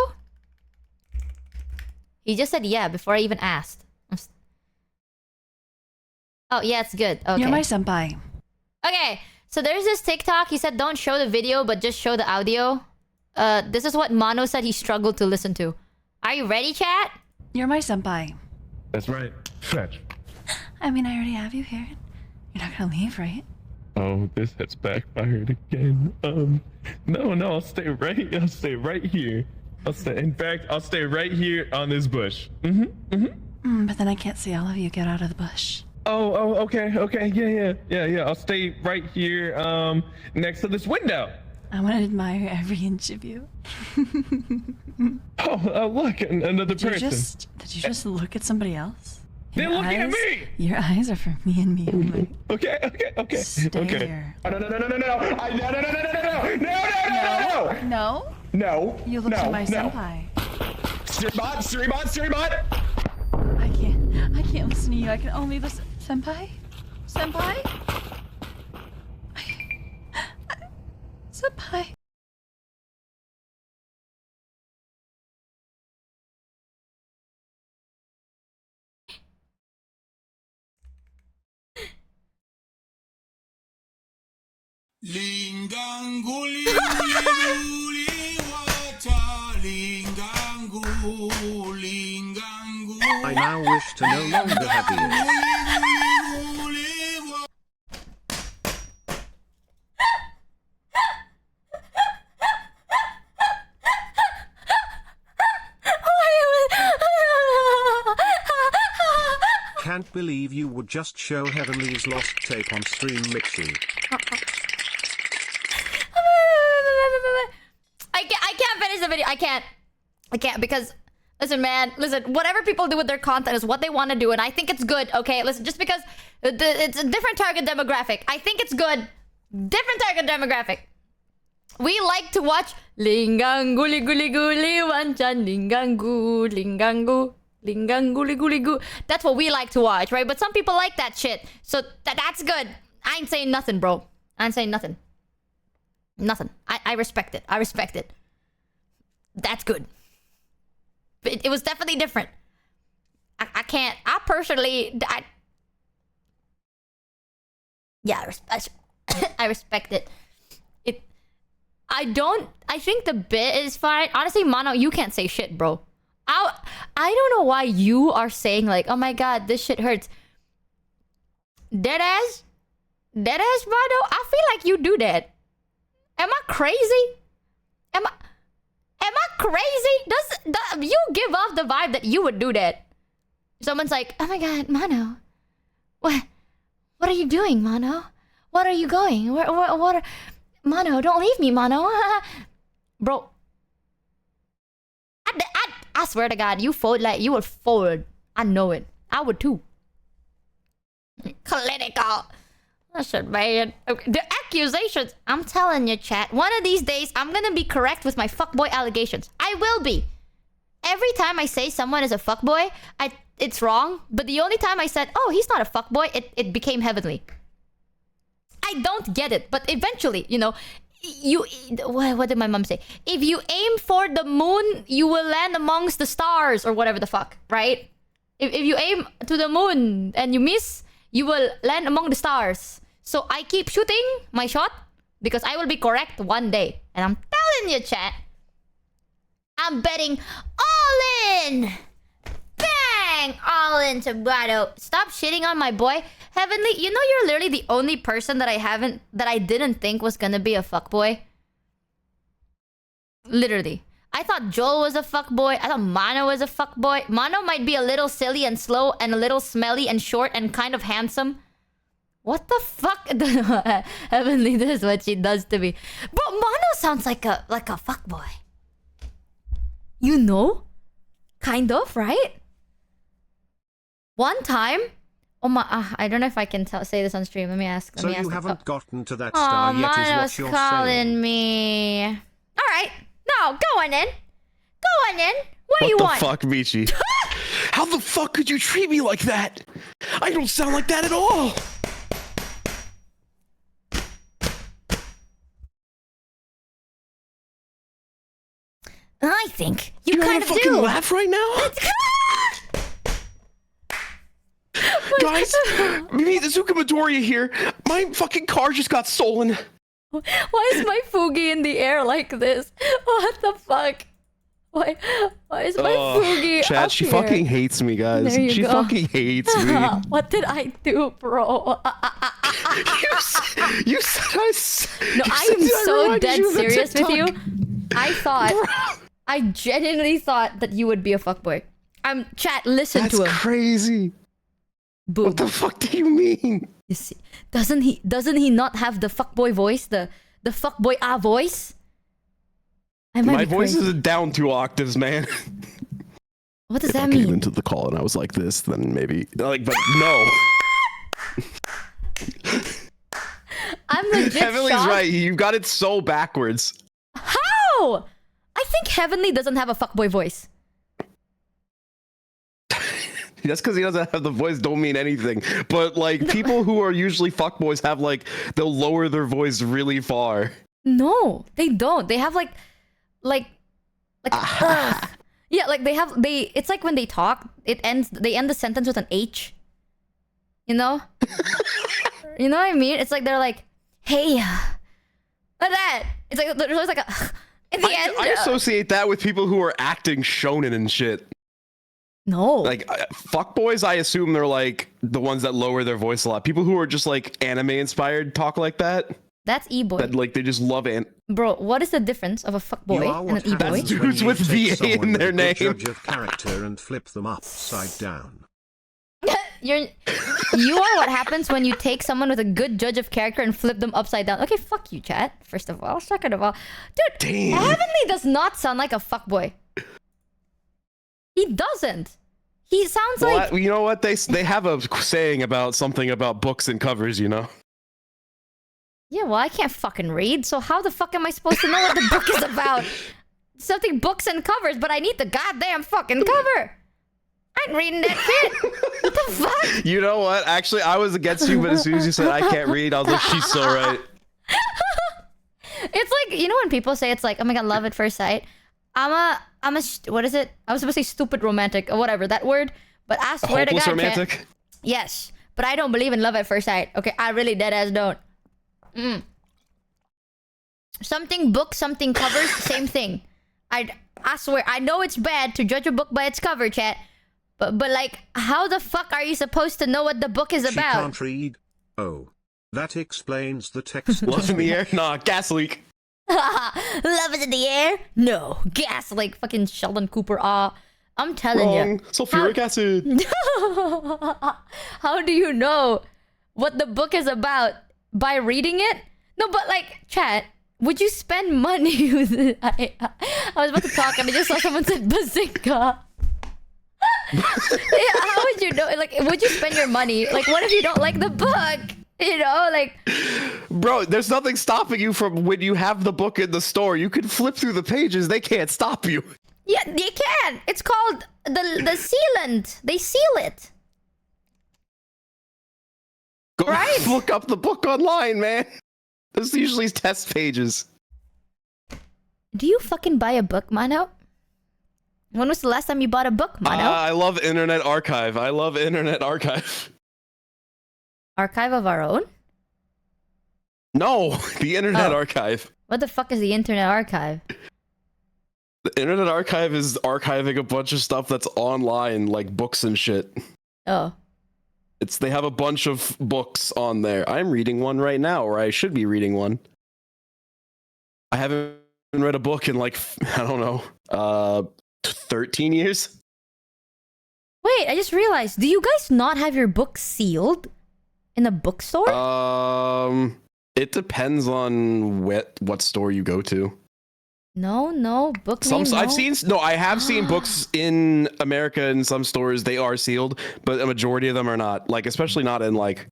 He just said yeah before I even asked. Oh, yeah, it's good. Okay. You're my senpai. Okay, so there's this TikTok. He said don't show the video, but just show the audio. This is what Mano said he struggled to listen to. Are you ready, chat? You're my senpai. That's right. Fetch. I mean, I already have you here. You're not gonna leave, right? Oh, this has backfired again. No, I'll stay right here. I'll stay right here on this bush. But then I can't see all of you. Get out of the bush. Oh, okay. Yeah. I'll stay right here, next to this window. I want to admire every inch of you. Oh, look, another person. Did you just look at somebody else? They're looking at me! Your eyes are for me and me only. Okay. Stay Okay. here. Oh, no. No? No. You looked at my senpai. Streambot. I can't listen to you. I can only listen... Senpai? Senpai? Senpai. I now wish to no longer have ears. can't believe you would just show Heavenly's lost tape on stream, Michi. I can't finish the video. I can't because listen, man. Listen, whatever people do with their content is what they want to do, and I think it's good. Okay, listen, just because it's a different target demographic, I think it's good. Different target demographic. We like to watch Lingang Guli Guli Guli Wanchan Lingangu Lingangu Lingang Guli Guli Goo. That's what we like to watch, right? But some people like that shit, so that's good. I ain't saying nothing, bro. I ain't saying nothing. Nothing. I respect it. I respect it. That's good. It was definitely different. I can't. I personally. Yeah, I respect it. I think the bit is fine. Honestly, Mono, you can't say shit, bro. I don't know why you are saying like, oh my god, this shit hurts. Deadass, Mono. I feel like you do that. Am I crazy? Am I crazy? Does you give off the vibe that you would do that? Someone's like, oh my god, Mono. What are you doing, Mono? What are you going? What? Mono, don't leave me, Mono. Bro. I swear to God, you fold like you would fold. I know it. I would too. Clinical. Listen, man. Okay. The accusations. I'm telling you, chat. One of these days, I'm gonna be correct with my fuckboy allegations. I will be. Every time I say someone is a fuckboy, it's wrong. But the only time I said, oh, he's not a fuckboy, it became Heavenly. I don't get it, but eventually, you know, what did my mom say? If you aim for the moon, you will land amongst the stars, or whatever the fuck, right? If you aim to the moon and you miss, you will land among the stars. So I keep shooting my shot because I will be correct one day. And I'm telling you, chat, I'm betting all in. Bang! All in to Brado. Stop shitting on my boy. Heavenly, you know you're literally the only person that I didn't think was gonna be a fuckboy. Literally. I thought Joel was a fuckboy. I thought Mono was a fuckboy. Mono might be a little silly and slow and a little smelly and short and kind of handsome. What the fuck? Heavenly, this is what she does to me. Bro, Mono sounds like a fuckboy. You know? Kind of, right? One time... Oh my, I don't know if I can say this on stream. Let me ask. So you haven't gotten to that star yet, is what you're saying? Calling me. All right, no, go on in. What do you want? What the fuck, Michi? How the fuck could you treat me like that? I don't sound like that at all. I think you kind kind of of fucking do. laugh right now? Guys, me, the Zuka Midoriya here. My fucking car just got stolen. Why is my Fugi in the air like this? What the fuck? Why is my Fugi Chat, up she here? fucking hates me, guys. There you She go. fucking hates me. What did I do, bro? You said No, I am so reminded dead you of a serious with TikTok. you. I genuinely thought that you would be a fuckboy. Chat, listen That's to him. crazy. Boom. What the fuck do you mean? You see, doesn't he not have the fuckboy voice, the fuckboy voice? My voice is down 2 octaves, man. What does If that I came mean? into the call and I was like this, then maybe like, but no. I'm legit Heavenly's shocked. right. You got it so backwards. How? I think Heavenly doesn't have a fuckboy voice. Just because he doesn't have the voice don't mean anything. But like people who are usually fuckboys have like they'll lower their voice really far. No, they don't. They have like yeah, like it's like when they talk, they end the sentence with an H. You know? You know what I mean? It's like they're like, hey, like that. It's like there's like a in the end. I associate that with people who are acting shonen and shit. No. Like fuckboys, I assume they're like the ones that lower their voice a lot. People who are just like anime inspired talk like that. That's e-boy. That like they just love Bro, what is the difference of a fuckboy and an e-boy? That's dudes with VA in their name. Judge of character and flip them upside down. You are what happens when you take someone with a good judge of character and flip them upside down. Okay, fuck you, chat. First of all. Second of all. Dude, Damn. Heavenly does not sound like a fuckboy. He doesn't. He sounds like... You know what? They have a saying about something about books and covers, you know? Yeah, well, I can't fucking read, so how the fuck am I supposed to know what the book is about? Something books and covers, but I need the goddamn fucking cover. I ain't reading that shit. What the fuck? You know what? Actually, I was against you, but as soon as you said I can't read, I was like, she's so right. It's like, you know when people say it's like, oh my god, love at first sight? What is it? I was supposed to say stupid romantic or whatever, that word. But I swear to God, hopeless romantic? chat, yes. But I don't believe in love at first sight. Okay, I really deadass don't. Something book, something covers, same thing. I swear, I know it's bad to judge a book by its cover, chat. But like, how the fuck are you supposed to know what the book is She about? can't read. Oh. That explains the text. Love in the air? Nah, gas leak. Love is in the air? No. Gas like fucking Sheldon Cooper. I'm telling Wrong. you. Sulfuric acid. How do you know what the book is about? By reading it? No, but like, chat, would you spend money with it? I was about to talk and I just saw someone said bazooka. Yeah, how would you know? Like, would you spend your money? Like, what if you don't like the book? You know, like... Bro, there's nothing stopping you from when you have the book in the store. You can flip through the pages. They can't stop you. Yeah, they can. It's called the sealant. They seal it. Go Right? look up the book online, man. There's usually test pages. Do you fucking buy a book, Mano? When was the last time you bought a book, Mano? I love Internet Archive. I love Internet Archive. Archive of our own? No, the Internet Oh. Archive. What the fuck is the Internet Archive? The Internet Archive is archiving a bunch of stuff that's online, like books and shit. Oh. They have a bunch of books on there. I'm reading one right now, or I should be reading one. I haven't read a book in like, I don't know, 13 years? Wait, I just realized. Do you guys not have your books sealed? In a bookstore? It depends on what store you go to. No, book name, no. I have seen books in America in some stores. They are sealed, but a majority of them are not. Like, especially not in like,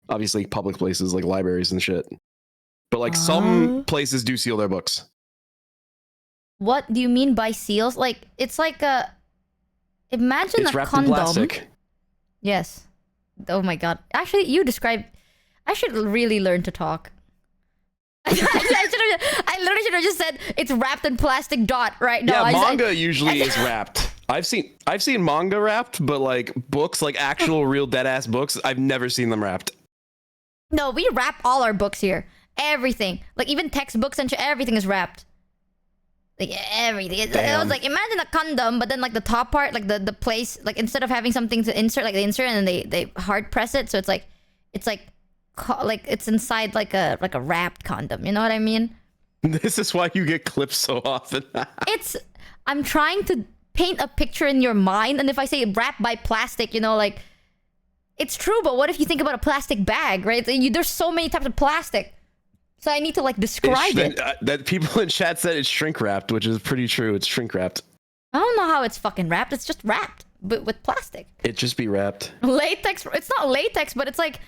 obviously public places like libraries and shit. But like some places do seal their books. What do you mean by seals? Like, it's like a... Imagine It's a wrapped condom. in plastic. Yes. Oh my god. Actually, you described... I should really learn to talk. I literally should have just said it's wrapped in plastic dot right now. Yeah, manga usually is wrapped. I've seen manga wrapped, but like books, like actual real dead ass books, I've never seen them wrapped. No, we wrap all our books here. Everything. Like even textbooks and everything is wrapped. Like everything. It was like, imagine a condom, but then like the top part, like the place, like instead of having something to insert, like they insert and then they hard press it, so it's like it's inside like a wrapped condom. You know what I mean? This is why you get clips so often. I'm trying to paint a picture in your mind, and if I say wrapped by plastic, you know, like it's true. But what if you think about a plastic bag, right? There's so many types of plastic, so I need to like describe it. That people in chat said it's shrink wrapped, which is pretty true. It's shrink wrapped. I don't know how it's fucking wrapped. It's just wrapped, but with plastic. It just be wrapped. Latex. It's not latex, but it's like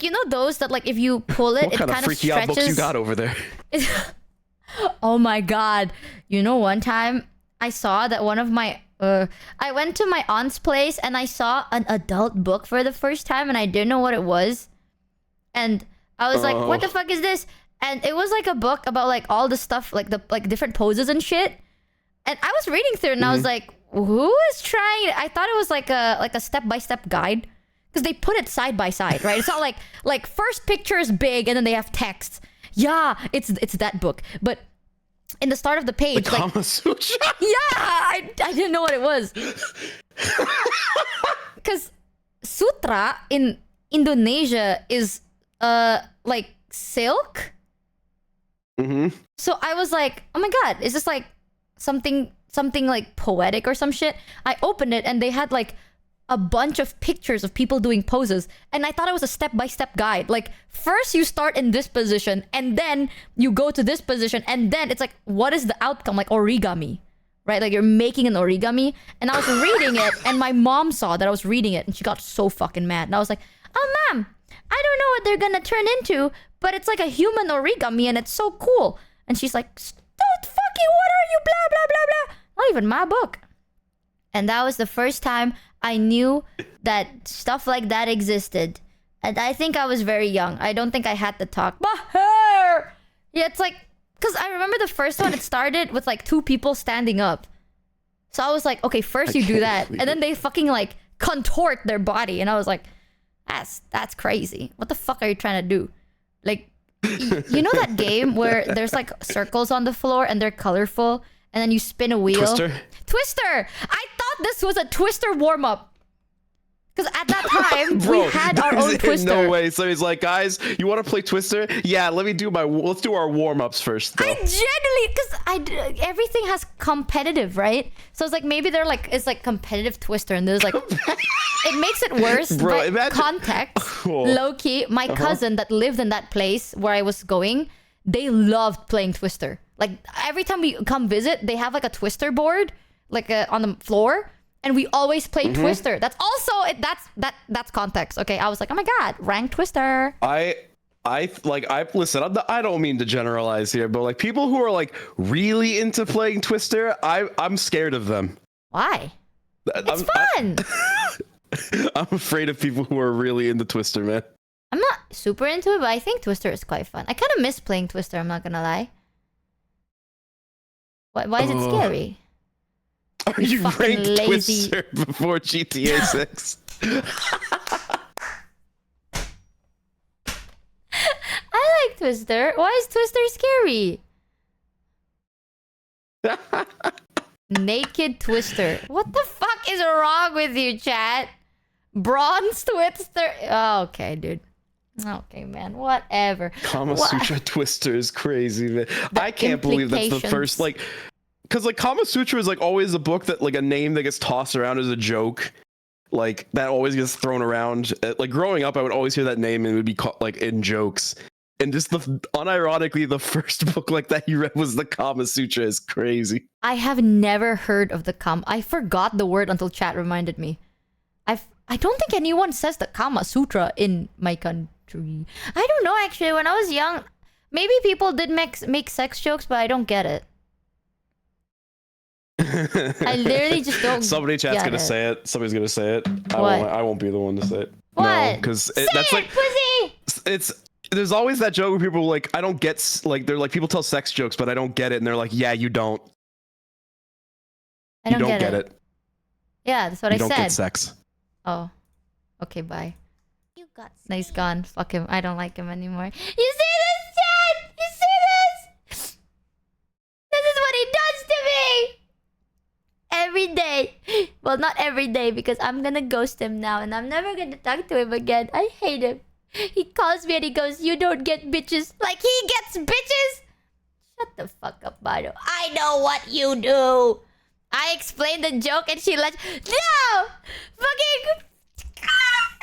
you know those that like if you pull it, What it kind of kind of freaky stretches. out books you got over there? Oh my god. You know, one time I saw that one of my I went to my aunt's place and I saw an adult book for the first time and I didn't know what it was. And I was like, what the fuck is this? And it was like a book about like all the stuff, like the different poses and shit. And I was reading through it and I was like, who is trying? I thought it was like a step-by-step guide. Because they put it side by side, right? It's not like first picture is big and then they have text. Yeah, it's that book. But in the start of the page, The like Kama Sutra? yeah, I didn't know what it was. Because sutra in Indonesia is like silk. Mm-hmm. So I was like, oh my god, is this like something like poetic or some shit? I opened it and they had like a bunch of pictures of people doing poses, and I thought it was a step-by-step guide. Like, first you start in this position, and then you go to this position, and then it's like, what is the outcome? Like origami, right? Like you're making an origami. And I was reading it, and my mom saw that I was reading it, and she got so fucking mad. And I was like, oh, mom, I don't know what they're gonna turn into, but it's like a human origami, and it's so cool. And she's like, don't fucking, what are you, blah, blah, blah, blah. Not even my book. And that was the first time I knew that stuff like that existed. And I think I was very young. I don't think I had to talk. Yeah, it's like... Because I remember the first one, it started with like 2 people standing up. So I was like, okay, first you do that. And then they fucking like contort their body. And I was like, that's crazy. What the fuck are you trying to do? Like, you know that game where there's like circles on the floor and they're colorful? And then you spin a wheel. Twister! I thought this was a Twister warm-up. Because at that time, Bro, we had our own Twister. No way. So he's like, guys, you want to play Twister? Yeah, let's do our warm-ups first, though. I genuinely, because everything has competitive, right? So it's like, maybe they're like, it's like competitive Twister, and there's like, it makes it worse. Bro, but imagine... context, low-key, my cousin that lived in that place where I was going, they loved playing Twister. Like, every time we come visit, they have like a Twister board, like on the floor. And we always play Twister. That's also that's context. Okay, I was like, oh my god, rank Twister. Listen. I don't mean to generalize here, but like people who are like really into playing Twister, I'm scared of them. Why? It's fun. I'm afraid of people who are really into Twister, man. I'm not super into it, but I think Twister is quite fun. I kind of miss playing Twister. I'm not gonna lie. Why is it scary? Are you ranked lazy Twister before GTA 6? I like Twister. Why is Twister scary? Naked Twister. What the fuck is wrong with you, chat? Bronze Twister. Oh, okay, dude. Okay, man. Whatever. Kama Sutra Twister is crazy, man. I can't believe that's the first, like... Because, like, Kama Sutra is, like, always a book that, like, a name that gets tossed around as a joke. Like, that always gets thrown around. Like, growing up, I would always hear that name and it would be caught, like, in jokes. And just unironically, the first book like that you read was the Kama Sutra is crazy. I have never heard of the Kama. I forgot the word until chat reminded me. I don't think anyone says the Kama Sutra in my country. I don't know, actually. When I was young, maybe people did make sex jokes, but I don't get it. I literally just don't. Somebody chat's gonna say it. Somebody's gonna say it. I won't be the one to say it. What? No, because that's like pussy. There's always that joke where people are like, I don't get, like, they're like, people tell sex jokes, but I don't get it, and they're like, yeah, you don't. I don't get it. Yeah, that's what I said. You don't get sex. Oh, okay, bye. You got nice gun. Fuck him. I don't like him anymore. You see this, chat? You see this? This is what he does to me. Every day. Well, not every day, because I'm gonna ghost him now and I'm never gonna talk to him again. I hate him. He calls me and he goes, you don't get bitches. Like he gets bitches? Shut the fuck up, Mano. I know what you do. I explained the joke and she let... No! Fucking...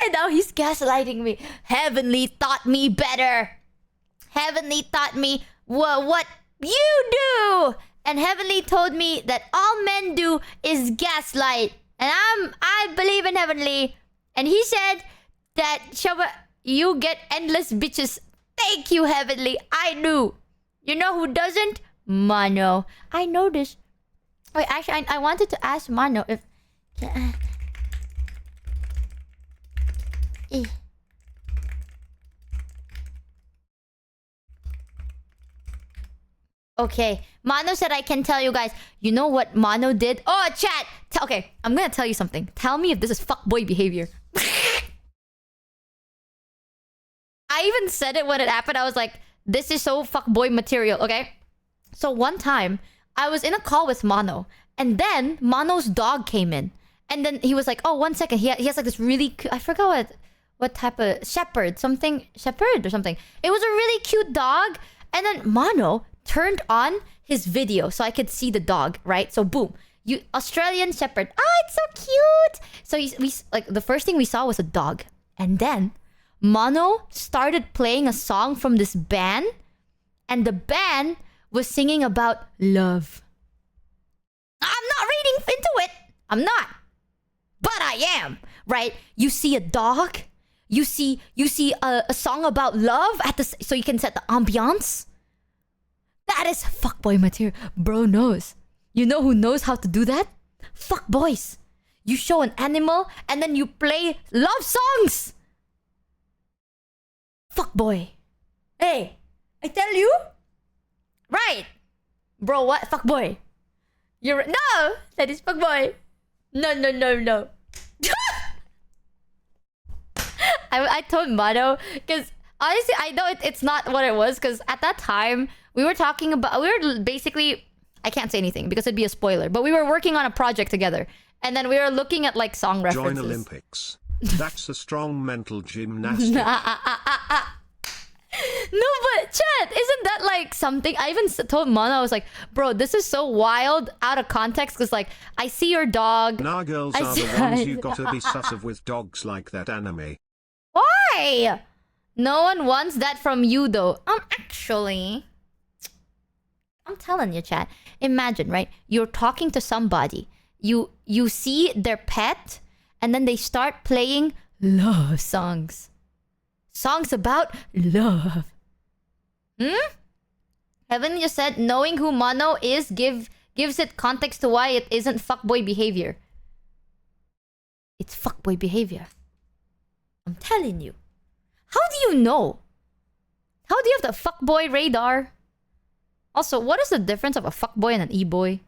And now he's gaslighting me. Heavenly taught me better. Heavenly taught me what you do. And Heavenly told me that all men do is gaslight. And I believe in Heavenly. And he said that Shoba, you get endless bitches. Thank you, Heavenly. I knew. You know who doesn't? Mano. I know this. Wait, actually, I wanted to ask Mano if... Okay, Mano said I can tell you guys. You know what Mano did? Oh, chat! Okay, I'm gonna tell you something. Tell me if this is fuckboy behavior. I even said it when it happened. I was like, this is so fuckboy material, okay? So one time, I was in a call with Mano. And then, Mano's dog came in. And then he was like, oh, 1 second. He has like this really... I forgot what type of... Shepherd or something. It was a really cute dog. And then Mano turned on his video so I could see the dog, right? So boom. Australian Shepherd. Ah, it's so cute. So we like the first thing we saw was a dog, and then Mono started playing a song from this band, and the band was singing about love. I'm not reading into it. I'm not, but I am. Right? You see a dog. You see a song about love at the so you can set the ambiance. That is fuckboy material. Bro knows. You know who knows how to do that? Fuckboys. You show an animal and then you play love songs. Fuckboy. Hey, I tell you. Right. Bro, what? Fuckboy. You're no. That is fuckboy. No. I told Mado because honestly I know it's not what it was because at that time we were talking about we were basically I can't say anything because it'd be a spoiler, but we were working on a project together and then we were looking at like song references. Join Olympics. That's a strong mental gymnastic. No, but chat, isn't that like something? I even told Mono, I was like, bro, this is so wild out of context because like I see your dog. Nah, girls are the ones you gotta be sus of with dogs like that anime. Why? No one wants that from you though. Actually, I'm telling you, chat. Imagine, right? You're talking to somebody. You see their pet, and then they start playing love songs. Songs about love. Heaven just said knowing who Mono is gives it context to why it isn't fuckboy behavior. It's fuckboy behavior. I'm telling you. How do you know? How do you have the fuckboy radar? Also, what is the difference of a fuckboy and an e-boy?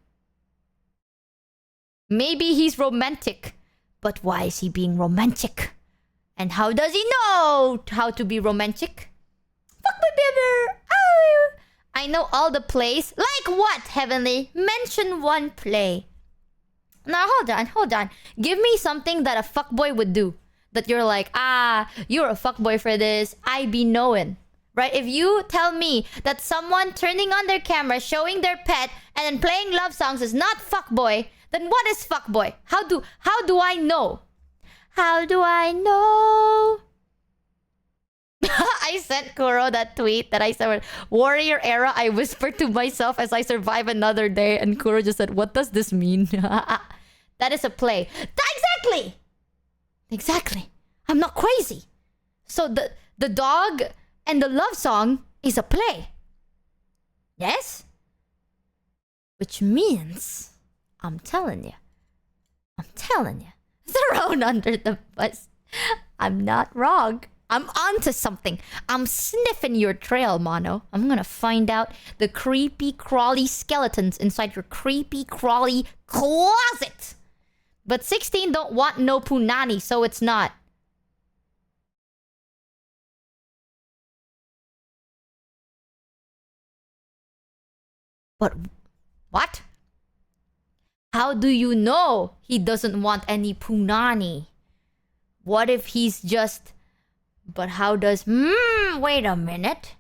Maybe he's romantic. But why is he being romantic? And how does he know how to be romantic? Fuckboy behavior! Oh! I know all the plays. Like what, Heavenly? Mention one play. Now, hold on. Give me something that a fuckboy would do. That you're like, you're a fuckboy for this. I be knowing. Right? If you tell me that someone turning on their camera, showing their pet, and then playing love songs is not fuckboy, then what is fuckboy? How do I know? How do I know? I sent Kuro that tweet that I said, Warrior Era, I whispered to myself as I survive another day. And Kuro just said, what does this mean? That is a play. Exactly. I'm not crazy. So the dog and the love song is a play. Yes? Which means, I'm telling you. Thrown under the bus. I'm not wrong. I'm onto something. I'm sniffing your trail, Mono. I'm gonna find out the creepy crawly skeletons inside your creepy crawly closet. But 16 don't want no punani, so it's not. But what? How do you know he doesn't want any punani? What if he's just... But how does... wait a minute.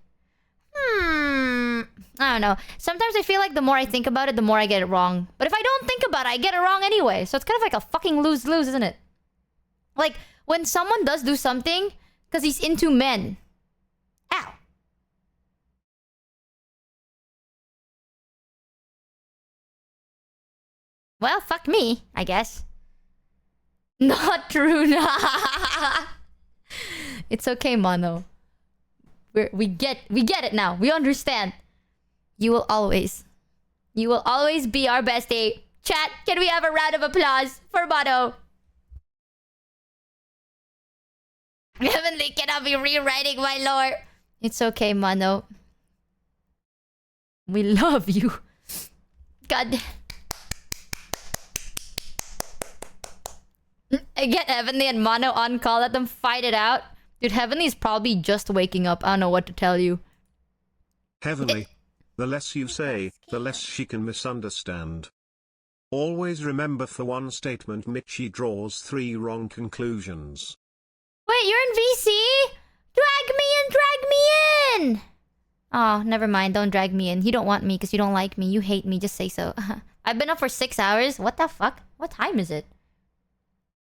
I don't know. Sometimes I feel like the more I think about it, the more I get it wrong. But if I don't think about it, I get it wrong anyway. So it's kind of like a fucking lose-lose, isn't it? Like, when someone does do something, because he's into men. Ow. Well, fuck me, I guess. Not true. It's okay, Mono. We get it now. We understand. You will always be our bestie. Chat, can we have a round of applause for Mono? Heavenly cannot be rewriting my lore. It's okay, Mono. We love you. God. I get Heavenly and Mono on call. Let them fight it out. Dude, Heavenly's probably just waking up. I don't know what to tell you. Heavenly, the less you say, the less she can misunderstand. Always remember for one statement Michi draws 3 wrong conclusions. Wait, you're in VC? Drag me in! Oh, never mind. Don't drag me in. You don't want me because you don't like me. You hate me. Just say so. I've been up for 6 hours. What the fuck? What time is it?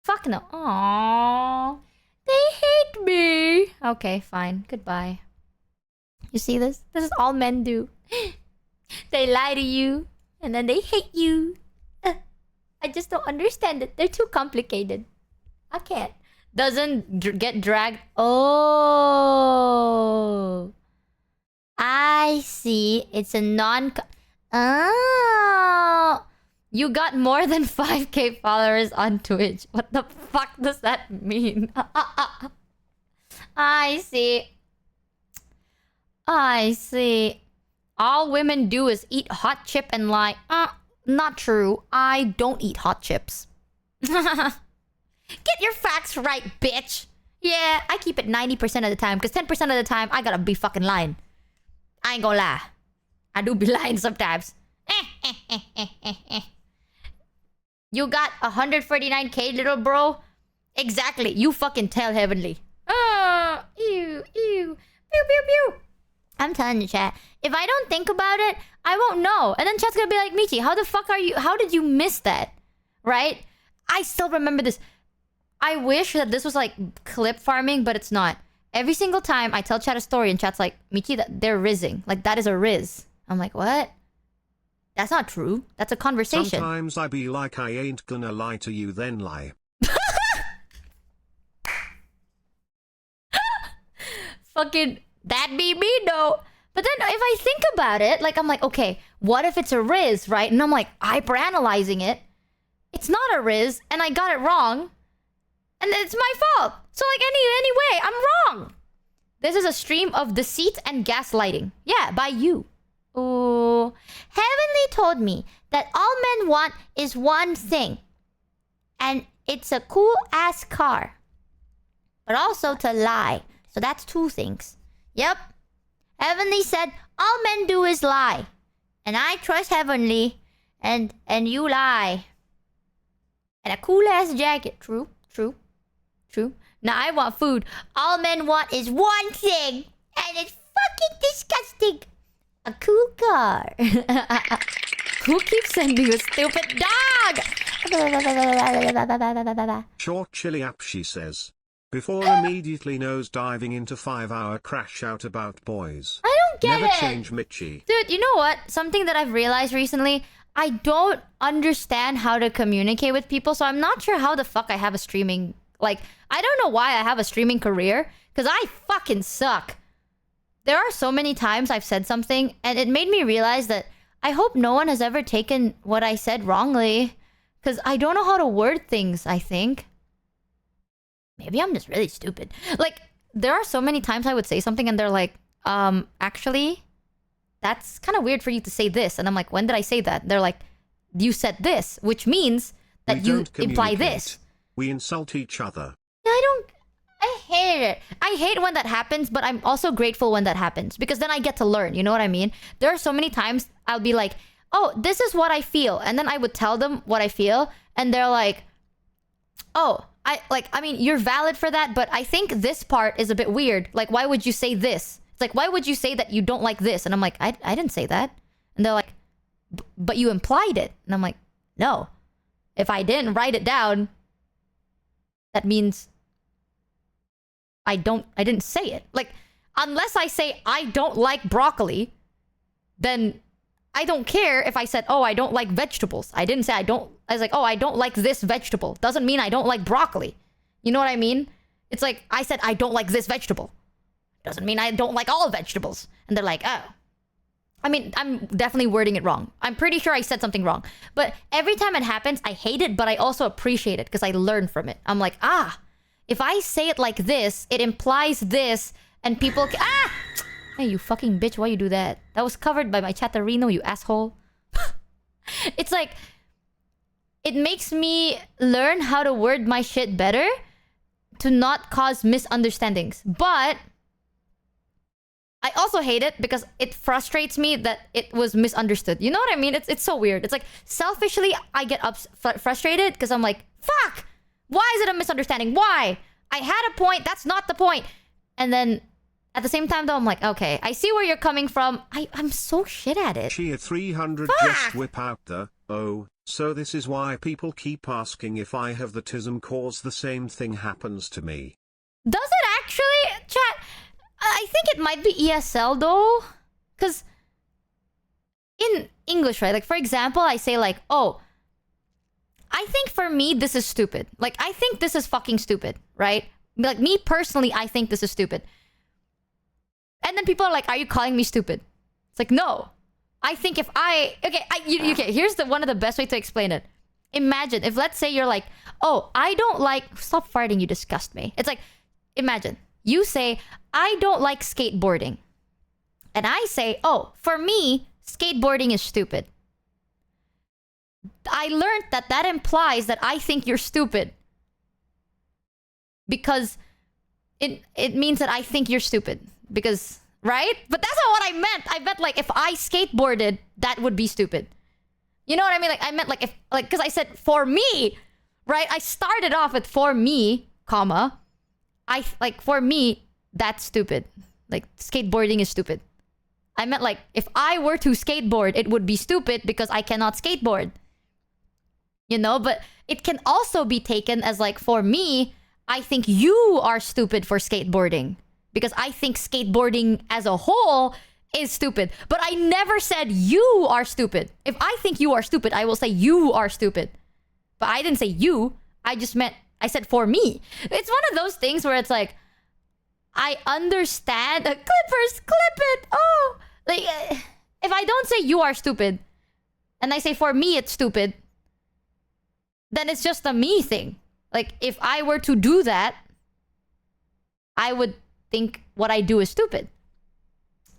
Fuck no. Aww. They hate me. Okay, fine. Goodbye. You see this? This is all men do. They lie to you. And then they hate you. I just don't understand it. They're too complicated. I can't. Doesn't get dragged. Oh. I see. It's a non... Oh. You got more than 5k followers on Twitch. What the fuck does that mean? I see. I see. All women do is eat hot chip and lie. Not true. I don't eat hot chips. Get your facts right, bitch. Yeah, I keep it 90% of the time. Because 10% of the time, I gotta be fucking lying. I ain't gonna lie. I do be lying sometimes. You got 149k, little bro? Exactly. You fucking tell Heavenly. Oh, ew, ew. Pew, pew, pew. I'm telling you, chat. If I don't think about it, I won't know. And then chat's gonna be like, Michi, how the fuck are you? How did you miss that? Right? I still remember this. I wish that this was like clip farming, but it's not. Every single time I tell chat a story and chat's like, Michi, they're rizzing. Like, that is a riz. I'm like, what? That's not true. That's a conversation. Sometimes I be like, I ain't gonna lie to you, then lie. Fucking, that be me though. But then if I think about it, like, I'm like, okay, what if it's a riz, right? And I'm like, hyper-analyzing it. It's not a riz, and I got it wrong. And it's my fault. So like, anyway, I'm wrong. This is a stream of deceit and gaslighting. Yeah, by you. Ooh. Heavenly told me that all men want is one thing. And it's a cool-ass car. But also to lie. So that's 2 things. Yep. Heavenly said, all men do is lie. And I trust Heavenly. And you lie. And a cool-ass jacket. True, true, true. Now I want food. All men want is one thing. And it's fucking disgusting. A cool car. Who keeps sending a stupid dog? Short chilly app, she says. Before immediately nose diving into 5-hour crash out about boys. I don't get Never it. change Michi. Dude, you know what? Something that I've realized recently, I don't understand how to communicate with people, so I'm not sure how the fuck I have a streaming... Like, I don't know why I have a streaming career, because I fucking suck. There are so many times I've said something, and it made me realize that I hope no one has ever taken what I said wrongly, because I don't know how to word things, I think. Maybe I'm just really stupid. Like, there are so many times I would say something and they're like, actually, that's kind of weird for you to say this. And I'm like, when did I say that? They're like, you said this, which means that you imply this. We insult each other. I hate it. I hate when that happens, but I'm also grateful when that happens. Because then I get to learn, you know what I mean? There are so many times I'll be like, oh, this is what I feel. And then I would tell them what I feel. And they're like, oh, I mean, you're valid for that, but I think this part is a bit weird. Like, why would you say this? It's like, why would you say that you don't like this? And I'm like, I didn't say that. And they're like, but you implied it. And I'm like, no. If I didn't write it down, that means I didn't say it. Like, unless I say I don't like broccoli, then I don't care if I said, oh, I don't like vegetables. I didn't say I was like, oh, I don't like this vegetable. Doesn't mean I don't like broccoli. You know what I mean? It's like, I said I don't like this vegetable. Doesn't mean I don't like all vegetables. And they're like, oh. I mean, I'm definitely wording it wrong. I'm pretty sure I said something wrong. But every time it happens, I hate it, but I also appreciate it because I learn from it. I'm like, if I say it like this, it implies this, and people Hey, you fucking bitch, why you do that? That was covered by my chatterino, you asshole. It's like, it makes me learn how to word my shit better to not cause misunderstandings. But I also hate it because it frustrates me that it was misunderstood. You know what I mean? It's so weird. It's like, selfishly, I get frustrated because I'm like, fuck! Why is it a misunderstanding? Why? I had a point, that's not the point. And then At the same time, though, I'm like, okay, I see where you're coming from. I'm so shit at it. Chia 300 just whip out the, oh, so this is why people keep asking if I have the tism cause the same thing happens to me. Does it actually, chat? I think it might be ESL, though. Because in English, right? Like, for example, I say like, oh, I think for me, this is stupid. Like, I think this is fucking stupid, right? Like, me personally, I think this is stupid. And then people are like, are you calling me stupid? It's like, no. I think if I... Okay, here's one of the best way to explain it. Imagine if, let's say you're like, oh, I don't like... Stop farting, you disgust me. It's like, imagine. You say, I don't like skateboarding. And I say, oh, for me, skateboarding is stupid. I learned that that implies that I think you're stupid. Because it means that I think you're stupid. Because, right? But that's not what I meant. I meant like if I skateboarded, that would be stupid. You know what I mean? Like I meant like if like because I said for me, right? I started off with for me, comma. I like for me, that's stupid. Like skateboarding is stupid. I meant like if I were to skateboard, it would be stupid because I cannot skateboard. You know, but it can also be taken as like for me, I think you are stupid for skateboarding. Because I think skateboarding as a whole is stupid. But I never said you are stupid. If I think you are stupid, I will say you are stupid. But I didn't say you. I just meant, I said for me. It's one of those things where it's like, I understand. Clippers, clip it. Oh. Like, if I don't say you are stupid, and I say for me it's stupid, then it's just a me thing. Like, if I were to do that, I would think what I do is stupid.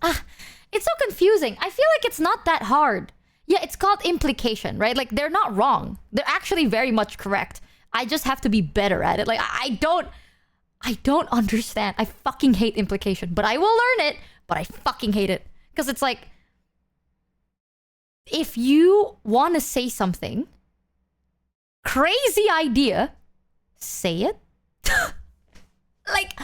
It's so confusing. I feel like it's not that hard. Yeah, it's called implication, right? Like, they're not wrong. They're actually very much correct. I just have to be better at it. Like, I don't understand. I fucking hate implication. But I will learn it, but I fucking hate it. Because it's like, if you want to say something, crazy idea, say it. Like...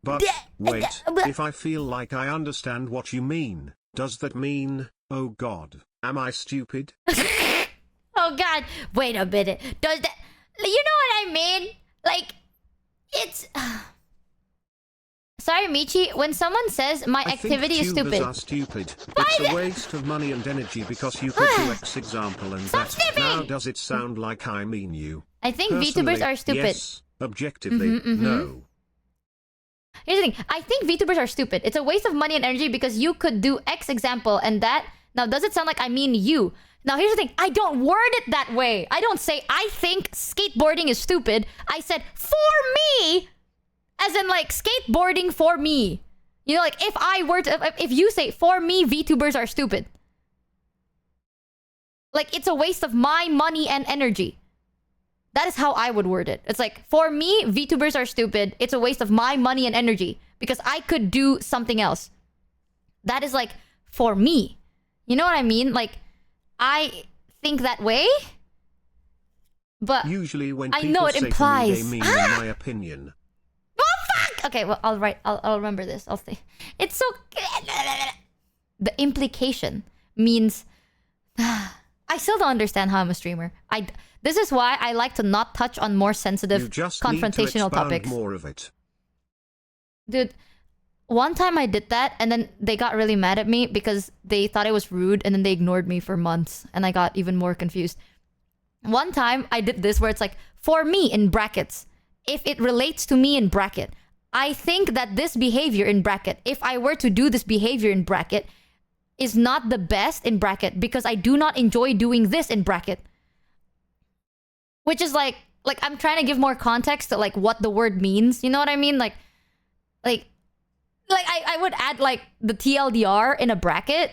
But, wait, if I feel like I understand what you mean, does that mean, oh god, am I stupid? Oh god, wait a minute. Does that... You know what I mean? Like, it's... Sorry, Michi, when someone says my activity is stupid... are stupid. It's a waste of money and energy because you could do X example and Stop that. sniffing! Now does it sound like I mean you? I think Personally, VTubers are stupid. Yes, objectively, no. Here's the thing. I think VTubers are stupid. It's a waste of money and energy because you could do X example and that... Now, does it sound like I mean you? Now, here's the thing. I don't word it that way. I don't say, I think skateboarding is stupid. I said, for me! As in, like, skateboarding for me. You know, like, if I were to... If you say, for me, VTubers are stupid. Like, it's a waste of my money and energy. That is how I would word it. It's like, for me, VTubers are stupid. It's a waste of my money and energy. Because I could do something else. That is like, for me. You know what I mean? Like, I think that way. But usually when I people know it say implies... to me, they mean in my opinion. Oh, fuck! Okay, well, I'll remember this. I'll say. It's so... The implication means... I still don't understand how I'm a streamer. This is why I like to not touch on more sensitive, You just confrontational need to topics. more of it. Dude, one time I did that, and then they got really mad at me because they thought it was rude, and then they ignored me for months, and I got even more confused. One time I did this where it's like, for me in brackets, if it relates to me in bracket, I think that this behavior in bracket, if I were to do this behavior in bracket, is not the best in bracket because I do not enjoy doing this in bracket. Which is like I'm trying to give more context to like what the word means. You know what I mean? Like I would add like the TLDR in a bracket.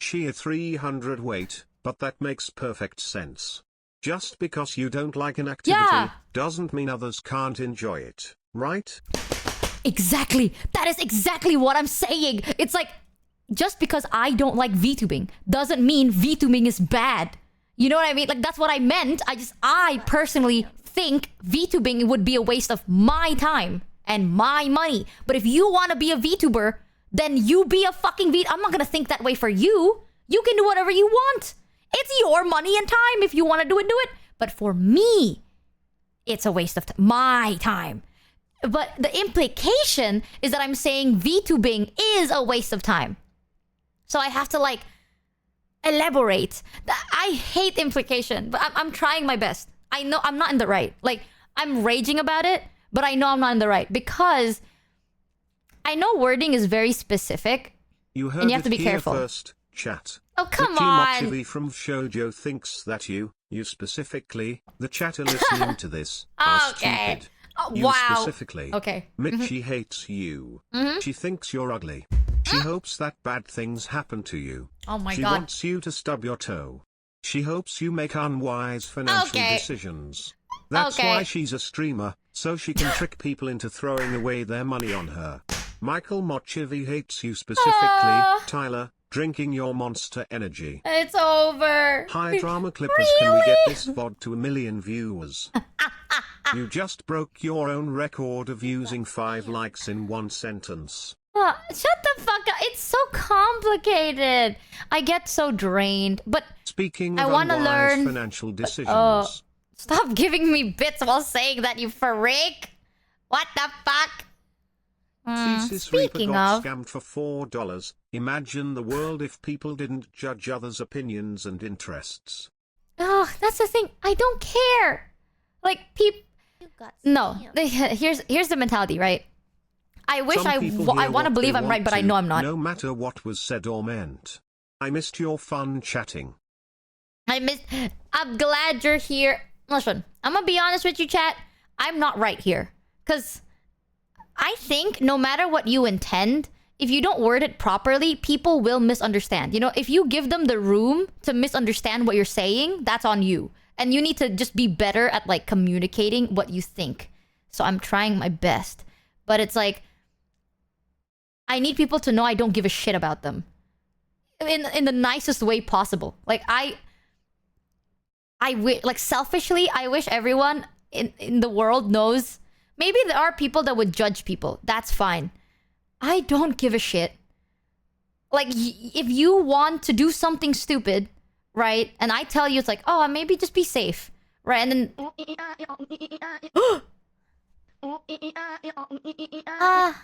Sheer 300 wait, but that makes perfect sense. Just because you don't like an activity doesn't mean others can't enjoy it, right? Exactly. That is exactly what I'm saying. It's like, just because I don't like VTubing doesn't mean VTubing is bad. You know what I mean? Like, that's what I meant. I personally think VTubing would be a waste of my time and my money. But if you want to be a VTuber, then you be a fucking I'm not gonna think that way for you. You can do whatever you want. It's your money and time. If you want to do it, do it. But for me, it's a waste of my time. But the implication is that I'm saying VTubing is a waste of time. So I have to like elaborate. I hate implication, but I'm trying my best. I know I'm not in the right. Like, I'm raging about it, but I know I'm not in the right because I know wording is very specific. You heard and you have to be here careful. First, chat. Oh, come Michi on. Mochievee from VShojo thinks that you specifically, the chatter listening to this, are Okay. stupid. Oh, You wow. specifically. Okay. Michi hates you. She thinks you're ugly. She hopes that bad things happen to you. Oh my She god. wants you to stub your toe. She hopes you make unwise financial decisions. That's why she's a streamer, so she can trick people into throwing away their money on her. Michael Mochievee hates you specifically, Tyler, drinking your monster energy. It's over. Hi drama clippers, can we get this VOD to 1 million viewers? You just broke your own record of using 5 likes in one sentence. Shut the fuck up. It's so complicated. I get so drained. But Speaking I of wanna unwise learn- financial decisions, stop giving me bits while saying that, you freak. What the fuck? Thesis Reaper Speaking got of, scammed for $4. Imagine the world if people didn't judge others' opinions and interests. oh, that's the thing. I don't care. Like no. Here's the mentality, right? I wish Some people I hear want to what believe they I'm right, want but I to, know I'm not. No matter what was said or meant. I missed your fun chatting. I'm glad you're here. Listen, I'm gonna be honest with you, chat. I'm not right here. Because I think no matter what you intend, if you don't word it properly, people will misunderstand. You know, if you give them the room to misunderstand what you're saying, that's on you. And you need to just be better at like communicating what you think. So I'm trying my best. But it's like, I need people to know I don't give a shit about them. In the nicest way possible. Like like selfishly, I wish everyone in the world knows. Maybe there are people that would judge people. That's fine. I don't give a shit. Like, if you want to do something stupid, right? And I tell you, it's like, oh, maybe just be safe, right? And then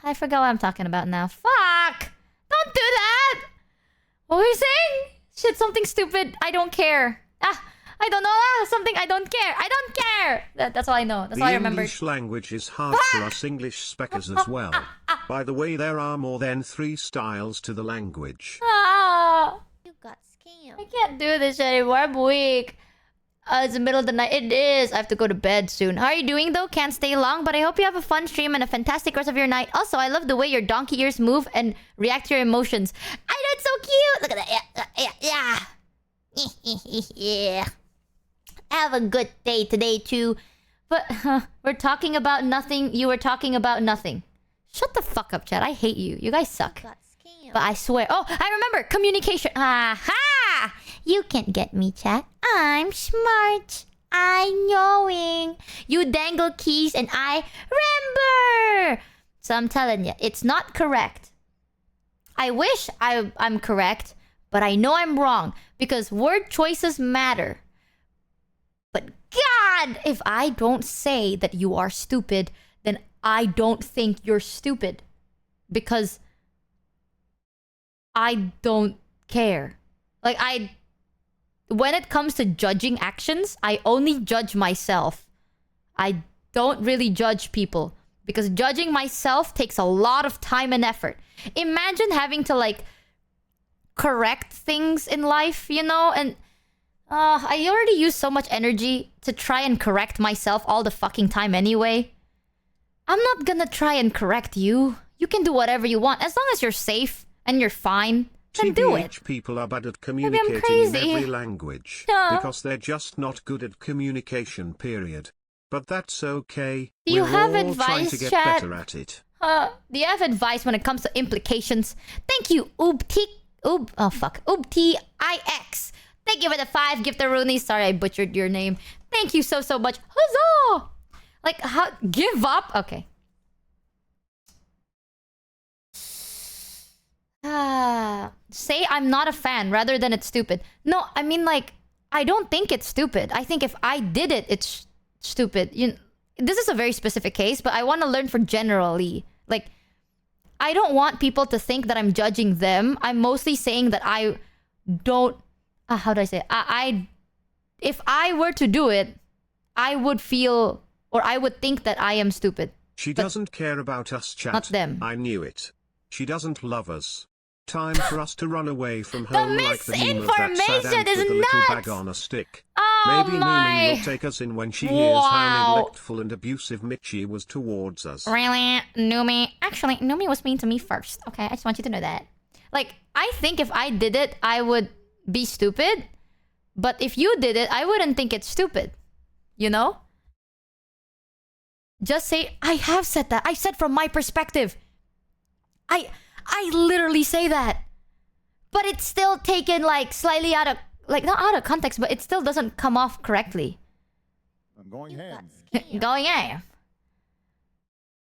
I forgot what I'm talking about now. Fuck! Don't do that! What were you saying? Shit, something stupid. I don't care. I don't know. Something I don't care. I don't care! That's all I know. That's all I remember. The English language is hard for us English speakers as well. By the way, there are more than 3 styles to the language. You got scammed. I can't do this anymore. I'm weak. It's the middle of the night. It is. I have to go to bed soon. How are you doing though? Can't stay long, but I hope you have a fun stream and a fantastic rest of your night. Also, I love the way your donkey ears move and react to your emotions. I know, it's so cute. Look at that. Yeah. Yeah. Have a good day today too. But we're talking about nothing. You were talking about nothing. Shut the fuck up, chat. I hate you. You guys suck. But I swear. Oh, I remember. Communication. Aha! You can't get me, chat. I'm smart. I knowing. You dangle keys and I remember. So I'm telling you, it's not correct. I wish I'm correct, but I know I'm wrong because word choices matter. But God, if I don't say that you are stupid, then I don't think you're stupid. Because I don't care. Like, when it comes to judging actions, I only judge myself. I don't really judge people. Because judging myself takes a lot of time and effort. Imagine having to, like, correct things in life, you know? And I already use so much energy to try and correct myself all the fucking time anyway. I'm not gonna try and correct you. You can do whatever you want. As long as you're safe and you're fine, then do it. People are bad at I'm communicating in crazy. every language. Because they're just not good at communication, period. But that's okay. Do you We're have all advice, trying to get chat? better at it. Do you have advice when it comes to implications? Thank you, Ubtix. Thank you for the 5 giftaroonies. Sorry, I butchered your name. Thank you so much. Huzzah! Like, how? Give up? Okay. say I'm not a fan rather than it's stupid. No, I mean, like, I don't think it's stupid. I think if I did it, it's stupid. This is a very specific case, but I want to learn for generally. Like, I don't want people to think that I'm judging them. I'm mostly saying that I don't... how do I say it? If I were to do it, I would feel... or I would think that I am stupid. She doesn't care about us, chat. Not them. I knew it. She doesn't love us. Time for us to run away from home like the meme of that sad ant is with a little nuts! bag on a stick. Oh Maybe my... Numi will take us in when she hears how neglectful and abusive Michi was towards us. Really? Numi? Actually, Numi was mean to me first. Okay, I just want you to know that. Like, I think if I did it, I would be stupid. But if you did it, I wouldn't think it's stupid. You know? Just say, I have said that. I said from my perspective. I literally say that. But it's still taken, like, slightly out of... like, not out of context, but it still doesn't come off correctly. I'm going ham. Going ham.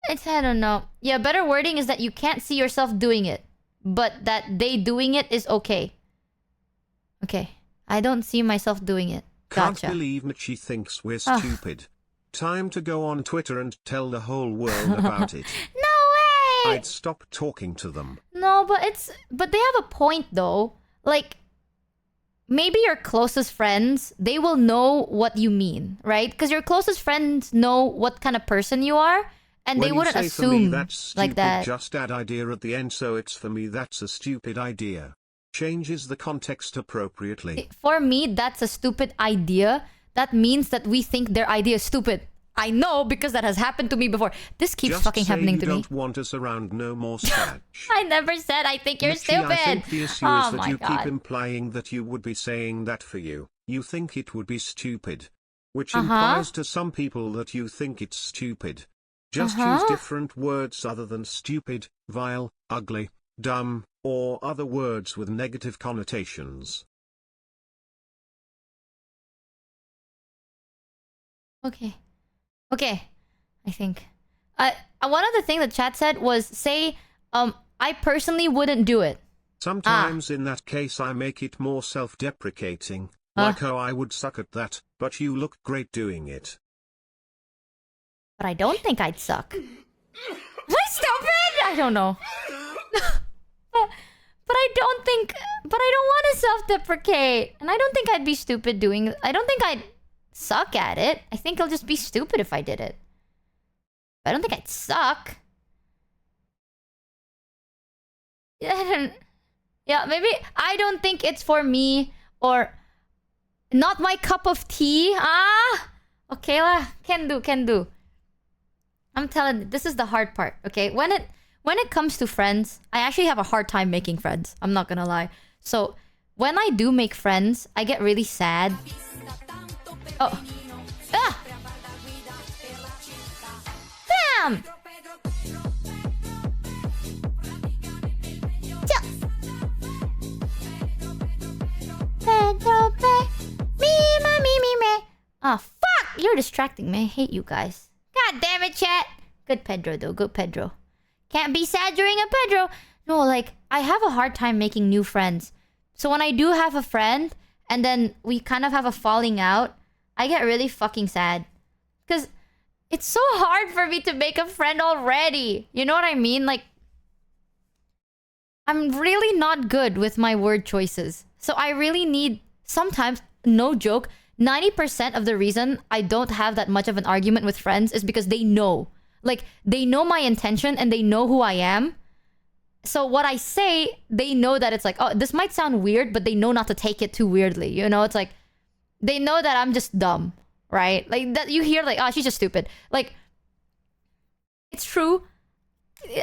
I don't know. Yeah, better wording is that you can't see yourself doing it. But that they doing it is okay. Okay. I don't see myself doing it. Gotcha. Can't believe Michi thinks we're stupid. Time to go on Twitter and tell the whole world about it. No way! I'd stop talking to them. No, but they have a point though. Like, maybe your closest friends, they will know what you mean, right? Because your closest friends know what kind of person you are, and When they you wouldn't say assume for me, that's stupid, like that. Just add idea at the end, so it's for me that's a stupid idea. Changes the context appropriately. For me, that's a stupid idea. That means that we think their idea is stupid. I know because that has happened to me before. This keeps Just fucking say happening you to me. don't want us around no more, Scratch. I never said I think you're Michi, stupid. I think the issue Oh is that my you God. keep implying that you would be saying that for you. You think it would be stupid. Which implies to some people that you think it's stupid. Just use different words other than stupid, vile, ugly, dumb, or other words with negative connotations. Okay. Okay. I think. One other thing the chat said was say, I personally wouldn't do it. Sometimes in that case I make it more self-deprecating, like how I would suck at that, but you look great doing it. But I don't think I'd suck. Am I stupid? I don't know. But I don't think... But I don't want to self-deprecate. And I don't think I'd be stupid doing... I don't think I'd suck at it. I think I'll just be stupid if I did it. But I don't think I'd suck. Yeah, maybe I don't think it's for me or not my cup of tea. Okay lah. Can do. I'm telling you, this is the hard part, okay? When it comes to friends, I actually have a hard time making friends. I'm not gonna lie. So, when I do make friends, I get really sad. Oh. Ah! Damn! Pedro, me. Oh, fuck! You're distracting me. I hate you guys. God damn it, chat. Good Pedro, though. Good Pedro. Can't be sad during a Pedro. No, like, I have a hard time making new friends. So when I do have a friend, and then we kind of have a falling out, I get really fucking sad. Because it's so hard for me to make a friend already. You know what I mean? Like, I'm really not good with my word choices. So I really need, sometimes, no joke, 90% of the reason I don't have that much of an argument with friends is because they know. Like, they know my intention and they know who I am. So what I say, they know that it's like, oh, this might sound weird, but they know not to take it too weirdly. You know, it's like, they know that I'm just dumb, right? Like, that you hear like, oh, she's just stupid. Like, it's true.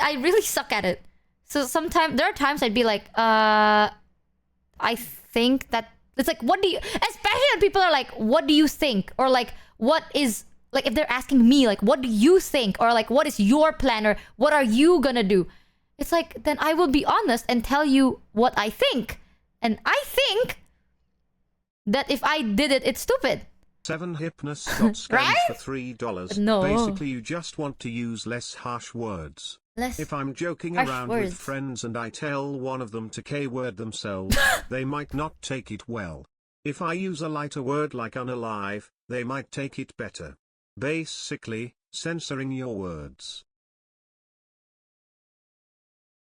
I really suck at it. So sometimes, there are times I'd be like, I think that, it's like, what do you, especially when people are like, what do you think? Or like, what is, like, if they're asking me, like, what do you think? Or like, what is your plan? Or what are you gonna do? It's like, then I will be honest and tell you what I think. And I think that if I did it, it's stupid. 7 Hypnus got scammed Right? for $3. No. Basically, you just want to use less harsh words. Less If I'm joking harsh around words. with friends and I tell one of them to K-word themselves, they might not take it well. If I use a lighter word like unalive, they might take it better. Basically, censoring your words.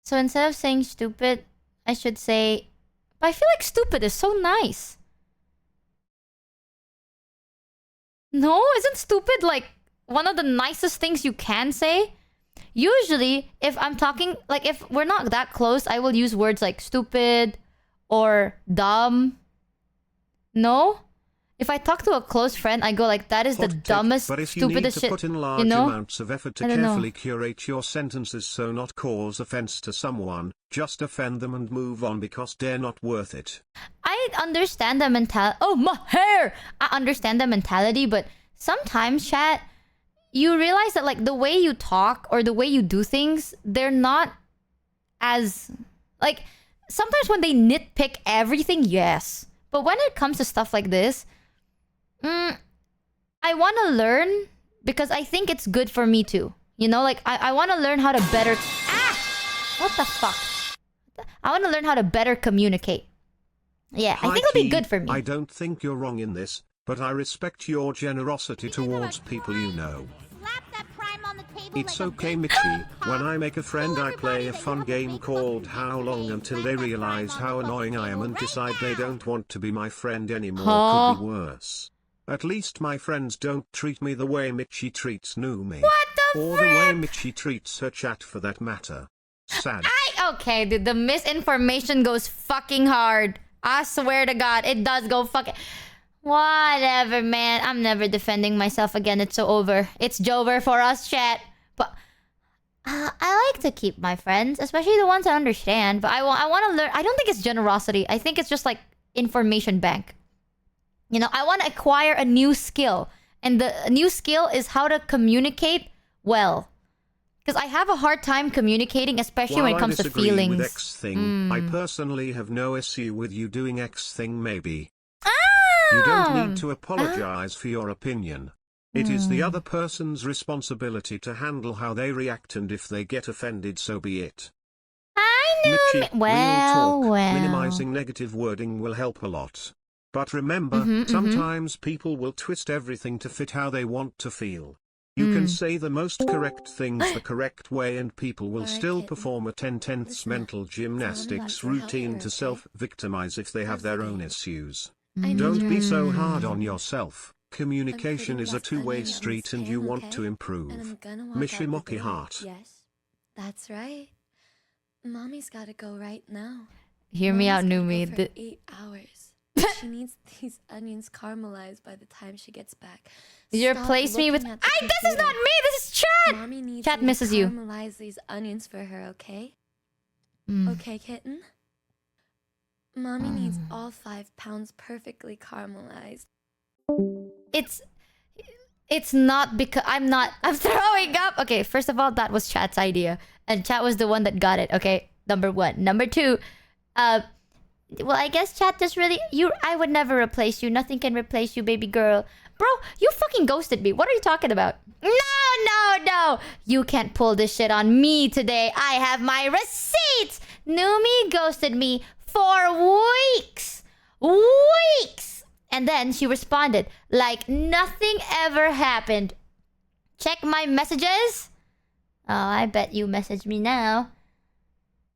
So instead of saying stupid, I should say... But I feel like stupid is so nice. No? Isn't stupid like one of the nicest things you can say? Usually, if I'm talking... Like, if we're not that close, I will use words like stupid or dumb. No? If I talk to a close friend, I go like, that is the Hot take, dumbest, but if you need stupidest to shit. put in large You know? amounts of effort to I don't know. carefully curate your sentences so not cause offense to someone, just offend them and move on because they're not worth it. I understand the mentality. Oh, my hair! I understand the mentality, but sometimes, chat, you realize that like the way you talk or the way you do things, they're not as... Like, sometimes when they nitpick everything, yes. But when it comes to stuff like this, I want to learn because I think it's good for me too. You know, like I want to learn how to better... Ah! What the fuck? I want to learn how to better communicate. Yeah, I think it'll be good for me. I don't think you're wrong in this, but I respect your generosity towards people you know. It's okay, Michi. When I make a friend, I play a fun game called How Long until they realize how annoying I am and decide they don't want to be my friend anymore. Huh? Could be worse. At least my friends don't treat me the way Michi treats Numi. What the Or the way Michi treats her chat for that matter. Sad. Okay, dude, the misinformation goes fucking hard. I swear to God, it does go fucking... Whatever, man. I'm never defending myself again. It's so over. It's Jover for us, chat. But I like to keep my friends, especially the ones I understand. But I want to learn. I don't think it's generosity. I think it's just like information bank. You know, I want to acquire a new skill. And the new skill is how to communicate well. Because I have a hard time communicating, especially when it comes to feelings. With X thing, I personally have no issue with you doing X thing maybe. You don't need to apologize for your opinion. It is the other person's responsibility to handle how they react, and if they get offended, so be it. I know. Michi, Well. minimizing negative wording will help a lot. But remember, sometimes people will twist everything to fit how they want to feel. You can say the most correct things the correct way and people will still perform a 10/10 mental gymnastics routine to self-victimize if they have their own issues. Don't be so hard on yourself. Communication is a two-way street and you want to improve. Michi Mochievee. Yes, that's right. Mommy's gotta go right now. Hear me out, Mommy's Numi. gotta go for 8 hours. She needs these onions caramelized by the time she gets back. You Stop replace me with... looking at the This is not computer. me! This is Chat! Mommy needs Chat you to misses you. caramelize these onions for her, okay? Okay, kitten? Mommy needs all 5 pounds perfectly caramelized. It's not because I'm throwing up. Okay, first of all, that was Chat's idea. And Chat was the one that got it, okay? Number one. Number two, well, I guess Chat just really... I would never replace you. Nothing can replace you, baby girl. Bro, you fucking ghosted me. What are you talking about? No! You can't pull this shit on me today. I have my receipts! Numi ghosted me for weeks! And then she responded like nothing ever happened. Check my messages. Oh, I bet you messaged me now.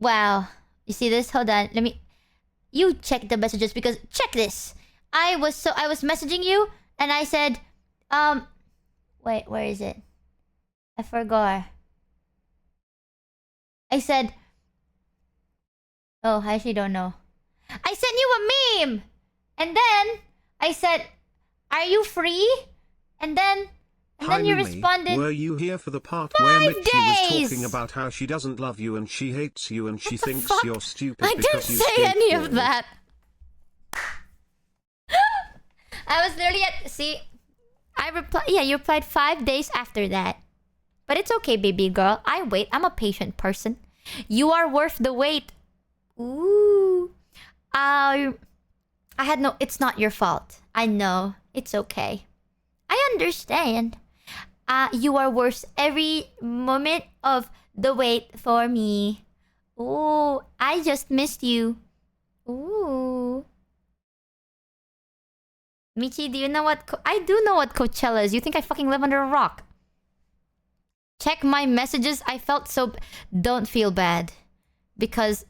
Wow. You see this? Hold on. Let me... You check the messages because... Check this. I was messaging you and I said... Wait, where is it? I forgot. I said... Oh, I actually don't know. I sent you a meme! And then... I said... Are you free? And then you Numi, responded... were you here for the part where 5 Michi was days! talking about how she doesn't love you and she hates you and she thinks fuck? you're stupid I didn't because you say any of skateboard? that. I was literally at... See... I replied... Yeah, you replied 5 days after that. But it's okay, baby girl. I wait. I'm a patient person. You are worth the wait. Ooh. I had no... It's not your fault. I know. It's okay. I understand. You are worth every moment of the wait for me. Ooh, I just missed you. Ooh. Michi, do you know what... I do know what Coachella is. You think I fucking live under a rock? Check my messages. I felt so... Don't feel bad. Because...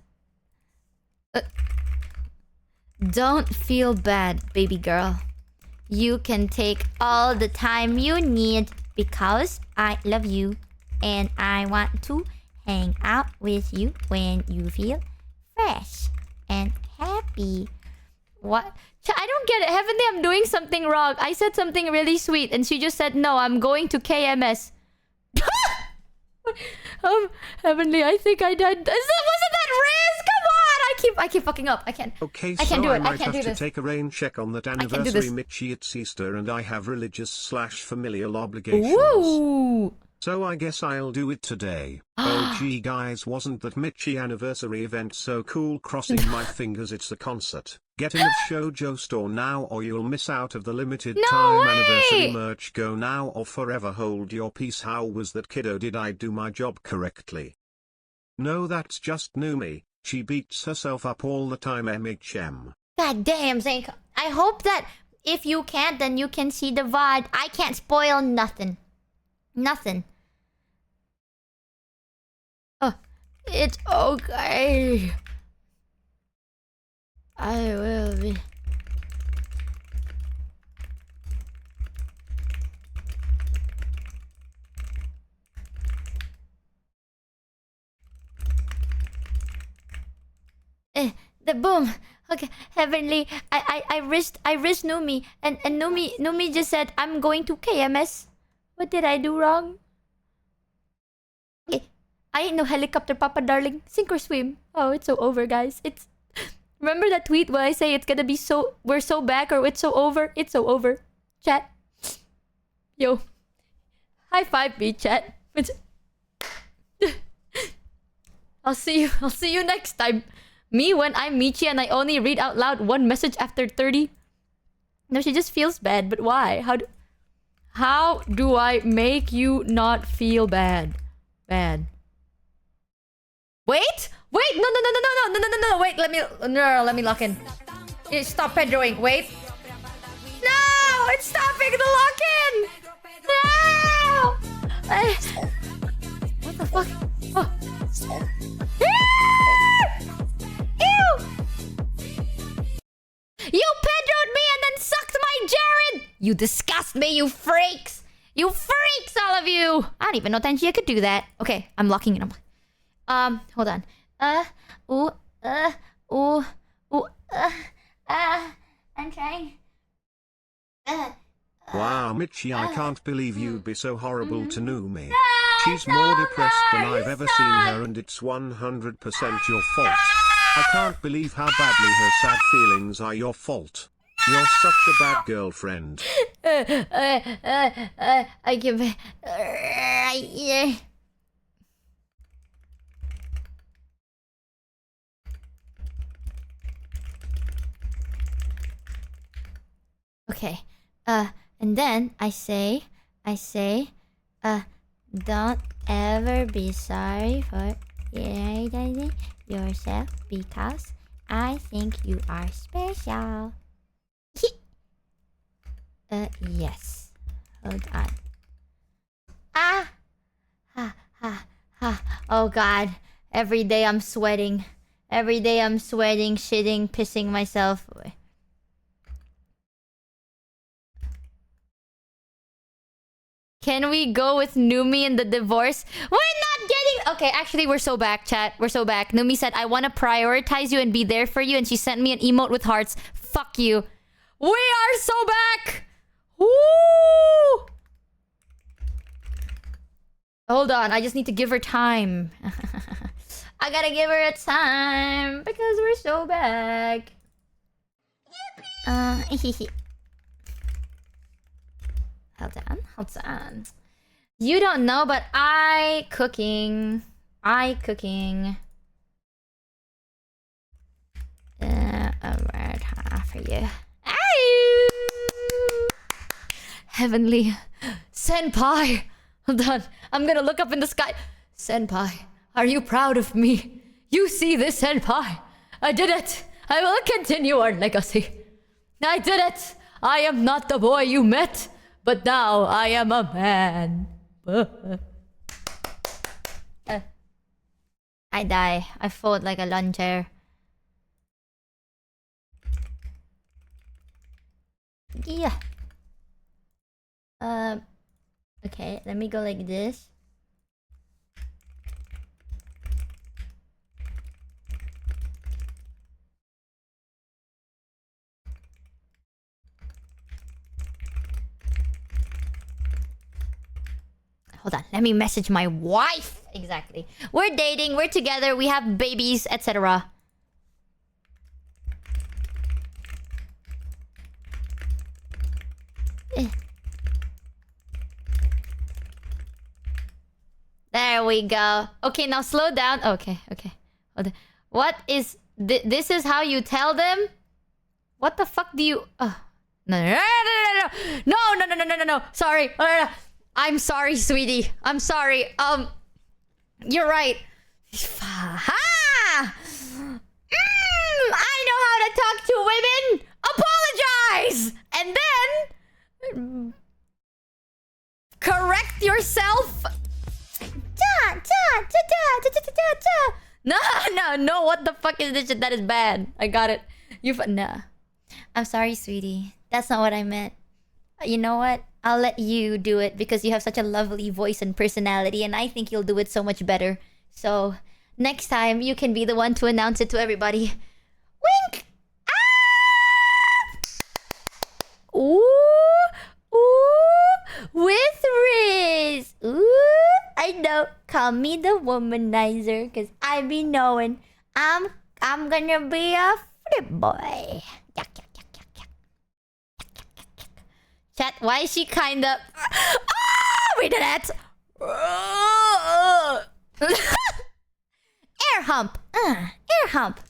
don't feel bad, baby girl. You can take all the time you need because I love you. And I want to hang out with you when you feel fresh and happy. What? I don't get it. Heavenly, I'm doing something wrong. I said something really sweet and she just said, no, I'm going to KMS. Heavenly, I think I did. Wasn't that Riz? Come on! I keep fucking up. I can't. Okay, I can't do it. I might I can't have do to this. take a rain check on that can't do anniversary, this. Michi. It's Easter and I have religious/familial obligations. Ooh. So I guess I'll do it today. Oh gee guys, wasn't that Michi anniversary event so cool? Crossing my fingers it's a concert. Get in the VShojo store now or you'll miss out of the limited time anniversary merch. Go now or forever hold your peace. How was that, kiddo? Did I do my job correctly? No, that's just Numi. She beats herself up all the time, MHM. God damn, Zank. I hope that if you can't, then you can see the VOD. I can't spoil nothing. Nothing. Oh, it's okay. I will be. The boom. Okay, Heavenly. I risked Numi, and Numi just said I'm going to KMS. What did I do wrong? I ain't no helicopter, Papa darling. Sink or swim. Oh, it's so over, guys. It's... Remember that tweet where I say it's gonna be so... We're so back or it's so over? It's so over. Chat. Yo. High five me, chat. I'll see you next time. Me when I'm Michi and I only read out loud one message after 30. No, she just feels bad. But why? How do I make you not feel bad? Wait! No! Wait, let me lock in. Stop Pedroing. Wait. No! It's stopping the lock-in! No! What the fuck? Oh. Ew! You Pedroed me and then sucked my Jared! You disgust me, you freaks! You freaks, all of you! I don't even know Tangia could do that. Okay, I'm locking it. Hold on. I'm trying. Wow, Michi, I can't believe you'd be so horrible to Numi. She's more depressed than I've ever seen her and it's 100% your fault. I can't believe how badly her sad feelings are your fault. You're such a bad girlfriend. I give... Okay. And then I say, don't ever be sorry for yourself because I think you are special. Yes. Hold on. Oh God. Every day I'm sweating. Shitting, pissing myself. Can we go with Numi in the divorce? We're not getting... Okay, actually, we're so back, chat. We're so back. Numi said, I want to prioritize you and be there for you. And she sent me an emote with hearts. Fuck you. We are so back! Woo! Hold on, I just need to give her time. I gotta give her a time because we're so back. Hold on. You don't know, but I cooking. A word for you. Heavenly Senpai. Hold on. I'm gonna look up in the sky. Senpai, are you proud of me? You see this, Senpai? I did it. I will continue our legacy. I did it. I am not the boy you met, but now I am a man. I die. I fold like a lawn chair. Yeah. Okay, let me go like this. Hold on, let me message my wife. Exactly. We're dating, we're together, we have babies, etc. There we go. Okay, now slow down. Okay. Hold on. What is... this is how you tell them? What the fuck do you... No. Sorry. I'm sorry, sweetie. I'm sorry. You're right. I know how to talk to women. Apologize! And then... correct yourself. No, what the fuck is this shit? That is bad. I got it. Nah. I'm sorry, sweetie. That's not what I meant. You know what? I'll let you do it because you have such a lovely voice and personality, and I think you'll do it so much better. So, next time, you can be the one to announce it to everybody. Wink! Ah! Ooh! With Riz! Ooh! I know. Call me the womanizer, because I be knowing I'm gonna be a flip boy. Chat, why is she kinda... we did it! Air hump! Air hump!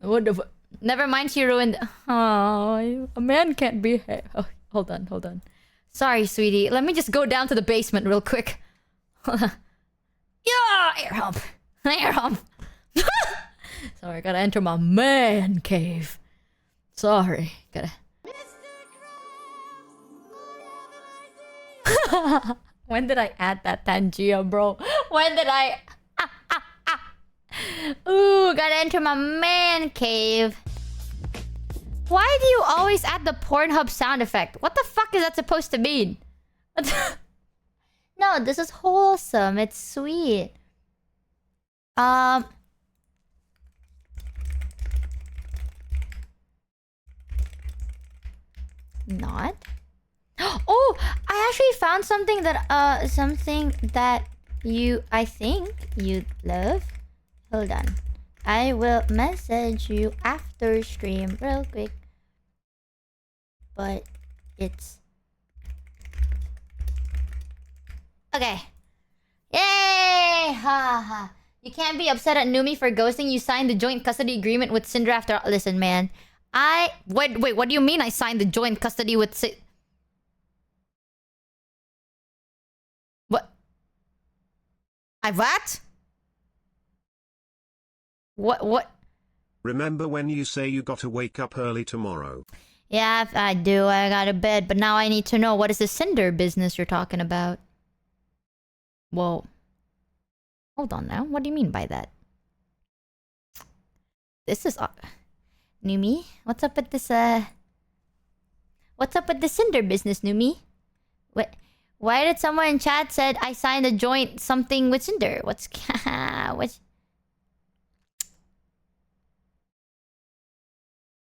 What the fuck? Never mind, she ruined... Oh, a man can't be... Oh, hold on. Sorry, sweetie. Let me just go down to the basement real quick. Hold on. Yeah! Air hump! Air hump! Sorry, gotta enter my man cave. Sorry, gotta... When did I add that Tangia, bro? When did I... Ooh, gotta enter my man cave. Why do you always add the Pornhub sound effect? What the fuck is that supposed to mean? No, this is wholesome. It's sweet. Not? Oh, I actually found something that I think you'd love. Hold on. I will message you after stream real quick. But it's... okay. Yay! Ha ha. You can't be upset at Numi for ghosting. You signed the joint custody agreement with Cinder after... Listen, man. Wait, what do you mean I signed the joint custody with What? What? What? Remember when you say you gotta wake up early tomorrow? Yeah, I do. I got a bed. But now I need to know, what is the Cinder business you're talking about? Whoa. Hold on now. What do you mean by that? This is... Numi? What's up with this, What's up with the Cinder business, Numi? What? Why did someone in chat said I signed a joint something with Cinder? What's...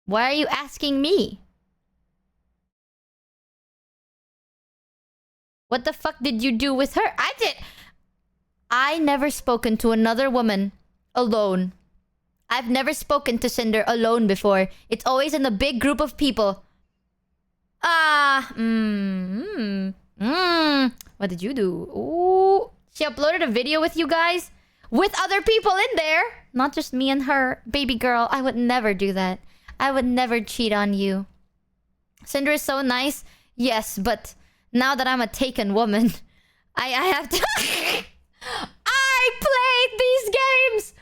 Why are you asking me? What the fuck did you do with her? I never spoken to another woman alone. I've never spoken to Cinder alone before. It's always in a big group of people. What did you do? Ooh. She uploaded a video with you guys? with other people in there. Not just me and her. Baby girl, I would never do that. I would never cheat on you. Cinder is so nice. Yes, but now that I'm a taken woman, I have to... I played these games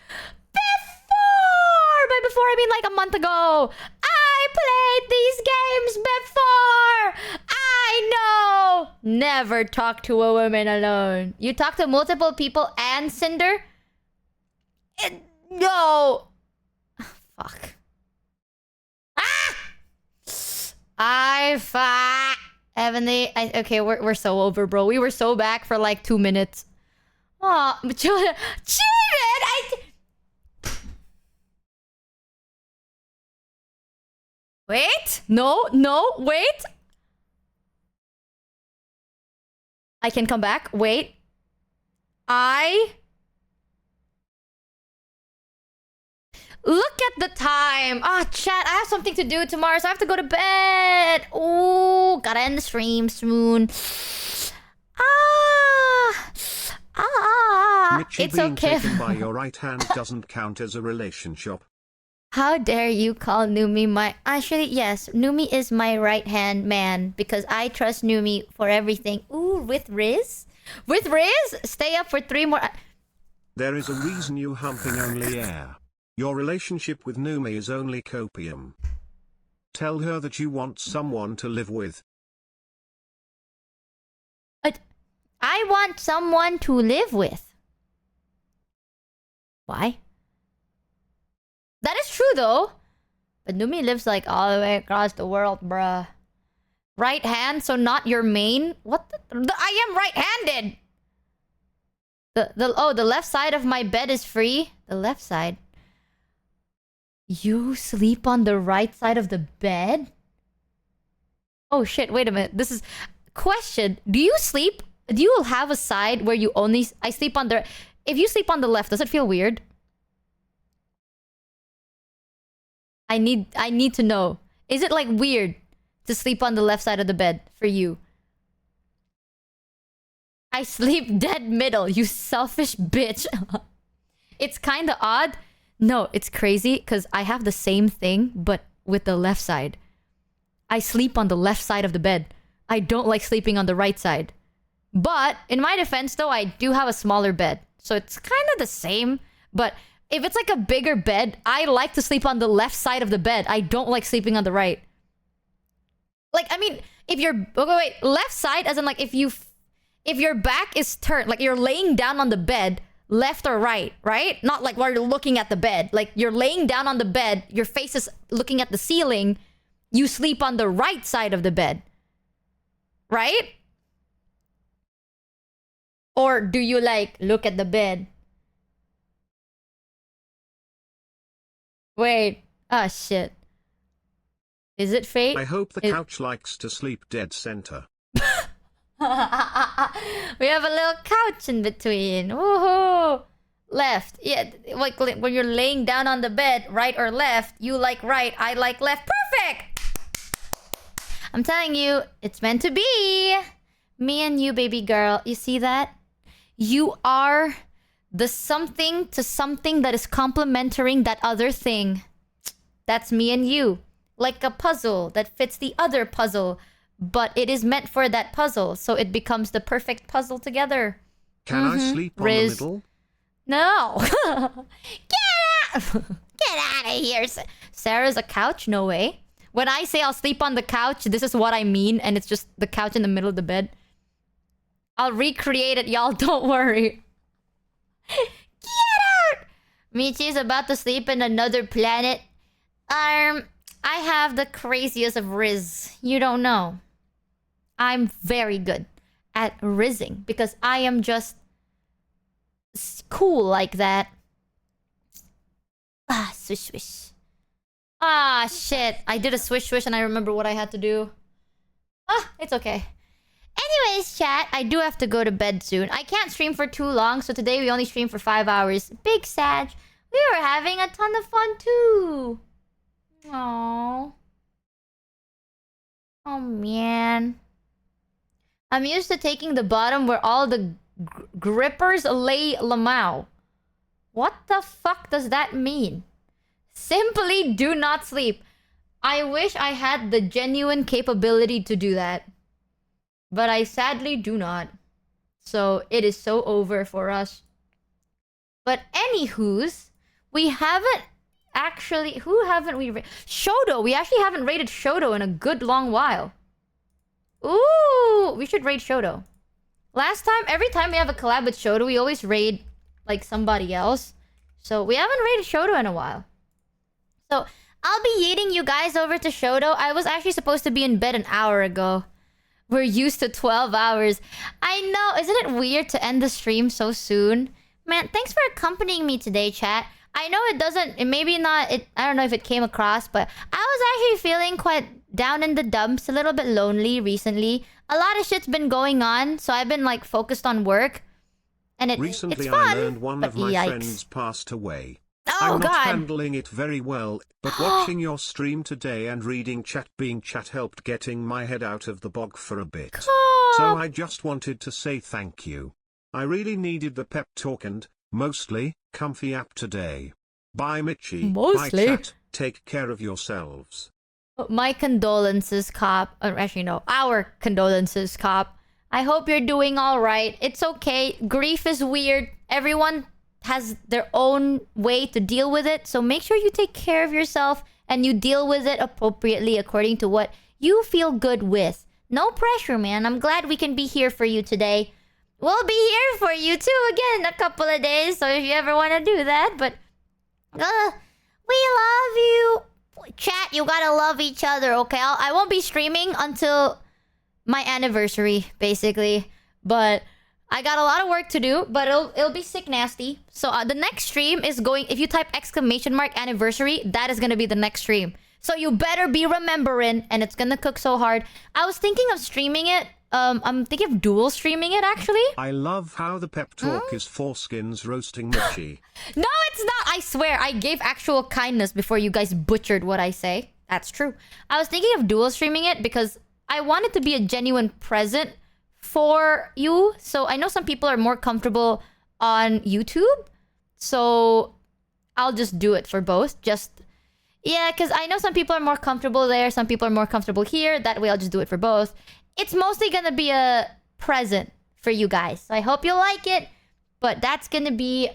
before! By before, I mean like a month ago. I played these games before! I know! Never talk to a woman alone. You talk to multiple people and Cinder? No! Fuck. Heavenly. Okay, we're so over, bro. We were so back for like 2 minutes. Oh, cheated! Wait! No, wait! I can come back. Wait. Look at the time. Chat, I have something to do tomorrow, so I have to go to bed. Ooh, gotta end the stream soon. Michi, It's being okay. taken by your right hand doesn't count as a relationship. How dare you call Numi my... Actually, yes. Numi is my right-hand man because I trust Numi for everything. Ooh, with Riz? With Riz? Stay up for 3 more... There is a reason you humping only air. Your relationship with Numi is only copium. Tell her that you want someone to live with. I want someone to live with. Why? That is true though. But Numi lives like all the way across the world, bruh. Right hand, so not your main? What the I am right-handed! The left side of my bed is free. The left side. You sleep on the right side of the bed? Oh shit, wait a minute. This is... Question. Do you sleep... Do you have a side where you only... I sleep on the... If you sleep on the left, does it feel weird? I need to know. Is it like weird to sleep on the left side of the bed for you? I sleep dead middle, you selfish bitch. It's kind of odd. No, it's crazy because I have the same thing, but with the left side. I sleep on the left side of the bed. I don't like sleeping on the right side. But in my defense, though, I do have a smaller bed. So it's kind of the same. But if it's like a bigger bed, I like to sleep on the left side of the bed. I don't like sleeping on the right. Like, I mean, if you're... Wait, left side as in like if your back is turned, like you're laying down on the bed, left or right, right? Not like while you're looking at the bed. Like you're laying down on the bed, your face is looking at the ceiling, you sleep on the right side of the bed. Right? Or do you like look at the bed? Wait. Ah, shit. Is it fate? I hope the couch likes to sleep dead center. We have a little couch in between. Woohoo! Left. Yeah, like when you're laying down on the bed, right or left, you like right, I like left. Perfect! I'm telling you, it's meant to be. Me and you, baby girl. You see that? You are the something to something that is complementing that other thing. That's me and you. Like a puzzle that fits the other puzzle. But it is meant for that puzzle, so it becomes the perfect puzzle together. Can I sleep on the middle? No. Get out of here. Sarah's a couch? No way. When I say I'll sleep on the couch, this is what I mean, and it's just the couch in the middle of the bed. I'll recreate it, y'all. Don't worry. Get out! Michi's about to sleep in another planet. I have the craziest of Riz. You don't know. I'm very good at rizzing because I am just cool like that. Ah, swish swish. Ah, shit. I did a swish swish and I remember what I had to do. Ah, it's okay. Anyways, chat, I do have to go to bed soon. I can't stream for too long, so today we only stream for 5 hours. Big Sag. We were having a ton of fun too. Aww. Oh, man. I'm used to taking the bottom where all the grippers lay lamau. What the fuck does that mean? Simply do not sleep. I wish I had the genuine capability to do that. But I sadly do not. So it is so over for us. But anywho's, we haven't actually... Who haven't we... Shoto! We actually haven't raided Shoto in a good long while. Ooh! We should raid Shoto. Last time, every time we have a collab with Shoto, we always raid, like, somebody else. So we haven't raided Shoto in a while. So I'll be yeeting you guys over to Shoto. I was actually supposed to be in bed an hour ago. We're used to 12 hours. I know, isn't it weird to end the stream so soon? Man, thanks for accompanying me today, chat. I know it doesn't... It maybe not... I don't know if it came across, but I was actually feeling quite down in the dumps, a little bit lonely recently. A lot of shit's been going on, so I've been, like, focused on work. And Recently it's fun, I learned one of my yikes. friends passed away. Oh, I'm not God. handling it very well, but watching your stream today and reading chat helped getting my head out of the bog for a bit. So I just wanted to say thank you. I really needed the pep talk and, mostly, comfy app today. Bye Michi. Mostly? Bye chat. Take care of yourselves. My condolences, cop. Actually, no. Our condolences, cop. I hope you're doing alright. It's okay. Grief is weird. Everyone has their own way to deal with it. So make sure you take care of yourself and you deal with it appropriately according to what you feel good with. No pressure, man. I'm glad we can be here for you today. We'll be here for you too again in a couple of days. So if you ever want to do that. But we love you. Chat, you gotta love each other, okay? I won't be streaming until my anniversary, basically. But I got a lot of work to do, but it'll be sick nasty. So the next stream is going... If you type !anniversary, that is gonna be the next stream. So you better be remembering, and it's gonna cook so hard. I was thinking of streaming it. I'm thinking of dual streaming it, actually. I love how the pep talk is Foreskins roasting Michi. No, it's not. I swear. I gave actual kindness before you guys butchered what I say. That's true. I was thinking of dual streaming it because I wanted to be a genuine present for you. So I know some people are more comfortable on YouTube. So I'll just do it for both. Yeah, because I know some people are more comfortable there. Some people are more comfortable here. That way I'll just do it for both. It's mostly gonna be a present for you guys. So I hope you like it. But that's gonna be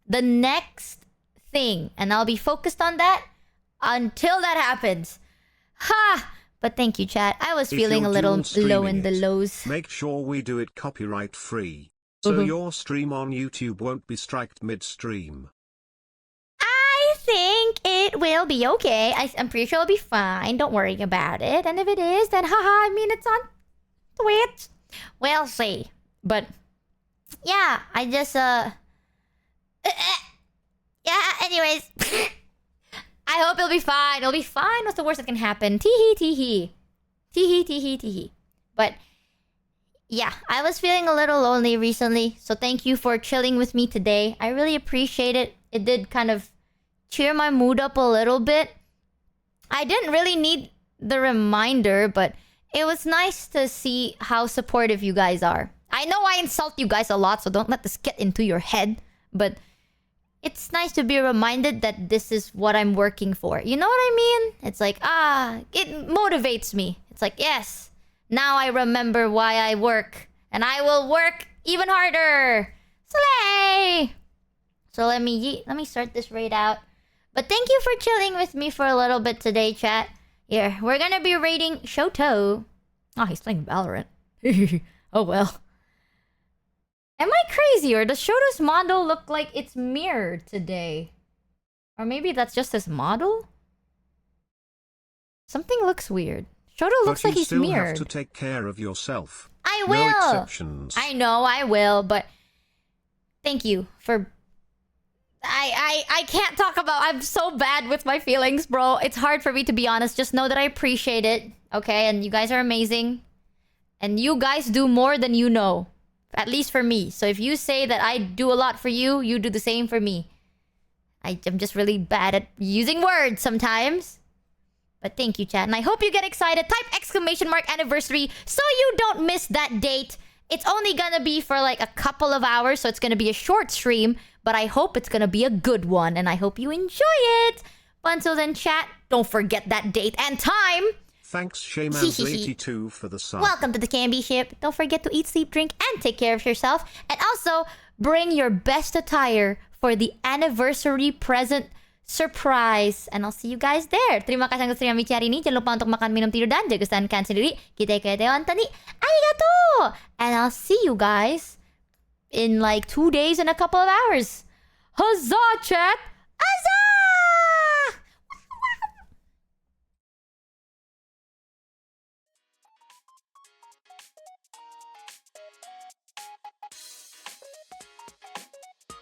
the next thing. And I'll be focused on that until that happens. Ha! But thank you, chat. I was feeling a little low in the lows. Make sure we do it copyright free. So your stream on YouTube won't be striked mid-stream. I think it will be okay. I'm pretty sure it'll be fine. Don't worry about it. And if it is, then haha, I mean, it's on Twitch. We'll see. But, yeah, I just, yeah, anyways. I hope it'll be fine. It'll be fine. What's the worst that can happen? Tee-hee, tee-hee. Tee-hee, tee-hee, tee-hee. But, yeah, I was feeling a little lonely recently. So thank you for chilling with me today. I really appreciate it. It did kind of cheer my mood up a little bit. I didn't really need the reminder, but it was nice to see how supportive you guys are. I know I insult you guys a lot, so don't let this get into your head. But it's nice to be reminded that this is what I'm working for. You know what I mean? It's like, it motivates me. It's like, yes, now I remember why I work. And I will work even harder. Slay! So let me start this raid out. But thank you for chilling with me for a little bit today, chat. Here, we're gonna be raiding Shoto. Oh, he's playing Valorant. Oh well. Am I crazy, or does Shoto's model look like it's mirrored today? Or maybe that's just his model? Something looks weird. Shoto looks like he's mirrored. You still have to take care of yourself. I will! No exceptions. I know, I will, but... Thank you for... I can't talk about... I'm so bad with my feelings, bro. It's hard for me to be honest. Just know that I appreciate it. Okay? And you guys are amazing. And you guys do more than you know. At least for me. So if you say that I do a lot for you, you do the same for me. I'm just really bad at using words sometimes. But thank you, chat. And I hope you get excited. Type !anniversary so you don't miss that date. It's only gonna be for like a couple of hours, so it's gonna be a short stream, but I hope it's gonna be a good one, and I hope you enjoy it. But until then, chat, don't forget that date and time. Thanks, Shaymans82 for the sub. Welcome to the Canby Ship. Don't forget to eat, sleep, drink, and take care of yourself. And also, bring your best attire for the anniversary present surprise. And I'll see you guys there. Terima kasih ang gusto niya Michi hari ini. Jangan lupa untuk makan, minum, tidur, dan jaga kesehatan sendiri. Kita kailangan tani. Arigato! And I'll see you guys in like 2 days and a couple of hours. Huzzah, chat!